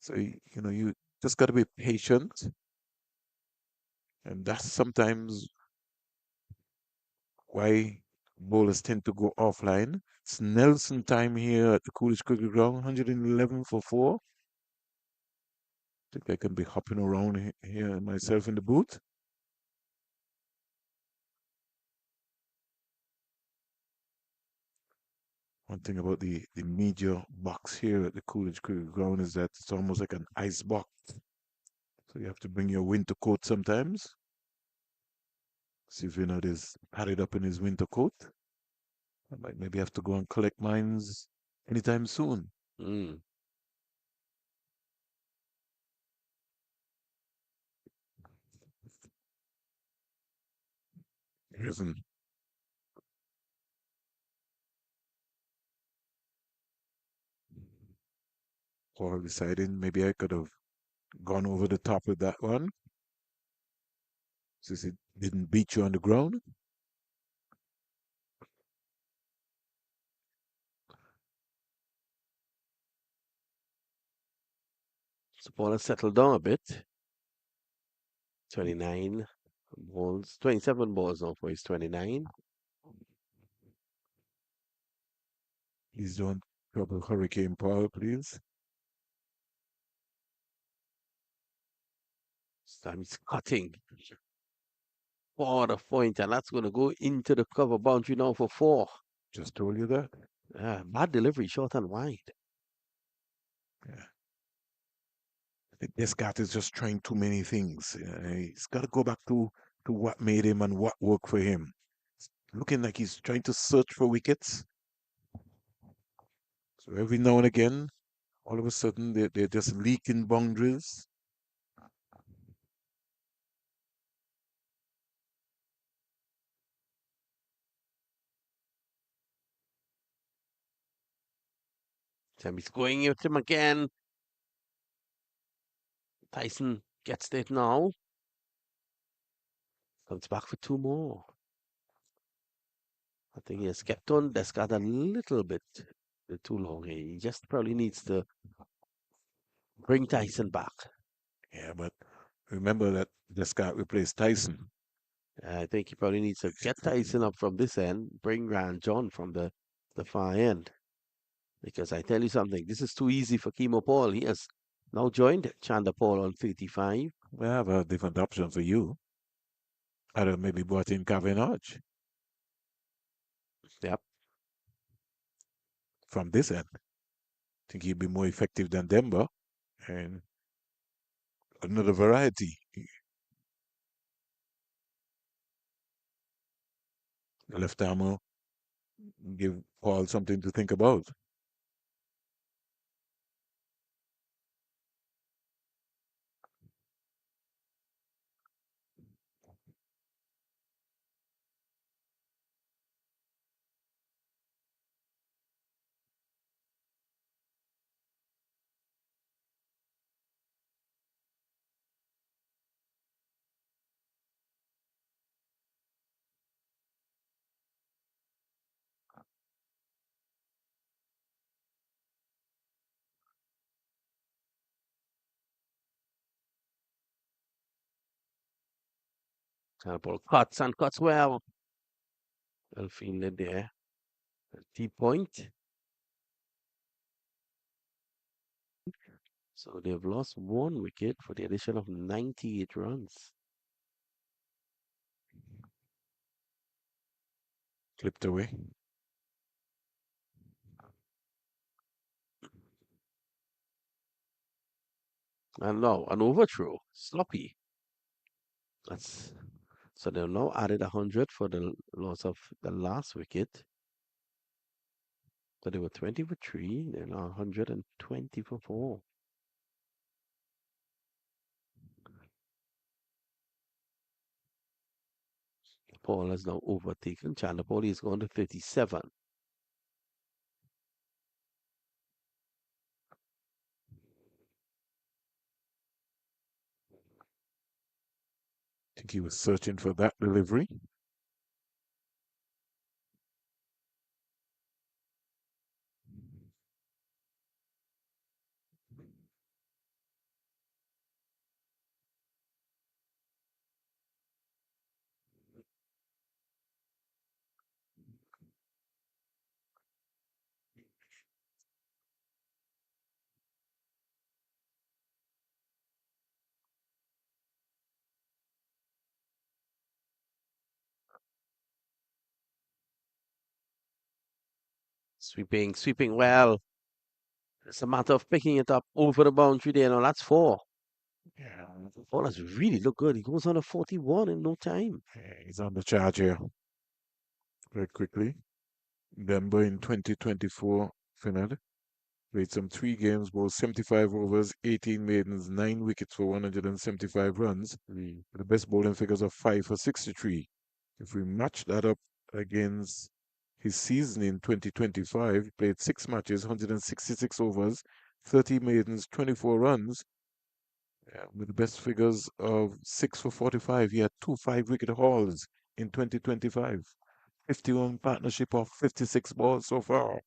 So, you just got to be patient. And that's sometimes why bowlers tend to go offline. It's Nelson time here at the Coolidge Cricket Ground, 111 for four. Think I can be hopping around here myself in the booth. One thing about the media box here at the Coolidge Cricket Ground is that it's almost like an ice box. So you have to bring your winter coat sometimes. See if is padded up in his winter coat. I might maybe have to go and collect mines anytime soon. Mm. Isn't Paul deciding maybe I could have gone over the top with that one since it didn't beat you on the ground. So ball has settled down a bit. 29 balls, 27 balls now for his 29. Please don't trouble Hurricane Paul, please. This time he's cutting. for the point, and that's going to go into the cover boundary now for four. Just told you that. Bad delivery, short and wide. Yeah. I think Descartes is just trying too many things. He's got to go back to what made him and what worked for him. It's looking like he's trying to search for wickets. So every now and again, all of a sudden, they're just leaking boundaries. He's going at him again. Tyson gets it now. Comes back for two more. I think he has kept on Descartes a little bit too long. He just probably needs to bring Tyson back. Yeah, but remember that Descartes replaced Tyson. I think he probably needs to get Tyson up from this end, bring Rand John from the far end. Because I tell you something, this is too easy for Kimo Paul. He has now joined Chanda Paul on 35. We have a different option for you. I'd have maybe brought in Kevin Hodge Yep. from this end. I think he'd be more effective than Demba and another variety. The left armer give Paul something to think about. Chanda Paul cuts and cuts well. Well fielded there. Deep point. So they've lost one wicket for the addition of 98 runs. Clipped away. And now an overthrow. Sloppy. That's so they've now added 100 for the loss of the last wicket. So they were 20 for 3, they're now 120 for 4. Paul has now overtaken Chanapoli. He's gone to 37. I think he was searching for that delivery. Sweeping well. It's a matter of picking it up over the boundary there. Now that's 4. Yeah, Paul has really looked good. He goes on a 41 in no time. he's on the charge here very quickly. Denver in 2024 finished. Played some 3 games, bowled 75 overs, 18 maidens, 9 wickets for 175 runs. Mm. The best bowling figures of 5 for 63. If we match that up against his season in 2025, he played 6 matches, 166 overs, 30 maidens, 24 runs. With the best figures of 6 for 45. He had 2 5-wicket hauls in 2025. 51 partnership of 56 balls so far.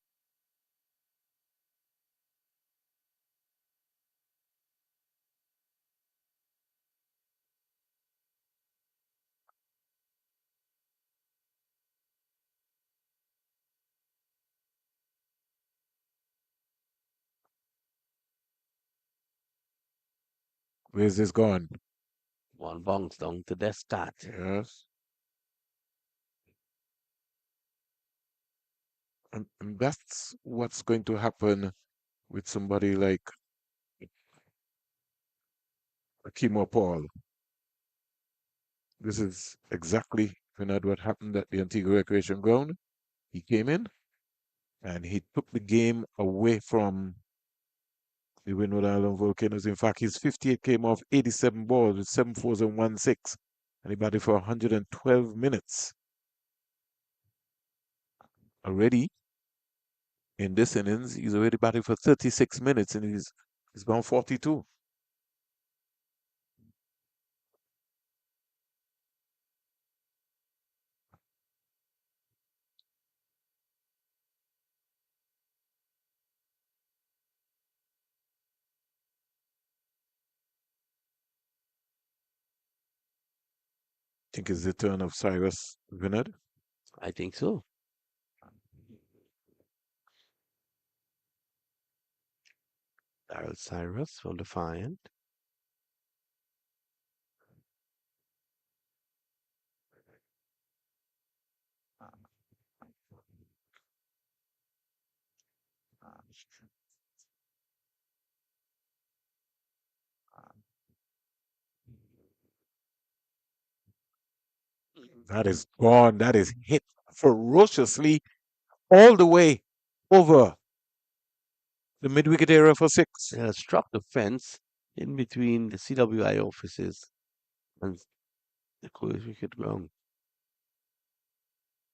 Where's this gone? One bounce down to Descartes. Yes. And that's what's going to happen with somebody like Akimo Paul. This is exactly, what happened at the Antigua Recreation Ground. He came in and he took the game away from the Windward Island Volcanoes. In fact, his 58 came off 87 balls with 7 fours and 1 6. And he batted for 112 minutes. Already in this innings, he's already batting for 36 minutes and he's gone 42. I think it's the turn of Cyrus Vinod. I think so. Daryl Cyrus from the far end. That is gone. That is hit ferociously all the way over the mid-wicket area for 6. Struck the fence in between the CWI offices and the close wicket ground.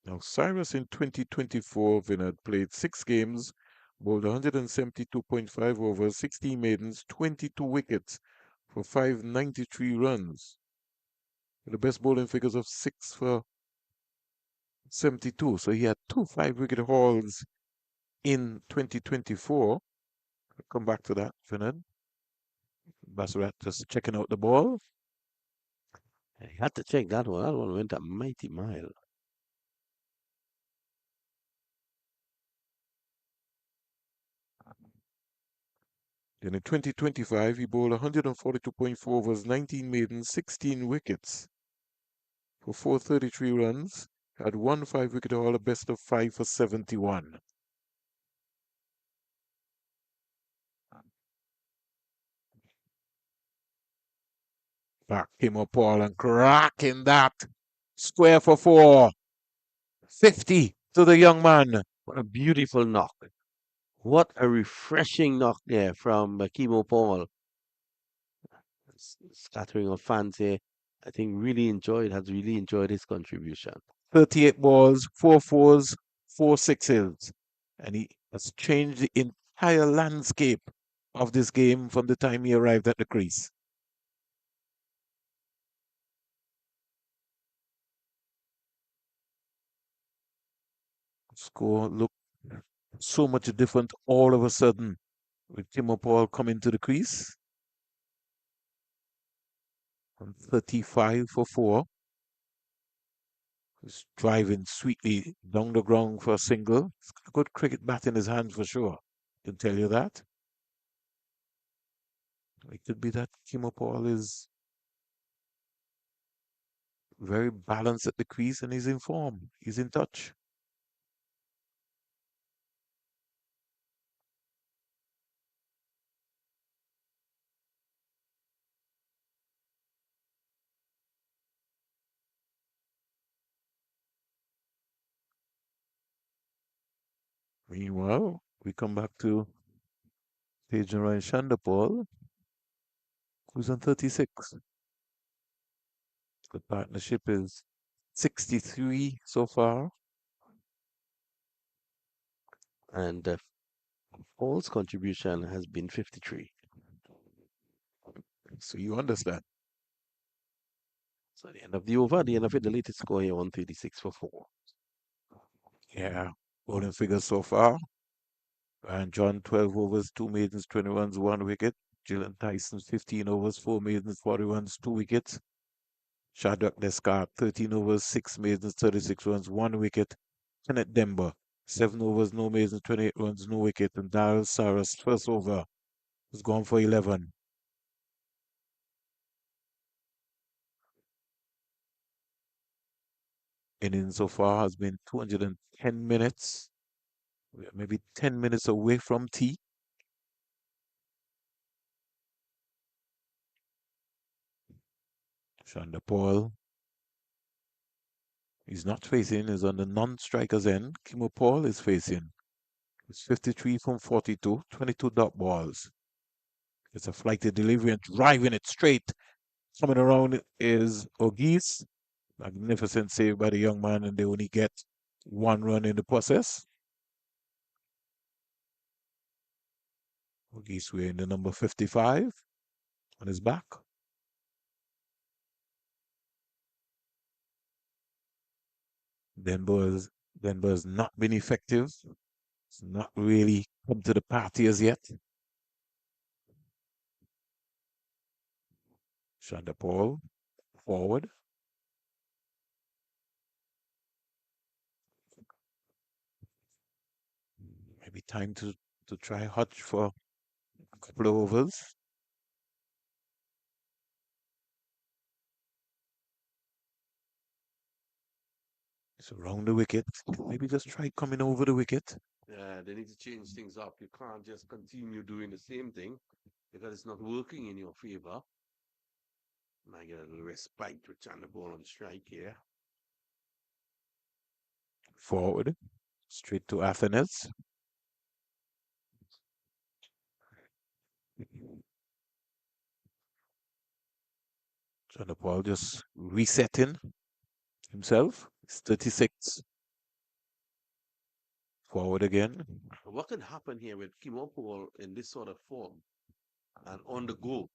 Now, Cyrus in 2024, Vinod played 6 games, bowled 172.5 overs, 16 maidens, 22 wickets for 593 runs. The best bowling figures of 6 for 72. So he had 2 5-wicket hauls in 2024. I'll come back to that, Vinod. Basarat just checking out the ball. I had to check that one. That one went a mighty mile. Then in 2025, he bowled 142.4 overs, 19 maidens, 16 wickets for 433 runs. Had 1 5-wicket haul, a best of 5 for 71. Back came up Paul and cracking that square for 4. 50 to the young man. What a beautiful knock. What a refreshing knock there from Kimo Paul. Scattering of fans here, I think has really enjoyed his contribution. 38 balls, 4 4s, 4 6s. And he has changed the entire landscape of this game from the time he arrived at the crease. Score looked so much different all of a sudden with Timo Paul coming to the crease. 35 for 4. He's driving sweetly down the ground for a single. He's got a good cricket bat in his hand for sure. I can tell you that. It could be that Timo Paul is very balanced at the crease and he's in form. He's in touch. Meanwhile, we come back to Tejan Chandapal, who's on 36. The partnership is 63 so far. And Paul's contribution has been 53. So you understand. So at the end of the over, at the end of it, the latest score here 136 for 4. Yeah, bowling figures so far. Ryan John, 12 overs, 2 maidens, 20 runs, 1 wicket. Gillen Tyson, 15 overs, 4 maidens, 40 runs, 2 wickets. Shadrach Descartes, 13 overs, 6 maidens, 36 runs, 1 wicket. Kenneth Demba, 7 overs, no maidens, 28 runs, no wicket. And Daryl Saras, first over, has gone for 11. Inning so far has been 210 minutes. We're maybe 10 minutes away from tea. Shonda Paul, he's not facing, is on the non-striker's end. Kimo Paul is facing. It's 53 from 42, 22 dot balls. It's a flighted delivery and driving it straight. Coming around is Ogis. Magnificent save by the young man, and they only get one run in the process. Ogis wearing the number 55 on his back. Denver's not been effective. It's not really come to the party as yet. Shonda Paul forward. Maybe time to try Hodge for a couple of overs. So round the wicket. Maybe just try coming over the wicket. Yeah, they need to change things up. You can't just continue doing the same thing because it's not working in your favor. Might get a little respite with trying the ball on strike here. Forward. Straight to Athens. Shonda Paul just resetting himself. It's 36. Forward again. What can happen here with Kimo Paul in this sort of form and on the go?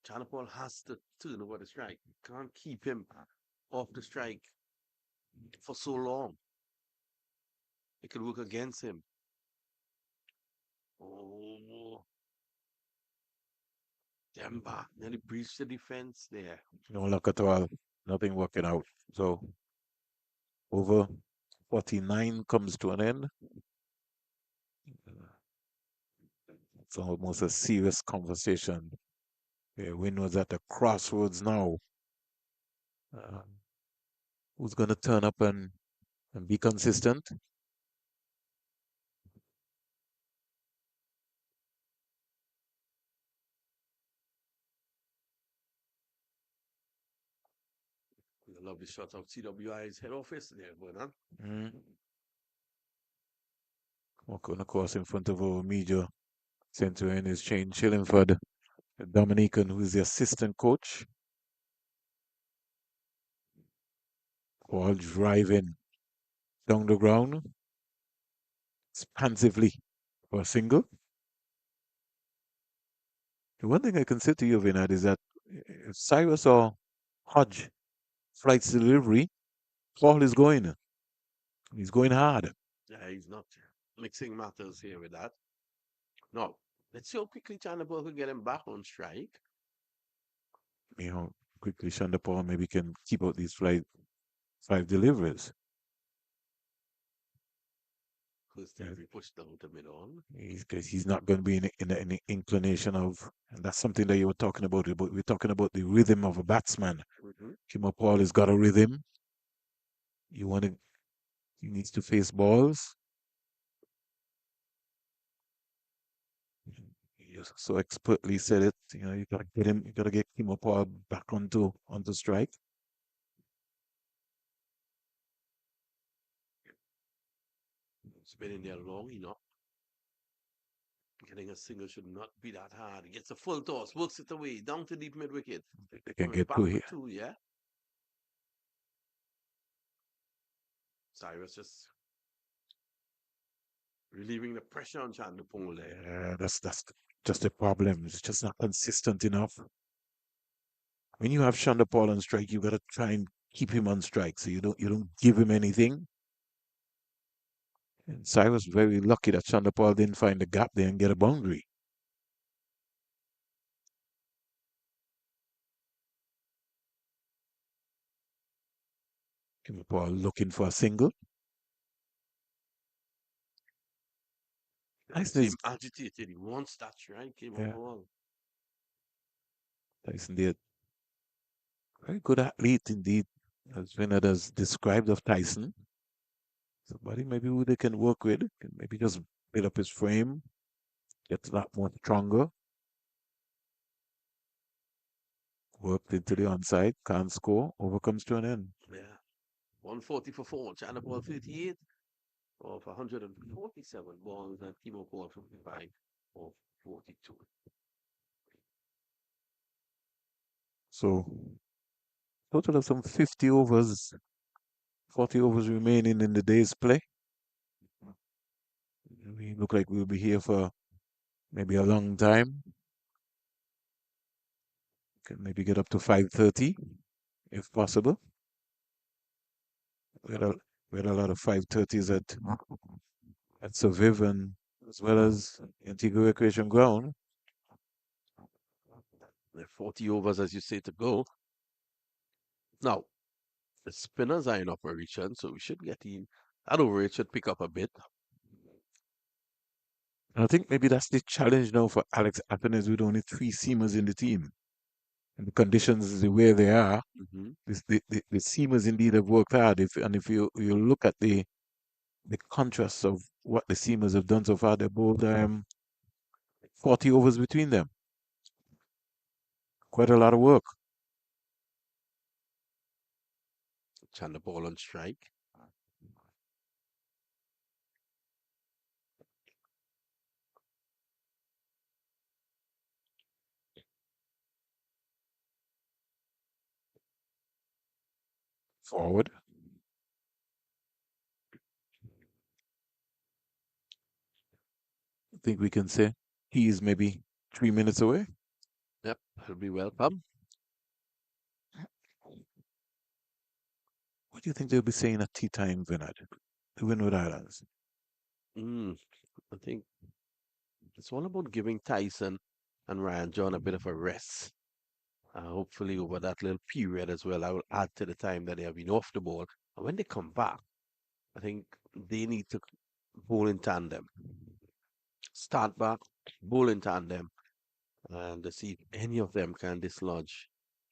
China Paul has to turn over the strike. Can't keep him off the strike for so long. It could work against him. Oh, Demba nearly breached the defense there. No luck at all. Nothing working out. So over 49 comes to an end. It's almost a serious conversation. Windward's at the crossroads now. Uh, who's going to turn up and be consistent? The lovely shot of TWI's head office there, Bernard. Walking across in front of our media center in his Shane Chillingford, the Dominican, who is the assistant coach. Ball driving down the ground expansively for a single. The one thing I can say to you, Vinod, is that if Cyrus or Hodge flights delivery, Paul is going. He's going hard. Yeah, he's not mixing matters here with that. No. Let's see how quickly China Paul can get him back on strike. Quickly Shonda Paul maybe can keep out these five deliveries. First time we pushed down to mid on. He's not going to be in any inclination of, and that's something that you were talking about. We're talking about the rhythm of a batsman. Kimo Paul has got a rhythm. He needs to face balls. You so expertly said it. You gotta get him. You gotta get Kimo Paul back onto strike. It's been in there long enough. Getting a single should not be that hard. He gets a full toss, works it away, down to deep mid wicket. They can get two here. Two, yeah. Cyrus just relieving the pressure on Chandler Paul there. Yeah, that's just a problem. It's just not consistent enough. When you have Shonda Paul on strike, you gotta try and keep him on strike, so you don't give him anything. And Cyrus very lucky that Shonda Paul didn't find the gap there and get a boundary. Kimo Paul looking for a single. Tyson agitated. He wants that strike. Kimo Paul. Tyson did. Very good athlete indeed, as Vinod has described of Tyson. Somebody maybe who they can work with, can maybe just build up his frame, get a lot more stronger, worked into the onside, can't score, over comes to an end. Yeah. 140 for 4. China ball 38 of 147 balls and Timo ball 55 of 42. So total of some 50 overs, 40 overs remaining in the day's play. We look like we'll be here for maybe a long time. Can maybe get up to 5:30 if possible. We had a, we had a lot of 5:30s at Saviv and as well as Antigua Recreation Ground. There are 40 overs, as you say, to go. Now, the spinners are in operation, so we should get in. That over it should pick up a bit. And I think maybe that's the challenge now for Alex Appen is with only three seamers in the team. And the conditions the way they are, Hmm. the seamers indeed have worked hard. If you look at the contrast of what the seamers have done so far, they're both 40 overs between them. Quite a lot of work. China ball on strike. Forward. I think we can say he is maybe 3 minutes away. Yep, he'll be welcome. What do you think they'll be saying at tea time, Vinod? The Windward Islands. Mm, I think it's all about giving Tyson and Ryan John a bit of a rest. Hopefully, over that little period as well, I will add to the time that they have been off the ball. And when they come back, I think they need to bowl in tandem. Start back, bowl in tandem, and to see if any of them can dislodge,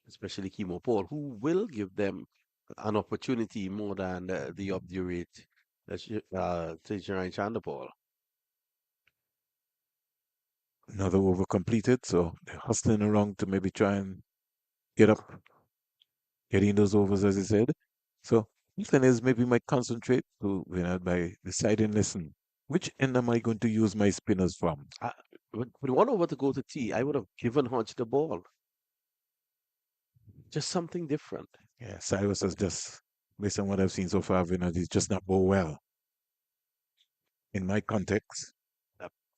especially Chemo Paul, who will give them an opportunity more than the obdurate Tijaran Chandapal. Another over completed, so they're hustling around to maybe try and get up, getting those overs, as I said. So, thing is, maybe might concentrate to, by deciding, listen, which end am I going to use my spinners from? Uh, when one over to go to tea, I would have given Hodge the ball. Just something different. Yeah, Cyrus has just, based on what I've seen so far, he's just not bowled well. In my context,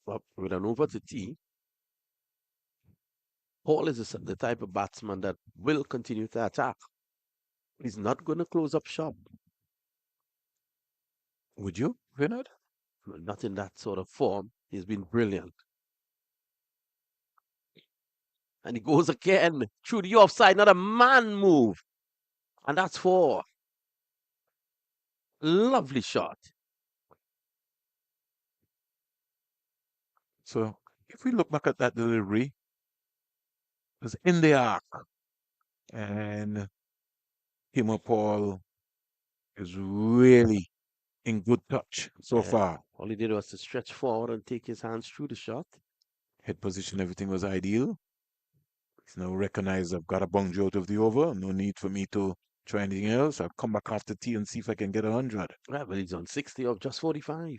But with an over to tea, Paul is the type of batsman that will continue to attack. He's not going to close up shop. would you, Vinod? Not in that sort of form. He's been brilliant. And he goes again through the offside, not a man move. And that's four. Lovely shot. So, if we look back at that delivery, it was in the arc, and Timo Paul is really in good touch so Yeah. far. All he did was to stretch forward and take his hands through the shot. Head position, everything was ideal. He's now recognized I've got a boundary out of the over. No need for me to try anything else. I'll come back after tea and see if I can get 100. Yeah, but he's on 60 of just 45.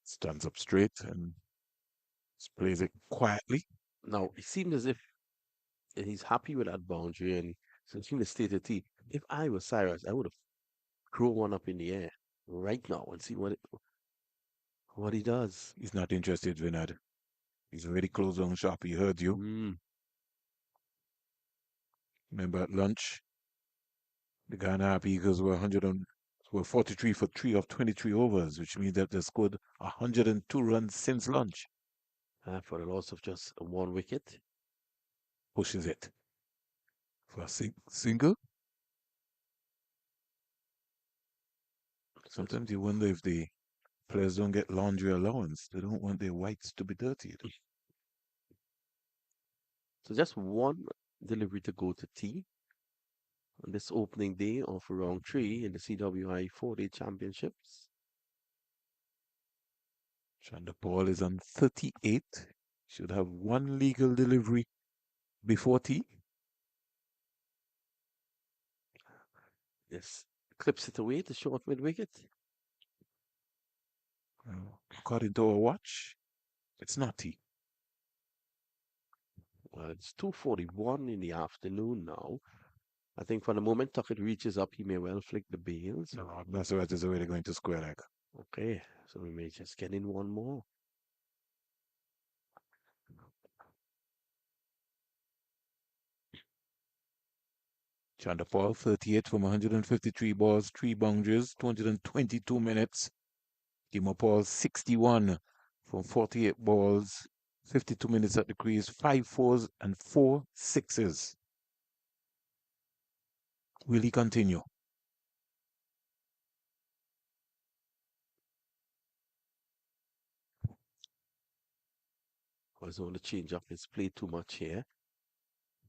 Stands up straight and plays it quietly. Now, it seemed as if he's happy with that boundary and since he stated T. If I was Cyrus, I would have thrown one up in the air right now and see what he does. He's not interested, Vinod. He's already closed on shop. He heard you. Mm. Remember at lunch, the Guyana Happy Eagles were 43 for 3 of 23 overs, which means that they scored 102 runs since lunch. For the loss of just one wicket. Pushes it for a single. Sometimes you wonder if the players don't get laundry allowance. They don't want their whites to be dirtied. So just one delivery to go to T on this opening day of round 3 in the CWI 4-day championships. Chanderpaul is on 38. Should have one legal delivery before tea. Yes, clips it away to short mid wicket. According to our watch, it's not tea. Well, it's 2:41 in the afternoon now. I think for the moment Tuckett reaches up, he may well flick the bails. No, that's what is already going to square leg. Okay, so we may just get in one more. Chanderpaul, 38 from 153 balls, 3 boundaries, 222 minutes. Paul, 61 from 48 balls, 52 minutes at the crease, 5 fours and 4 sixes. Will he continue? Was on the change up his play too much here.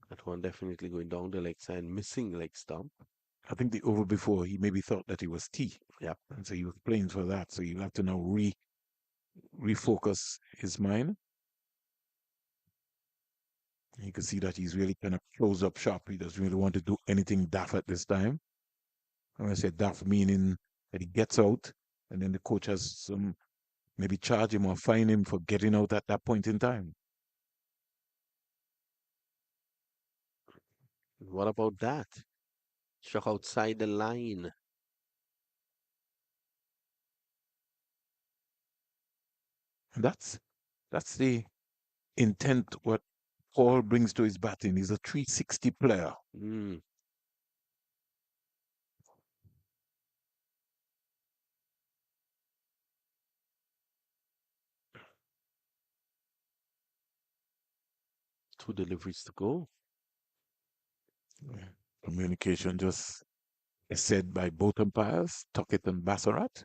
That one definitely going down the leg side, missing leg stump. I think the over before he maybe thought that he was T. Yep. And so he was playing for that. So you'll have to now refocus his mind. You can see that he's really kind of closed up shop. He doesn't really want to do anything daft at this time. When I say daft, meaning that he gets out and then the coach has some maybe charge him or fine him for getting out at that point in time. What about that? Struck outside the line. And that's the intent what Paul brings to his batting. He's a 360 player. Mm. Two deliveries to go. Yeah. Communication just is said by both umpires, Tuckett and Bassarat.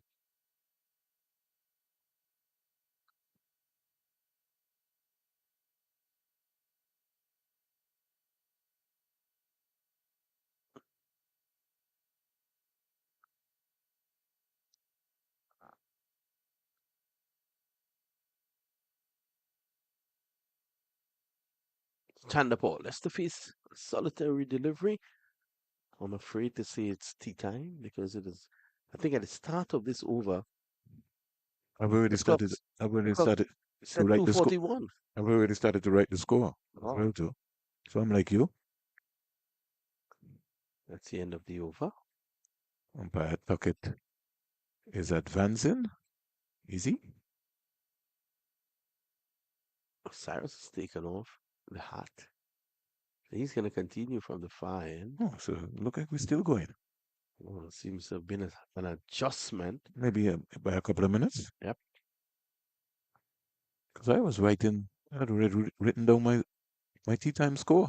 Chanderpaul, that's the face. Solitary delivery. I'm afraid to say it's tea time because it is. I think at the start of this over, I've already the started. clock's I've already the clock started to said write the score. 2:41. I've already started to write the score as Oh, well too. So I'm like you. that's the end of the over. Umpire Tuckett is advancing. Is he? Cyrus has taken off the hat. He's going to continue from the far end. Oh, so look like we're still going. Well, it seems to have been an adjustment. Maybe by a couple of minutes. Yep. Because I was writing. I had already written down my tea time score.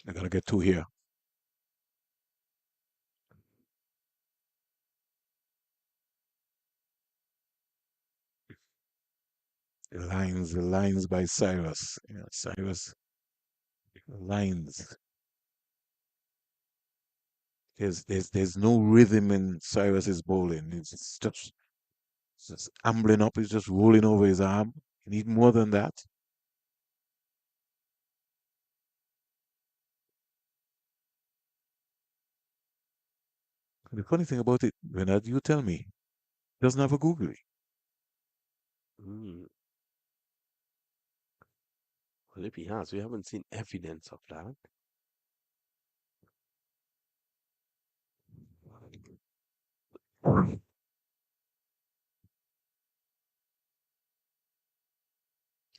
I gotta get two here. The lines by Cyrus. Yeah, Cyrus. The lines. There's no rhythm in Cyrus's bowling. It's just ambling up. He's just rolling over his arm. You need more than that. The funny thing about it, Bernard, you tell me, he doesn't have a googly. Mm. Well, if he has, we haven't seen evidence of that.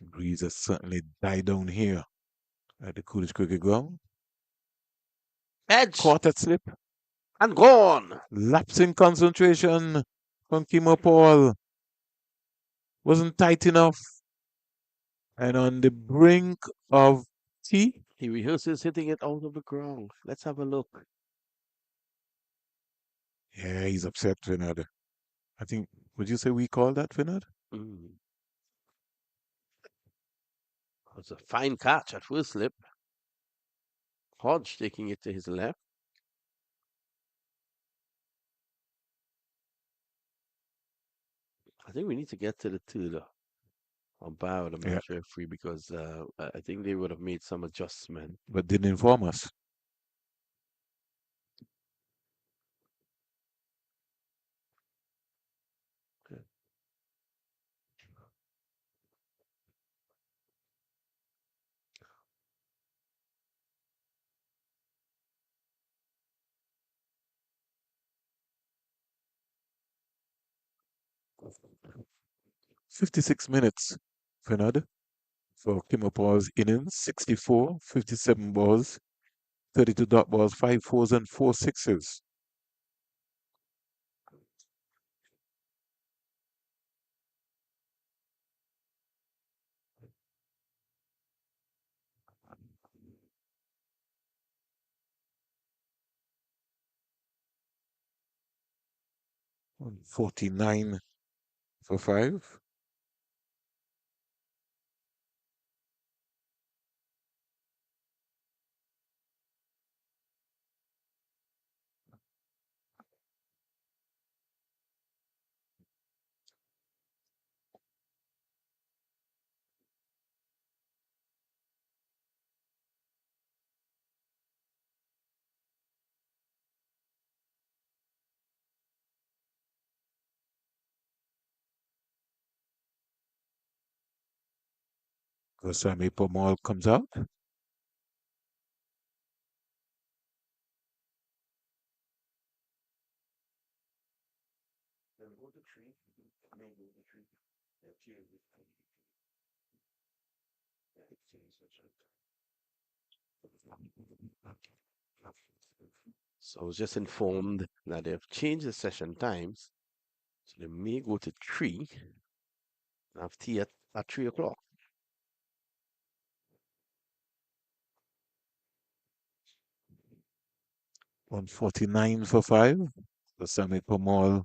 Breeze has certainly died down here at the Coolidge Cricket Ground. Edge Caught at slip. and gone. Lapsing concentration from Kimo Paul. Wasn't tight enough. And on the brink of tea. He rehearses hitting it out of the ground. Let's have a look. Yeah, he's upset, Vinod. I think, would you say we call that, Vinod? Mm. It's a fine catch at first slip. Hodge taking it to his left. I think we need to get to the two umpire or the Yeah, match referee because I think they would have made some adjustment. but didn't inform us. Okay. 56 minutes, Vinod, for Kimopal's innings. 64, 57 balls, 32 dot balls, 5 fours and 4 sixes. On 49 for 5. Gosami Pomal comes out. So I was just informed that they've changed the session times. So they may go to 3 and have tea at 3 o'clock. 149 for 5. Gosami Pomal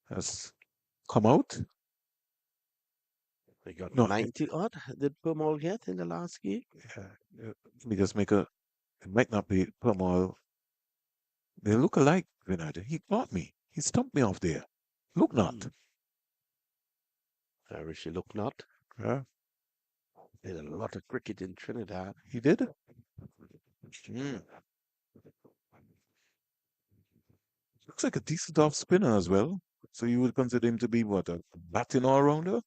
has come out. They got No, 90 odd. Did Pumol get in the last game? let me just make a. It might not be Pomal. They look alike, Vinod. He caught me. He stumped me off there. Look not. I wish he looked not. Yeah, Did a lot of cricket in Trinidad. he did. Mm. Looks like a decent off spinner as well. So you would consider him to be what, a batting all rounder?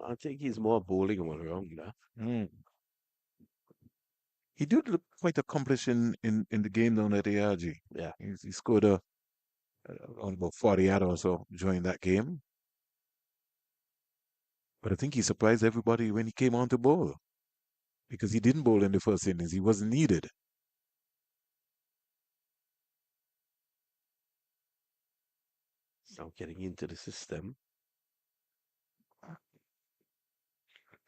I think he's more bowling all rounder. Mm. He did look quite accomplished in the game down at ARG. Yeah. He scored around about 40 out or so during that game. But I think he surprised everybody when he came on to bowl because he didn't bowl in the first innings. He wasn't needed. Now getting into the system.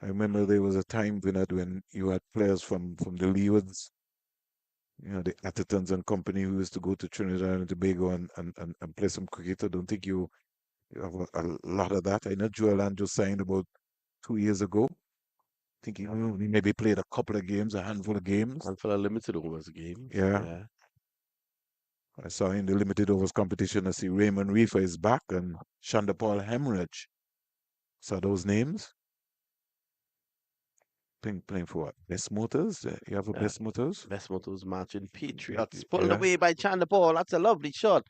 I remember there was a time, Vinod, when you had players from the Leewards, the Athertons and company who used to go to Trinidad and Tobago and play some cricket. I don't think you have a lot of that. I know Joel Andrews signed about 2 years ago. I think he only maybe played a couple of games, a handful of games. And for a limited overs games. Yeah. Yeah. I saw in the limited overs competition, I see Raymond Reefer is back and Shandapal Hemorrhage. Saw those names. Playing for what? Best Motors? You have a Yeah. Best Motors? Best Motors matching Patriots. Pulled Yeah. away by Chandapal. That's a lovely shot.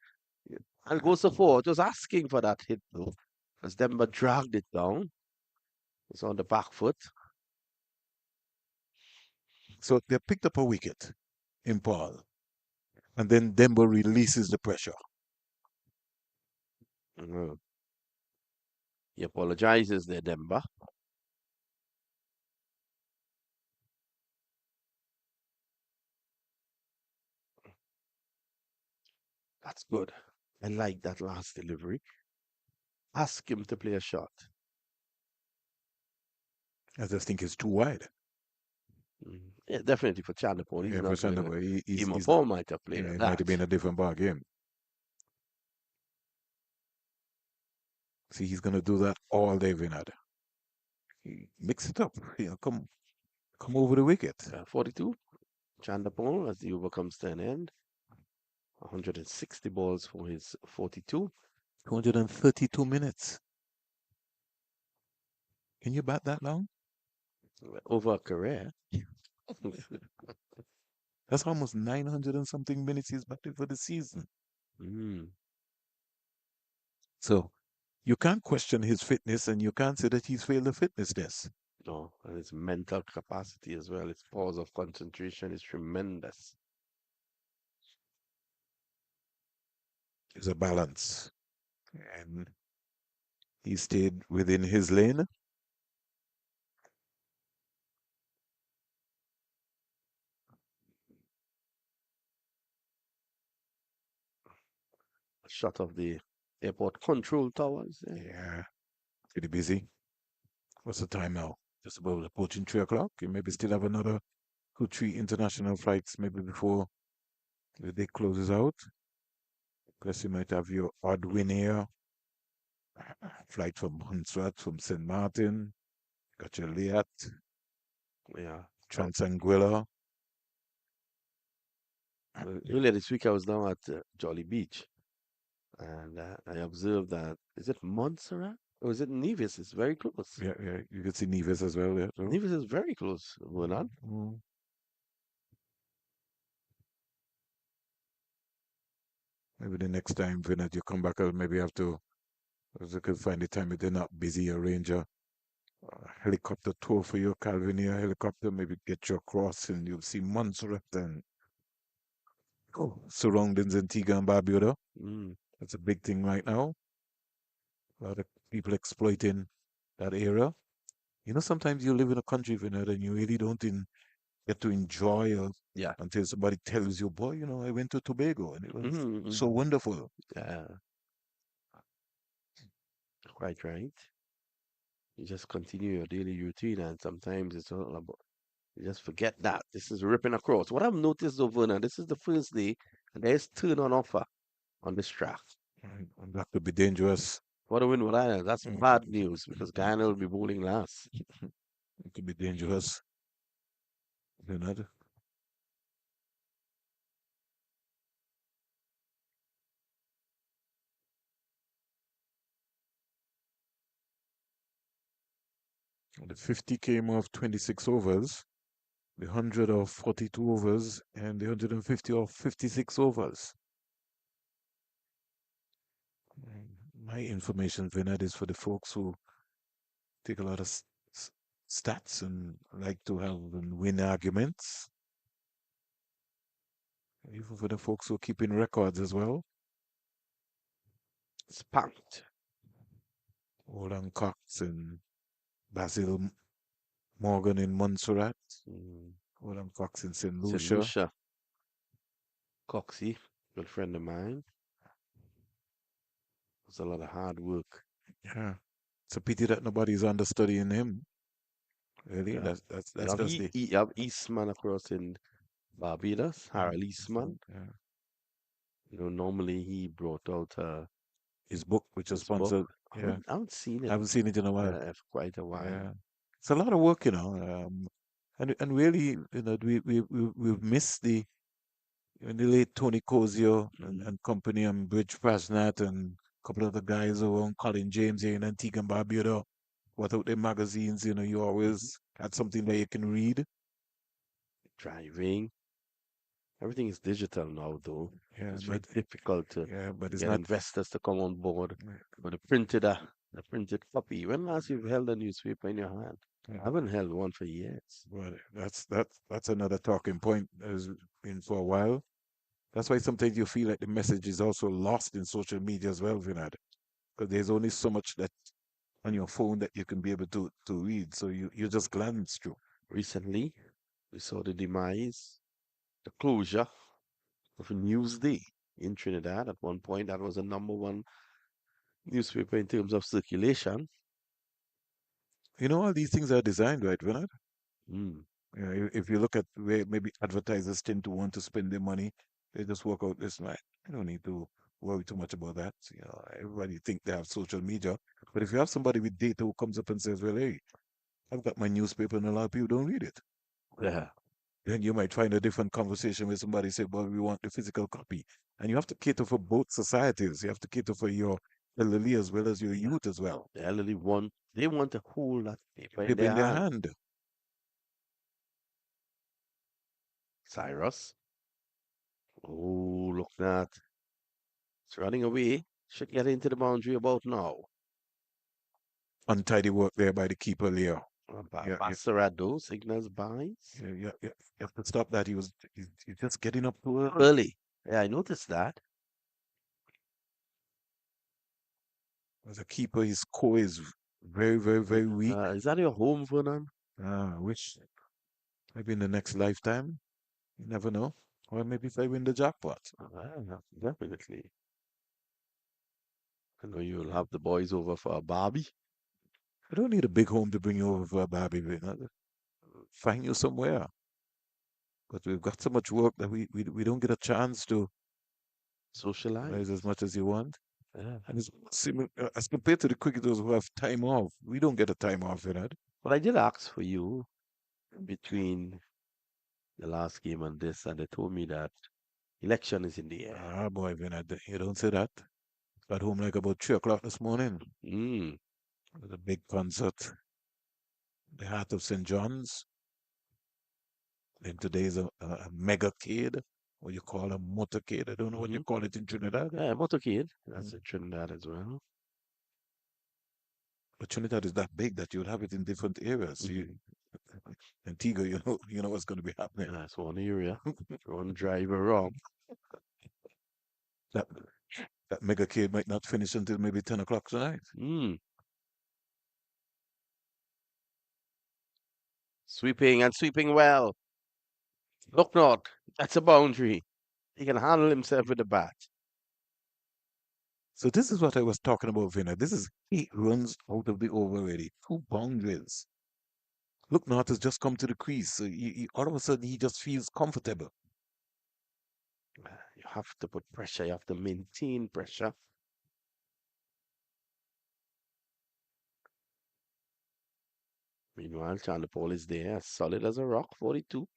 And goes to 4. It was asking for that hit though. As Demba dragged it down. It's on the back foot. So they picked up a wicket in Paul. And then Denver releases the pressure. Mhm. He apologizes there, Demba. That's good. I like that last delivery. Ask him to play a shot. I just think it's too wide. Yeah, definitely for Chandler he's Yeah, for not playing Sandoval, Game he's Paul might have played yeah, at it might have that. been a different ball game. See, he's gonna do that all day, Vinod. Mix it up. Come over the wicket. 42, Chandler as the over comes to an end. 160 balls for his 42. 232 minutes. Can you bat that long? Over a career. That's almost 900 and something minutes he's batted for the season. Mm, So you can't question his fitness and you can't say that he's failed the fitness test. no, and his mental capacity as well. His powers of concentration is tremendous. There's a balance. And he stayed within his lane. A shot of the airport control towers. Yeah. Yeah, pretty busy. What's the time now? Just about approaching 3 o'clock. You maybe still have another 2, 3 international flights maybe before the day closes out. Plus, you might have your odd win here. Flight from Montserrat, from St. Martin. Got your Liat, Yeah. Transanguilla. Earlier this week, I was down at Jolly Beach, and I observed that is it Montserrat or is it Nevis? It's very close. Yeah, yeah. You can see Nevis as well. Yeah. So. Nevis is very close, Bernard. Mm. Maybe the next time, Vinod, you come back, I'll maybe have to, if you could find the time if they're not busy, arrange a helicopter tour for you, Calvin, here, helicopter, maybe get you across and you'll see Montserrat and surroundings Antigua and Barbuda. Mm. That's a big thing right now. A lot of people exploiting that area. You know, sometimes you live in a country, Vinod, and you really don't get to enjoy Yeah. until somebody tells you, boy, I went to Tobago and it was Mm-hmm. so wonderful. Yeah, quite right. You just continue your daily routine, and sometimes it's all about you just forget that this is ripping across. What I've noticed over now, this is the first day, and there's turn on offer on this track. And that could be dangerous. For the Windward Islands, that's Mm. bad news because Guyana will be bowling last. It could be dangerous. Vinod. The 50 came off 26 overs, the 100 of 42 overs, and the 150 of 56 overs. My information, Vinod, is for the folks who take a lot of stats and like to have and win arguments. Even for the folks who are keeping records as well. Spanked. Olan Cox and Basil Morgan in Montserrat. Mm. Olan Cox in St. St. Lucia. Lucia. Coxie, good friend of mine. It's a lot of hard work. Yeah. It's a pity that nobody's understudying him. Really? Yeah. That's just the You have Eastman across in Barbados, Harold Eastman. yeah. Normally he brought out His book, which is his book. sponsored. Yeah. I haven't seen I it haven't seen it in a while. for quite a while. Yeah. It's a lot of work, and really, we've missed the late Tony Cozio and company and Bridge Prasnat and a couple of the guys around Colin James here in Antigua and Barbuda. Without the magazines, you always had something that you can read. Driving. Everything is digital now, though. Yeah, It's very difficult to but it's get not. investors to come on board Yeah, for the printed copy. When last you've held a newspaper in your hand? I yeah, haven't held one for years. but that's another talking point has been for a while. That's why sometimes you feel like the message is also lost in social media as well, Vinod, because there's only so much that on your phone that you can be able to read. So you just glance through. Recently, we saw the demise, the closure of Newsday in Trinidad. At one point, that was the number one newspaper in terms of circulation. You know, all these things are designed, right, Bernard? Mm. If you look at where maybe advertisers tend to want to spend their money, they just work out this line. I don't need to worry too much about that. You know, everybody think they have social media, but if you have somebody with data who comes up and says, "Well, hey, I've got my newspaper," and a lot of people don't read it, Yeah. then you might find a different conversation where somebody say, "Well, we want the physical copy," and you have to cater for both societies. You have to cater for your elderly as well as your youth as well. The elderly want they want to hold that paper in Paper their in their hand. hand. Cyrus. Oh, look at that. It's running away. Should get into the boundary about now. Untidy work there by the keeper, Leo. Yeah, yeah, Bastarado signals buys. you have to stop that. He's just getting up too early. Early. Yeah, I noticed that. As a keeper, his core is very, very, very weak. Is that your home, Vernon? I wish maybe in the next lifetime. You never know. Or maybe if I win the jackpot. Definitely. I know you'll have the boys over for a Barbie. I don't need a big home to bring you over for a Barbie. Find you somewhere. But we've got so much work that we don't get a chance to rise as Socialize. much as you want. Yeah. And it's as compared to the cricketers who have time off, we don't get a time off, But I did ask for you between the last game and this, and they told me that election is in the air. Ah, boy, you don't say that. Got home like about 3 o'clock this morning. Mm. It was a big concert. The Heart of St. John's. Then today's a megacade, what you call a motorcade. I don't know what you Hmm. call it in Trinidad. Yeah, motorcade. That's Mm. in Trinidad as well. But Trinidad is that big that you'll have it in different areas. Hmm. Antigua, you know what's going to be happening. That's one area. One driver wrong. That that megacade might not finish until maybe 10 o'clock tonight. Mm. Sweeping and sweeping well. Look not. That's a boundary. He can handle himself with the bat. So this is what I was talking about, Vina. This is 8 runs out of the over already. 2 boundaries. Look, North has just come to the crease. So all of a sudden, he just feels comfortable. You have to put pressure. You have to maintain pressure. Meanwhile, Chandapol is there, as solid as a rock, 42.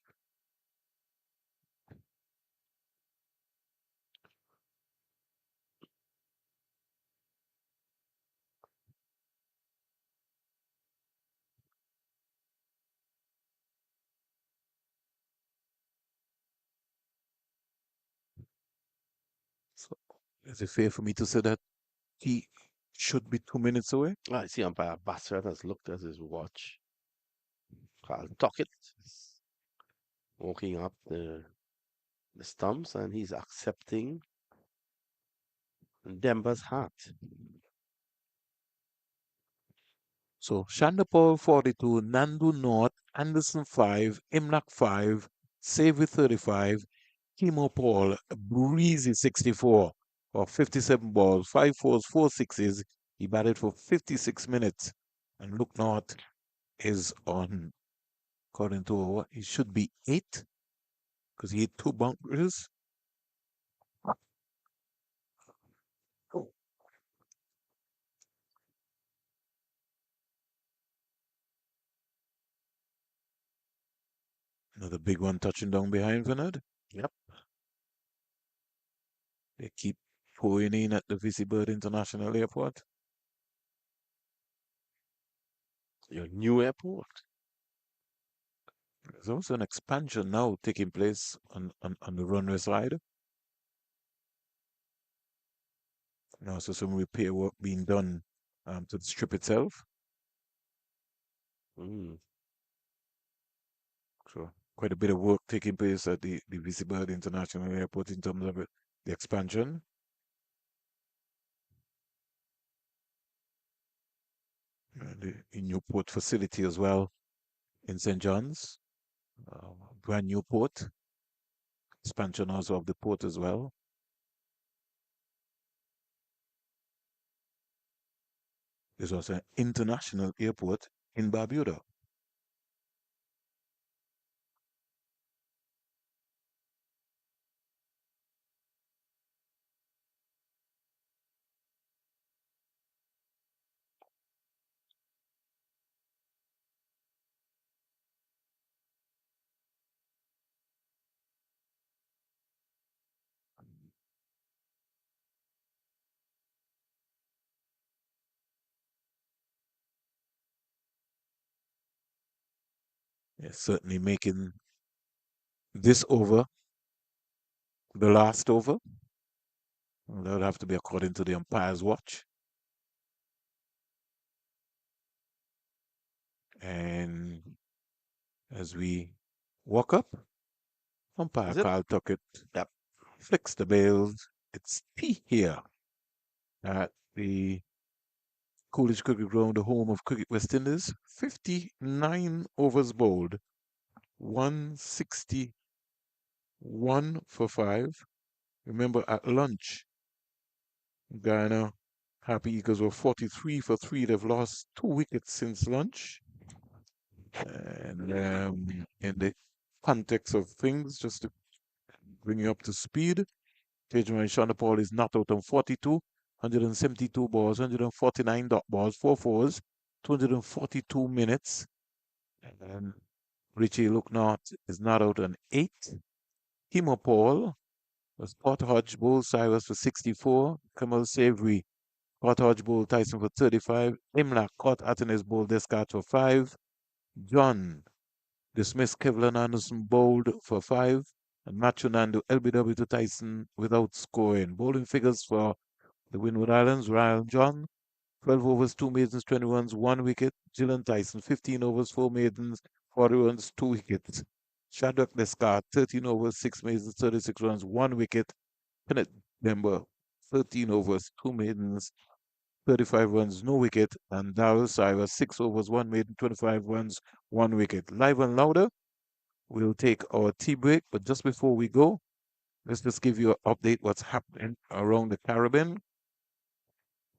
So is it fair for me to say that he should be 2 minutes away? I see umpire Bassett has looked at his watch. Carl Tuckett is walking up the stumps and he's accepting Demba's hat. So Shandapur 42, Nandu North, Anderson 5, Imlak 5, Save with 35, Kimo Paul, breezy 64 or 57 balls, 5 fours, 4 sixes. He batted for 56 minutes. And Look North is on, according to what, he should be 8 because he hit 2 boundaries. Another big one touching down behind Bernard. Yep. They keep pouring in at the Visi Bird International Airport. Your new airport. There's also an expansion now taking place on the runway side. And also some repair work being done to the strip itself. Mm. So quite a bit of work taking place at the Visi Bird International Airport in terms of the expansion. The new port facility as well in St. John's. Brand new port. Expansion also of the port as well. There's also an international airport in Barbuda. Yes, certainly making this over the last over. Well, that would have to be according to the umpire's watch. And as we walk up, umpire Is it? Carl Tuckett Yep. flicks the bails. It's tea here at the Coolidge Cricket Ground, the home of Cricket West Indies. 59 overs bowled, 161 for 5. Remember, at lunch, Guyana Happy Eagles were 43 for 3. They've lost 2 wickets since lunch. And in the context of things, just to bring you up to speed, Tejman Chanderpaul is not out on 42, 172 balls, 149 dot balls, 4 fours, 242 minutes. And Richie Lucknott is not out on 8. Timo Paul was Scott Hodge, Bull Cyrus for 64, Kamal Savory, Scott Hodge, Bull Tyson for 35, Imlak caught Atenes Bull Descart for 5, John dismissed Kevlin Anderson bowled for 5, and Machu Nandu LBW to Tyson without scoring. Bowling figures for the Windward Islands, Ryan John, 12 overs, 2 maidens, 20 runs, 1 wicket. Gillian Tyson, 15 overs, 4 maidens, 40 runs, 2 wickets. Shadrach Descart, 13 overs, 6 maidens, 36 runs, 1 wicket. Kenneth Demba, 13 overs, 2 maidens, 35 runs, no wicket. And Darryl Cyrus, 6 overs, 1 maiden, 25 runs, 1 wicket. Live and louder. We'll take our tea break, but just before we go, let's just give you an update what's happening around the Caribbean.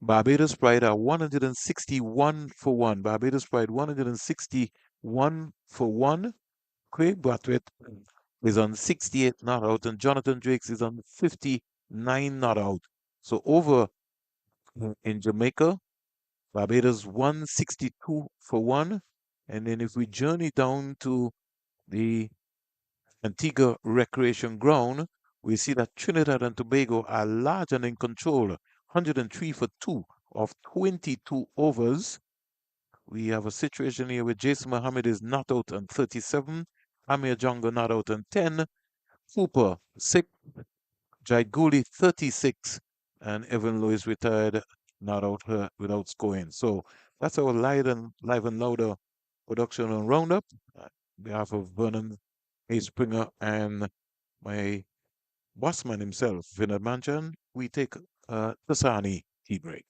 Barbados Pride are 161 for 1. Barbados Pride 161 for 1. Craig Brathwaite is on 68 not out, and Jonathan Drakes is on 59 not out. So over in Jamaica, Barbados 162 for 1. And then if we journey down to the Antigua Recreation Ground, we see that Trinidad and Tobago are large and in control, 103 for 2 of 22 overs. We have a situation here where Jason Mohammed is not out on 37, Amir Jonga not out on 10, Cooper 6, Jaiguli 36, and Evan Lewis retired not out without scoring. So that's our live and louder production on Roundup. On behalf of Vernon A. Springer and my bossman himself, Vinod Manchan, we take a Tasani tea break.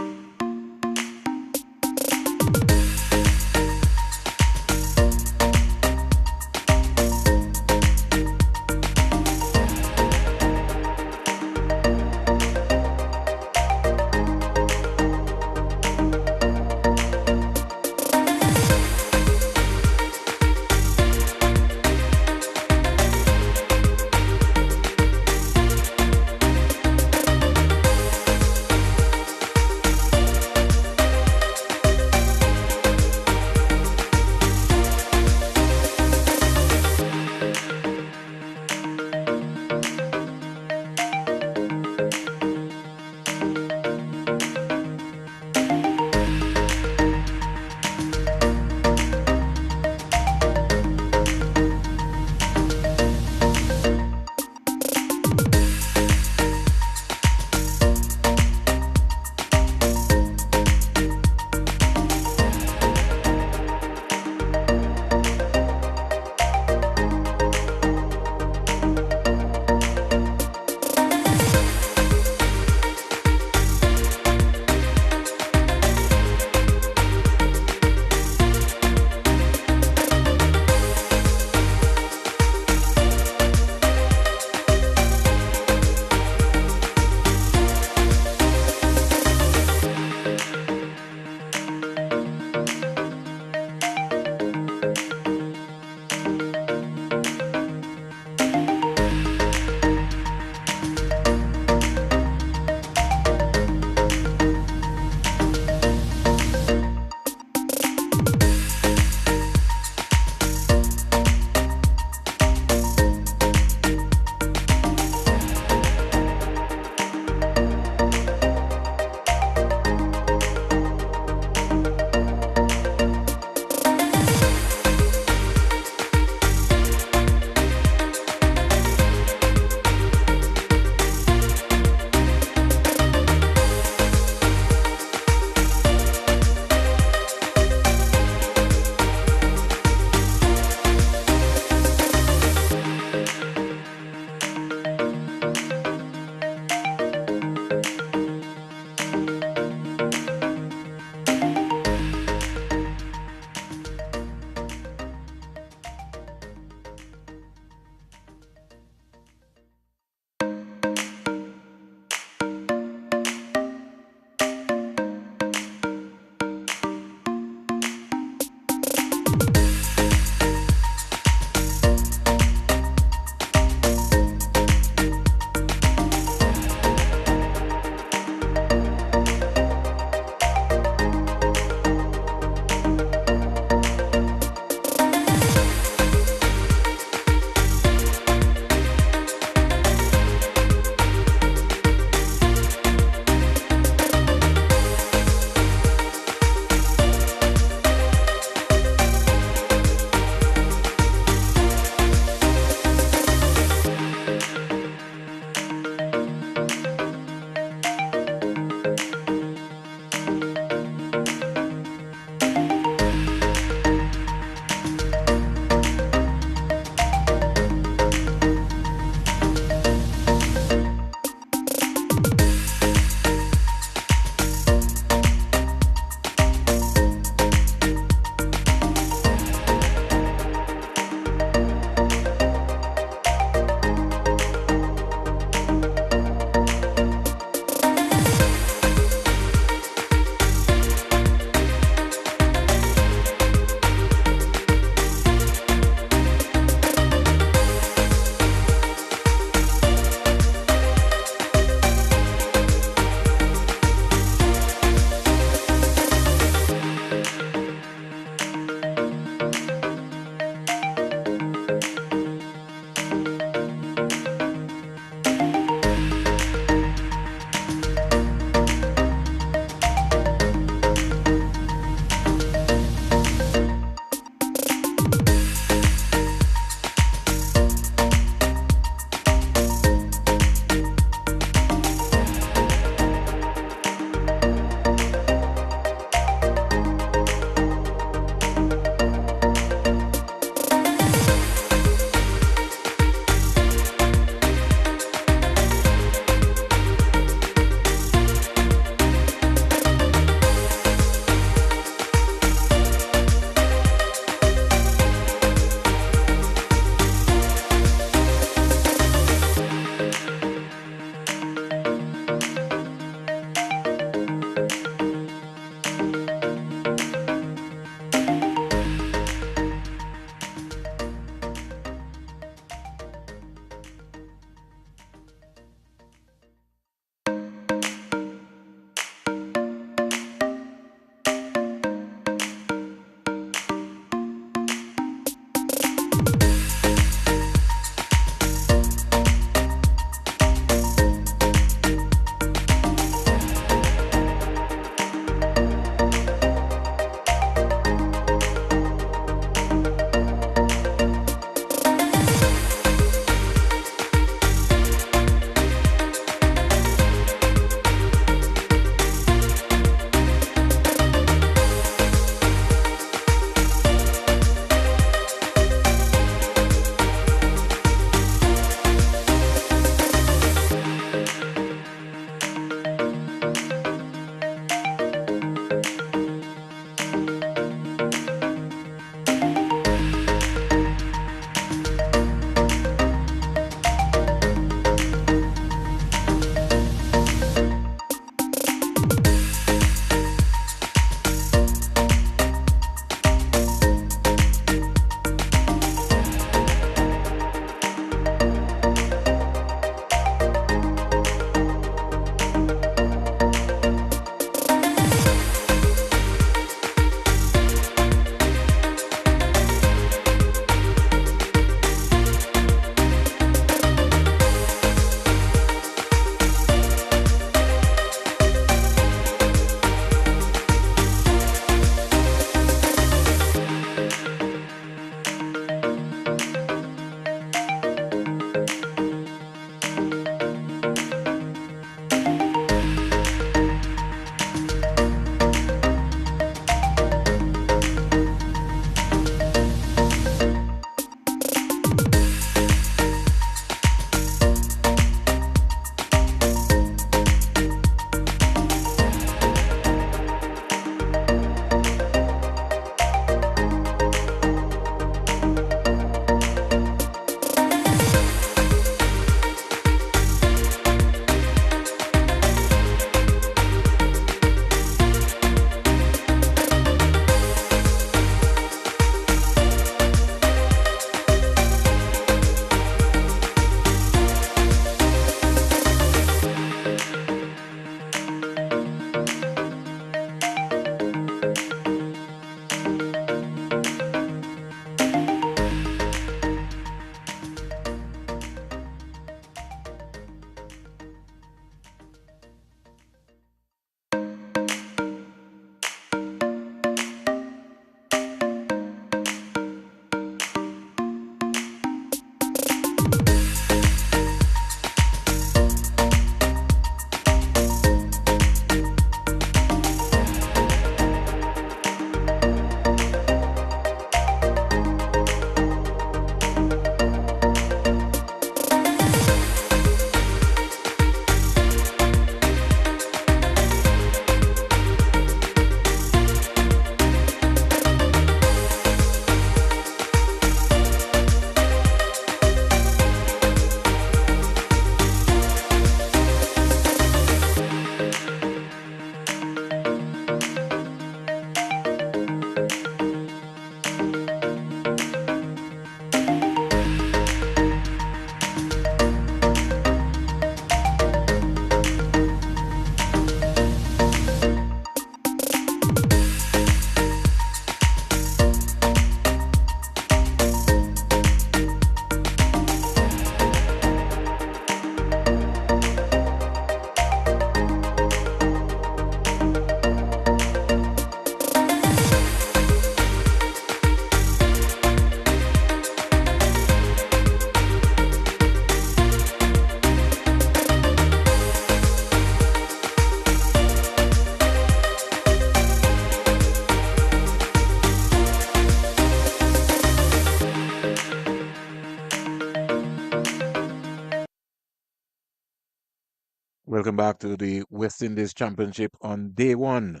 Welcome back to the West Indies Championship on day one.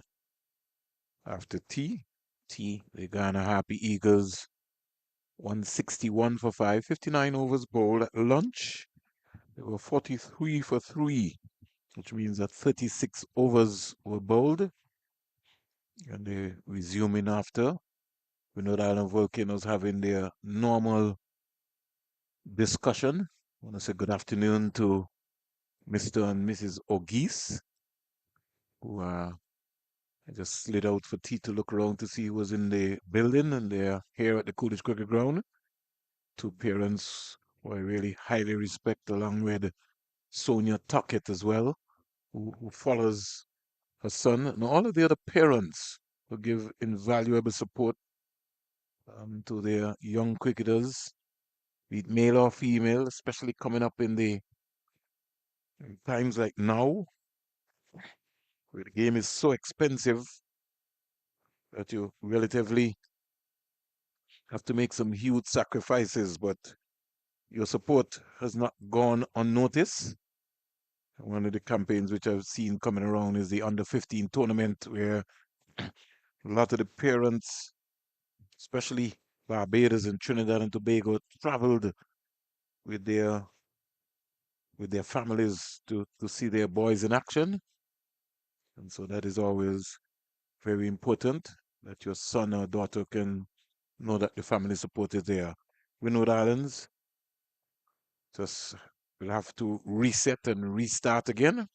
After tea, the Guyana Happy Eagles 161 for 5, 59 overs bowled at lunch. They were 43 for 3, which means that 36 overs were bowled. And they resuming after. Windward Island Volcanoes having their normal discussion. I want to say good afternoon to Mr. and Mrs. Ogis, who I just slid out for tea to look around to see who was in the building, and they're here at the Coolidge Cricket Ground. Two parents who I really highly respect, along with Sonia Tuckett as well, who follows her son, and all of the other parents who give invaluable support to their young cricketers, be it male or female, especially coming up in times like now, where the game is so expensive that you relatively have to make some huge sacrifices, but your support has not gone unnoticed. One of the campaigns which I've seen coming around is the under 15 tournament, where a lot of the parents, especially Barbados and Trinidad and Tobago, traveled with their families to see their boys in action. And so that is always very important, that your son or daughter can know that the family support is there. Windward Islands just will have to reset and restart again.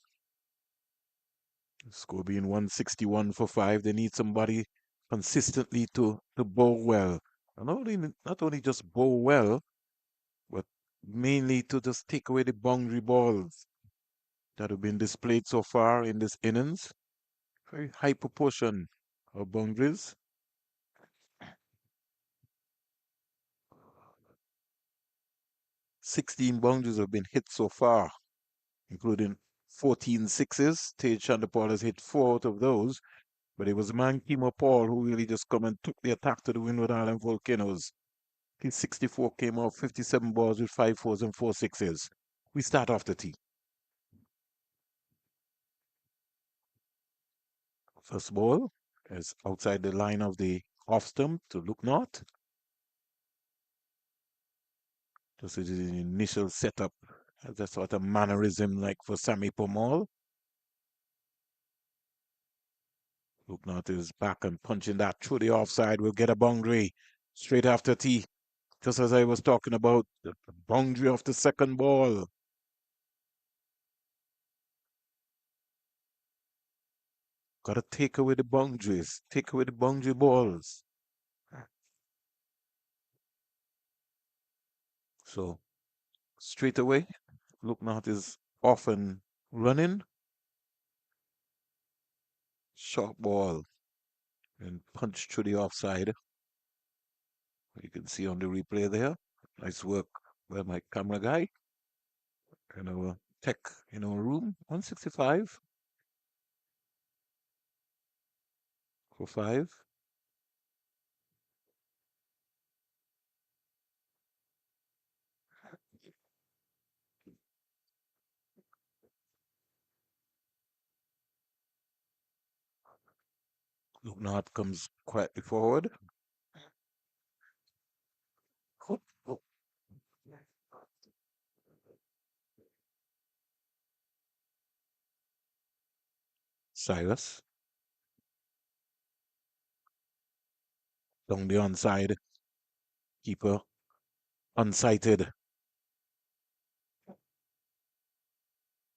Score being 161 for 5. They need somebody consistently to bowl well. And not only just bowl well, but mainly to just take away the boundary balls that have been displayed so far in this innings. Very high proportion of boundaries. 16 boundaries have been hit so far, including 14 sixes. Tej Chandapal has hit 4 out of those, but it was Mankima Paul who really just come and took the attack to the Windward Island Volcanoes. His 64 came off 57 balls with 5 fours and 4 sixes. We start off the tee. First ball is outside the line of the off stump to look north. This is the initial setup. That's sort of mannerism like for Sammy Pomal. Look north is back and punching that through the offside. We'll get a boundary straight after tee. Just as I was talking about the boundary of the second ball. Got to take away the boundaries, take away the boundary balls. So straight away, Look North is off and running. Short ball and punch through the offside. You can see on the replay there. Nice work by my camera guy. And our tech in our room. 165 for 5. Look North comes quietly forward. Oh, oh. Cyrus down the onside. Keeper unsighted.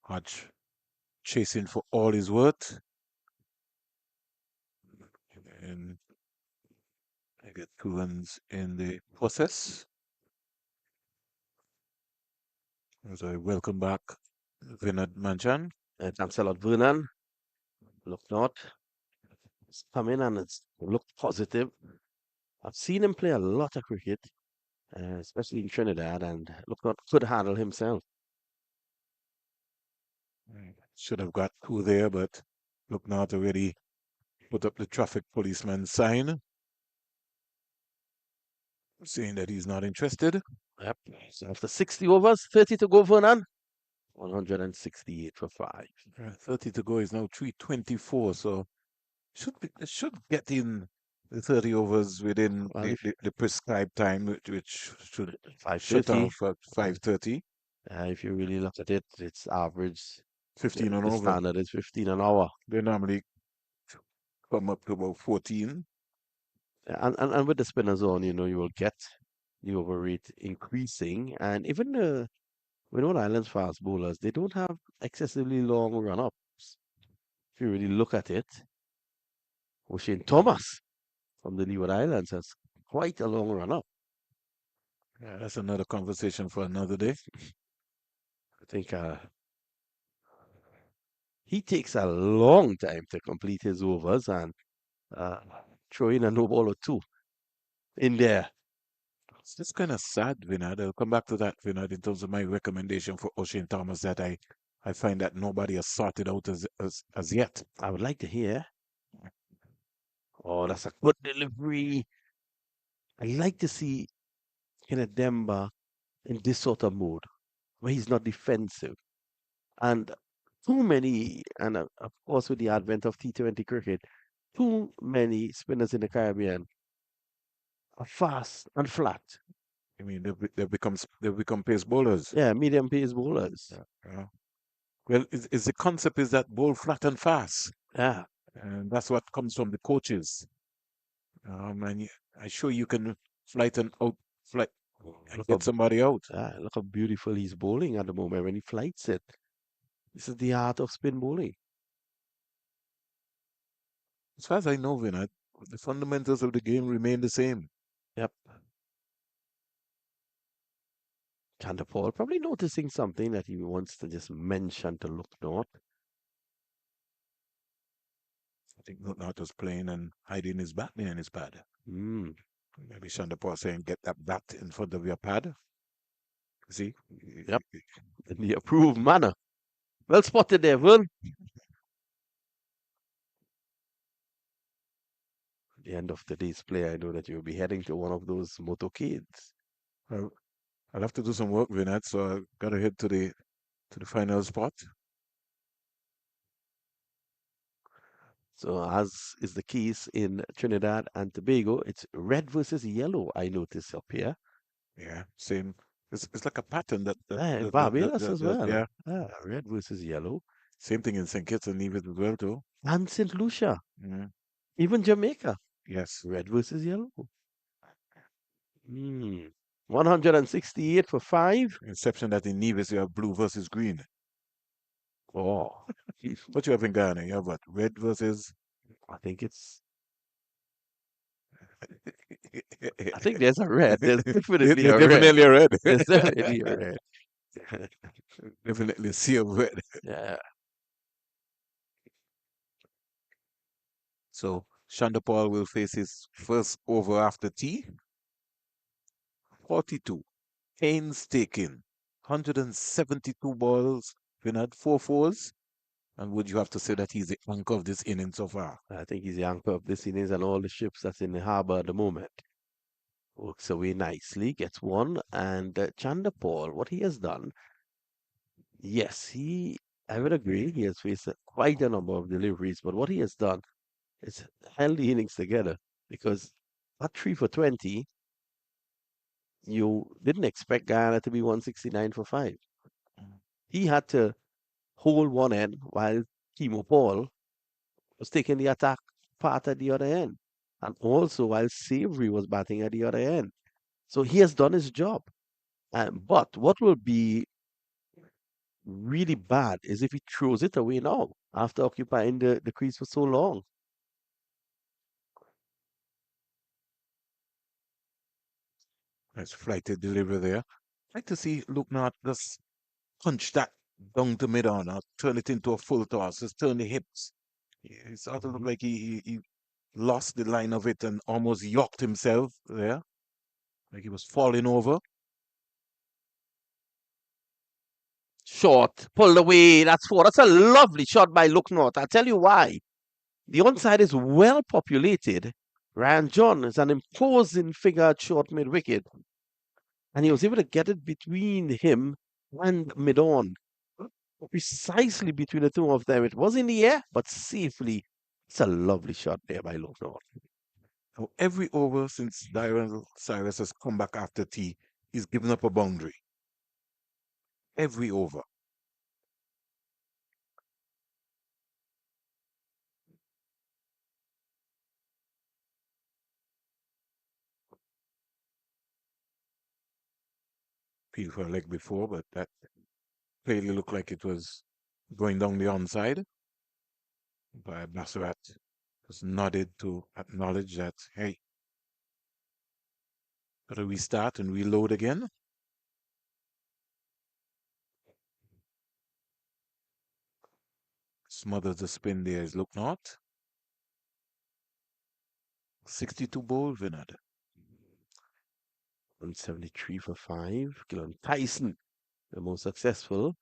Hodge chasing for all his worth. And I get 2 runs in the process. As I welcome back Vinod Manchan. Thanks a lot, Vernon. Look north. It's come in and it's looked positive. I've seen him play a lot of cricket, especially in Trinidad, and look north could handle himself. Should have got 2 there, but Look North already put up the traffic policeman sign saying that he's not interested. Yep. So after 60 overs, 30 to go, Vernon. 168 for 5. 30 to go is now 324, so should get in the 30 overs within Well, if the prescribed time, which should shut 530, off at 5:30, if you really look at it, it's average. 15 and The over. standard is 15 an hour. They normally come up to about 14. And with the spinners on, you will get the over rate increasing. And even the Rhode Island's fast bowlers, they don't have excessively long run-ups. If you really look at it, O'Shane Thomas from the Leeward Islands has quite a long run-up. Yeah, that's another conversation for another day. I think he takes a long time to complete his overs and uh, throw in a no ball or two in there. It's just kind of sad, Vinod. I'll come back to that, Vinod, in terms of my recommendation for O'Shane Thomas that I find that nobody has sorted out as yet. I would like to hear. Oh, that's a good delivery. I like to see Kenneth Demba in this sort of mode where he's not defensive. And too many, and of course, with the advent of T20 cricket, too many spinners in the Caribbean are fast and flat. I mean, they've become pace bowlers. Yeah, medium pace bowlers. Yeah. Well, is the concept is that bowl flat and fast, Yeah, and that's what comes from the coaches. I'm sure you can flight and look get how, somebody out. look how beautiful he's bowling at the moment when he flights it. This is the art of spin bowling. As far as I know, Vinod, the fundamentals of the game remain the same. Yep. Chanderpaul probably noticing something that he wants to just mention to look north. I think Not was playing and hiding his bat behind his pad. Mm. Maybe Shandapur saying, get that bat in front of your pad. See? Yep. In the approved manner. Well spotted there, Vern. At the end of today's play, I know that you'll be heading to one of those motorcades. Well, I'll have to do some work, Vinod, so I gotta head to the final spot. So, as is the case in Trinidad and Tobago, it's red versus yellow, I notice up here. Yeah, same. It's like a pattern that In Barbados as well. yeah. Red versus yellow. Same thing in St. Kitts and Nevis as well too. And St. Lucia. Mm, Even Jamaica. yes. Red versus yellow. 168 for 5. Exception that in Nevis you have blue versus green. Oh, What you have in Guyana? You have what? Red versus. I think there's a red. There's definitely a red. Definitely a red. There's definitely a red. Definitely a sea of red. Yeah. So Shandapal will face his first over after tea. 42. Painstaking. 172 balls. Vinod, 4 fours. And would you have to say that he's the anchor of this inning so far? I think he's the anchor of this innings and all the ships that's in the harbor at the moment. Works away nicely, gets one. And Chanderpaul, what he has done, yes, I would agree, he has faced quite a number of deliveries, but what he has done is held the innings together because at 3 for 20, you didn't expect Guyana to be 169 for 5. He had to hold one end while Timo Paul was taking the attack part at the other end. And also while Savory was batting at the other end. So he has done his job. But what will be really bad is if he throws it away now after occupying the crease for so long. Nice flighted delivery there. Like to see Luke Knott just punch that down to mid-on or turn it into a full toss, just turn the hips. It sort of looked like he lost the line of it and almost yacked himself there. Like he was falling over. Short, pulled away. That's 4. That's a lovely shot by Luke Knott. I'll tell you why. The onside is well populated. Ryan John is an imposing figure at short mid wicket. And he was able to get it between him and mid on. precisely between the two of them. It was in the air, but safely. It's a lovely shot there by Lucknow. Now, every over since Darren Cyrus has come back after tea, he's given up a boundary. Every over. Feel for a leg before, but that clearly looked like it was going down the onside. But Bassurat just nodded to acknowledge that, hey, gotta restart and reload again. Smothers the spin there is look not. 62 ball, Vinod. 173 for 5. Gillen Tyson, the most successful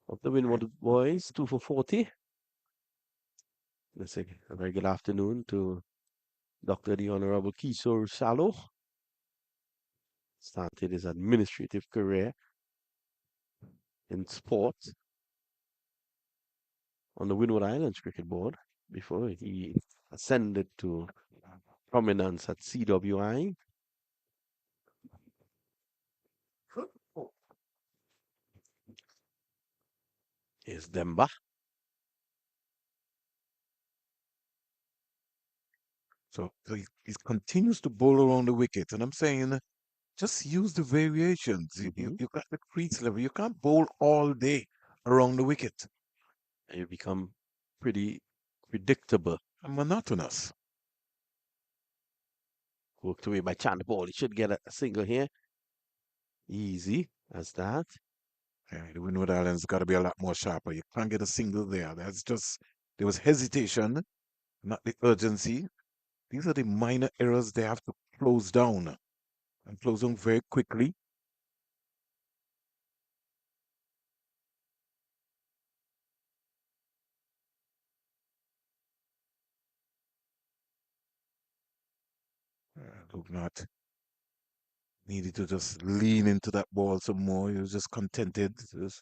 of the Windward boys, 2 for 40. Let's say a very good afternoon to Dr. the Honorable Kishore Shallow. Started his administrative career in sport on the Windward Islands Cricket Board before he ascended to prominence at CWI. Here's Demba. So he continues to bowl around the wicket, and I'm saying just use the variations. You got the crease level. You can't bowl all day around the wicket. And you become pretty predictable. And monotonous. Worked away by Chandimal. He should get a single here. Easy as that. Yeah, the Windward Islands got to be a lot more sharper. You can't get a single there. That's just, there was hesitation, not the urgency. These are the minor errors they have to close down and close down very quickly. Look not needed to just lean into that ball some more. He was just contented. Just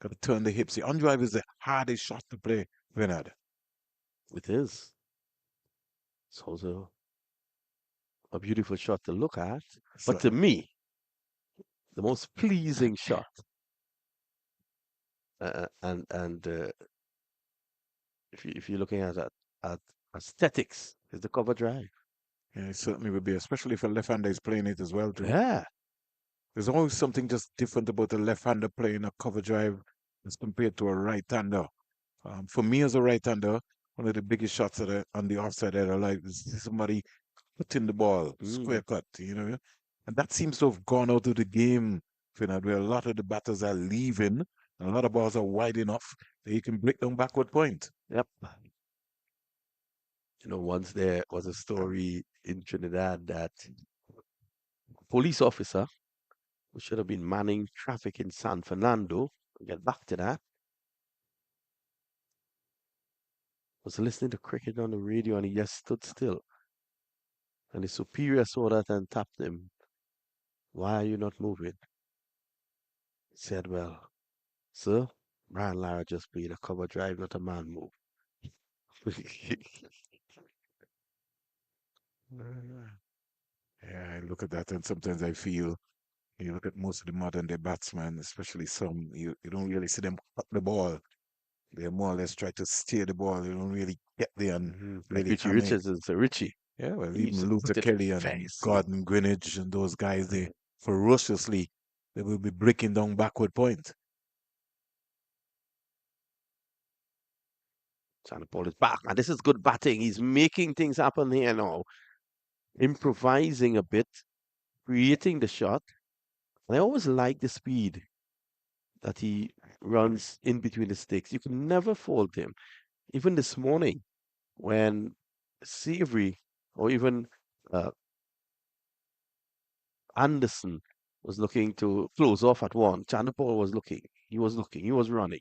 got to turn the hips. The on drive is the hardest shot to play, Vinod. It is. It's also a beautiful shot to look at. But to me, the most pleasing shot, and if you're looking at aesthetics, is the cover drive. Yeah, it certainly would be, especially if a left-hander is playing it as well too. Yeah. There's always something just different about a left-hander playing a cover drive as compared to a right-hander. For me as a right-hander, one of the biggest shots on the offside that I like is somebody cutting the ball, square cut, and that seems to have gone out of the game, Finad, where a lot of the batters are leaving, and a lot of balls are wide enough that you can break down backward point. Yep. Once there was a story in Trinidad that a police officer who should have been manning traffic in San Fernando, I'll get back to that, was listening to cricket on the radio and he just stood still. And his superior saw that and tapped him. Why are you not moving? He said, well, sir, Brian Lara just played a cover drive, not a man move. Yeah, I look at that and sometimes I feel, you look at most of the modern day batsmen, especially some, you don't really see them cut the ball. They more or less try to steer the ball. You don't really get there and Like really Richie hammer it. Richards and Sir Richie. Yeah, well, He used even to Luther put it Kelly and very safe. Gordon Greenwich and those guys, they ferociously, they will be breaking down backward point. Chandimal is back, and this is good batting. He's making things happen here now, improvising a bit, creating the shot. And I always like the speed that he runs in between the sticks. You can never fault him. Even this morning, when Savory or even uh, Anderson was looking to close off at one, Chandimal was looking. He was looking. He was running.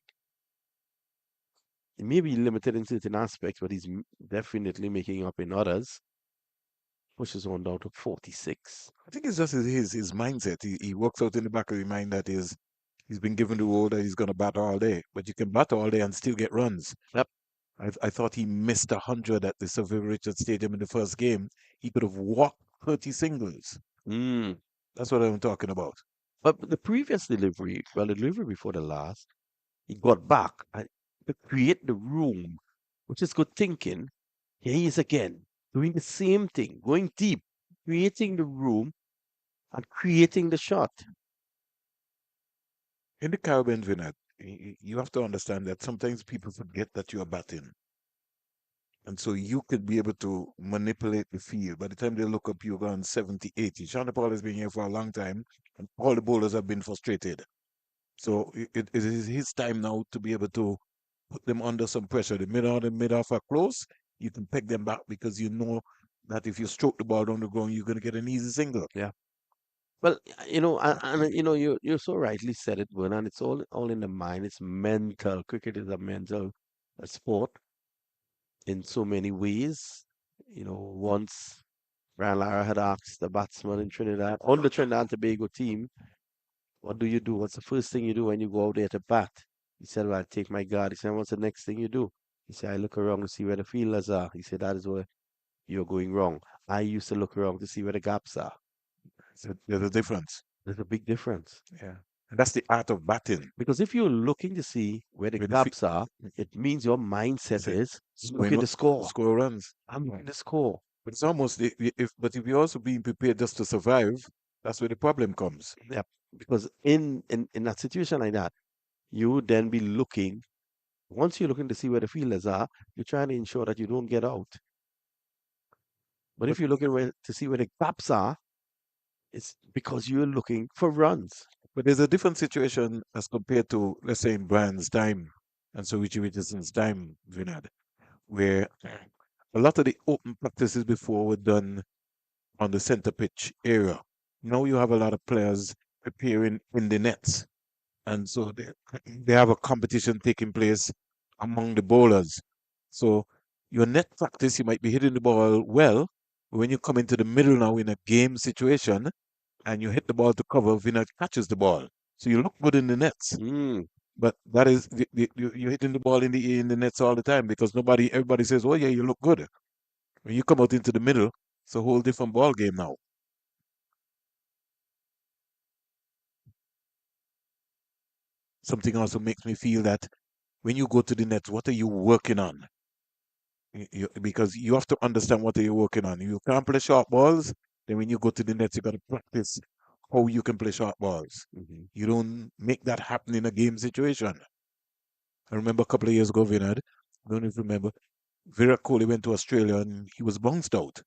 He may be limited in certain aspects, but he's definitely making up in others. Pushes on down to 46. I think it's just his mindset. He works out in the back of his mind that is He's been given the role that he's going to bat all day, but you can bat all day and still get runs. Yep. I thought he missed 100 at the Sir Richard Stadium in the first game. He could have walked 30 singles. Mm. That's what I'm talking about. But the previous delivery, well, the delivery before the last, he got back and to create the room, which is good thinking. Here he is again, doing the same thing, going deep, creating the room and creating the shot. In the Caribbean, Vinod, you have to understand that sometimes people forget that you are batting. And so you could be able to manipulate the field. By the time they look up, you're gone 70, 80. Sean Paul has been here for a long time, and all the bowlers have been frustrated. So it is his time now to be able to put them under some pressure. The mid-on and mid-off are close. You can peg them back because you know that if you stroke the ball down the ground, you're going to get an easy single. Yeah. Well, you so rightly said it, Vernon. It's all in the mind. It's mental. Cricket is a mental sport in so many ways. Once Brian Lara had asked the batsman in Trinidad, on the Trinidad and Tobago team, what do you do? What's the first thing you do when you go out there to bat? He said, well, I take my guard. He said, what's the next thing you do? He said, I look around to see where the fielders are. He said, that is where you're going wrong. I used to look around to see where the gaps are. So there's a difference. There's a big difference. Yeah. And that's the art of batting. Because if you're looking to see where the When the fi- gaps are, it means your mindset Say, is look scoring at the score. score runs. I'm looking at the score. But it's almost if you're also being prepared just to survive, that's where the problem comes. Yeah. Because in that situation like that, you would then be looking, once you're looking to see where the fielders are, you're trying to ensure that you don't get out. But But if you're looking to see where the gaps are, it's because you're looking for runs. but there's a different situation as compared to, let's say, in Brian's time and so Richie Richardson's time, Vinod, where a lot of the open practices before were done on the center pitch area. Now you have a lot of players preparing in the nets. And so they have a competition taking place among the bowlers. So your net practice, you might be hitting the ball well, but when you come into the middle now in a game situation and you hit the ball to cover, Vinod catches the ball. So you look good in the nets. Mm. But that is you're hitting the ball in the nets all the time because everybody says, "Oh yeah, you look good." When you come out into the middle, it's a whole different ball game now. Something also makes me feel that when you go to the nets, what are you working on? Because you have to understand what you're working on. You can't play short balls, then when you go to the nets, you got to practice how you can play short balls. Hmm. You don't make that happen in a game situation. I remember a couple of years ago, Vinod, I don't know if you remember, Virat Kohli went to Australia and he was bounced out.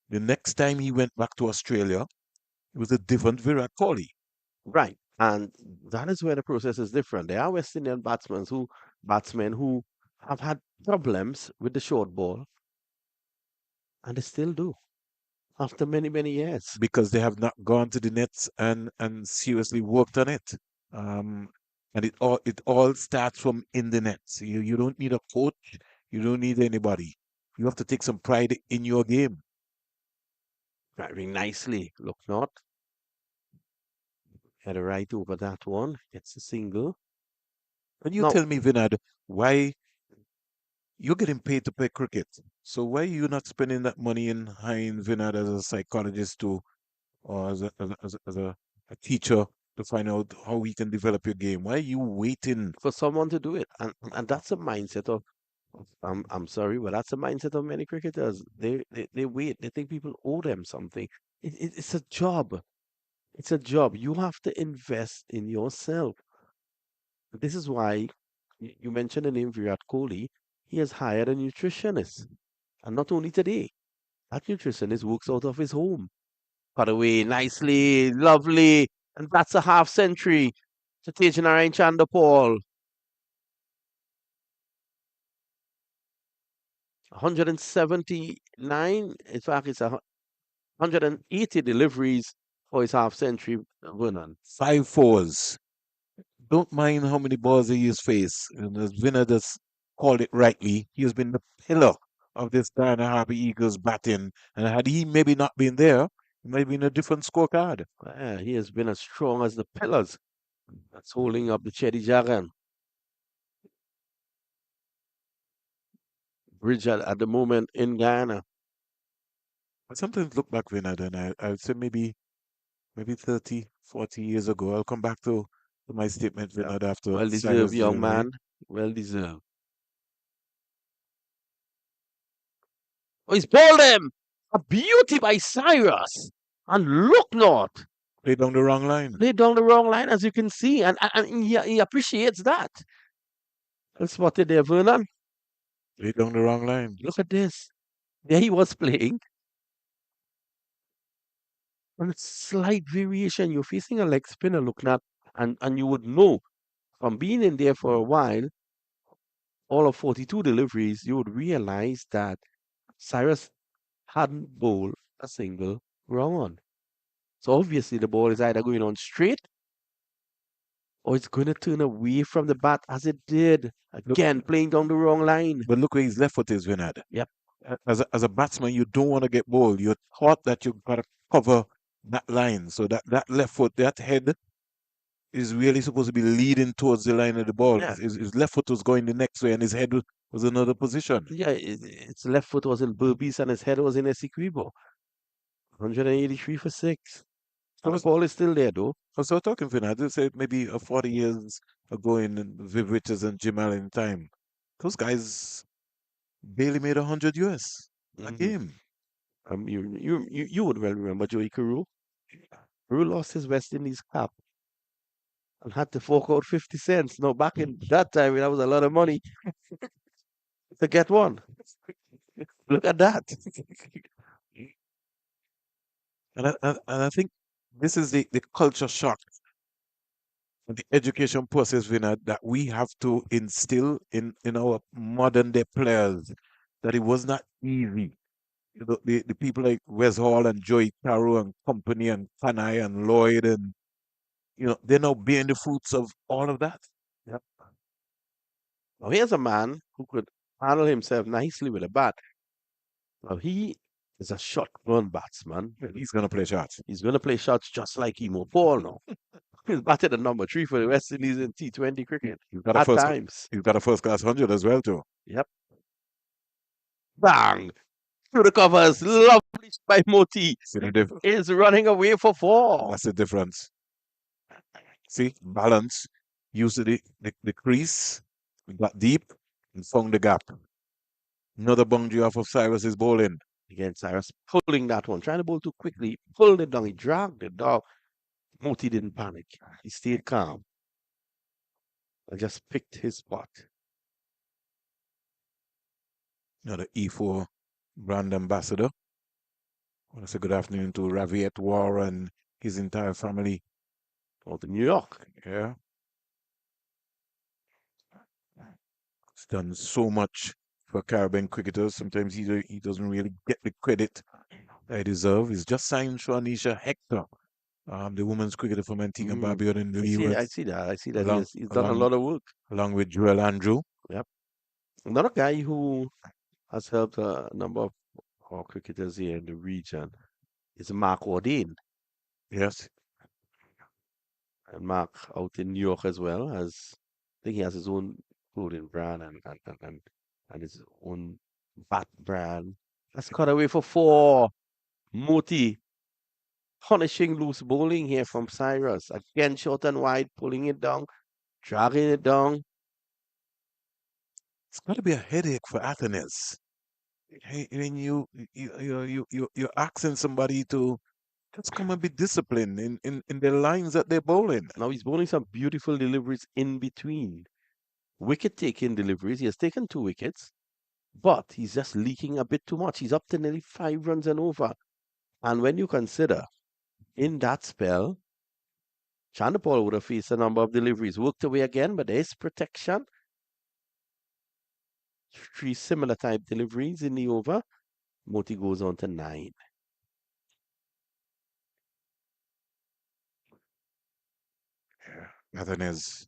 The next time he went back to Australia, it was a different Virat Kohli. Right. And that is where the process is different. There are West Indian batsmen who have had problems with the short ball, and they still do after many, many years. Because they have not gone to the nets and seriously worked on it. Um, and it all starts from in the nets. You don't need a coach. You don't need anybody. You have to take some pride in your game. Very nicely. Look not. Had a right over that one. Gets a single. And you Now, tell me, Vinod, why you're getting paid to play cricket? So why are you not spending that money in hiring Vinod as a psychologist to, or as a teacher to find out how we can develop your game? Why are you waiting? for someone to do it. And that's a mindset of I'm sorry, but that's a mindset of many cricketers. They wait. They think people owe them something. It's a job. It's a job. You have to invest in yourself. This is why you mentioned the name Virat Kohli. He has hired a nutritionist. And not only today, that nutritionist works out of his home. Cut away nicely, lovely. And that's a half century to Tejanarayan Chandapal. 179. In fact, it's 180 deliveries for his half century winner. 5 fours. Don't mind how many balls he has faced. And as Vinod has called it rightly, he has been the pillar of this Guyana Harbour Eagles batting. And had he maybe not been there, it might have been a different scorecard. He has been as strong as the pillars That's holding up the Cherry Dragon. Bridge at the moment in Guyana. I sometimes look back, Vinod, and I would say maybe 30, 40 years ago. I'll come back to my statement, Yeah. Vinod, after Well deserved, Cyrus young delivery. man. Well deserved. Oh, he's bowled him! A beauty by Cyrus! And look not! Played down the wrong line. Played down the wrong line, as you can see, and he appreciates that. Well spotted there, Vernon. Played down the wrong line. Look at this. There he was playing. And a slight variation. You're facing a leg spinner looking at, and you would know from being in there for a while, all of 42 deliveries, you would realize that Cyrus hadn't bowled a single wrong one. So obviously the ball is either going on straight or it's going to turn away from the bat as it did. Look, Again, playing down the wrong line. but look where his left foot is, Vinod. Yep. As a batsman, you don't want to get bowled. You're taught that you've got to cover that line. So that left foot, that head is really supposed to be leading towards the line of the ball. Yeah. His left foot was going the next way, and his head was another position. Yeah, its left foot was in Burpees and his head was in Essequibo. 183 for 6. I The was, ball is still there, though. I was talking, Vinod. I said maybe 40 years ago in Viv Richards and Jim Allen time, those guys barely made 100 US a Mhm. game. You would well remember Joey Carew. Carew lost his West Indies cap and had to fork out 50 cents. Now, back in that time, that was a lot of money to get one. Look at that. And I think this is the culture shock and the education process, Vinod, that we have to instill in our modern day players that it was not easy. The people like Wes Hall and Joey Caro and company and Panay and Lloyd and they're now bearing the fruits of all of that. Yep. Now, here's a man who could handle himself nicely with a bat. Now, he is a shot run batsman. He's gonna play shots. He's going to play shots just like Emo Paul now. He's batted at number 3 for the West Indies in T20 cricket He's got a at first times. he's got a first class 100 as well too. Yep. Bang! Through the covers. Lovely by Moti. See the diff- Is running away for 4. that's the difference. See, balance, use the crease, got deep, and found the gap. Another boundary off of Cyrus's bowling. Again, Cyrus pulling that one, trying to bowl too quickly, pulled it down, he dragged it down. Moti didn't panic. He stayed calm and just picked his spot. The E4 brand ambassador. I want to say good afternoon to Raviet War and his entire family. Out to New York. Yeah. He's done so much for Caribbean cricketers. Sometimes he doesn't really get the credit I deserve. He's just signed Shanisha Hector, the women's cricketer from Antigua and Barbuda in the I US, see that. I see that. along He's done a along lot of work. along with Joel Andrew. Yep. Another guy who has helped a number of our cricketers here in the region is Mark Ordine. Yes. And Mark out in New York as well. I think he has his own clothing brand and his own bat brand. That's cut away for 4. Moti punishing loose bowling here from Cyrus. Again, short and wide, pulling it down, dragging it down. It's got to be a headache for Athens. Hey, when you're asking somebody to just come and be disciplined in the lines that they're bowling. Now he's bowling some beautiful deliveries in between. Wicket taking deliveries. He has taken 2 wickets, but he's just leaking a bit too much. He's up to nearly 5 runs and over. And when you consider in that spell, Chanderpaul would have faced a number of deliveries, worked away again, but there is protection. 3 similar type deliveries in the over. Moti goes on to 9. Athens,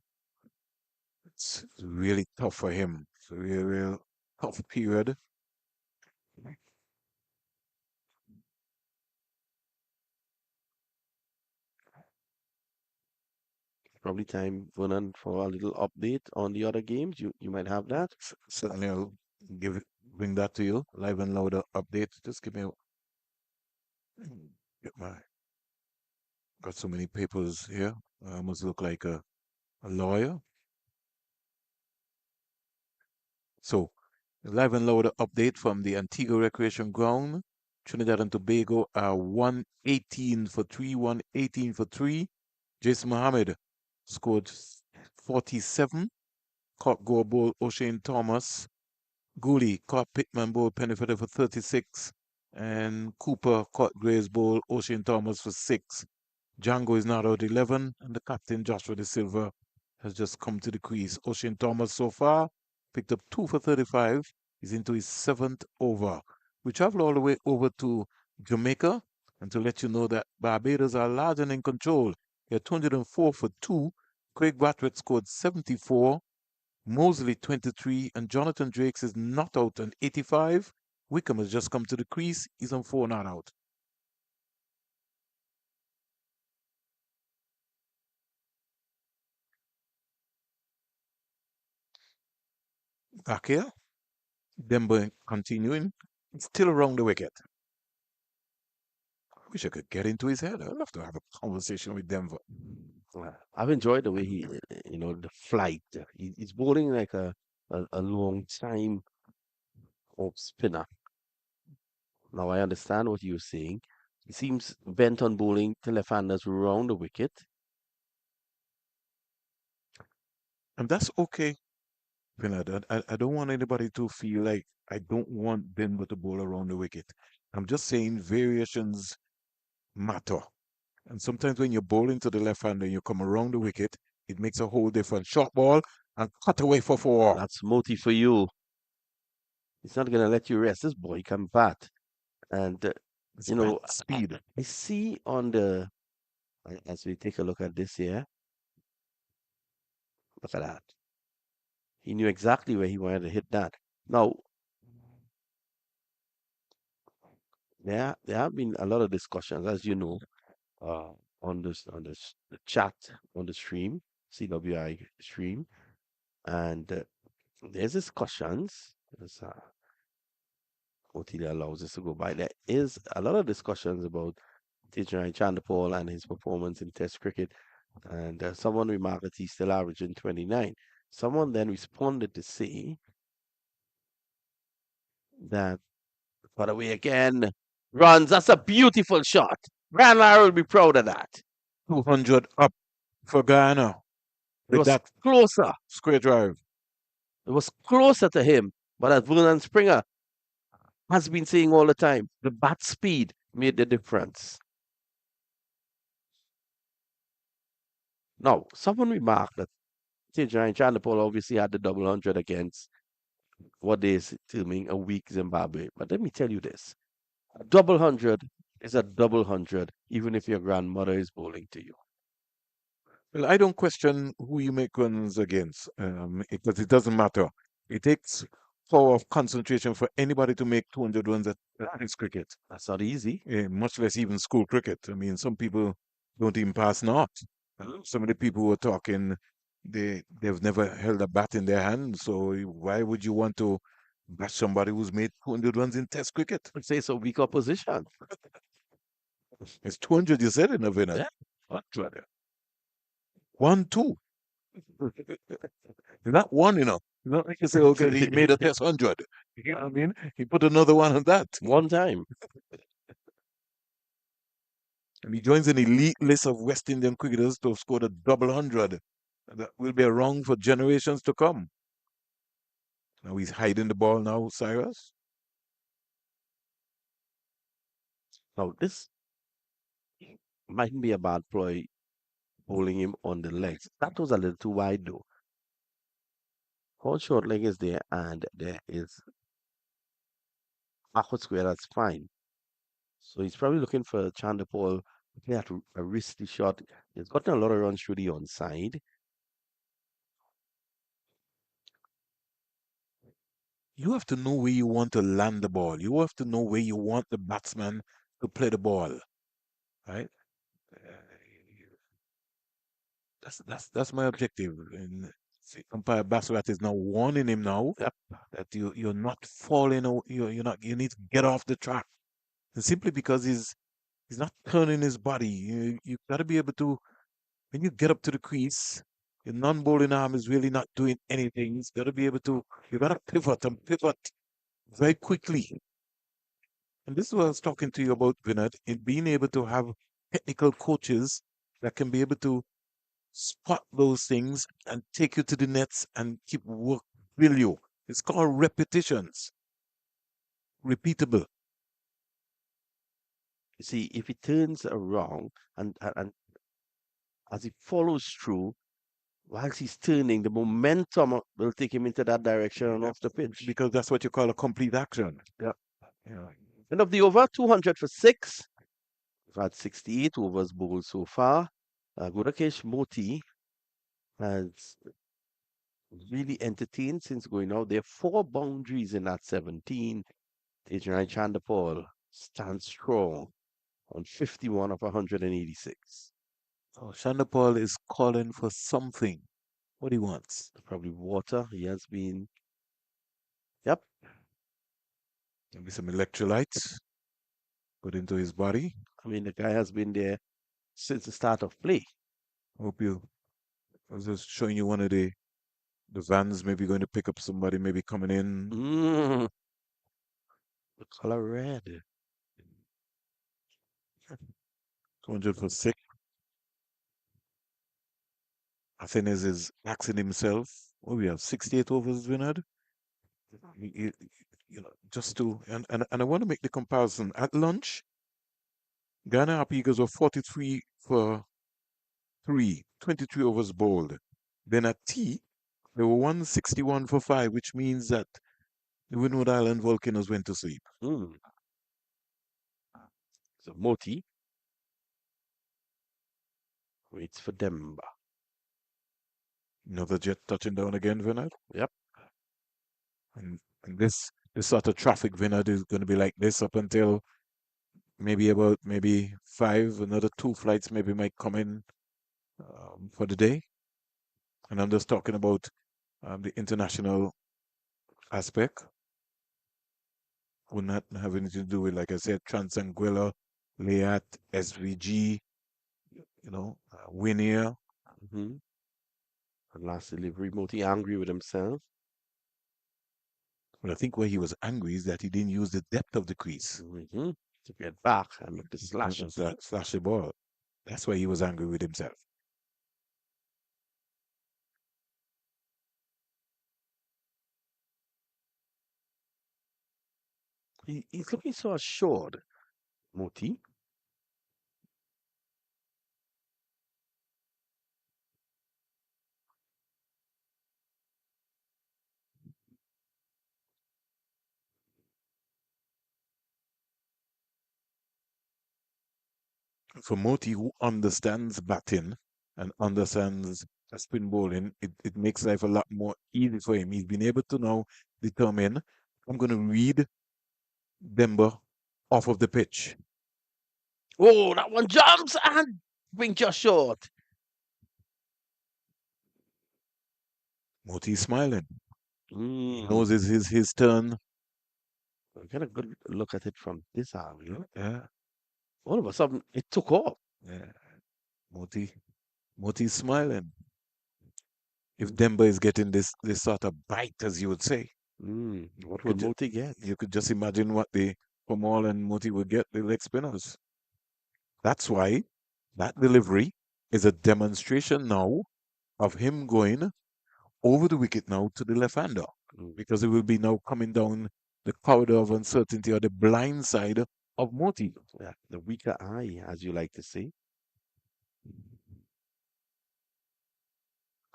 it's really tough for him. It's a real tough period. probably time, Vernon, for a little update on the other games. You might have that. Certainly, I'll bring that to you. Live and louder update. Just give me get my got so many papers here. I must look like a lawyer. So, live and louder update from the Antigua Recreation Ground. Trinidad and Tobago are 118 for 3, 118 for 3. Jason Mohammed scored 47. Caught goal ball O'Shane Thomas. Gooley caught Pittman ball Pennyfeather for 36. And Cooper caught Gray's ball O'Shane Thomas for 6. Django is not out 11. And the captain, Joshua De Silva, has just come to the crease. O'Shane Thomas so far picked up 2 for 35. He's into his 7th over. We travel all the way over to Jamaica and to let you know that Barbados are large and in control. They're 204 for 2. Craig Bartlett scored 74. Mosley 23 and Jonathan Drakes is not out on 85. Wickham has just come to the crease. He's on 4 not out. Back here, Denver continuing. Still around the wicket. I wish I could get into his head. I'd love to have a conversation with Denver. I've enjoyed the way the flight. He's bowling like a long time off spinner. Now I understand what you're saying. He seems bent on bowling to left-handers around the wicket. And that's okay. Vinod. I don't want anybody to feel like I don't want Denver to bowl around the wicket. I'm just saying variations matter. And sometimes when you're bowling to the left hand and you come around the wicket, it makes a whole difference. Short ball and cut away for 4. That's motive for you. He's not gonna let you rest. This boy can bat, and It's you know speed. I see as we take a look at this here. Look at that. He knew exactly where he wanted to hit that. Now there have been a lot of discussions, as you know, uh, on the chat on the stream, CWI stream, and there's discussions. As OTD allows us to go by. There is a lot of discussions about Tijani Chandapal and his performance in Test cricket, and someone remarked that he's still averaging 29. Someone then responded to say that, by the way, again, runs. That's a beautiful shot. Grand Lara will be proud of that. 200 up for Guyana It with was that closer. square drive. It was closer to him. But as Vernon Springer has been saying all the time, the bat speed made the difference. Now, someone remarked that Tijani Chandapal obviously had the double hundred against what they're terming a weak Zimbabwe. But let me tell you this. A double hundred is a double hundred, even if your grandmother is bowling to you. Well, I don't question who you make runs against because it doesn't matter. It takes power of concentration for anybody to make 200 runs at this cricket, That's not easy. much less even school cricket. I mean, some people don't even pass not. Some of the people who are talking, they've never held a bat in their hand. So why would you want to bash somebody who's made 200 runs in Test cricket? I'd say it's a weak opposition. It's 200, you said, in a winner. Yeah. 100. 1, 2. Not one, Not like you say, okay, he made a test 100. You know what I mean? He put another one on that. One time. And he joins an elite list of West Indian cricketers to have scored a double 100. That will be a wrong for generations to come. Now he's hiding the ball now, Cyrus. Now, this mightn't be a bad ploy, bowling him on the legs. That was a little too wide, though. All short leg is there, and there is backward square. That's fine. So he's probably looking for Chandapal to play at a risky shot. He's gotten a lot of runs through the onside. You have to know where you want to land the ball. You have to know where you want the batsman to play the ball, right? That's my objective. And see, umpire Basrat is now warning him now that you're not falling. You're not. You need to get off the track. And simply because he's not turning his body. You got to be able to when you get up to the crease. Your non-bowling arm is really not doing anything. It's got to be able to. You got to pivot and pivot very quickly. And this is what I was talking to you about, Vinod, in being able to have technical coaches that can be able to spot those things and take you to the nets and keep work drill you. It's called repetitions, repeatable. You see, if he turns around and as he follows through, whilst he's turning, the momentum will take him into that direction and off the pitch. Because that's what you call a complete action. Yeah. Yeah. End of the over, 200 for 6. We've had 68 overs bowled so far. Gudakesh Moti has really entertained since going out. There are 4 boundaries in that 17. Tejrai Chandapal stands strong on 51 of 186. Oh, Shandapal is calling for something. What he wants. Probably water. He has been. Yep. Maybe some electrolytes put into his body. I mean, the guy has been there since the start of play. Hope you. I was just showing you one of the vans maybe going to pick up somebody, maybe coming in. The color red. 200 for 6. Athens is axing himself. Oh, we have 68 overs, Vinod. You know, just to and I want to make the comparison. At lunch, Ghana Happy Eagles were 43 for 3, 23 overs bowled. Then at tea, they were 161 for 5, which means that the Windward Island Volcanoes went to sleep. So Moti waits for Demba. Another jet touching down again, Vinod. Yep. And this sort of traffic, Vinod, is going to be like this up until maybe 5. Another 2 flights maybe might come in for the day. And I'm just talking about the international aspect. Would not have anything to do with, like I said, Transanguilla, Layat, SVG, Winier. And last delivery, Moti angry with himself. But I think where he was angry is that he didn't use the depth of the crease to get back and make the slash. Slash the ball. That's why he was angry with himself. He's looking so assured, Moti. For Moti, who understands batting and understands spin bowling, it makes life a lot more easy for him. He's been able to now determine, I'm going to read Demba off of the pitch. Oh, that one jumps and brings just short. Moti's smiling. He knows it's his turn. Get a good look at it from this angle. Yeah. All of a sudden, it took off. Yeah. Moti's smiling. If Demba is getting this sort of bite, as you would say. What would Moti get? You could just imagine what the Komal and Moti would get, the leg spinners. That's why that delivery is a demonstration now of him going over the wicket now to the left-hander. Because it will be now coming down the corridor of uncertainty or the blind side of Moti. Yeah, the weaker eye, as you like to say.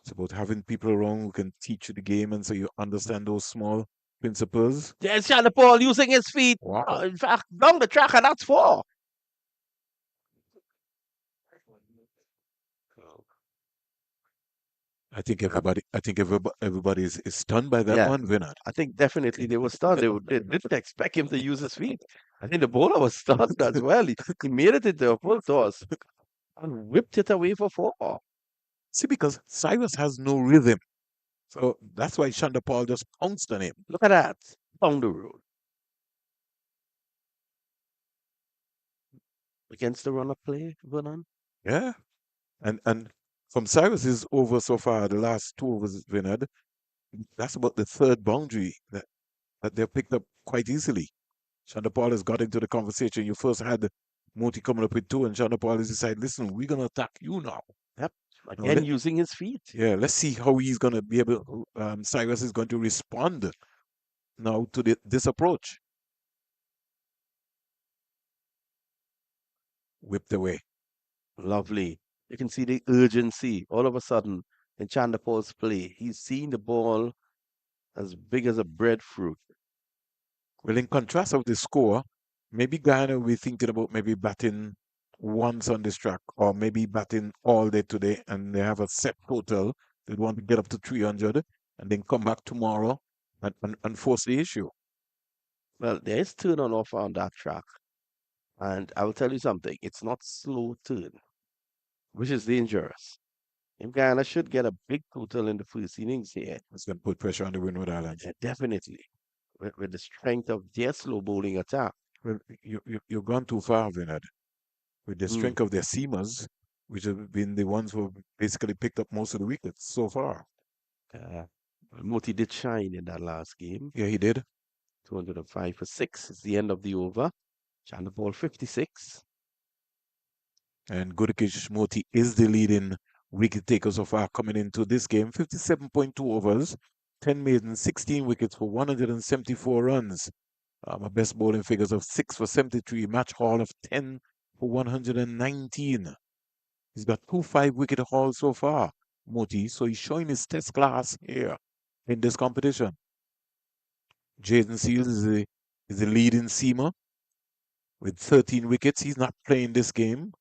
It's about having people around who can teach you the game and so you understand those small principles. There's Chandapal using his feet. Wow. In fact, down the track, and that's 4. I think everybody is stunned by that one, Vinod. I think definitely they were stunned. They didn't expect him to use his feet. I think the bowler was stunned as well. He made it into a full toss and whipped it away for 4. See, because Cyrus has no rhythm. So that's why Shonda Paul just pounced on him. Look at that. Down the road. Against the run of play, Vernon. Yeah. And from Cyrus's over so far, the last two overs, Vinod, that's about the third boundary that they've picked up quite easily. Shonda Paul has got into the conversation. You first had Moti coming up with two, and Shonda Paul has decided, listen, we're going to attack you now. Yep. Now, Again, using his feet. yeah, let's see how he's going to be able, Cyrus is going to respond now to this approach. Whipped away. Lovely. You can see the urgency all of a sudden in Chandapaul's play. He's seeing the ball as big as a breadfruit. Well, in contrast of the score, maybe Guyana will be thinking about maybe batting once on this track or maybe batting all day today and they have a set total. They want to get up to 300 and then come back tomorrow and force the issue. Well, there is turn on off on that track. And I will tell you something, it's not slow turn, which is dangerous. If Guyana should get a big total in the first innings here, It's going to put pressure on the Windward Islands. definitely, with the strength of their slow bowling attack. Well, you've gone too far, Vinod. With the Mm. strength of their seamers, which have been the ones who have basically picked up most of the wickets so far. Moti did shine in that last game. Yeah, he did. 205 for 6 is the end of the over. Chanda ball 56. And Gudakish Moti is the leading wicket taker so far coming into this game. 57.2 overs, 10 maidens, 16 wickets for 174 runs. My best bowling figures of 6 for 73, match haul of 10 for 119. He's got 2 5-wicket hauls so far, Moti, so he's showing his test class here in this competition. Jaden Seals is the leading seamer with 13 wickets. He's not playing this game.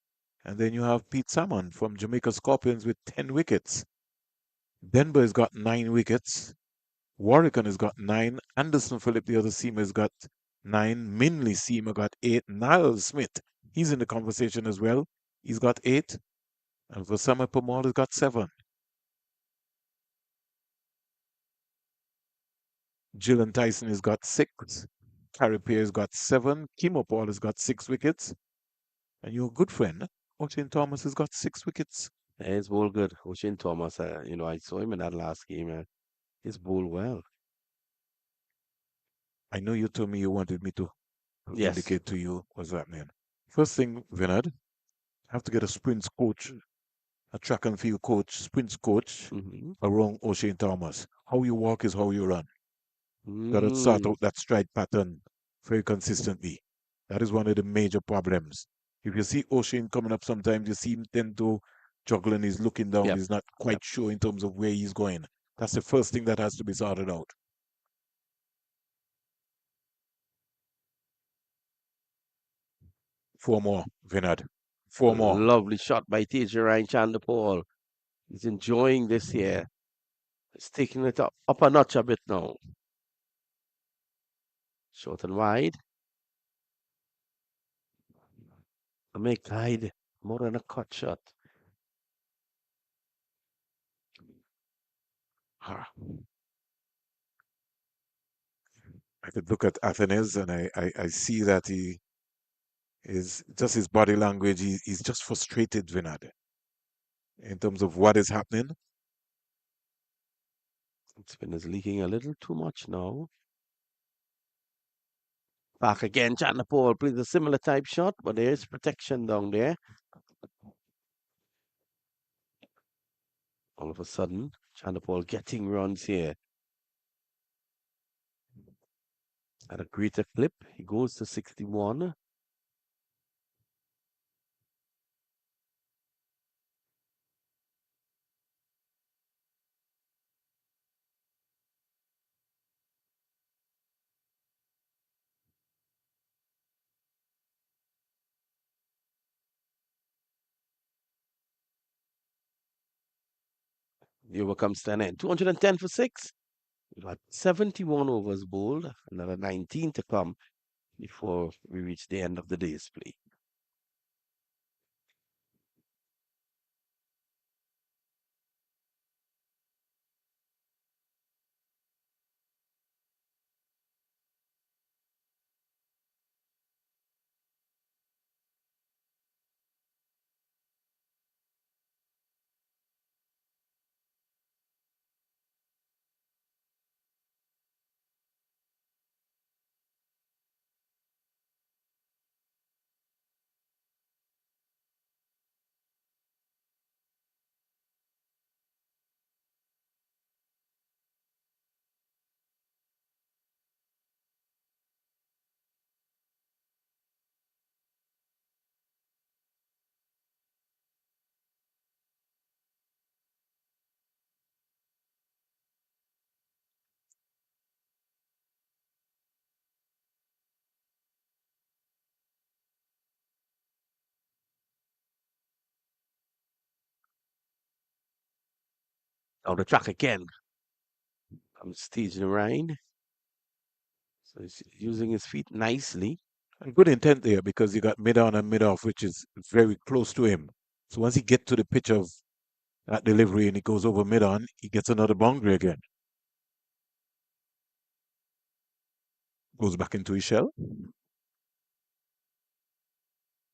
And then you have Pete Salmon from Jamaica Scorpions with 10 wickets. Denver has got 9 wickets. Warwickon has got 9. Anderson Phillip, the other seamer, has got 9. Minley seamer got 8. Niles Smith, he's in the conversation as well. He's got 8. And for Summer Pamal has got 7. Gillen Tyson has got 6. Carrie Pierce has got 7. Kimo Paul has got 6 wickets. And your good friend, Ocean Thomas, has got 6 wickets. He's bowled good. Ocean Thomas, I saw him in that last game. He's bowled well. I know you told me you wanted me to Yes. indicate to you what's happening. First thing, Vinod, I have to get a sprints coach, a track and field coach, sprints coach around O'Shane Thomas. How you walk is how you run. Got to sort out that stride pattern very consistently. That is one of the major problems. If you see O'Shane coming up, sometimes you see him tend to juggle and he's looking down. Yep. He's not quite sure in terms of where he's going. That's the first thing that has to be sorted out. Four more, Vinod. Four more. Lovely shot by TJ Ryan Chanderpaul. He's enjoying this here. He's taking it up a notch a bit now. Short and wide. A make guide more than a cut shot. I could look at Athens and I see that he is just his body language. He's just frustrated, Vinod, in terms of what is happening. Spin is leaking a little too much now. Back again, Chanderpaul plays a similar type shot, but there is protection down there. All of a sudden, Chanderpaul getting runs here. At a greater clip, he goes to 61. The over comes to an end. 210 for 6. We've got 71 overs bowled, another 19 to come before we reach the end of the day's play. Down the track again. I'm staging around. So he's using his feet nicely. And good intent there because you got mid on and mid off, which is very close to him. So once he get to the pitch of that delivery and he goes over mid on, he gets another boundary again. Goes back into his shell.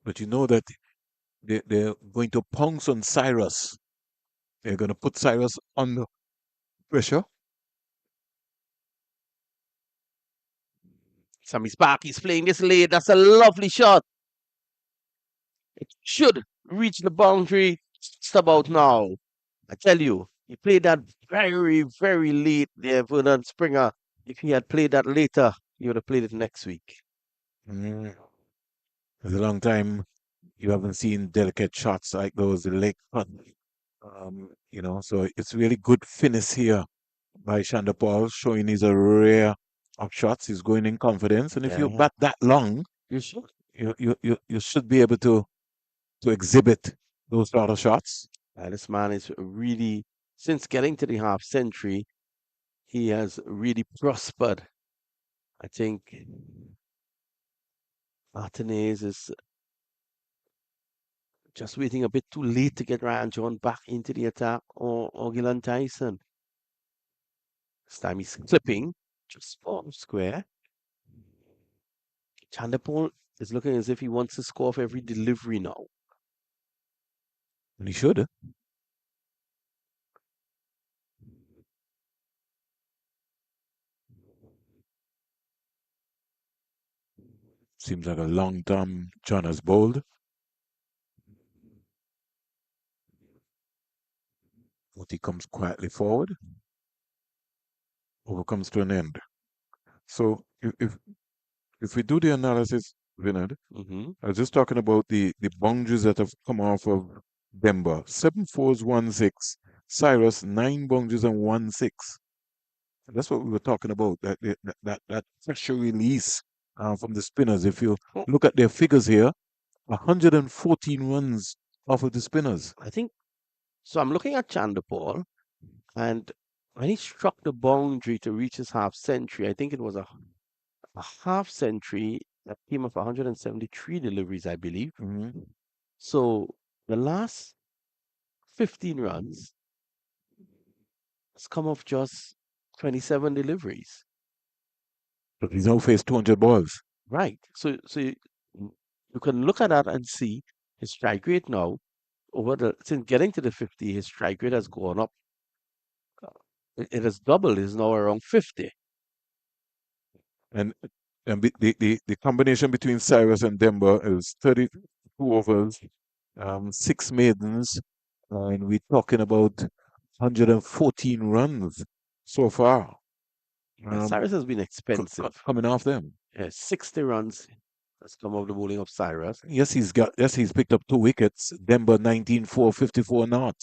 But you know that they're going to pounce on Cyrus. They're going to put Cyrus under pressure. Sammy Sparky's playing this late. That's a lovely shot. It should reach the boundary just about now. I tell you, he played that very, very late there, Vernon Springer. If he had played that later, he would have played it next week. Mm. It's a long time you haven't seen delicate shots like those, the leg cut. So it's really good finish here by Shanda Paul, showing he's a rare of shots. He's going in confidence, and if you Yeah. bat that long, You should. you should be able to exhibit those sort of shots. This man is really, since getting to the half century, he has really prospered. I think Martinez is just waiting a bit too late to get Ryan John back into the attack, or Gillan Tyson. This time he's clipping just bottom square. Chandapol is looking as if he wants to score off every delivery now. And he should. Seems like a long time John has bowled. But he comes quietly forward. Over comes to an end. So if we do the analysis, Vinod, I was just talking about the boundaries that have come off of Demba. 7 fours, 1 6. Cyrus, 9 boundaries and 1 6. And that's what we were talking about, that pressure release from the spinners. If you look at their figures here, 114 runs off of the spinners. I think so. I'm looking at Chandapal, and when he struck the boundary to reach his half century, I think it was a half century that came off 173 deliveries, I believe. So the last 15 runs has come off just 27 deliveries. But he's now faced 200 balls. Right. So you can look at that and see his strike rate now since getting to the 50, his strike rate has gone up. It has doubled. It's now around 50. And the combination between Cyrus and Demba is 32 overs, 6 maidens, and we're talking about 114 runs so far. Cyrus has been expensive. Coming off them. Yeah, 60 runs has come off the bowling of Cyrus. Yes, he's picked up 2 wickets. Demba 19-4, 54 not.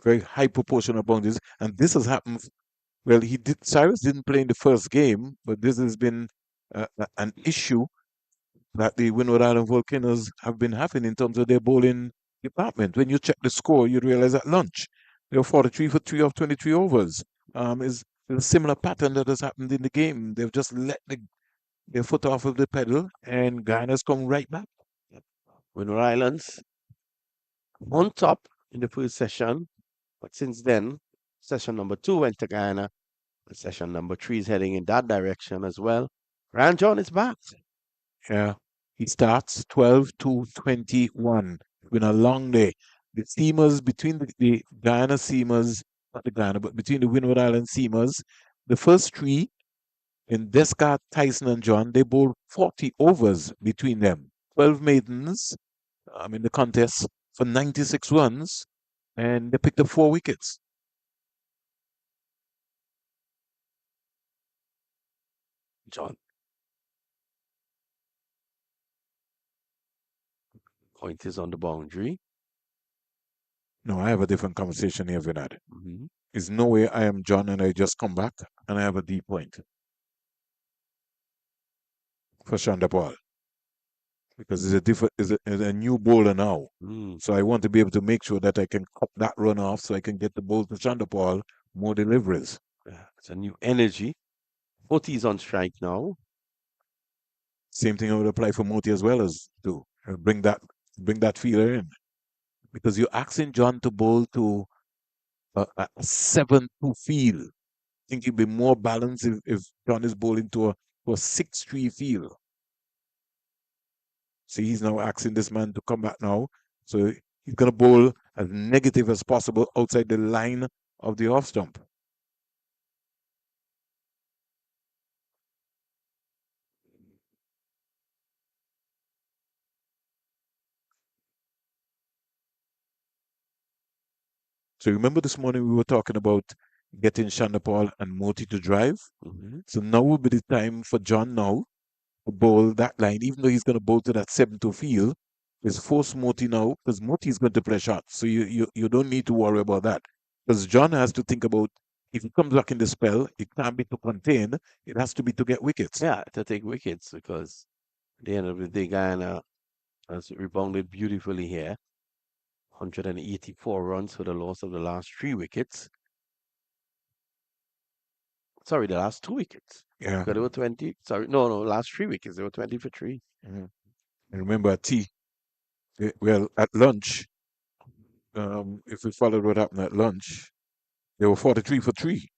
Very high proportion of boundaries. And this has happened. Well, Cyrus didn't play in the first game, but this has been an issue that the Windward Island Volcanoes have been having in terms of their bowling department. When you check the score, you realize at lunch they were 43 for 3 off 23 overs. Is a similar pattern that has happened in the game. They've just let their foot off of the pedal, and Guyana's come right back. Windward Islands on top in the first session, but since then, session number 2 went to Guyana, and session number 3 is heading in that direction as well. Ryan John is back. Yeah, he starts 12 to 21. It's been a long day. The seamers, between the Guyana seamers, not the Guyana, but between the Windward Island seamers, the first 3 in Descartes, Tyson, and John, they bowled 40 overs between them. 12 maidens in the contest for 96 runs, and they picked up 4 wickets. John. Point is on the boundary. No, I have a different conversation here, Vinod. There's no way I am John and I just come back and I have a D point for Shanda Paul. because it's a different, it's a new bowler now. Mm. So I want to be able to make sure that I can cut that run off so I can get the ball to Chandapal more deliveries. Yeah, it's a new energy. Oti's on strike now. Same thing I would apply for Moti as well as to bring that feeler in because you're asking John to bowl to a 7-2 field. I think he'd be more balanced if John is bowling to a 6-3 field. So he's now asking this man to come back now. So he's going to bowl as negative as possible outside the line of the off stump. So remember this morning we were talking about getting Shandapal and Moti to drive. Mm-hmm. So now will be the time for John now to bowl that line, even though he's going to bowl to that 7-2 field. Is force Moti now because Moti is going to play shots. So you don't need to worry about that. Because John has to think about if he comes back in the spell, it can't be to contain, it has to be to get wickets. Yeah, to take wickets because at the end of the day, Guyana has rebounded beautifully here. 184 runs for the loss of the last 3 wickets. Sorry, the last 2 wickets. Yeah. Because they were 20. Sorry, no, last 3 wickets. They were 20 for 3. Mhm. And remember at tea, well, at lunch, if we followed what happened at lunch, they were 43 for 3.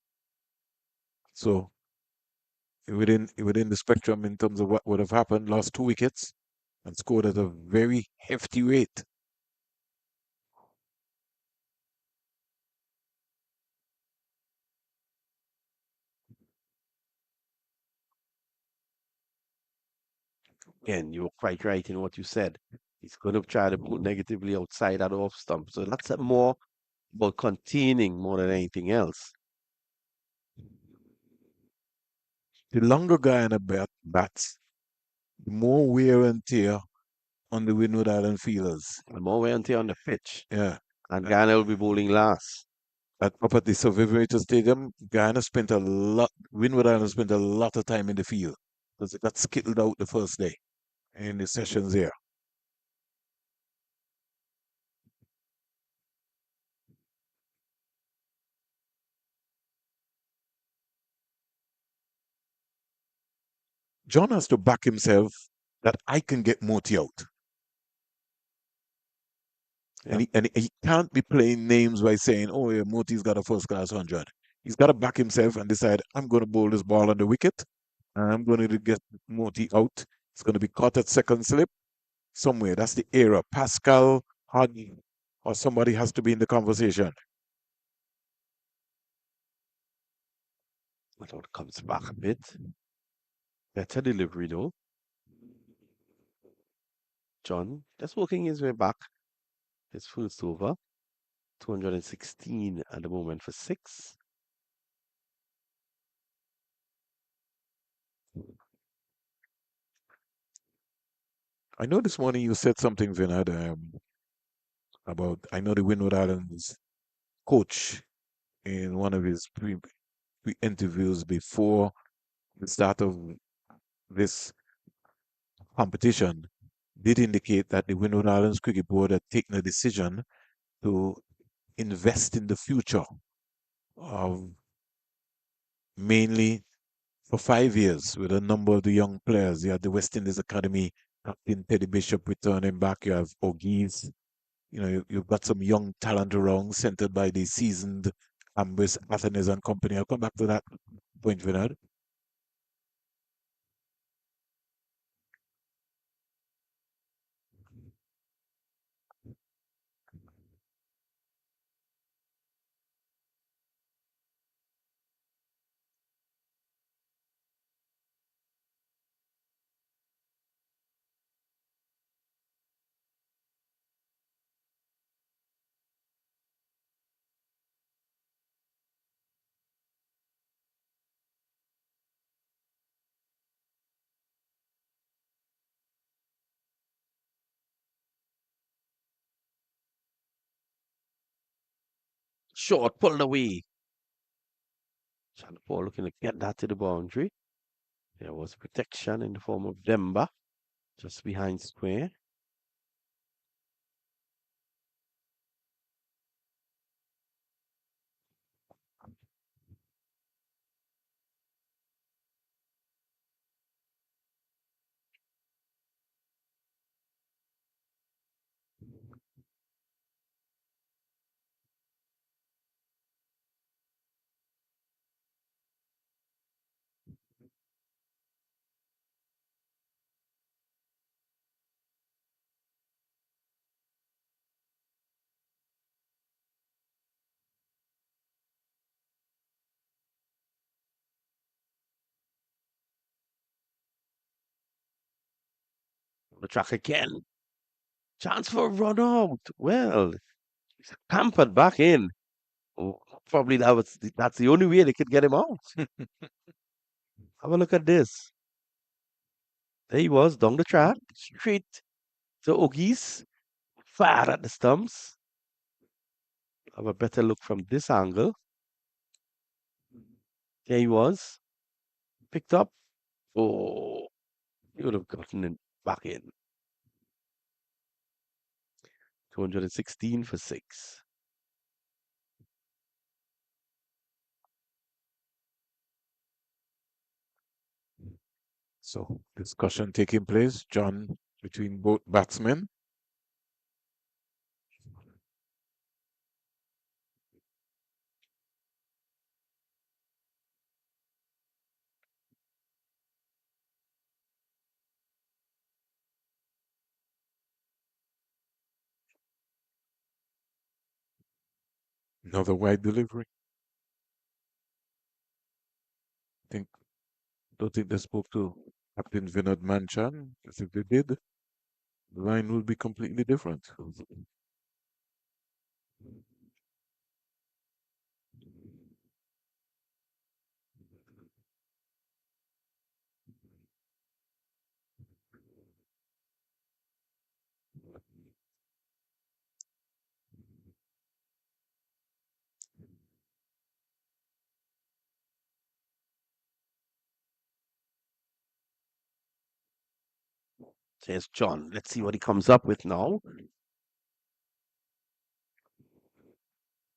So within the spectrum in terms of what would have happened, lost 2 wickets and scored at a very hefty rate. Again, you were quite right in what you said. He's going to try to put negatively outside that off stump. So that's more about containing more than anything else. The longer Guyana bats, the more wear and tear on the Windward Island fielders. The more wear and tear on the pitch. Yeah. And Ghana will be bowling last. Up at the Survivor Stadium, Windward Island spent a lot of time in the field because it got skittled out the first day in the sessions here. John has to back himself that I can get Moti out. Yeah. And he can't be playing names by saying, oh, yeah, Moti's got a first class 100. He's got to back himself and decide, I'm going to bowl this ball on the wicket. I'm going to get Moti out. It's going to be caught at second slip somewhere. That's the era. Pascal, Hodge, or somebody has to be in the conversation. But it comes back a bit. Better delivery though. John just working his way back. His first over. 216 at the moment for 6. I know this morning you said something, Vinod, about, I know the Windward Islands coach in one of his pre-interviews before the start of this competition did indicate that the Windward Islands Cricket Board had taken a decision to invest in the future of mainly for 5 years with a number of the young players. You had the West Indies Academy, Captain Teddy Bishop returning back. You have O'Gee's. You've got some young talent around, centered by the seasoned Ambris, Athens and company. I'll come back to that point, Vinod. Short, pulled away. Chandapur looking to get that to the boundary. There was protection in the form of Demba. Just behind square. The track again. Chance for a run out. Well, pampered back in. Oh, probably that's the only way they could get him out. Have a look at this. There he was down the track, straight to Ogis, far at the stumps. Have a better look from this angle. There he was, picked up. Oh, he would have gotten it back in. 216 for 6. So discussion taking place, John, between both batsmen. Another wide delivery. Think don't think they spoke to Captain Vinod Manchan. Because if they did, the line would be completely different. Says John. Let's see what he comes up with now.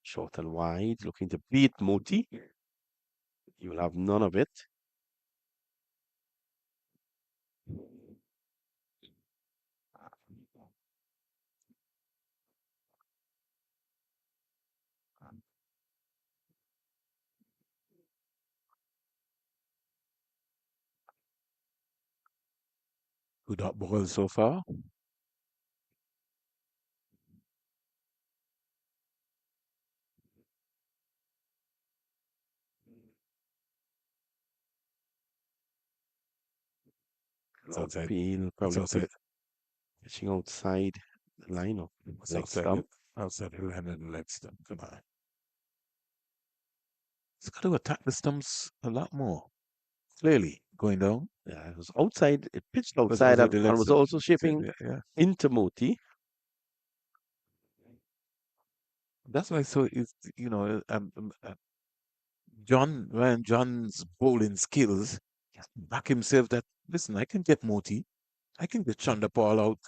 Short and wide, looking to beat Moti. You will have none of it. Good dot ball so far. It's Long outside. peel, It's probably outside. pitching outside the line of It's leg outside. stump. Outside the line of the leg stump. Come on. It's got to attack the stumps a lot more. Clearly going down. Yeah, it was outside. It pitched Was outside outside and, the leg and was stump. also shipping Yeah, yeah. into Moti. That's why. So it's Ryan John's bowling skills, he has to back himself that, listen, I can get Moti. I can get Chanderpaul out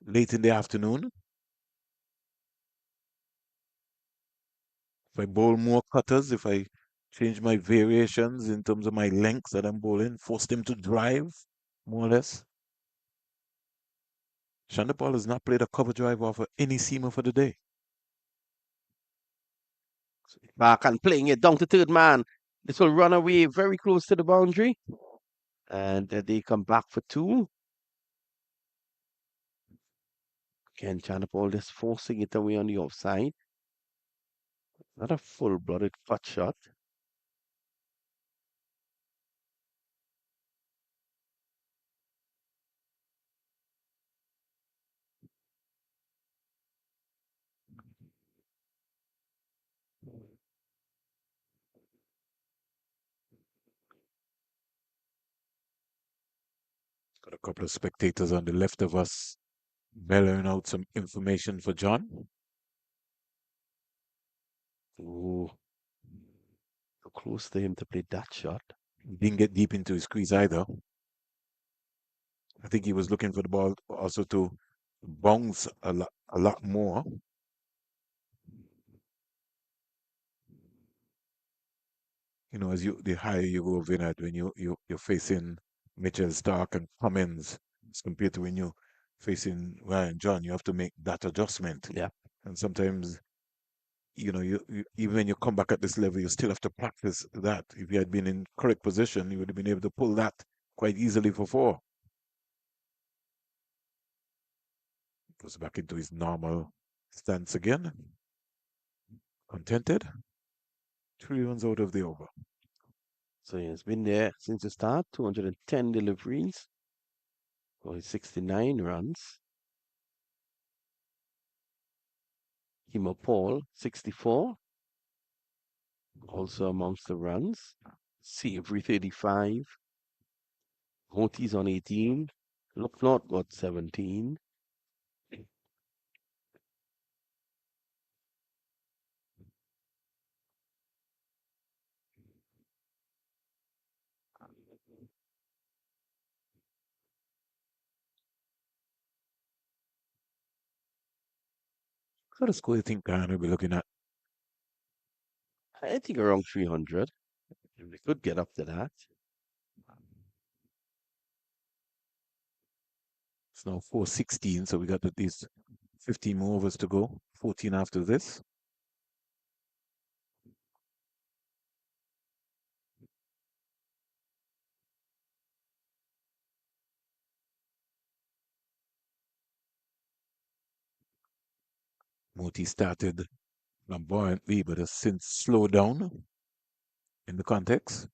late in the afternoon. If I bowl more cutters, if I change my variations in terms of my lengths that I'm bowling, force them to drive, more or less. Chanderpaul has not played a cover drive off of any seamer for the day. Back and playing it down to third man. This will run away very close to the boundary. And they come back for 2. Again, Chanapol just forcing it away on the offside. Not a full-blooded cut shot. Got a couple of spectators on the left of us bellowing out some information for John. Ooh, so close to him to play that shot. He didn't get deep into his crease either. I think he was looking for the ball also to bounce a lot more. You know, the higher you go, Vinod, when you're facing Mitchell Stark and Cummins, as compared to when you're facing Ryan John, you have to make that adjustment. Yeah. And sometimes, you know, you even when you come back at this level, you still have to practice that. If you had been in correct position, you would have been able to pull that quite easily for four. Goes back into his normal stance again. Contented. 3 runs out of the over. So he has been there since the start, 210 deliveries for his 69 runs. Himo Paul, 64, also amongst the runs. Savory, 35. Moti's on 18. Looknot got 17. What score you think Guyana will be looking at? I think around 300. They could get up to that. It's now 4:16, so we got at least 15 more overs to go. 14 after this. Moti started flamboyantly, but has since slowed down in the context.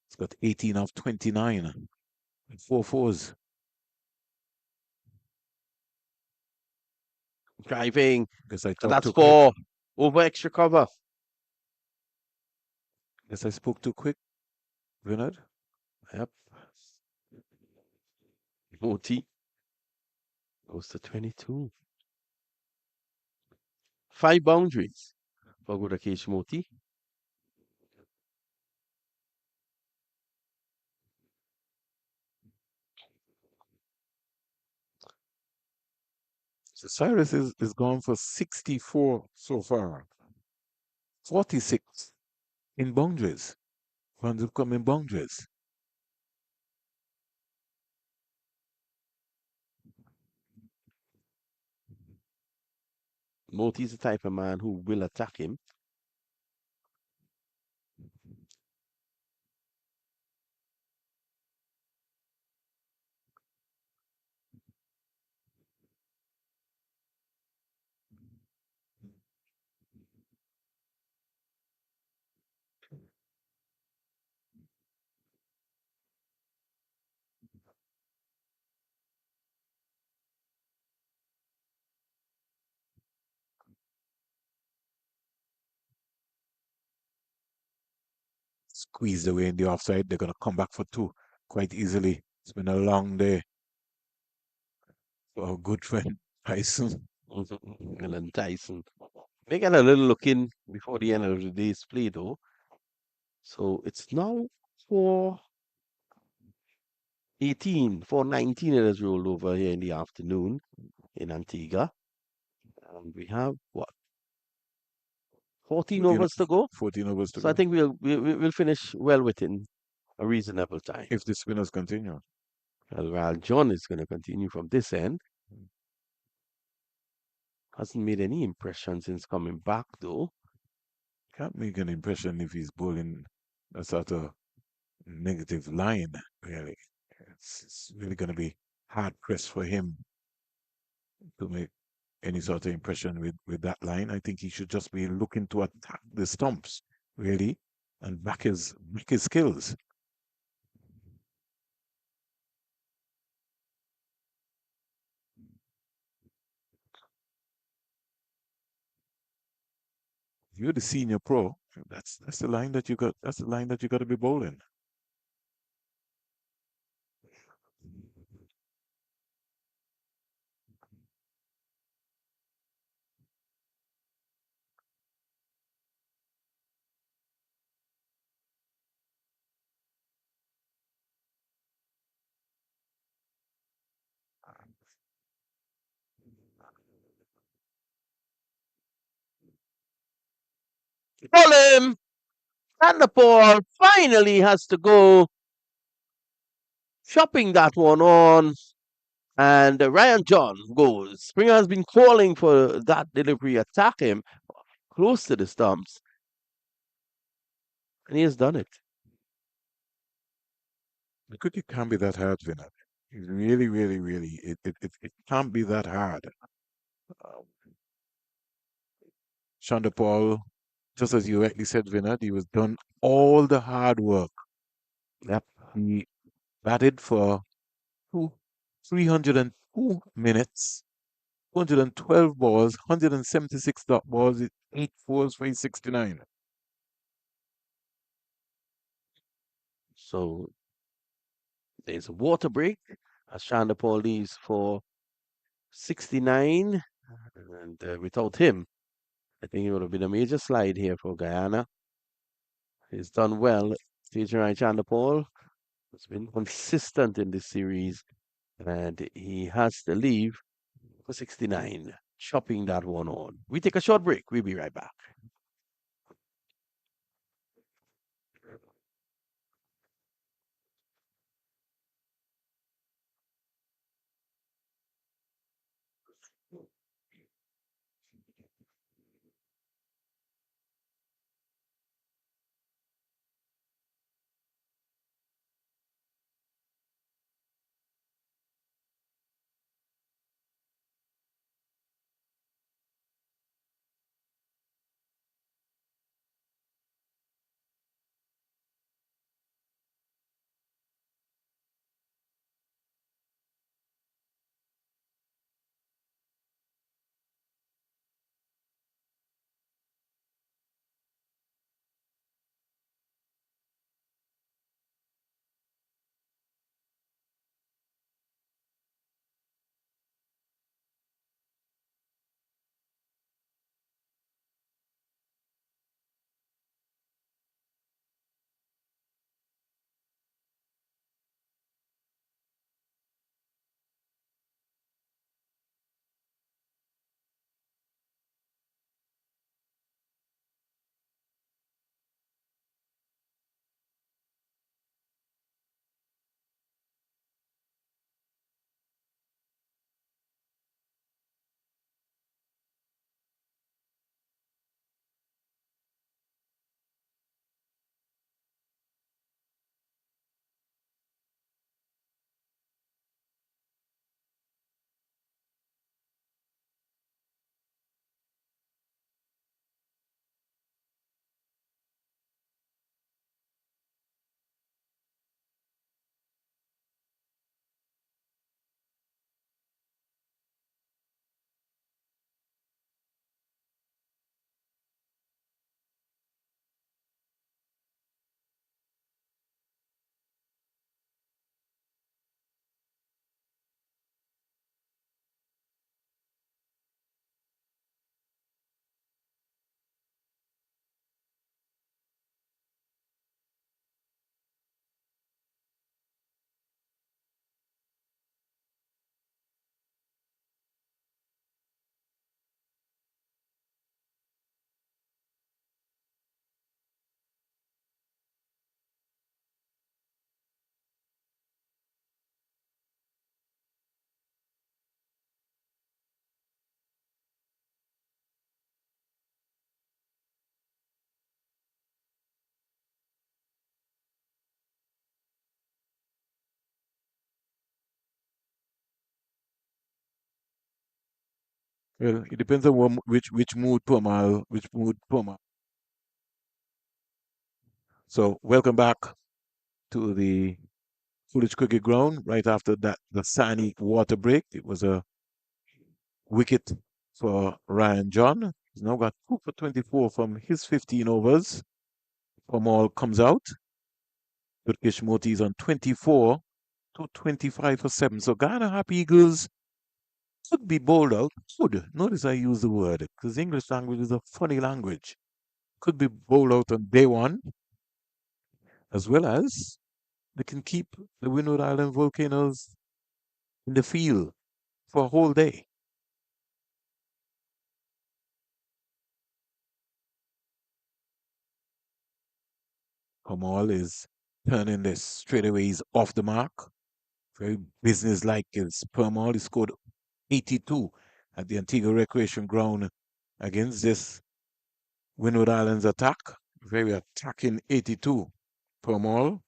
It's got 18 off 29 and 4 4s. Driving. Guess I And talked that's too quick. for over extra cover. Guess I spoke too quick, Vinod. Yep. Moti goes to 22. 5 boundaries for Gudakesh Moti. So Cyrus is gone for 64 so far. 46 in boundaries. Runs have come in boundaries. Moti's the type of man who will attack him. Squeezed away in the offside. They're going to come back for two quite easily. It's been a long day for our good friend Tyson. And Tyson. They get a little look in before the end of the day's play, though. So it's now 4:18, 4:19 it has rolled over here in the afternoon in Antigua. And we have, what, 14 14, overs to go? 14 overs to So I go. think we'll finish well within a reasonable time. If the spinners continue. While John is going to continue from this end. Hasn't made any impression since coming back, though. Can't make an impression if he's bowling a sort of negative line, really. It's really going to be hard pressed for him to make any sort of impression with that line. I think he should just be looking to attack the stumps, really, and back his skills. If you're the senior pro, that's the line that you got. That's the line that you got to be bowling. Pull him! And the ball finally has to go, chopping that one on. And Ryan John goes. Springer has been calling for that delivery, attack him close to the stumps, and he has done it. The cricket can't be that hard, Vinod. It really, really, really, it can't be that hard. Um, Shonda Paul, just as you rightly said, Vinod, he was done all the hard work. Yep. He batted for two, 302 minutes, 212 balls, 176 dot balls, 8 fours for his 69. So there's a water break as Shanda Paul leaves for 69. And without him, I think it would have been a major slide here for Guyana. He's done well. Staging right Shanda Paul has been consistent in this series, and he has to leave for 69, chopping that one on. We take a short break. We'll be right back. Well, it depends on which mood Puma, which mood Puma. So, welcome back to the Foolish Cricket Ground. Right after that, the sunny water break, it was a wicket for Ryan John. He's now got 2 for 24 from his 15 overs. Pamal comes out. Turkish Moti is on 24 to 25 for 7. So Ghana Happy Eagles could be bowled out. Could. Notice I use the word because English language is a funny language. Could be bowled out on day one, as well as they can keep the Windward Island volcanoes in the field for a whole day. Kamal is turning this straightaways off the mark. Very businesslike. Is Permal. He scored 82 at the Antigua Recreation Ground against this Windward Islands attack. Very attacking 82. Permal.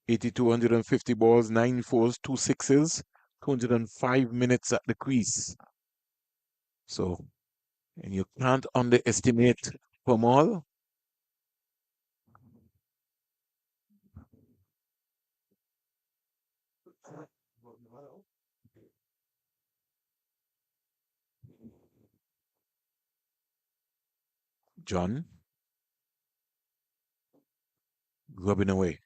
82, 150 balls, 9 fours, 2 sixes, 205 minutes at the crease. So, and you can't underestimate Permal. John rubbing away.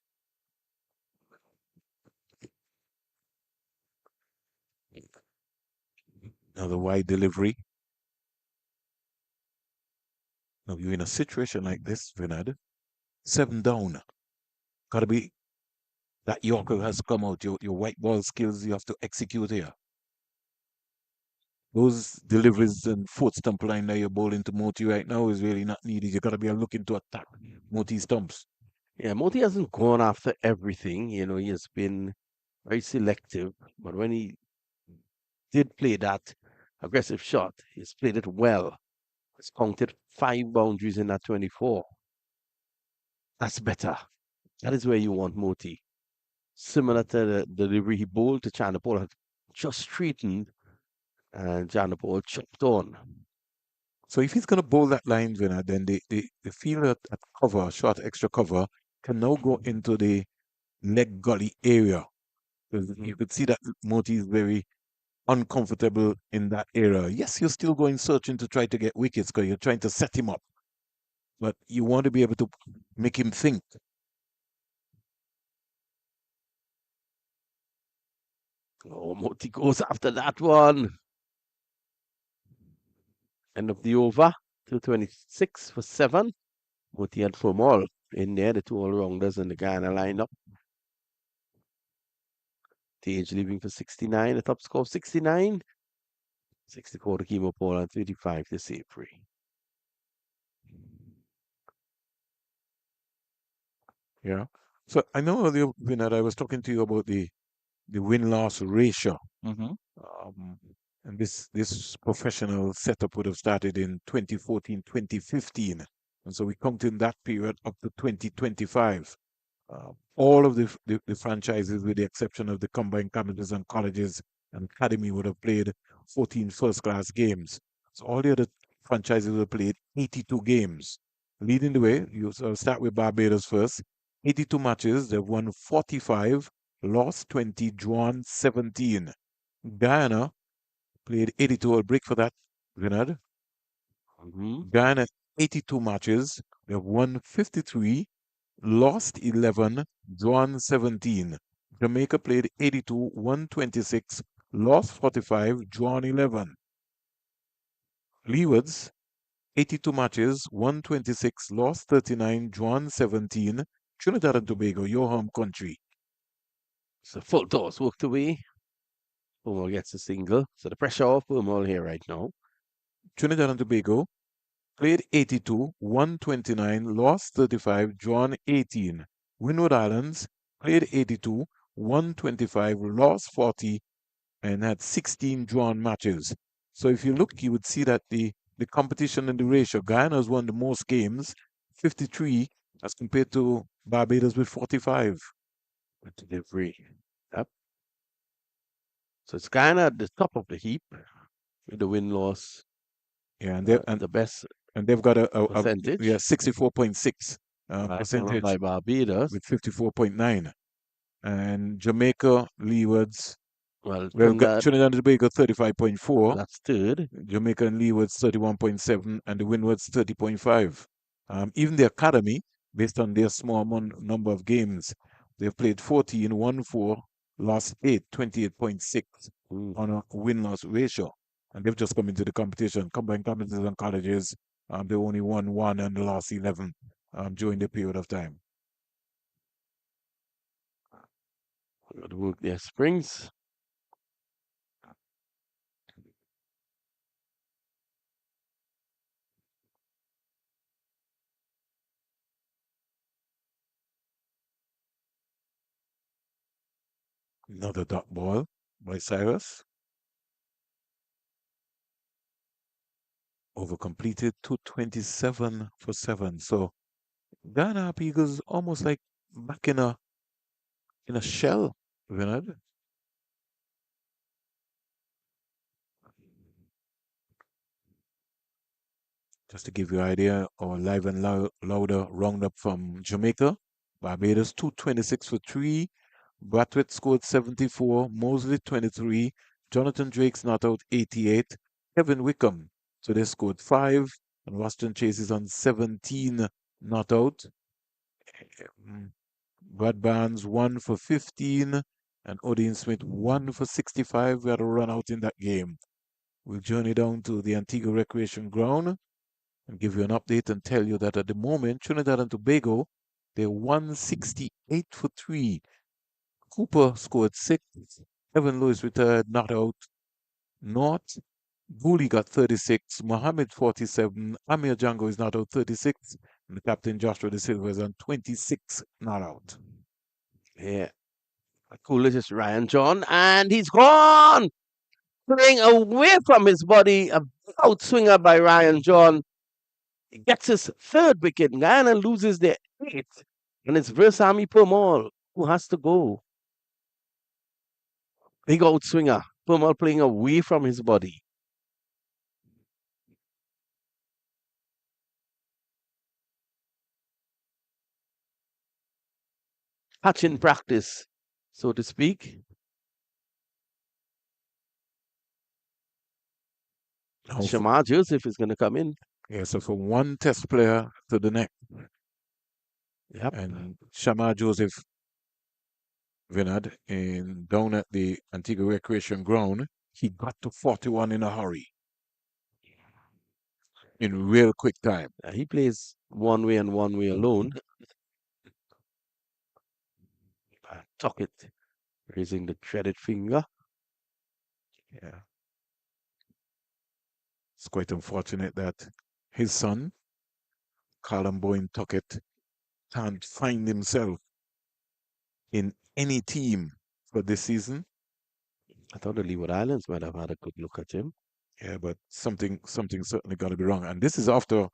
Another wide delivery. Now you're in a situation like this, Vinod. 7 down. Gotta be that Yorker has come out. Your white ball skills you have to execute here. Those deliveries and foot stump line that you're bowling to Moti right now is really not needed. You gotta be looking to attack Moti's stumps. Yeah, Moti hasn't gone after everything. You know, he has been very selective. But when he did play that aggressive shot, he's played it well. He's counted 5 boundaries in that 24. That's better. That is where you want Moti. Similar to the delivery he bowled to Chanapol, had just straightened and Chanapol chopped on. So if he's gonna bowl that line winner, then the fielder at cover, short extra cover, can now go into the leg gully area. Because you could see that Moti is very uncomfortable in that area. Yes, you're still going searching to try to get wickets because you're trying to set him up. But you want to be able to make him think. Oh, Moti goes after that one. End of the over. 226 for 7. Moti had from all in there, the 2 all-rounders and the Guyana lineup. Tage leaving for 69. The top score 69. 64 to Kimo Paul and 35 to save free. Yeah. So I know earlier, Vinod, I was talking to you about the win-loss ratio. Um, and this professional setup would have started in 2014, 2015. And so we come to that period up to 2025. All of the franchises, with the exception of the combined colleges and colleges and academy, would have played 14 first-class games. So all the other franchises would have played 82 games. Leading the way, you start with Barbados first. 82 matches, they've won 45, lost 20, drawn 17. Guyana played 82. I'll break for that, Vinod. Guyana, 82 matches. They've won 53, lost 11, drawn 17. Jamaica played 82, won 26, lost 45, drawn 11. Leewards, 82 matches, won 26, lost 39, drawn 17. Trinidad and Tobago, your home country. So full toss worked away. Pumol gets a single. So the pressure off Pumol here right now. Trinidad and Tobago played 82, won 29, lost 35, drawn 18. Windward Islands played 82, won 25, lost 40, and had 16 drawn matches. So if you look, you would see that the competition and the ratio, Guyana has won the most games, 53, as compared to Barbados with 45. With delivery. Yep. So it's Guyana at the top of the heap with the win-loss. Yeah, The best and they've got a percentage. yeah 64.6 percentage by Barbados. with 54.9, and Jamaica, Leewards, Well, we've got Trinidad and Tobago 35.4. That's third. Jamaica and Leewards 31.7, and the Windwards 30.5. Even the academy, based on their small number of games, they've played 14, won 4, lost 8, 28.6 on a win-loss ratio. And they've just come into the competition. Combined colleges and colleges, they only won 1 and lost 11 during the period of time. Good work there, Springs. Another dot ball by Cyrus. Over completed 227 for 7. So Ghana Eagles almost like back in a shell, Vinod. Just to give you an idea, our live and louder roundup from Jamaica. Barbados 226 for 3. Bratwit scored 74. Mosley 23. Jonathan Drake's not out 88. Kevin Wickham. So they scored 5. And Washington Chase is on 17 not out. Mm, Brad Barnes 1 for 15. And Odin Smith 1 for 65. We had a run out in that game. We'll journey down to the Antigua Recreation Ground and give you an update and tell you that at the moment, Trinidad and Tobago, they're 168 for 3. Cooper scored 6. Evan Lewis retired, not out. North, Gooley got 36. Mohammed 47. Amir Django is not out, 36. And the captain Joshua De Silva is on 26, not out. Yeah. Coolest is Ryan John, and he's gone! Playing away from his body, a outswinger by Ryan John. He gets his third wicket. Guyana loses their eighth, and it's Versami Permal who has to go. Big outswinger. Permal playing away from his body. Touch in practice, so to speak. Now, Shamar Joseph is going to come in. yeah, so from one test player to the next. Yep. And Shamar Joseph Vinod down at the Antigua Recreation Ground, he got to 41 in a hurry in real quick time. He plays one way and one way alone. Tuckett raising the threaded finger. Yeah. It's quite unfortunate that his son, Callum Boyne Tuckett, can't find himself in any team for this season. I thought the Leeward Islands might have had a good look at him. Yeah, but something certainly got to be wrong. And this is after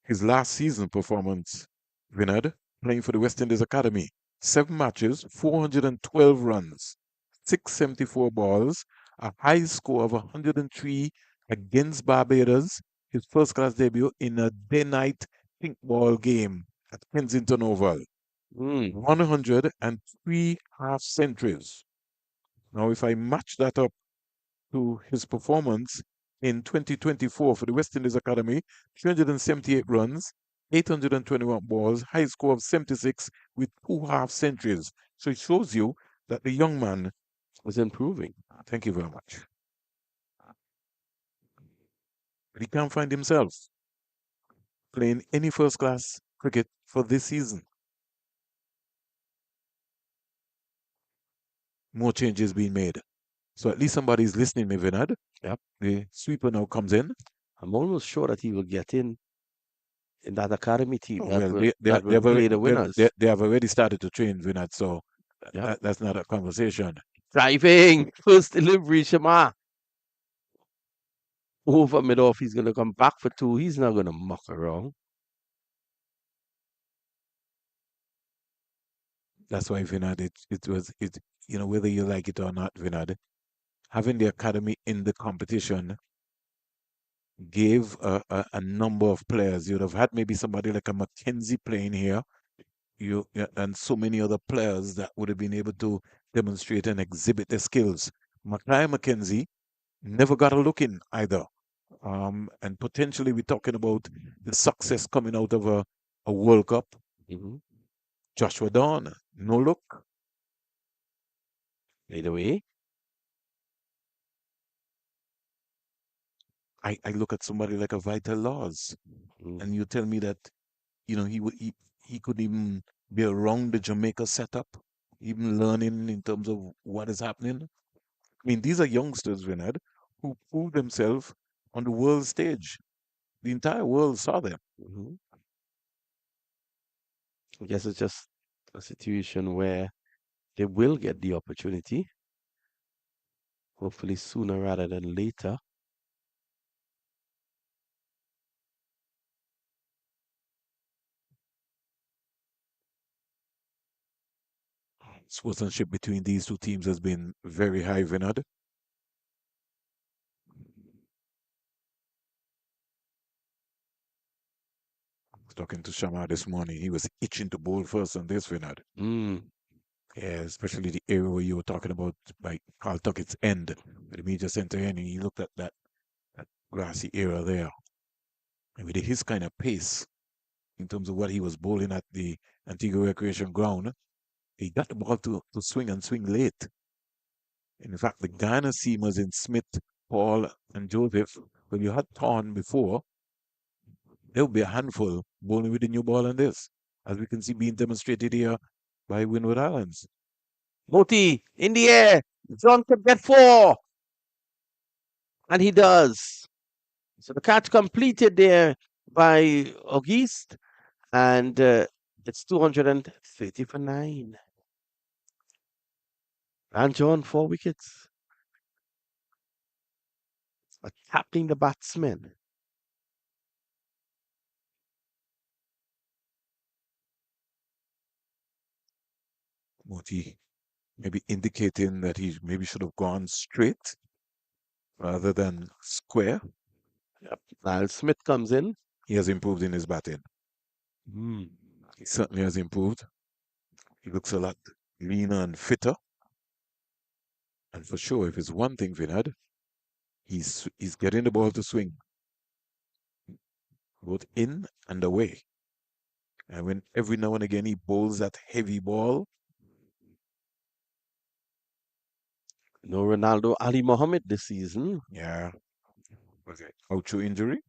his last season performance, Vinod, playing for the West Indies Academy. 7 matches, 412 runs, 674 balls, a high score of 103 against Barbados, his first class debut in a day-night pink ball game at Kensington Oval. 103 half centuries. Now, if I match that up to his performance in 2024 for the West Indies Academy, 378 runs, 821 balls, high score of 76 with 2 half centuries. So it shows you that the young man was improving. Thank you very much. But he can't find himself playing any first class cricket for this season. More changes being made. So at least somebody's listening, me, Vinod. Yep. The sweeper now comes in. I'm almost sure that he will get in that academy team Oh, that well, will play the winners. They have already started to train Vinod, so Yep. that's not a conversation. Driving, first delivery, Shama. Over mid-off, he's going to come back for 2. He's not going to muck around. That's why Vinod, it whether you like it or not, Vinod, having the academy in the competition gave a number of players. You'd have had maybe somebody like a Mackenzie playing here, and so many other players that would have been able to demonstrate and exhibit their skills. Mackay Mackenzie never got a look in either. And potentially we're talking about the success coming out of a World Cup. Joshua Dawn, no look. Either way. I look at somebody like a Vital Laws, and you tell me that, he could even be around the Jamaica setup, even learning in terms of what is happening. I mean, these are youngsters, Vinod, who proved themselves on the world stage. The entire world saw them. I guess it's just a situation where They will get the opportunity, hopefully sooner rather than later. Sportsmanship between these two teams has been very high, Vinod. I was talking to Shama this morning. He was itching to bowl first on this, Vinod. Mm. Yeah, especially the area where you were talking about by Carl Tuckett's end, where the media center end, and he looked at that grassy area there. And with his kind of pace, in terms of what he was bowling at the Antigua Recreation Ground, he got the ball to swing and swing late. In fact, the Guyana seamers in Smith, Paul, and Joseph, when you had Torn before, there would be a handful bowling with the new ball on this, as we can see being demonstrated here by Windward Islands. Moti in the air. John could get 4. And he does. So the catch completed there by Auguste. And it's 230 for 9. And John, 4 wickets. Attacking the batsmen. Moti maybe indicating that he maybe should have gone straight rather than square. Yep. Niall Smith comes in. He has improved in his batting. Mm. He certainly has improved. He looks a lot leaner and fitter. And for sure, if it's one thing, Vinod, he's getting the ball to swing, both in and away. And when every now and again he bowls that heavy ball, No Ronaldo Ali Mohammed this season. yeah, was it out through injury?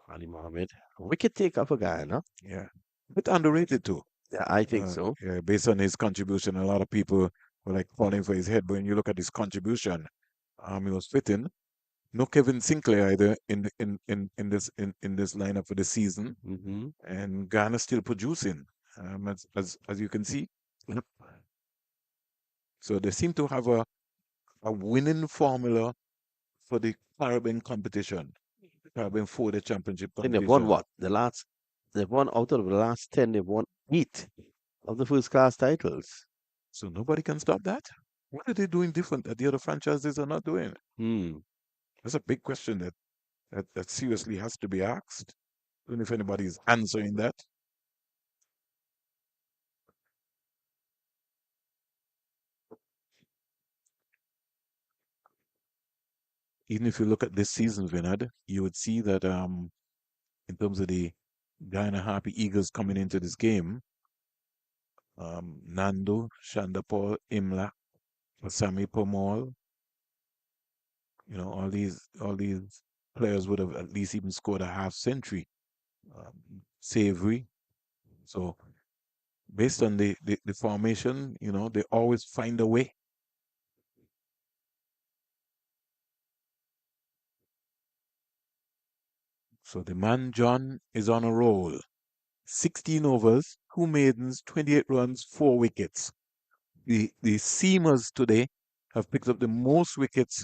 Ali Mohammed. Wicket taker for Guyana. Yeah, but underrated too. Yeah, I think so. Yeah, based on his contribution, a lot of people were like falling for his head. But when you look at his contribution, he was fitting. No Kevin Sinclair either in this lineup for the season, Hmm. and Ghana still producing, as you can see. Yep. So they seem to have a winning formula for the Caribbean competition, the Caribbean 4-day championship I think they've won competition. what? They've won out of the last 10, they've won 8 of the first class titles. So nobody can stop that. What are they doing different that the other franchises are not doing? Hmm. That's a big question that seriously has to be asked. I don't know if anybody is answering that. Even if you look at this season, Vinod, you would see that in terms of the Guyana Happy Eagles coming into this game, Nando, Shandapol, Imla, Sami Pomal, all these players would have at least even scored a half century. Savory. So based on the formation, they always find a way. So the man John is on a roll. 16 overs, 2 maidens, 28 runs, 4 wickets. The seamers today have picked up the most wickets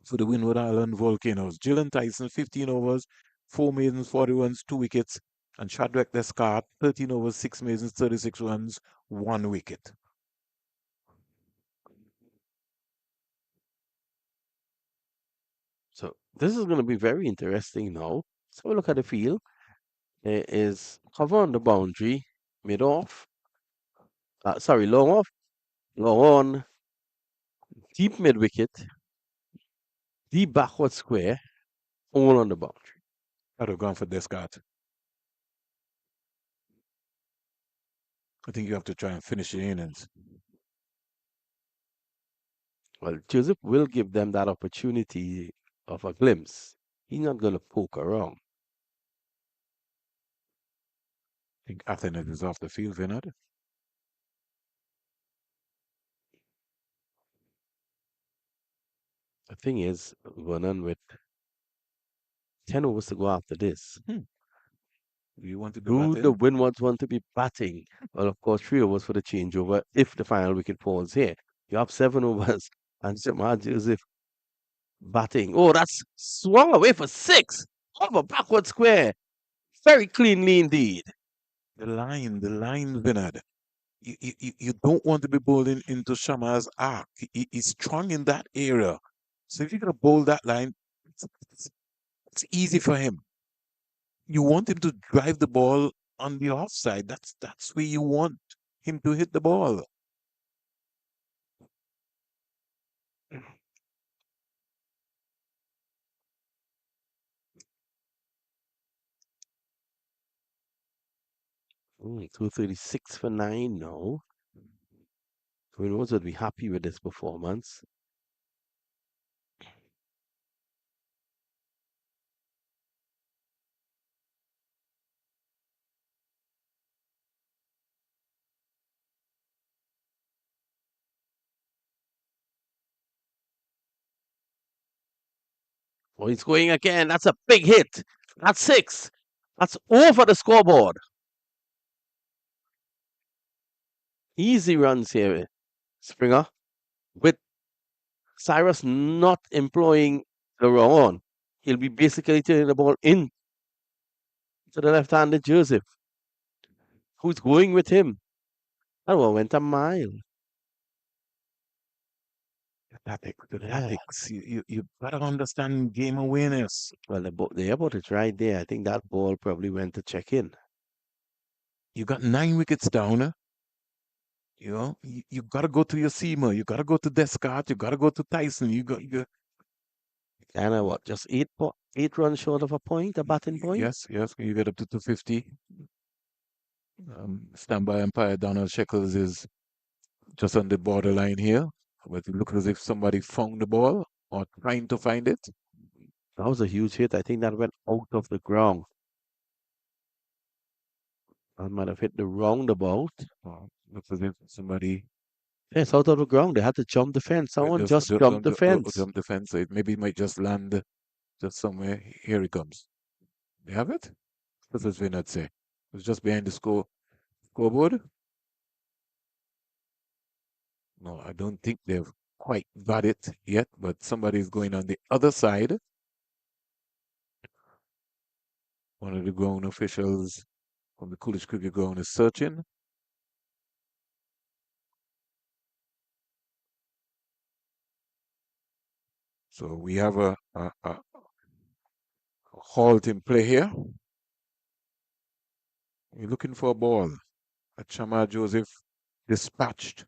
for the Windward Island Volcanoes. Gillen Tyson, 15 overs, 4 maidens, 40 runs, 2 wickets. And Shadrach Descartes, 13 overs, 6 maidens, 36 runs, 1 wicket. So this is going to be very interesting now. So we look at the field. There is cover on the boundary, mid off. Sorry, long off, long on, deep mid wicket, deep backward square, all on the boundary. I'd have gone for Descartes. I think you have to try and finish the innings. Well, Joseph will give them that opportunity of a glimpse. He's not going to poke around. I think Athens is off the field, Vinod. The thing is, Vernon, with 10 overs to go after this, You wanted to bat Do the in? Windwards want to be batting? Well, of course, 3 overs for the changeover if the final wicket falls here. You have 7 overs and Jamal Joseph batting. Oh, that's swung away for 6 off a backward square. Very cleanly indeed. The line, Vinod. You don't want to be bowling into Shamar's arc. He's strong in that area. So if you're going to bowl that line, it's, it's easy for him. You want him to drive the ball on the offside. That's where you want him to hit the ball. Mm, 236 for 9 now. Windwards would be happy with this performance. Oh, he's going again. That's a big hit. That's 6. That's over the scoreboard. Easy runs here, Springer. With Cyrus not employing the wrong one, he'll be basically turning the ball in to the left-handed Joseph, who's going with him. That one went a mile. The Yeah. tactics. You got to understand game awareness. Well, the airport is right there. I think that ball probably went to check in. You got 9 wickets down. You know, you got to go to your seamer. You got to go to Descartes. You got to go to Tyson. And what? Just 8 runs short of a point, a batting point. Yes. You get up to 250. Standby umpire Donald Shekels is just on the borderline here. But it looks as if somebody found the ball or trying to find it. That was a huge hit. I think that went out of the ground. That might have hit the roundabout. Looks as if somebody Yes, out of the ground. They had to jump the fence. Someone just jumped the fence. jump the fence. So maybe it might just land just somewhere. Here it comes. You have it? That's what Vinod say. It's just behind the scoreboard. No, I don't think they've quite got it yet, but somebody's going on the other side. One of the ground officials from the Coolidge Cricket Ground is searching. So we have a halt in play here. We're looking for a ball. Chama Joseph dispatched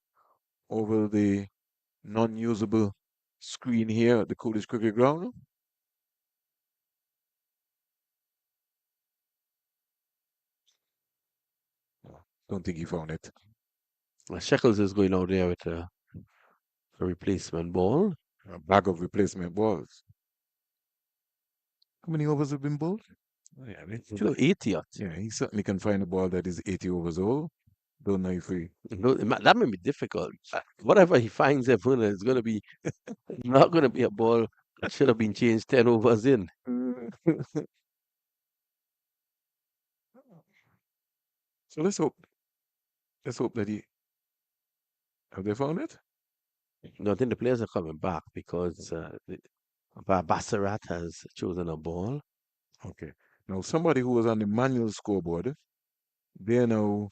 over the non-usable screen here at the Coolidge Cricket Ground. Don't think he found it. Shekels is going out there with a replacement ball. A bag of replacement balls. How many overs have been bowled? Oh, yeah, He's got 80 odd. yeah, he certainly can find a ball that is 80 overs old. Don't know if he. No, that may be difficult. Whatever he finds, everyone is going to be not going to be a ball that should have been changed 10 overs in. So let's hope. Let's hope that he. Have they found it? No, I think the players are coming back because Bassarat has chosen a ball. Okay. Now somebody who was on the manual scoreboard, they're now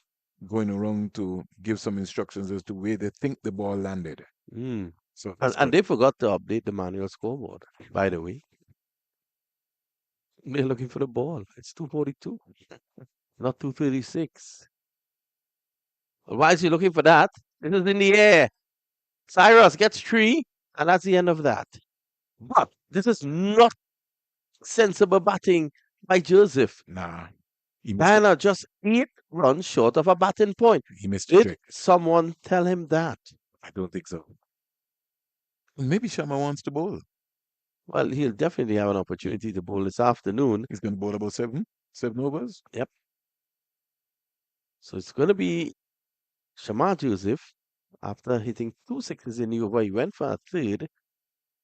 going around to give some instructions as to where they think the ball landed. Mm. So And they forgot to update the manual scoreboard, by the way. They're looking for the ball. It's 242, not 236. Why is he looking for that? This is in the air. Cyrus gets 3, and that's the end of that. But this is not sensible batting by Joseph. nah, he missed Guyana just 8 runs short of a batting point. He missed the Did trick. someone tell him that? I don't think so. Maybe Sharma wants to bowl. Well, he'll definitely have an opportunity to bowl this afternoon. He's going to bowl about seven overs. Yep. So it's going to be Shamar Joseph. After hitting 2 sixes in the over, he went for a third.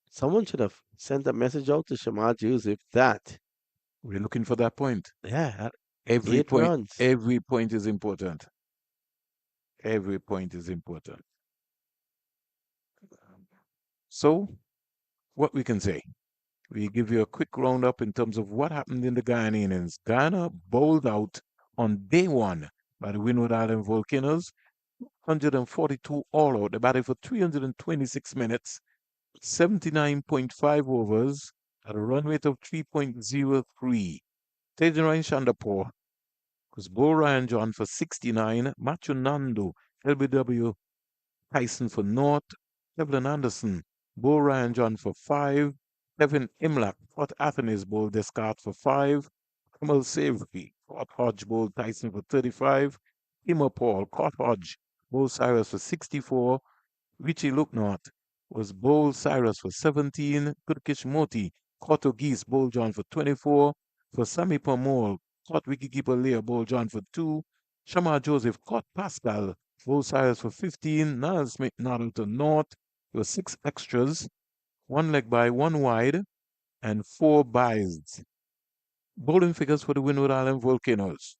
Someone should have sent a message out to Shamar Joseph that, We're looking for that point. yeah, Every 8 point, runs. every point is important. Every point is important. So, what we can say, we give you a quick roundup in terms of what happened in the Guyana innings. Guyana bowled out on day one by the Windward Island Volcanoes, 142 all out. They batted for 326 minutes, 79.5 overs at a run rate of 3.03. Tejan Ryan Chandapur was Bo Ryan John for 69, Machu Nando, LBW Tyson for naught, Kevlin Anderson, Bo Ryan John for 5, Kevin Imlach, Port Athens bowled Descartes for 5, Kamal Savory, Port Hodge bowled Tyson for 35, Emma Paul, Port Hodge, bowled Cyrus for 64, Richie Lucknott was bowled Cyrus for 17, Kurkish Moti, Koto Geese bowled John for 24, for Sami Pamol, caught wicketkeeper Leah bowled John for 2, Shamar Joseph caught Pascal, bowled Cyrus for 15, Niall Smith nodded to naught. There were 6 extras, 1 leg by, 1 wide, and 4 byes. Bowling figures for the Windward Island Volcanoes.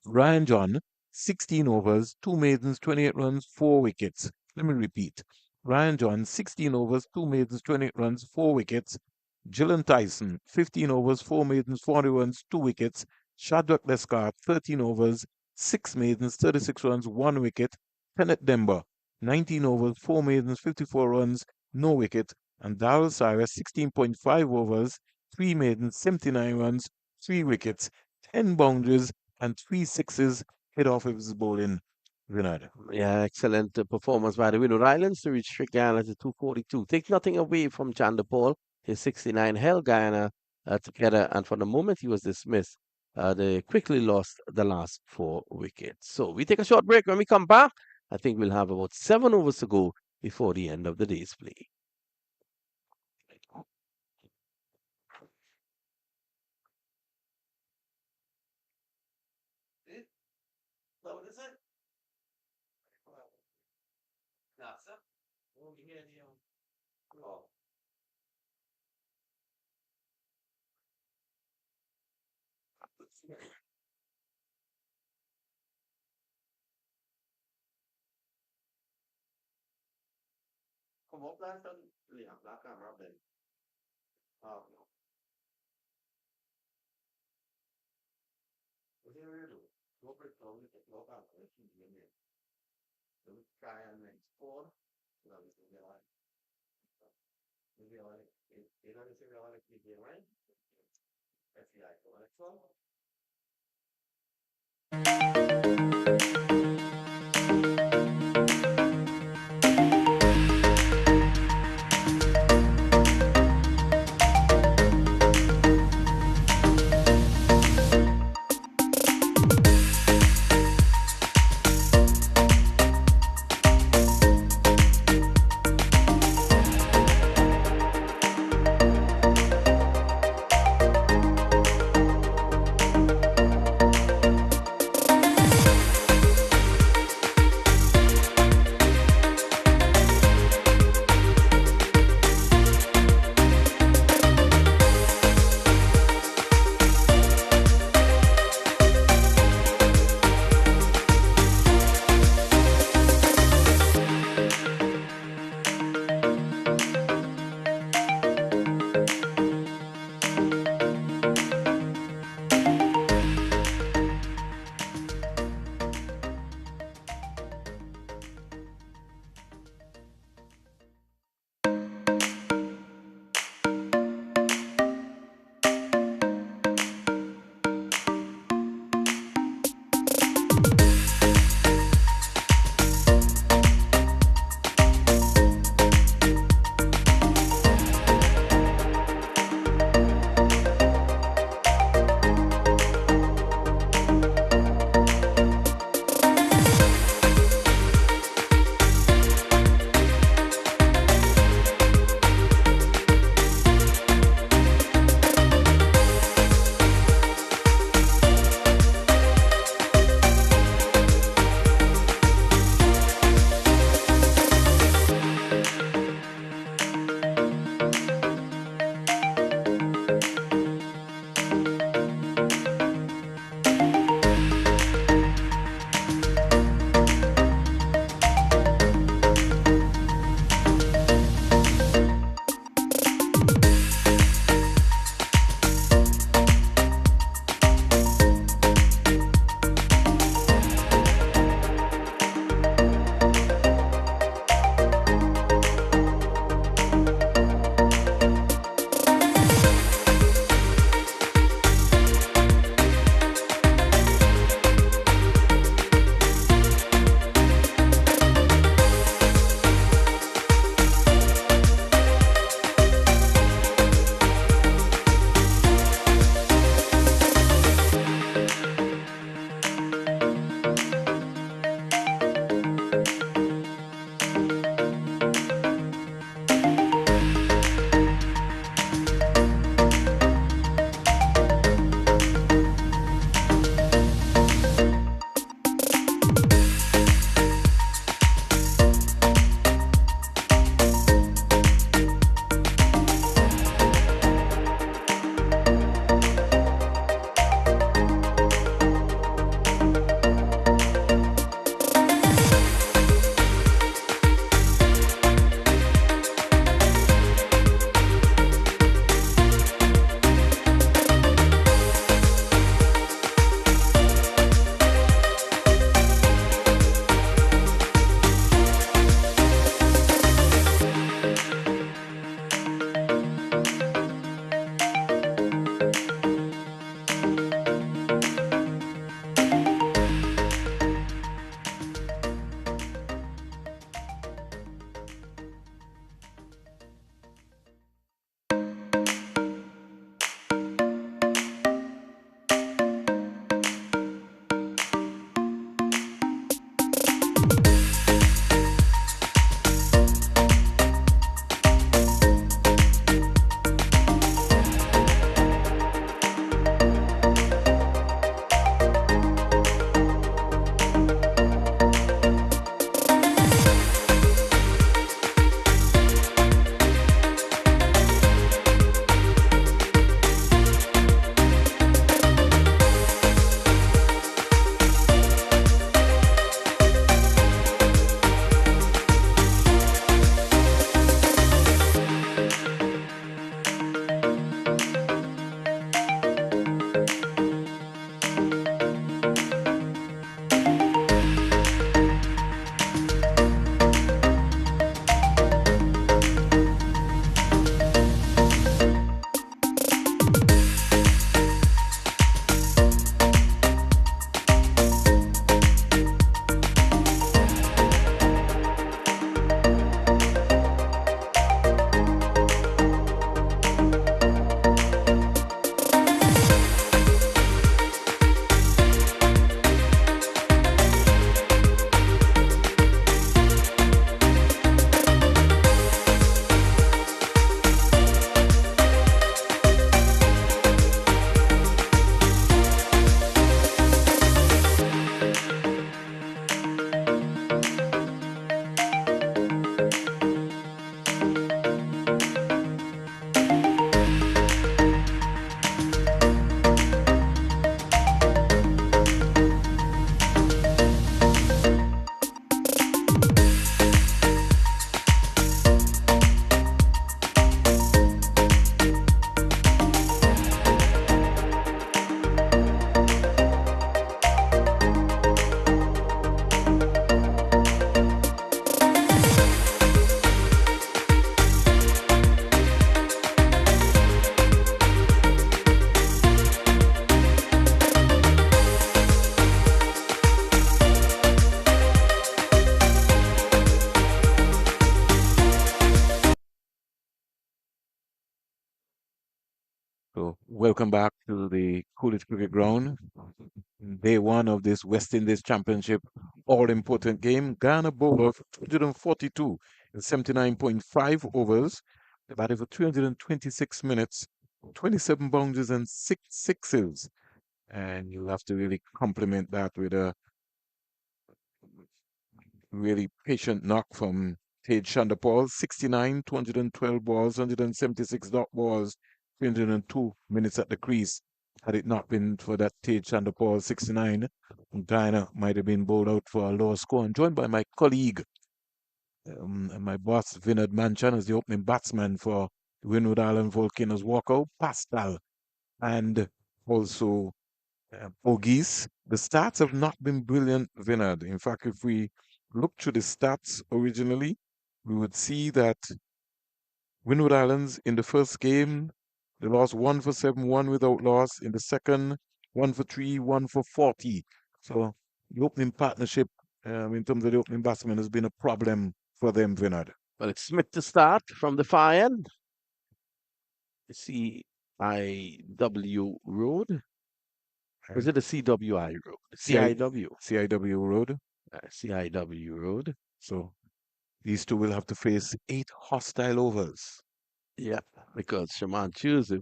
Ryan John, 16 overs, 2 maidens, 28 runs, 4 wickets. Let me repeat. Ryan John, 16 overs, 2 maidens, 28 runs, 4 wickets. Gillen Tyson, 15 overs, 4 maidens, 40 runs, 2 wickets. Shadrach Descartes, 13 overs, 6 maidens, 36 runs, 1 wicket. Kenneth Demba, 19 overs, 4 maidens, 54 runs, no wicket. And Darrell Cyrus, 16.5 overs, 3 maidens, 79 runs, 3 wickets, 10 boundaries, and 3 sixes hit off of his bowling. Vinod. Yeah, excellent performance by the Windward Islands to reach Guyana to 242. Take nothing away from Chandapal. His 69 held Guyana together, and for the moment he was dismissed, they quickly lost the last 4 wickets. So we take a short break. When we come back, I think we'll have about 7 overs to go before the end of the day's play. Kom op, laat dan. Ja, laat camera op. Oh, no. Wat wil je doen? Loop het dan, ik loop aan. Ik zie je niet. Dan ga je aan mijn spoor. Dan is het wel. Dan is het wel een keer weer. Even kijken wat ik zal. So, welcome back to the Coolidge Cricket Ground. Day one of this West Indies Championship all-important game. Guyana bowled of 242 in 79.5 overs. They batted for 326 minutes, 27 boundaries and 6 sixes. And you'll have to really compliment that with a really patient knock from Tej Chandapal, 69, 212 balls, 176 dot balls, 302 minutes at the crease. Had it not been for that Tej Chandapal 69, Guyana might have been bowled out for a lower score. I'm joined by my colleague and my boss, Vinod Manchan, as the opening batsman for the Windward Island Volcanoes walkout, Pascal, and also Ogis. The stats have not been brilliant, Vinod. In fact, if we look through the stats originally, we would see that Windward Islands in the first game, they lost 1 for 7, one without loss. In the second, 1 for 3, 1 for 40. So the opening partnership, in terms of the opening batsman, has been a problem for them, Vinod. Well, it's Smith to start from the far end. CIW Road. Was it a CWI Road? CIW. CIW Road. CIW Road. So these two will have to face 8 hostile overs. Yeah, because Shaman Chuzu,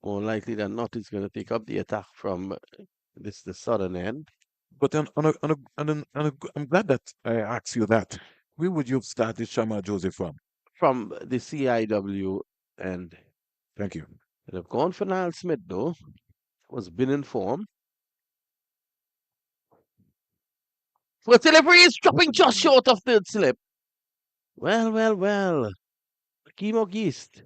more likely than not, is going to pick up the attack from the southern end. But I'm glad that I asked you that. Where would you have started Shama Joseph from? From the CIW end. Thank you. They've gone for Niall Smith, though. Was been in form. First delivery is dropping just short of third slip. Well, well, well. Chemo Geist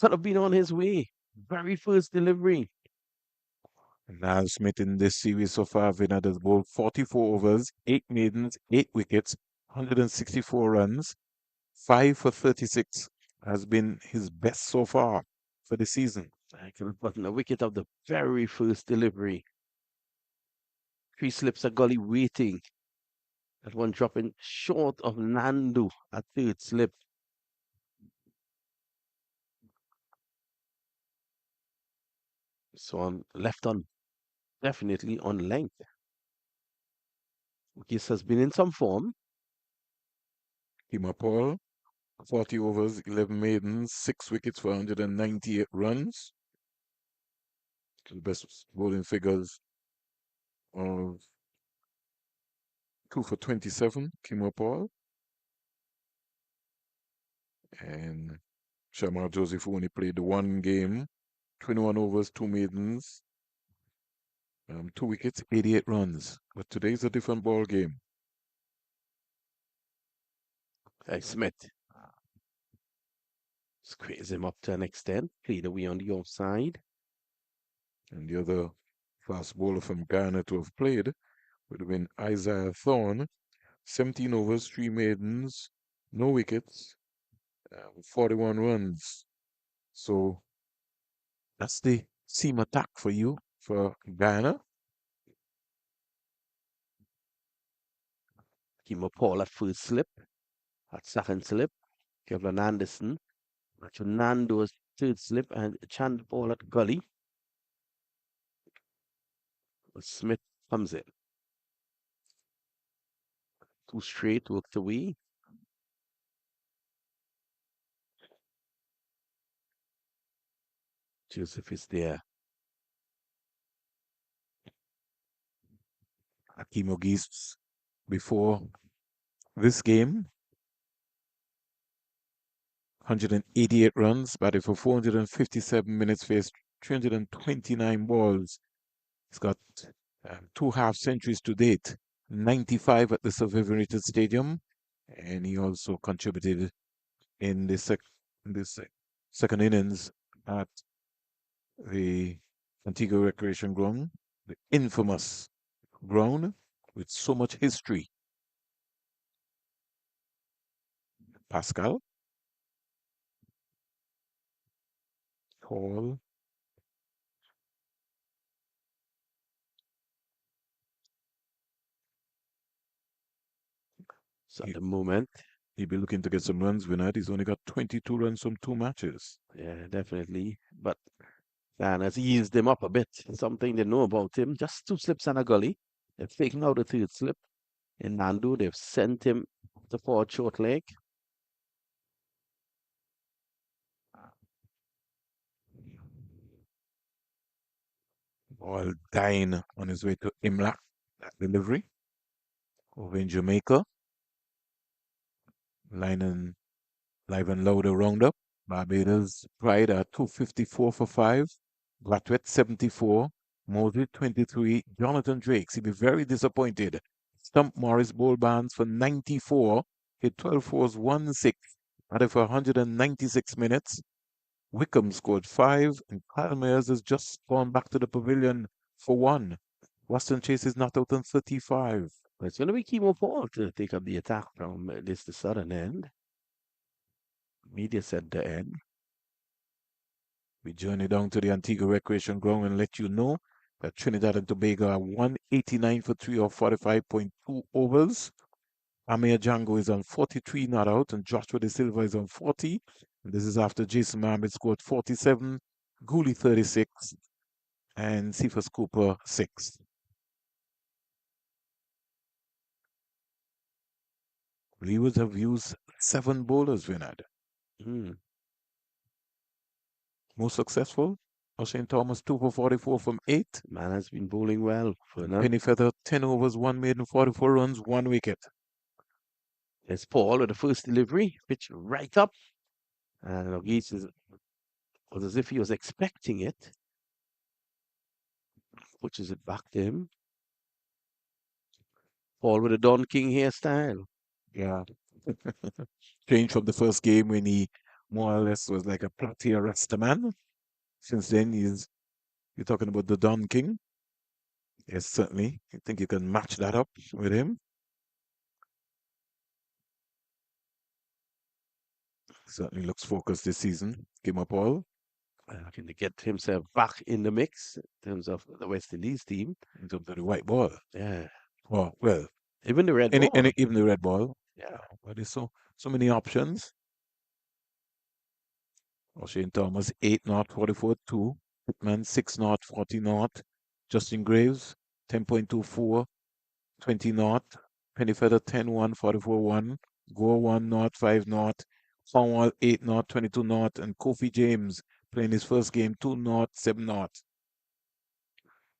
could have been on his way. Very first delivery. Niall Smith in this series so far, Vinod has bowled 44 overs, 8 maidens, 8 wickets, 164 runs, 5 for 36 has been his best so far for the season. I could have gotten a wicket of the very first delivery. 3 slips of gully waiting. That one dropping short of Nandu at third slip. So on left on, definitely on length. Gis has been in some form. Kima Paul, 40 overs, 11 maidens, 6 wickets for 198 runs. The best bowling figures of 2 for 27, Kimo Paul. And Shamar Joseph only played the one game, 21 overs, 2 maidens, 2 wickets, 88 runs. But today's a different ball game. Smith squeeze him up to an extent, played away on the offside. And the other fast bowler from Ghana to have played would have been Isaiah Thorne, 17 overs, 3 maidens, no wickets, 41 runs. So that's the seam attack for you for Ghana. Kimo Paul at first slip, at second slip. Kevlin Anderson, Nando's third slip, and Chand Paul at gully. Smith comes in. 2 straight worked away. Joseph is there. Akeem Ogis before this game, 188 runs, batted for 457 minutes, faced 329 balls. He's got 2 half centuries to date, 95 at the Survivor Stadium, and he also contributed in the second innings at the Antigua Recreation Ground, the infamous ground with so much history. Pascal, tall, So at the moment, He'll be looking to get some runs, Vinod. He's only got 22 runs from 2 matches. Yeah, definitely. But Dan has eased him up a bit. Something they know about him. Just 2 slips and a gully. They're faking out a third slip. In Nandu, they've sent him the forward short leg. Ball dying on his way to Imlach. That delivery over in Jamaica. Lining live and low the roundup. Barbados Pride at 254 for 5. Glatwet 74. Mosley 23. Jonathan Drakes. He'll be very disappointed. Stump Morris Bowl Barnes for 94. Hit 12 fours, 1-6. Had it for 196 minutes. Wickham scored 5. And Kyle Mayers has just gone back to the pavilion for 1. Weston Chase is not out on 35. But it's going to be Kimo Paul to take up the attack from this the southern end. Media said the end. We journey down to the Antigua Recreation Ground and let you know that Trinidad and Tobago are 189 for 3 or 45.2 overs. Amir Django is on 43 not out, and Joshua De Silva is on 40. And this is after Jason Mohammed scored 47, Gooley 36, and Cephas Cooper 6. Leewards have used 7 bowlers, Vinod. Most successful, O'Shane Thomas 2 for 44 from 8. Man has been bowling well. Penny Feather 10 overs, 1 maiden, 44 runs, 1 wicket. There's Paul with the first delivery, pitch right up. And Ogis was as if he was expecting it. Pushes it back to him. Paul with a Don King hairstyle. Yeah. Change from the first game when he more or less was like a plateau Rastaman. Since then, you're talking about the Don King. Yes, certainly. I think you can match that up with him. Certainly looks focused this season. Give up all. Looking to get himself back in the mix in terms of the West Indies team. In terms of the white ball. Yeah. Oh, well. Even the red ball. Even the red ball. Yeah. But there's so many options. O'Shane Thomas, 8 knot, 44 2. Pittman, 6 knot, 40 knot. Justin Graves, 10.24, 20 knot. Penny Feather, 10 1, 44 1. Gore, 1 knot, 5 knot. Cornwall, 8 knot, 22 knot. And Kofi James playing his first game, 2 knot, 7 knot.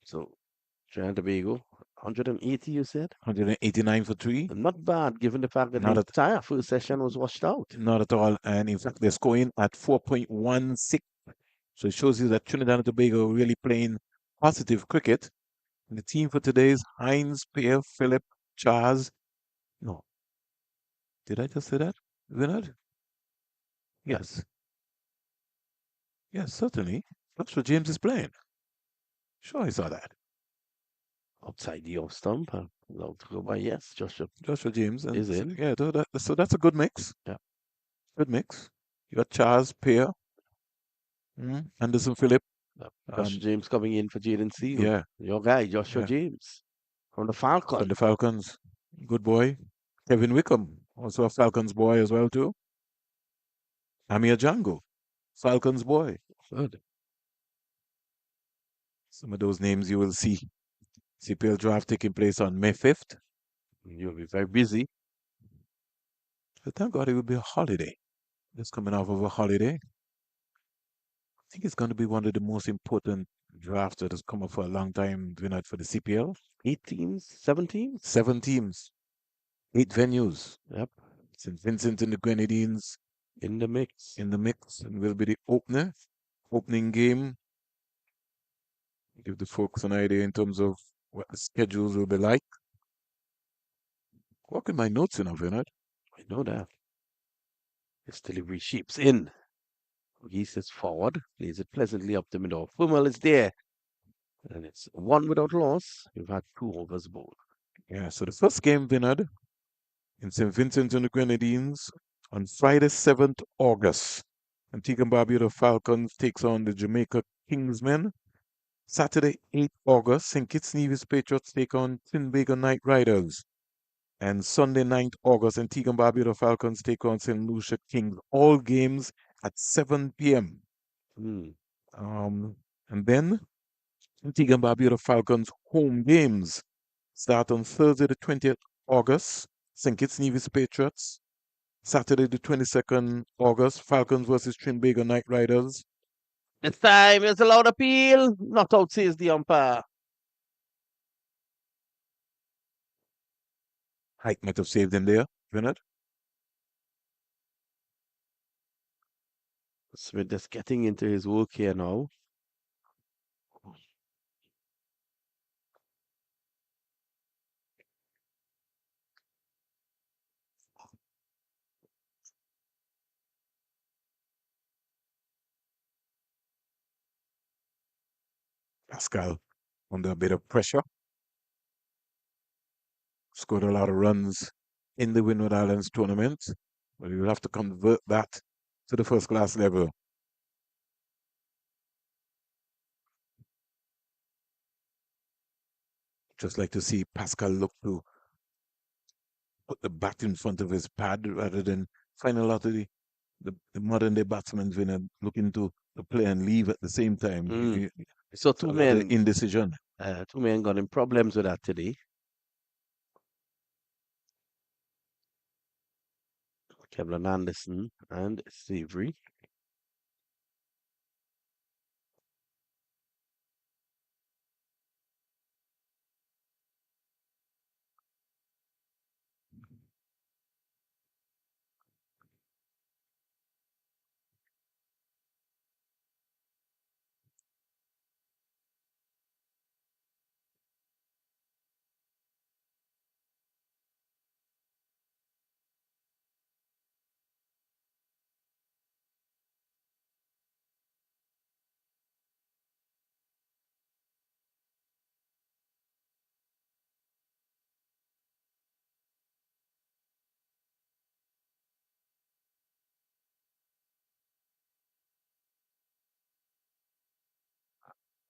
So, Trinidad and Tobago, 180, you said? 189 for 3. Not bad, given the fact that the entire first session was washed out. Not at all. And in fact, they're scoring at 4.16. So it shows you that Trinidad and Tobago are really playing positive cricket. And the team for today is Hines, Pierre, Philip, Charles. No. Did I just say that? Vinod? Yes. Yes, certainly. That's what James is playing. Sure, I saw that. Outside the off stump. Allowed to go by, yes. Joshua James. And is in. Yeah, so that's a good mix. Yeah. Good mix. You got Charles, Pierre, Anderson, Philip. Joshua James coming in for Jaden Seal. Yeah. Your guy, Joshua James. From the Falcons. From the Falcons. Good boy. Kevin Wickham, also a Falcons boy as well, too. Amir Django, Falcons boy. Good. Some of those names you will see. CPL draft taking place on May 5th. You'll be very busy. But thank God it will be a holiday. Just coming off of a holiday. I think it's going to be one of the most important drafts that has come up for a long time, Vinod, for the CPL. 8 teams? 7 teams? 7 teams. 8 venues. Yep. St. Vincent and the Grenadines. In the mix. In the mix. And will be the opening game. Give the folks an idea in terms of what the schedules will be like. What in my notes in, Vinod? I know that. This delivery sheeps in. Geese is forward, plays it pleasantly up the middle. Fummel is there. And it's 1 without loss. We've had 2 overs bowled. Yeah, so the first game, Vinod, in St. Vincent and the Grenadines on Friday, 7th August. Antigua and Barbuda Falcons takes on the Jamaica Kingsmen. Saturday, 8th August, St. Kitts Nevis Patriots take on Trinbago Knight Riders. And Sunday, 9th August, Antigua and Barbuda Falcons take on St. Lucia Kings. All games at 7 p.m. Mm. And then Antigua and Barbuda Falcons home games start on Thursday, the 20th August, St. Kitts Nevis Patriots. Saturday, the 22nd August, Falcons versus Trinbago Knight Riders. It's time. It's a loud appeal. Not out, says the umpire. Height might have saved him there, Bernard. Smith just getting into his work here now. Pascal under a bit of pressure. Scored a lot of runs in the Windward Islands tournament, but you'll have to convert that to the first class level. Just like to see Pascal look to put the bat in front of his pad rather than find a lot of the modern day batsmen looking to play and leave at the same time. Mm. So It's a lot of indecision. two men got in problems with that today. Kevlin Anderson and Savory.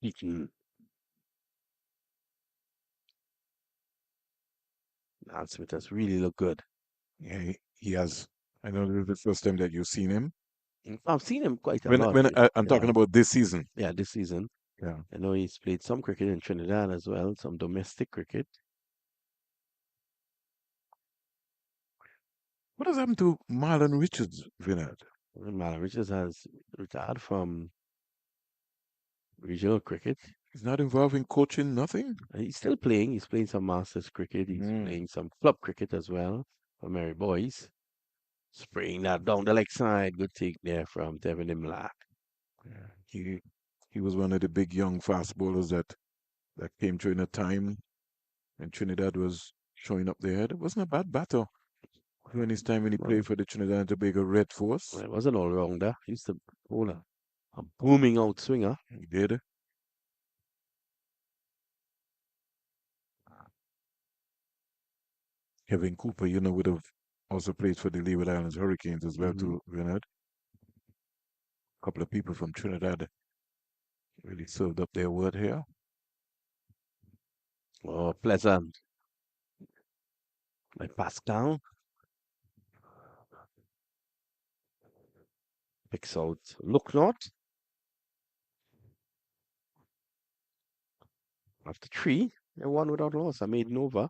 Eaton. Dan Smith has really looked good. Yeah, he has. I know this is the first time that you've seen him. I've seen him quite a When lot. when I'm talking about this season. Yeah, this season. Yeah. I know he's played some cricket in Trinidad as well, some domestic cricket. What has happened to Marlon Richards, Vinod? Malcolm Richards has retired from regional cricket. He's not involved in coaching, nothing? He's still playing. He's playing some Masters cricket. He's playing some club cricket as well for Mary Boys. Spraying that down the leg side. Good take there from Devin Imlach. Yeah. He was one of the big young fast bowlers that came through in a time and Trinidad was showing up there. It wasn't a bad battle during his time when he played for the Trinidad and Tobago Red Force. Well, it was an all-rounder. He used to bowl a booming out swinger. He did. Kevin Cooper, would have also played for the Leeward Islands Hurricanes as well, too, Bernard. A couple of people from Trinidad really served up their word here. Oh, pleasant. By Pascal. Picks out Look Not. After three, and one without loss. I made an over.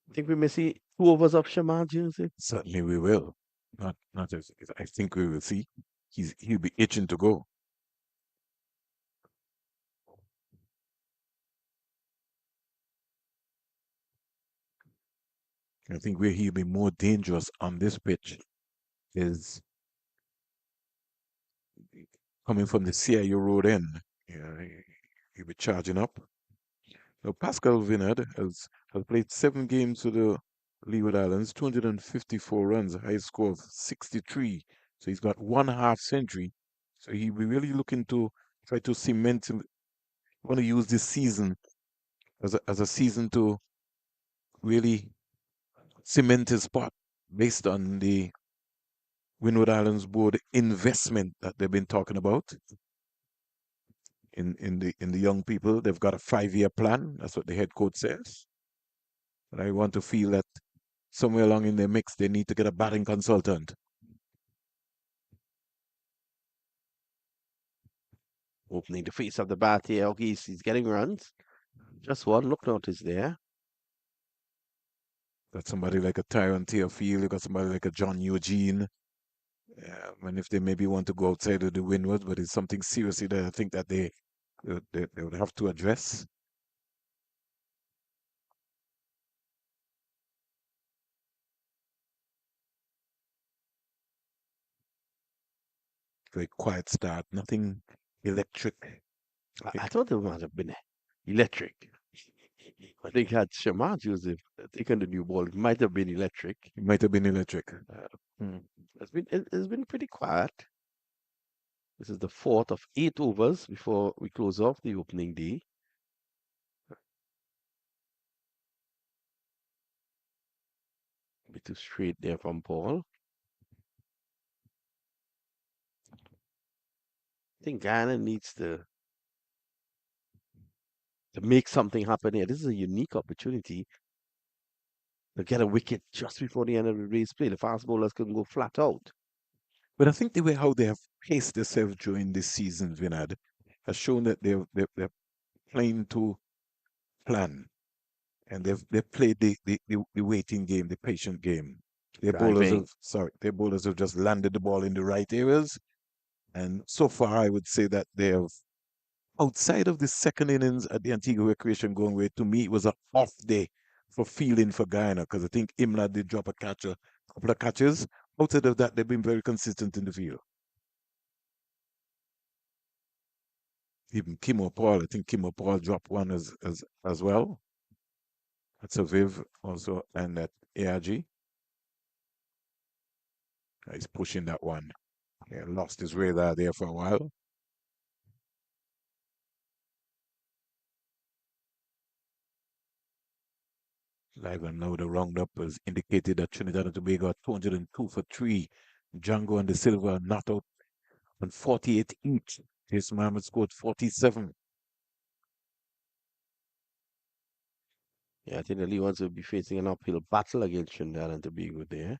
I think we may see 2 overs of Shaman Jonesy. Certainly we will. Not as I think we will see. He'll be itching to go. I think where he'll be more dangerous on this pitch is coming from the CIU road end. Yeah, he'll be charging up. Now, Pascal Vinard has played 7 games for the Leeward Islands, 254 runs, a high score of 63. So he's got 1/2 century. So he'll be really looking to try to cement him. Want to use this season as a season to really cement his spot based on the Windward Islands Board investment that they've been talking about in the young people. They've got a 5-year plan. That's what the head coach says. But I want to feel that somewhere along in their mix, they need to get a batting consultant. Opening the face of the bat here. Okay, he's getting runs. Just one look notice there. Got somebody like a Tyron Teofield, you got somebody like a John Eugene. And if they maybe want to go outside of the Windward, but it's something seriously that I think that they would have to address. Very quiet start, nothing electric. I thought it might have been electric. I think had Shamar Joseph taken the new ball, it might have been electric. It might have been electric. Hmm. It's been pretty quiet. This is the fourth of 8 overs before we close off the opening day. A bit too straight there from Paul. I think Guyana needs to make something happen here. This is a unique opportunity to get a wicket just before the end of the day's play. The fast bowlers can go flat out. But I think the way how they have paced themselves during this season, Vinad, has shown that they're playing to plan. And they've played the waiting game, the patient game. Driving. Their bowlers have just landed the ball in the right areas. And so far, I would say that they have, outside of the second innings at the Antigua Recreation Ground, where to me it was an off day for fielding for Guyana, because I think Imla did drop a couple of catches. Outside of that, they've been very consistent in the field. Even Kimo Paul, I think Kimo Paul dropped one as well. That's a Viv also, and that ARG. He's pushing that one. Yeah, lost his radar there for a while. Live and now the roundup has indicated that Trinidad and Tobago are 202 for 3. Django and the Silva are not out on 48 each. Chase Mohammed scored 47. Yeah, I think the Leones will be facing an uphill battle against Trinidad and Tobago there.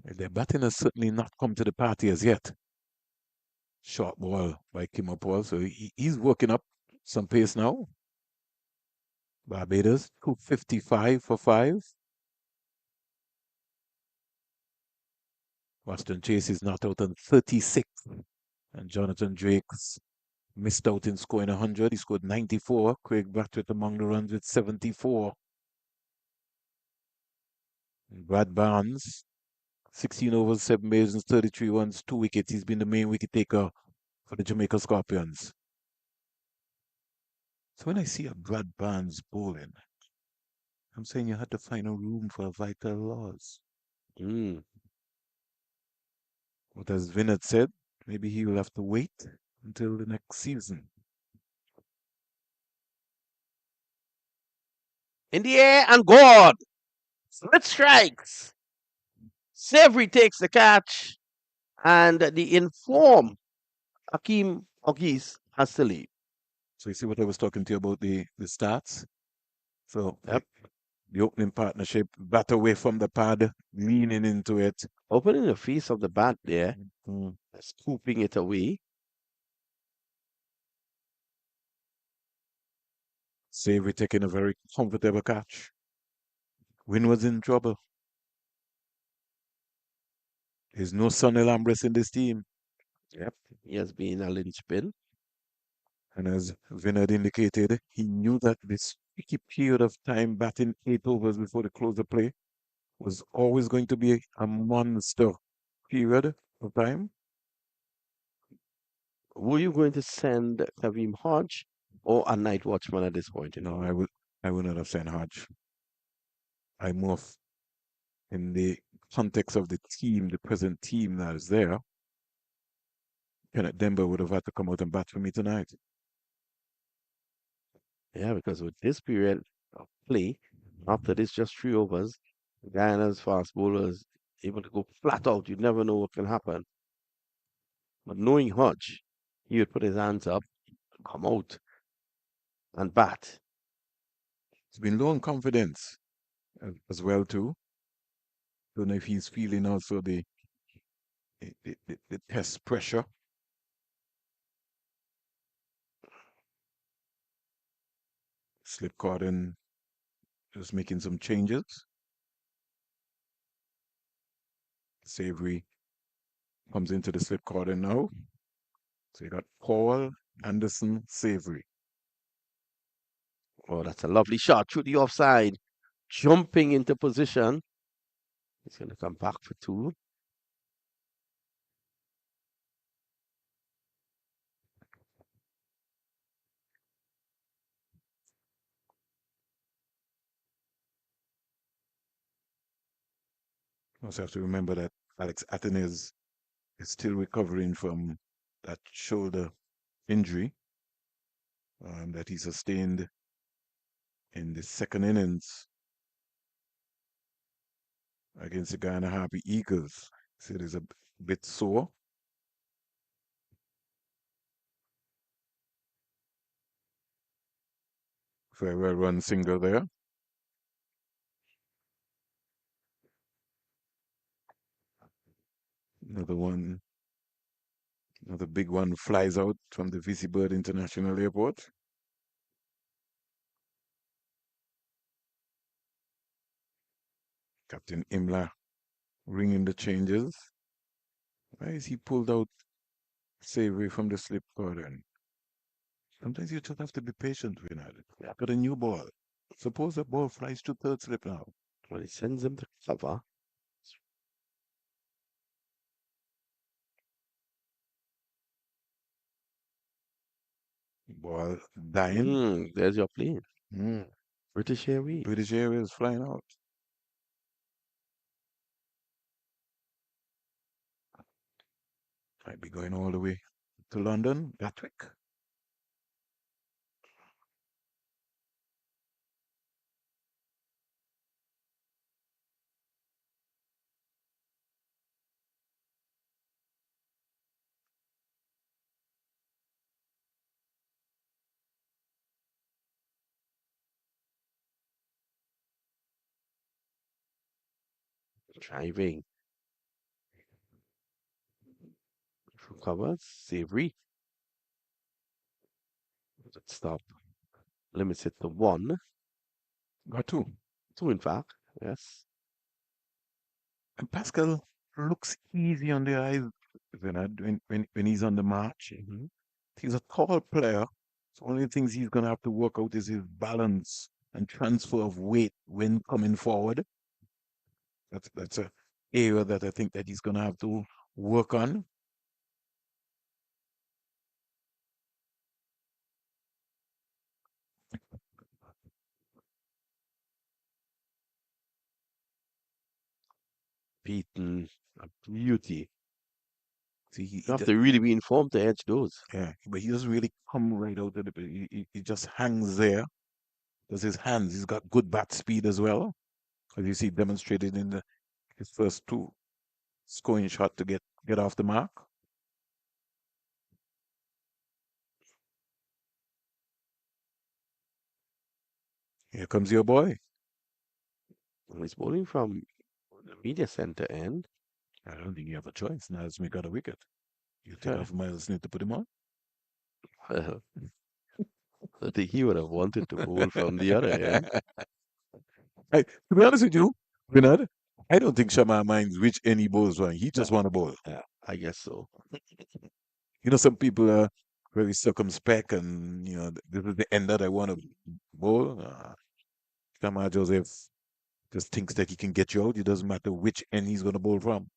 Their batting has certainly not come to the party as yet. Short ball by Kimo Paul, so he's working up some pace now. Barbados, 255 for 5. Washington Chase is not out on 36. And Jonathan Drake's missed out in scoring 100. He scored 94. Craig Brathwaite among the runs with 74. And Brad Barnes, 16 overs, 7 bases, 33 runs, 2 wickets. He's been the main wicket taker for the Jamaica Scorpions. So when I see a Brad Barnes bowling, I'm saying you had to find a room for a vital loss. Mm. But as Vin had said, maybe he will have to wait until the next season. In the air and God! Split strikes! Savory takes the catch, and the informed Hakeem Ogis has to leave. So you see what I was talking to you about the stats? So Yep. the opening partnership, bat away from the pad, leaning into it. Opening the face of the bat there, Mm. scooping it away. Savory taking a very comfortable catch. Windward's in trouble. There's no Sonny Lambres in this team. Yep. He has been a linchpin. And as Vin had indicated, he knew that this tricky period of time batting 8 overs before the close of play was always going to be a monster period of time. Were you going to send Kareem Hodge or a night watchman at this point? No, I would not have sent Hodge. I more in the context of the team, the present team that is there. Kenneth Denver would have had to come out and bat for me tonight. Yeah, because with this period of play, after this just 3 overs, Guyana's fast bowlers able to go flat out. You never know what can happen. But knowing Hodge, he would put his hands up, come out, and bat. He's been low on confidence. as well too. Don't know if he's feeling also the test pressure. Slip Corden just making some changes. Savory comes into the slip Corden now. So you got Paul, Anderson, Savory. Oh, that's a lovely shot through the offside. Jumping into position. He's going to come back for two. Also have to remember that Alex Athens is still recovering from that shoulder injury that he sustained in the second innings against the Guyana Harvey Eagles. So it is a bit sore. Very well run single there. Another one, another big one flies out from the VC Bird International Airport. Captain Imla ringing the changes. Why is he pulled out Savory from the slip cordon? Sometimes you just have to be patient with it. Got a new ball. Suppose the ball flies to third slip now. Well, he sends him to cover. Ball dying. There's your plane. Mm. British Airways. British Airways flying out. Might be going all the way to London, Gatwick. Driving. From cover. Savory. Stop. Limits it to one. Got two. Two, in fact. Yes. And Pascal looks easy on the eyes when he's on the march. He's a tall player. So one of the things he's going to have to work out is his balance and transfer of weight when coming forward. That's a area that I think that he's going to have to work on. Beaten. A beauty. See, You have to really be informed to edge those. yeah, but he doesn't really come right out of the. He just hangs there. Does his hands? He's got good bat speed as well, as you see demonstrated in his first two scoring shot to get off the mark. Here comes your boy. He's bowling from the media center end. I don't think you have a choice. Now we got a wicket. You take off Miles Smith to put him on. I think he would have wanted to bowl from the other end. To be honest with you, Bernard, I don't think Shamar minds which end he bowls on. He just want to bowl. Yeah, I guess so. You know, some people are very circumspect and, this is the end that I want to bowl. Shamar Joseph just thinks that he can get you out. It doesn't matter which end he's going to bowl from.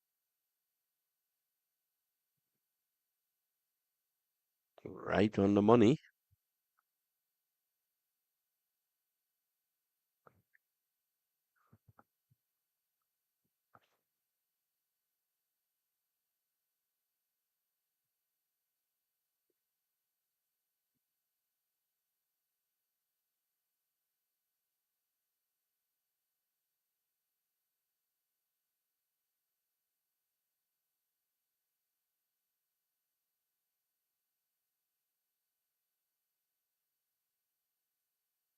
Right on the money.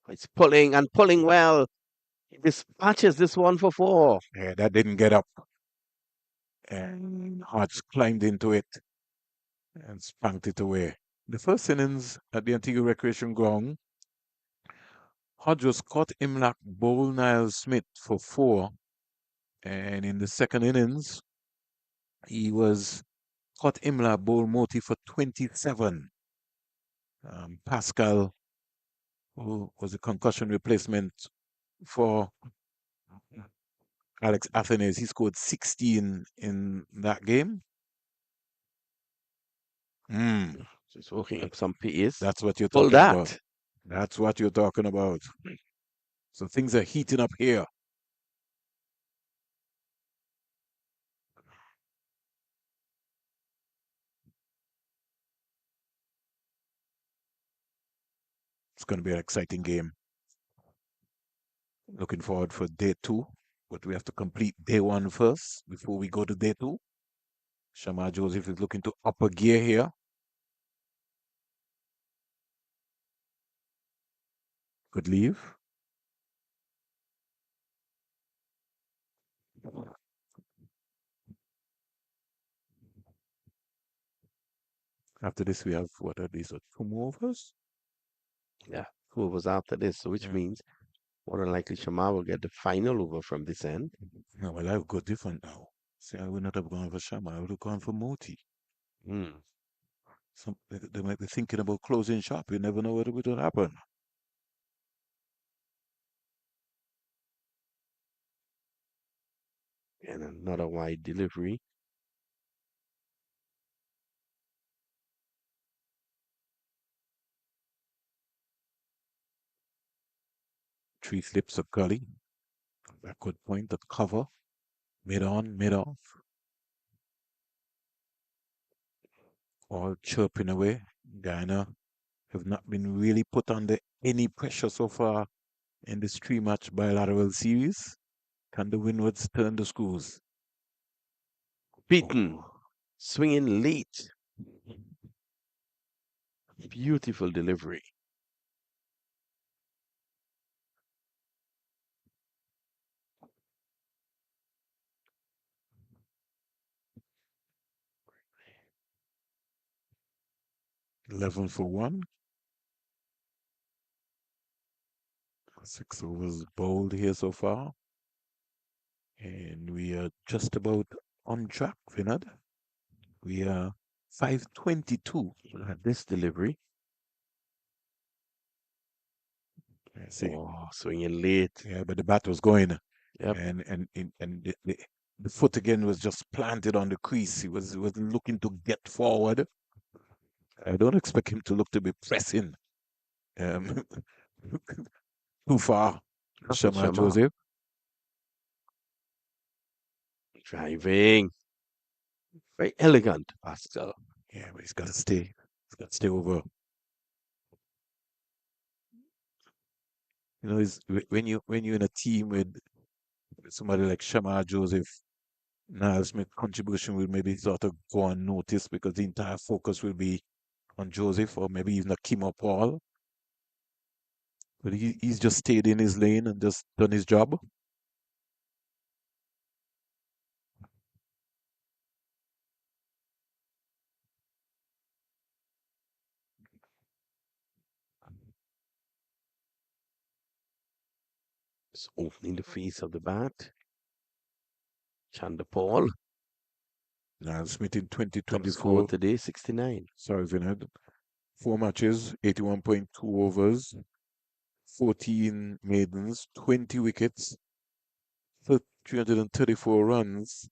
It's pulling and pulling well. He dispatches this one for 4. Yeah, that didn't get up. And Hodge climbed into it and spanked it away. The first innings at the Antigua Recreation Ground, Hodge was caught Imlach bowl Niall Smith for 4. And in the second innings, he was caught Imlach bowl Moti for 27. Pascal, who was a concussion replacement for Alex Athanaze, he scored 16 in that game. Just working up some pace. That's what you're Pull talking about. that. That's what you're talking about. So things are heating up here. It's going to be an exciting game. Looking forward for day 2, but we have to complete day 1 first before we go to day 2. Shamar Joseph is looking to up a gear here. Good leave. After this, we have, what are these, 2 more overs? Yeah, 2 overs after this, so which means more than likely Shamar will get the final over from this end. No, well, I've got different now. See, I would not have gone for Shamar. I would have gone for Moti. They might be thinking about closing shop. You never know what would happen. And another wide delivery. Three slips of gully. Backward point at cover. Mid on, mid off. All chirping away. Guyana have not been really put under any pressure so far in this 3-match bilateral series. Can the Windwards turn the screws? Beaten. Swinging late. Beautiful delivery. Level for 1. 6 overs bowled here so far. And we are just about on track, Vinod. We are 522. At this delivery. See. Oh, swinging late. Yeah, but the bat was going. Yep. And the foot again was just planted on the crease. He wasn't looking to get forward. I don't expect him to look to be pressing too far. Shamar Joseph. Driving. Very elegant, Pascal. Yeah, but he's got to stay. He's got to stay over. You know, when you're in a team with somebody like Shamar Joseph, Niall Smith contribution will maybe sort of go unnoticed because the entire focus will be on Joseph or maybe even Akeem or Paul. But he's just stayed in his lane and just done his job. Just opening the face of the bat. Chanda Paul. Niall Smith in Top 2024. score today, 69. Sorry, Vinod. 4 matches, 81.2 overs, 14 maidens, 20 wickets, 334 runs,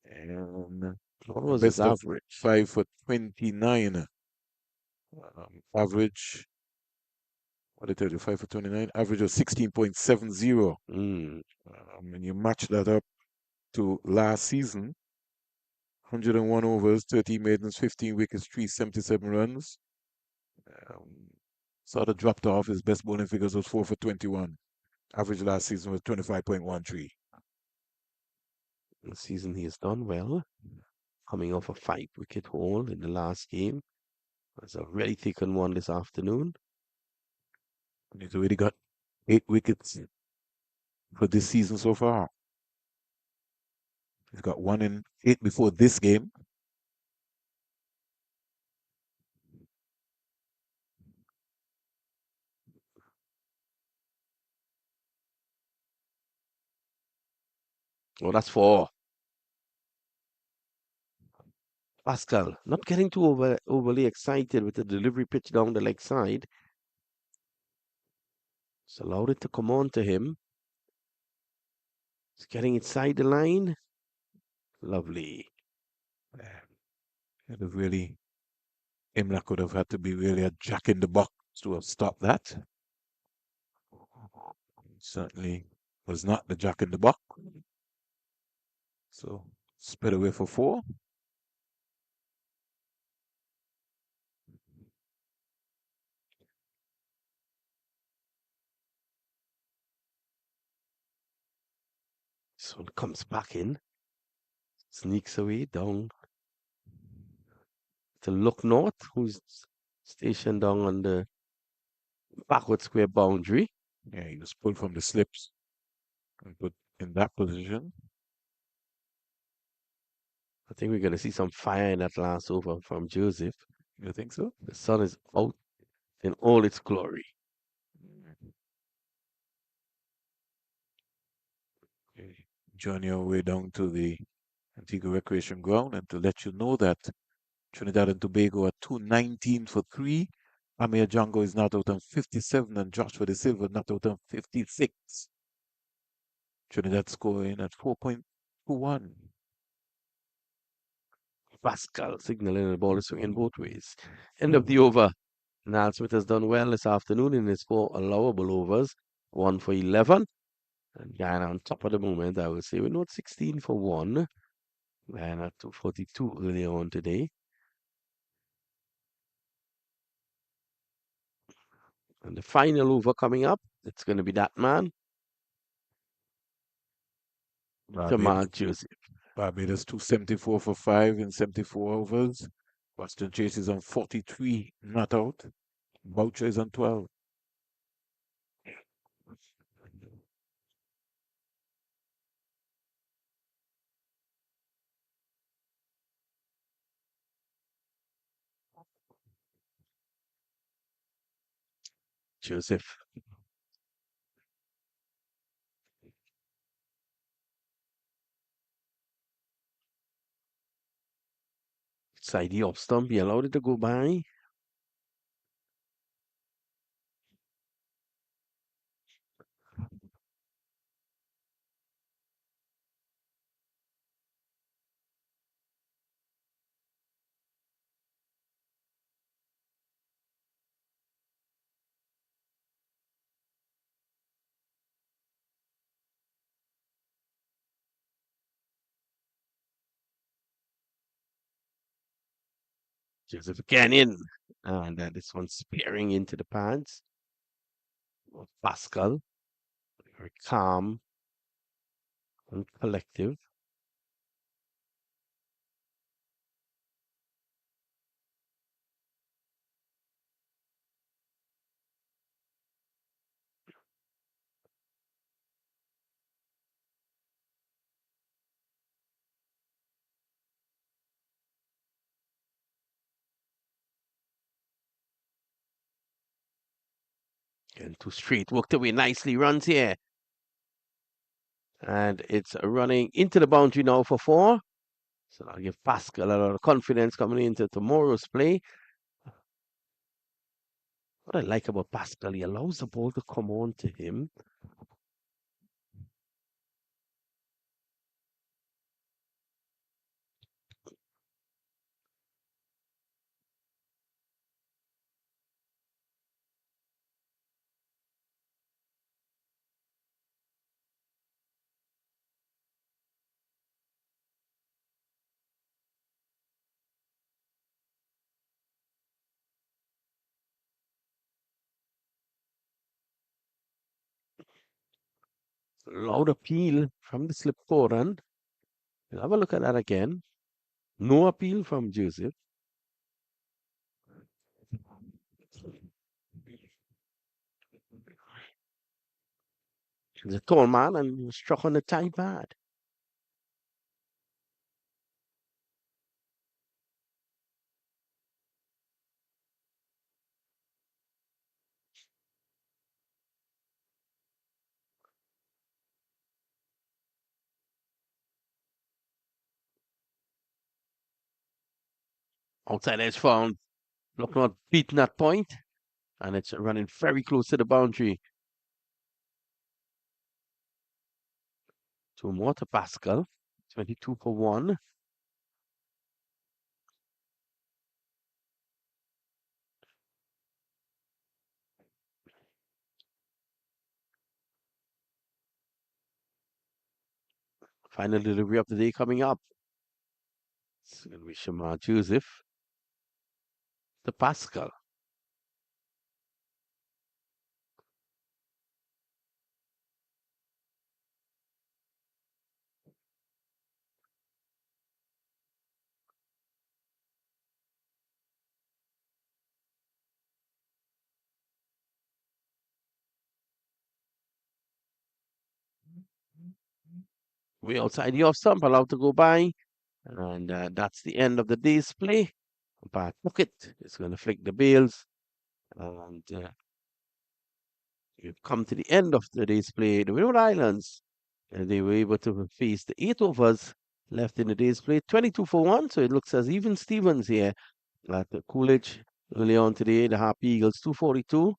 and What was best his of average? 5 for 29. Average, what did I tell you, 5 for 29? Average of 16.70. And you match that up to last season, 101 overs, 30 maidens, 15 wickets, 377 runs. Sort of dropped off. His best bowling figures was 4 for 21. Average last season was 25.13. This season he has done well. Coming off a 5-wicket haul in the last game. It's a really taken one this afternoon. And he's already got 8 wickets for this season so far. He's got 1 in 8 before this game. Oh, that's 4. Pascal, not getting too overly excited with the delivery pitch down the leg side. Just allowed it to come on to him. He's getting inside the line. Lovely. It was really, Imla could have had to be really a jack in the box to have stopped that. Certainly was not the jack in the box. So spit away for 4. So it comes back in. Sneaks away down to Look North, who's stationed down on the backward square boundary. Yeah, he was pulled from the slips and put in that position. I think we're going to see some fire in that last over from Joseph. You think so? The sun is out in all its glory. Okay. Journey our way down to the Antigua Recreation Ground, and to let you know that Trinidad and Tobago are 219 for 3. Amir Django is not out on 57, and Joshua De Silva not out on 56. Trinidad scoring at 4.21. Pascal signaling the ball is swinging both ways. End of the over. Niall Smith has done well this afternoon in his 4 allowable overs. 1 for 11. And Guyana on top of the moment, I would say. We're not 16 for 1. Guyana 242 earlier on today. And the final over coming up, it's going to be that man, Jamal Joseph. Barbados 274 for 5 in 74 overs. Boston Chase is on 43, not out. Boucher is on 12. Joseph. Side the off stump, he allowed it to go by. Joseph again in. And this one spearing into the pads of Pascal. Very calm and collective. And 2 straight worked away nicely. Runs here. And it's running into the boundary now for 4. So that'll give Pascal a lot of confidence coming into tomorrow's play. What I like about Pascal, he allows the ball to come on to him. Loud appeal from the slip forehand. We'll have a look at that again. No appeal from Joseph. He's a tall man and he was struck on the thigh pad. Outside edge found. Look not beating that point, and it's running very close to the boundary. Two more to Pascal. 22 for 1. Final delivery of the day coming up. It's going to be Shamar Joseph to Pascal. Way outside the off stump, allowed to go by. And that's the end of the day's play. But Wicket is going to flick the bails. And we've come to the end of the day's play. The Windward Islands, they were able to face the 8 overs left in the day's play. 22 for 1. So it looks as even Stevens here at the Coolidge early on today. The Harp Eagles 242.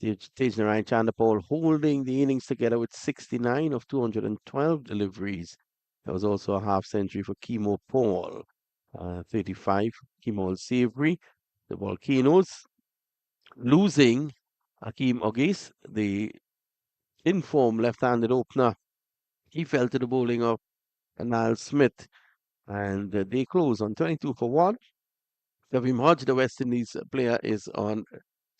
Tej Paul holding the innings together with 69 of 212 deliveries. There was also a half century for Kimo Paul, 35, Kimo Savory. The Volcanoes losing Hakeem Ogis, the in-form left-handed opener. He fell to the bowling of Niall Smith, and they close on 22 for 1. Kevin Hodge, the West Indies player, is on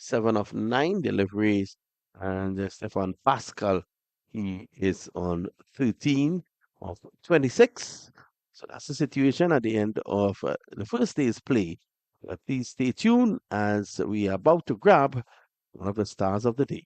7 of 9 deliveries, and Stefan Pascal, he is on 13 of 26. So that's the situation at the end of the first day's play. Please stay tuned as we are about to grab one of the stars of the day.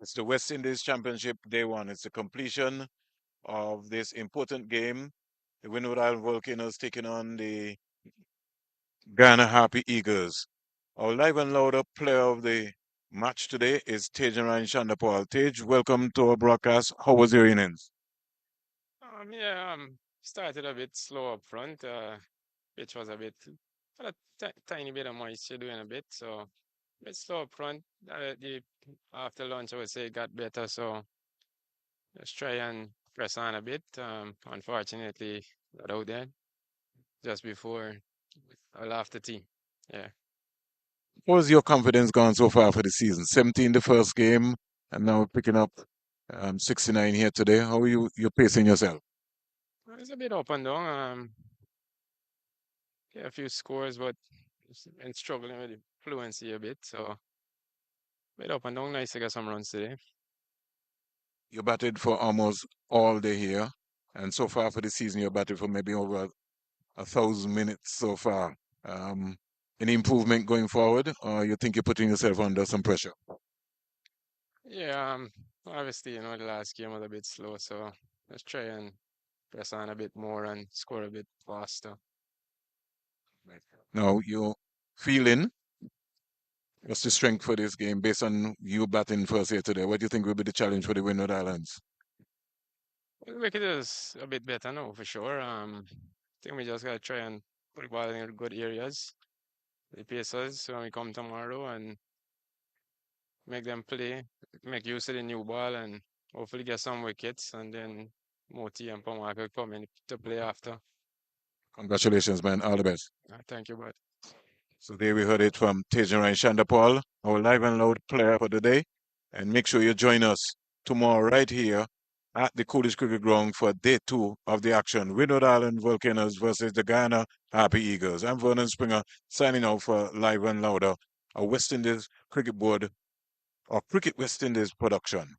It's the West Indies Championship Day 1. It's the completion of this important game. The Windward Island Volcanoes taking on the Guyana Happy Eagles. Our live and louder player of the match today is Tejan Shandapal. Tej, welcome to our broadcast. How was your innings? Started a bit slow up front. Pitch was a bit, had a tiny bit of moisture doing a bit, so a bit slow up front. After lunch, I would say it got better, so just try and press on a bit. Unfortunately, got out there just before I left the team. Yeah. How's your confidence gone so far for the season? 17 the first game, and now picking up 69 here today. How are you pacing yourself? It's a bit up and down. Yeah, a few scores, but been struggling with the fluency a bit, so a bit up and down. Nice to get some runs today. You batted for almost all day here, and so far for the season, you batted for maybe over 1,000 minutes so far. Um, any improvement going forward, or you think you're putting yourself under some pressure? Yeah, obviously, the last game was a bit slow, so let's try and press on a bit more and score a bit faster. Now, you're feeling what's the strength for this game based on you batting first here today? What do you think will be the challenge for the Windward Islands? Wicket is a bit better now for sure. I think we just gotta try and put the ball in good areas. The Pacers when we come tomorrow and make them play, make use of the new ball and hopefully get some wickets and then Moti and Pamaka will come in to play after. Congratulations, man. All the best. Thank you, bud. So there we heard it from Tejan Shandapal, our live and loud player for the day. And make sure you join us tomorrow right here at the Coolidge Cricket Ground for day 2 of the action. Windward Island Volcanoes versus the Guyana Happy Eagles. I'm Vernon Springer signing out for Live and Louder, a West Indies Cricket Board or Cricket West Indies production.